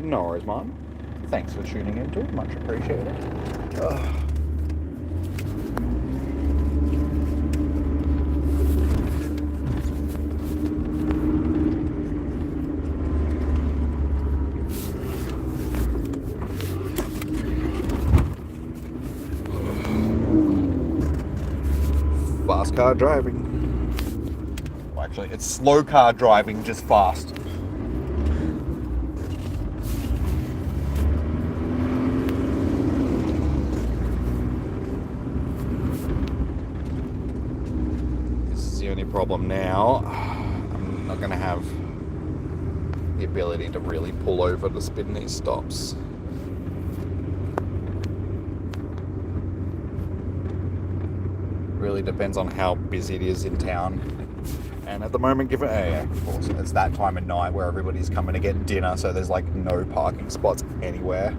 No worries, Mom. Thanks for tuning in, too. Much appreciated. Fast car driving. Well, actually, it's slow car driving, just fast. Problem now, I'm not going to have the ability to really pull over to spin these stops. Really depends on how busy it is in town. And at the moment, given, of course, it's that time of night where everybody's coming to get dinner, so there's like no parking spots anywhere.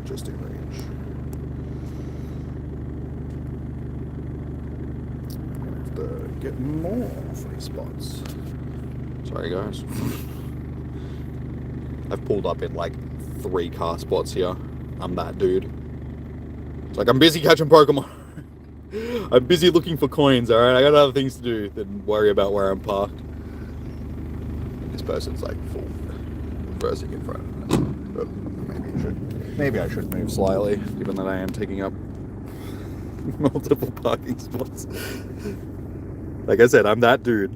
just in range. I'm gonna have to get more free spots. Sorry guys. I've pulled up in like 3 car spots here. I'm that dude. It's like I'm busy catching Pokemon. I'm busy looking for coins, alright? I got other things to do than worry about where I'm parked. This person's like full versing in front of us. But maybe I should move slightly, given that I am taking up multiple parking spots. Like I said, I'm that dude.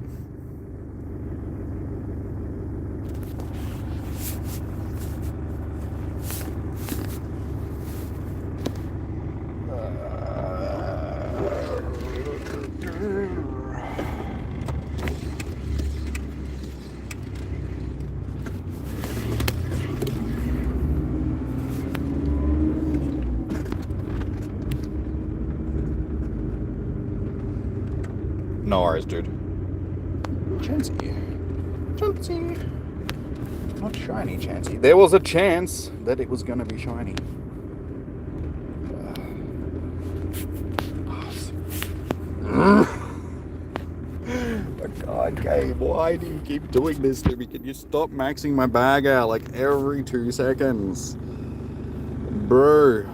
No worries, dude. Chansey. Not shiny Chansey. There was a chance that it was going to be shiny. Oh God, game, why do you keep doing this to me? Can you stop maxing my bag out like every 2 seconds? Bro.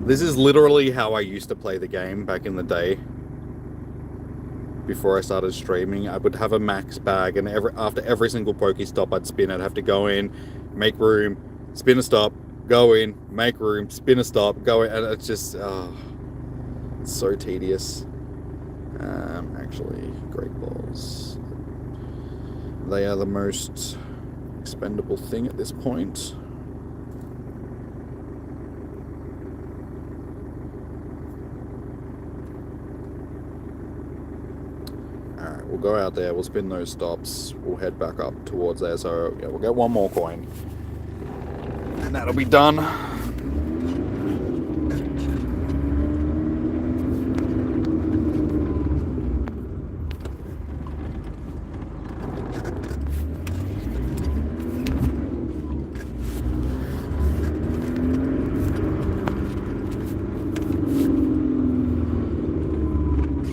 This is literally how I used to play the game back in the day. Before I started streaming, I would have a max bag, and after every single Pokestop I'd spin, I'd have to go in, make room, spin a stop, go in, make room, spin a stop, go in, and it's just, it's so tedious. Actually, Great Balls. They are the most expendable thing at this point. Alright, we'll go out there, we'll spin those stops, we'll head back up towards there, so yeah, we'll get one more coin. And that'll be done.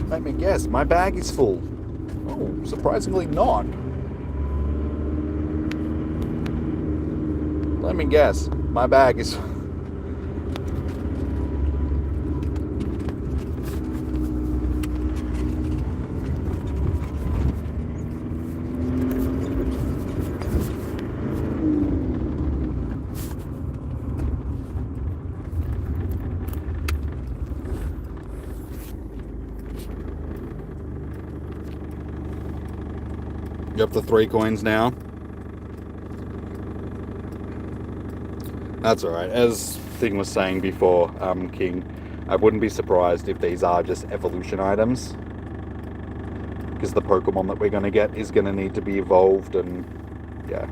Let me guess, my bag is full. Oh, surprisingly not. Let me guess, my bag is... You up to 3 coins now? That's alright. As Thing was saying before, King, I wouldn't be surprised if these are just evolution items. Because the Pokemon that we're going to get is going to need to be evolved, and yeah.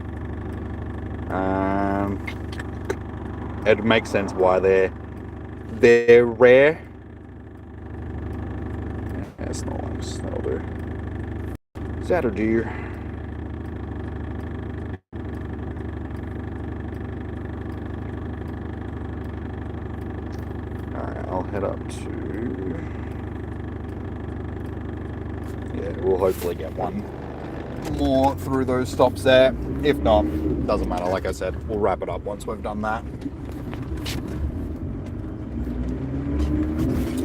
It makes sense why they're rare. Yeah, Snorlax, that'll do. Saturdeer. I'll head up to... Yeah, we'll hopefully get one more through those stops there. If not, doesn't matter. Like I said, we'll wrap it up once we've done that.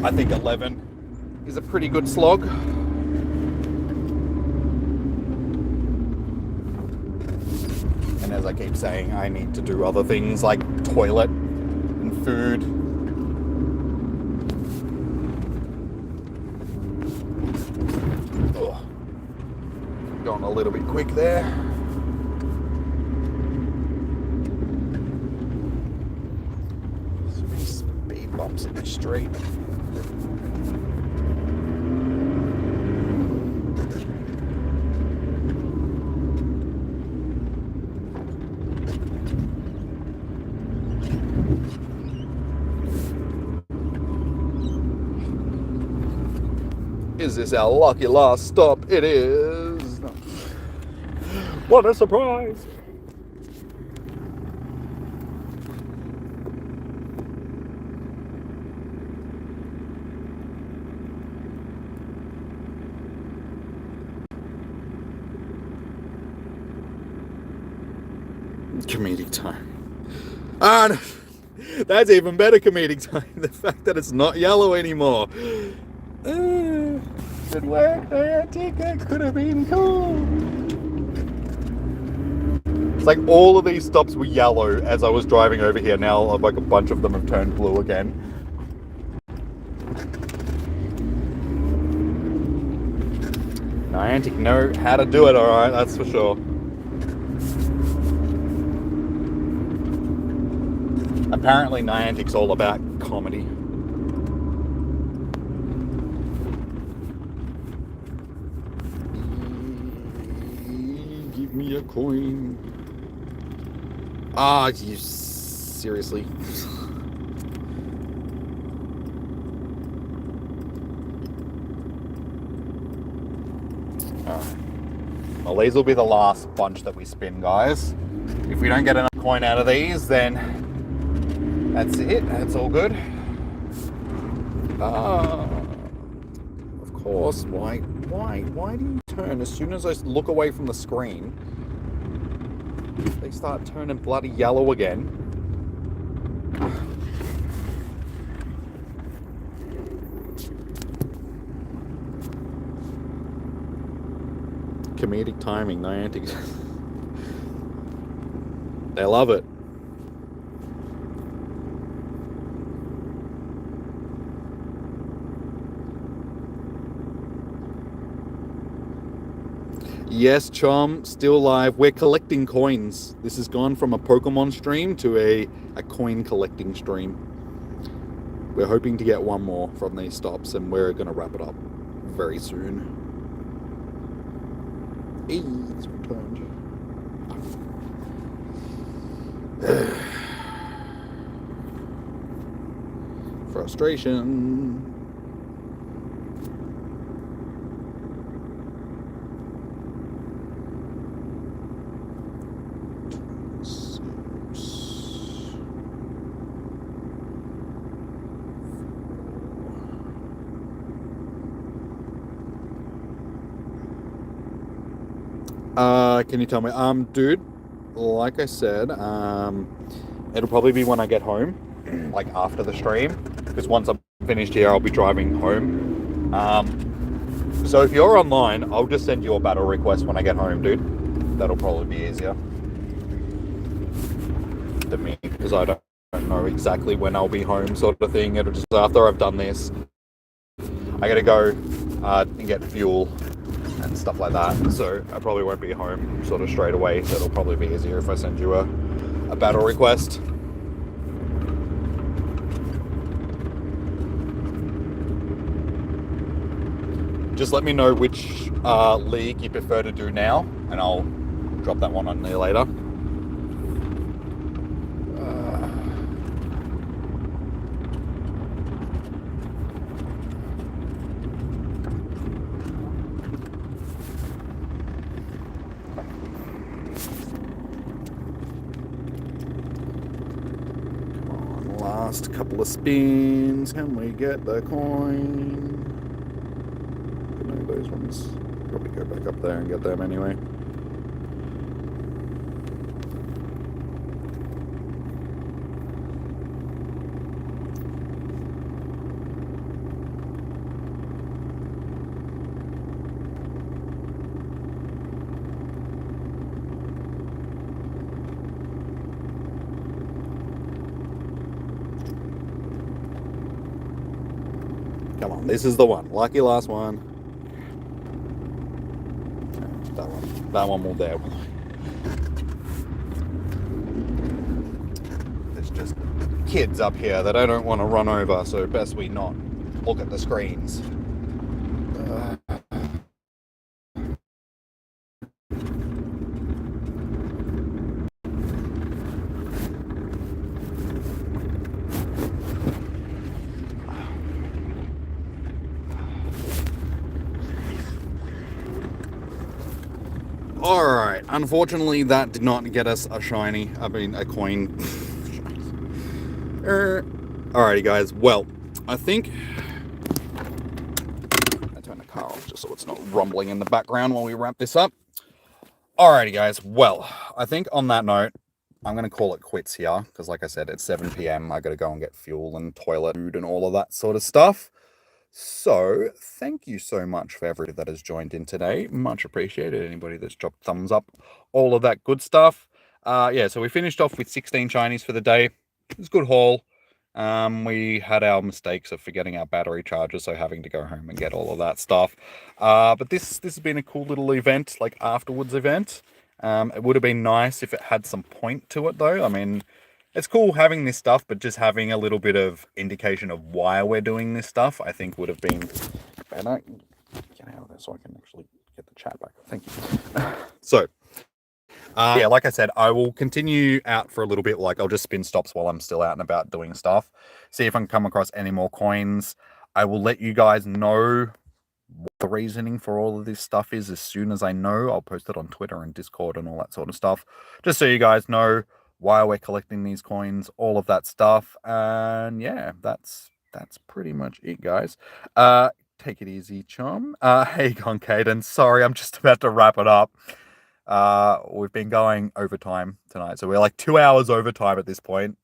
I think 11 is a pretty good slog. And as I keep saying, I need to do other things like toilet and food. Going a little bit quick there. Speed bumps in the street. Is this our lucky last stop? It is. What a surprise! Comedic time. Ah, that's even better comedic time. The fact that it's not yellow anymore. Good work, Niantic. That could have been cool. It's like all of these stops were yellow as I was driving over here. Now, like a bunch of them have turned blue again. Niantic know how to do it, alright, that's for sure. Apparently Niantic's all about comedy. Give me a coin. Ah, you seriously? Well, these will be the last bunch that we spin, guys. If we don't get enough coin out of these, then that's it. That's all good. Of course. Why do you turn as soon as I look away from the screen? They start turning bloody yellow again. Comedic timing, Niantic. They love it. Yes, Chom, still live. We're collecting coins. This has gone from a Pokemon stream to a coin collecting stream. We're hoping to get one more from these stops, and we're going to wrap it up very soon. It's returned. Frustration. Can you tell me? Dude, like I said, it'll probably be when I get home, like after the stream, because once I'm finished here, I'll be driving home. So if you're online, I'll just send you a battle request when I get home, dude. That'll probably be easier than me, because I don't know exactly when I'll be home, sort of thing. It'll just after I've done this, I gotta go and get fuel and stuff like that, so I probably won't be home sort of straight away, so it'll probably be easier if I send you a battle request. Just let me know which league you prefer to do now, and I'll drop that one on there later. Last couple of spins. Can we get the coin? No, those ones. Probably go back up there and get them anyway. Come on, this is the one. Lucky last one. That one will do. There's just kids up here that I don't want to run over, so best we not look at the screens. Alright, unfortunately that did not get us a shiny, a coin. Alrighty guys, well, I think... I turn the car off just so it's not rumbling in the background while we wrap this up. Alrighty guys, well, I think on that note, I'm going to call it quits here because, like I said, it's 7 p.m. I got to go and get fuel and toilet, food, and all of that sort of stuff. So, thank you so much for everybody that has joined in today. Much appreciated. Anybody that's dropped thumbs up, all of that good stuff. Yeah, so we finished off with 16 shinies for the day. It was a good haul. We had our mistakes of forgetting our battery charger, so having to go home and get all of that stuff. But this has been a cool little event, like afterwards event. It would have been nice if it had some point to it, though. I mean, it's cool having this stuff, but just having a little bit of indication of why we're doing this stuff, I think would have been better. Get out of there so I can actually get the chat back. Thank you. So, yeah, like I said, I will continue out for a little bit. Like, I'll just spin stops while I'm still out and about doing stuff. See if I can come across any more coins. I will let you guys know what the reasoning for all of this stuff is as soon as I know. I'll post it on Twitter and Discord and all that sort of stuff, just so you guys know why we're collecting these coins, all of that stuff. And yeah, that's pretty much it, guys. Take it easy, chum. Hey, Concaden. Sorry, I'm just about to wrap it up. We've been going overtime tonight, so we're like 2 hours overtime at this point.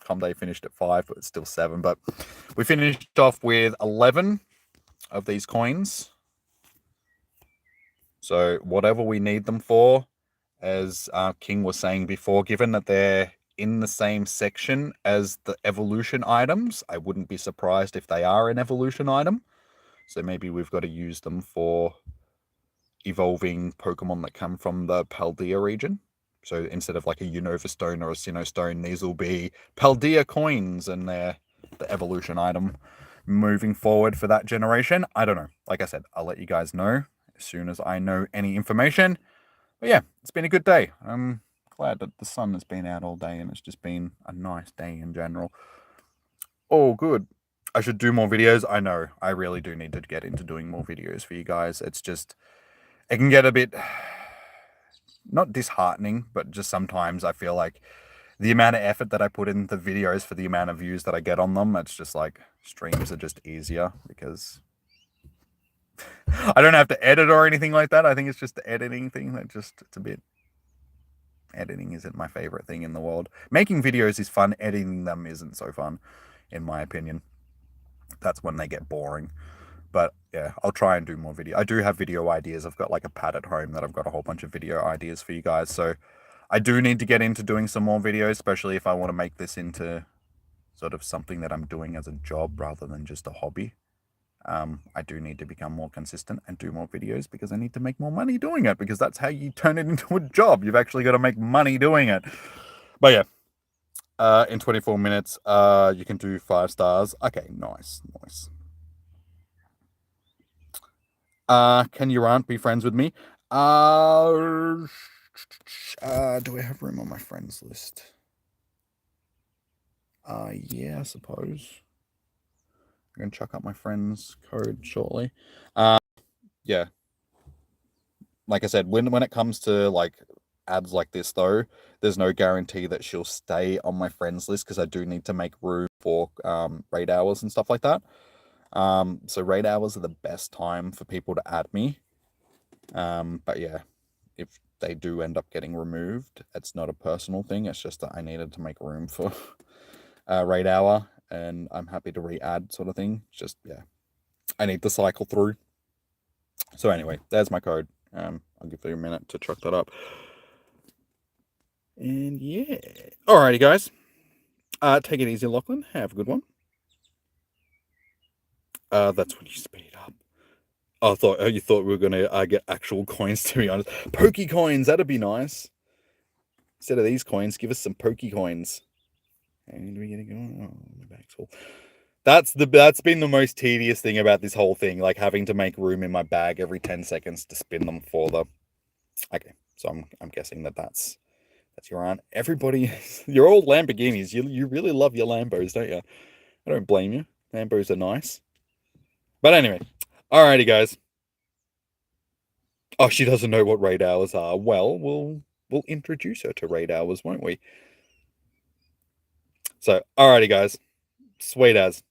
Com day finished at 5, but it's still 7. But we finished off with 11 of these coins. So whatever we need them for, as King was saying before, given that they're in the same section as the evolution items, I wouldn't be surprised if they are an evolution item. So maybe we've got to use them for evolving Pokemon that come from the Paldea region. So instead of like a Unova Stone or a Sinnoh Stone, these will be Paldea coins, and they're the evolution item moving forward for that generation. I don't know. Like I said, I'll let you guys know as soon as I know any information. But yeah, it's been a good day. I'm glad that the sun has been out all day and it's just been a nice day in general. Oh, good. I should do more videos. I know. I really do need to get into doing more videos for you guys. It's just, it can get a bit, not disheartening, but just sometimes I feel like the amount of effort that I put in the videos for the amount of views that I get on them, it's just like streams are just easier because I don't have to edit or anything like that. I think it's just the editing thing that just, it's a bit, editing isn't my favorite thing in the world. Making videos is fun. Editing them isn't so fun, in my opinion. That's when they get boring. But yeah, I'll try and do more video. I do have video ideas. I've got like a pad at home that I've got a whole bunch of video ideas for you guys. So I do need to get into doing some more videos, especially if I want to make this into sort of something that I'm doing as a job rather than just a hobby. I do need to become more consistent and do more videos because I need to make more money doing it, because that's how you turn it into a job. You've actually got to make money doing it. But yeah, in 24 minutes, you can do 5 stars. Okay, nice. Can your aunt be friends with me? Do I have room on my friends list? Yeah, I suppose. I'm gonna chuck up my friend's code shortly. Yeah. Like I said, when it comes to like ads like this though, there's no guarantee that she'll stay on my friends list because I do need to make room for raid hours and stuff like that. So raid hours are the best time for people to add me. But yeah, if they do end up getting removed, it's not a personal thing. It's just that I needed to make room for raid hour, and I'm happy to re-add sort of thing. It's just, yeah, I need to cycle through. So anyway, there's my code. I'll give you a minute to chuck that up. And yeah. Alrighty, guys. Take it easy, Lachlan. Have a good one. That's when you speed up. You thought we were gonna get actual coins, to be honest. Pokey coins, that'd be nice. Instead of these coins, give us some pokey coins. And we get it going. Oh, my bag's full. That's been the most tedious thing about this whole thing, like having to make room in my bag every 10 seconds to spin them for the. Okay, so I'm guessing that's your aunt. Everybody, you're all Lamborghinis. You really love your Lambos, don't you? I don't blame you. Lambos are nice. But anyway, alrighty, guys. Oh, she doesn't know what raid hours are. Well, we'll introduce her to raid hours, won't we? So, alrighty, guys. Sweet as.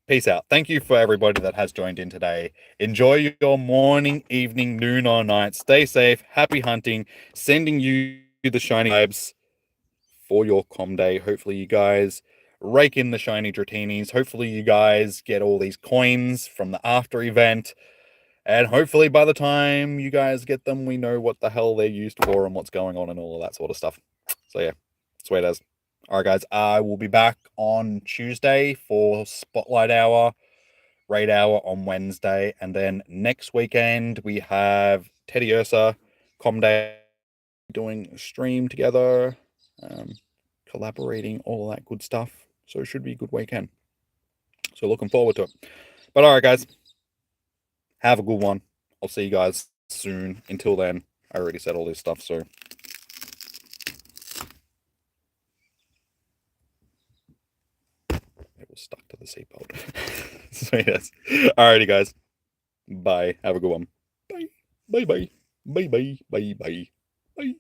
Peace out. Thank you for everybody that has joined in today. Enjoy your morning, evening, noon, or night. Stay safe. Happy hunting. Sending you the shiny vibes. for your Com Day. Hopefully you guys rake in the shiny Dratinis. Hopefully you guys get all these coins from the after event. And hopefully by the time you guys get them, we know what the hell they're used for and what's going on and all of that sort of stuff. So yeah, sweet as. All right, guys, I will be back on Tuesday for Spotlight Hour, Raid Hour on Wednesday. And then next weekend, we have Teddy Ursa, Com Day, doing a stream together, collaborating, all that good stuff. So it should be a good weekend. So looking forward to it. But all right, guys, have a good one. I'll see you guys soon. Until then, I already said all this stuff, so it was stuck to the seatbelt. So yes. Alrighty, guys. Bye. Have a good one. Bye. Bye. Bye. Bye. Bye. Bye. Bye. Bye.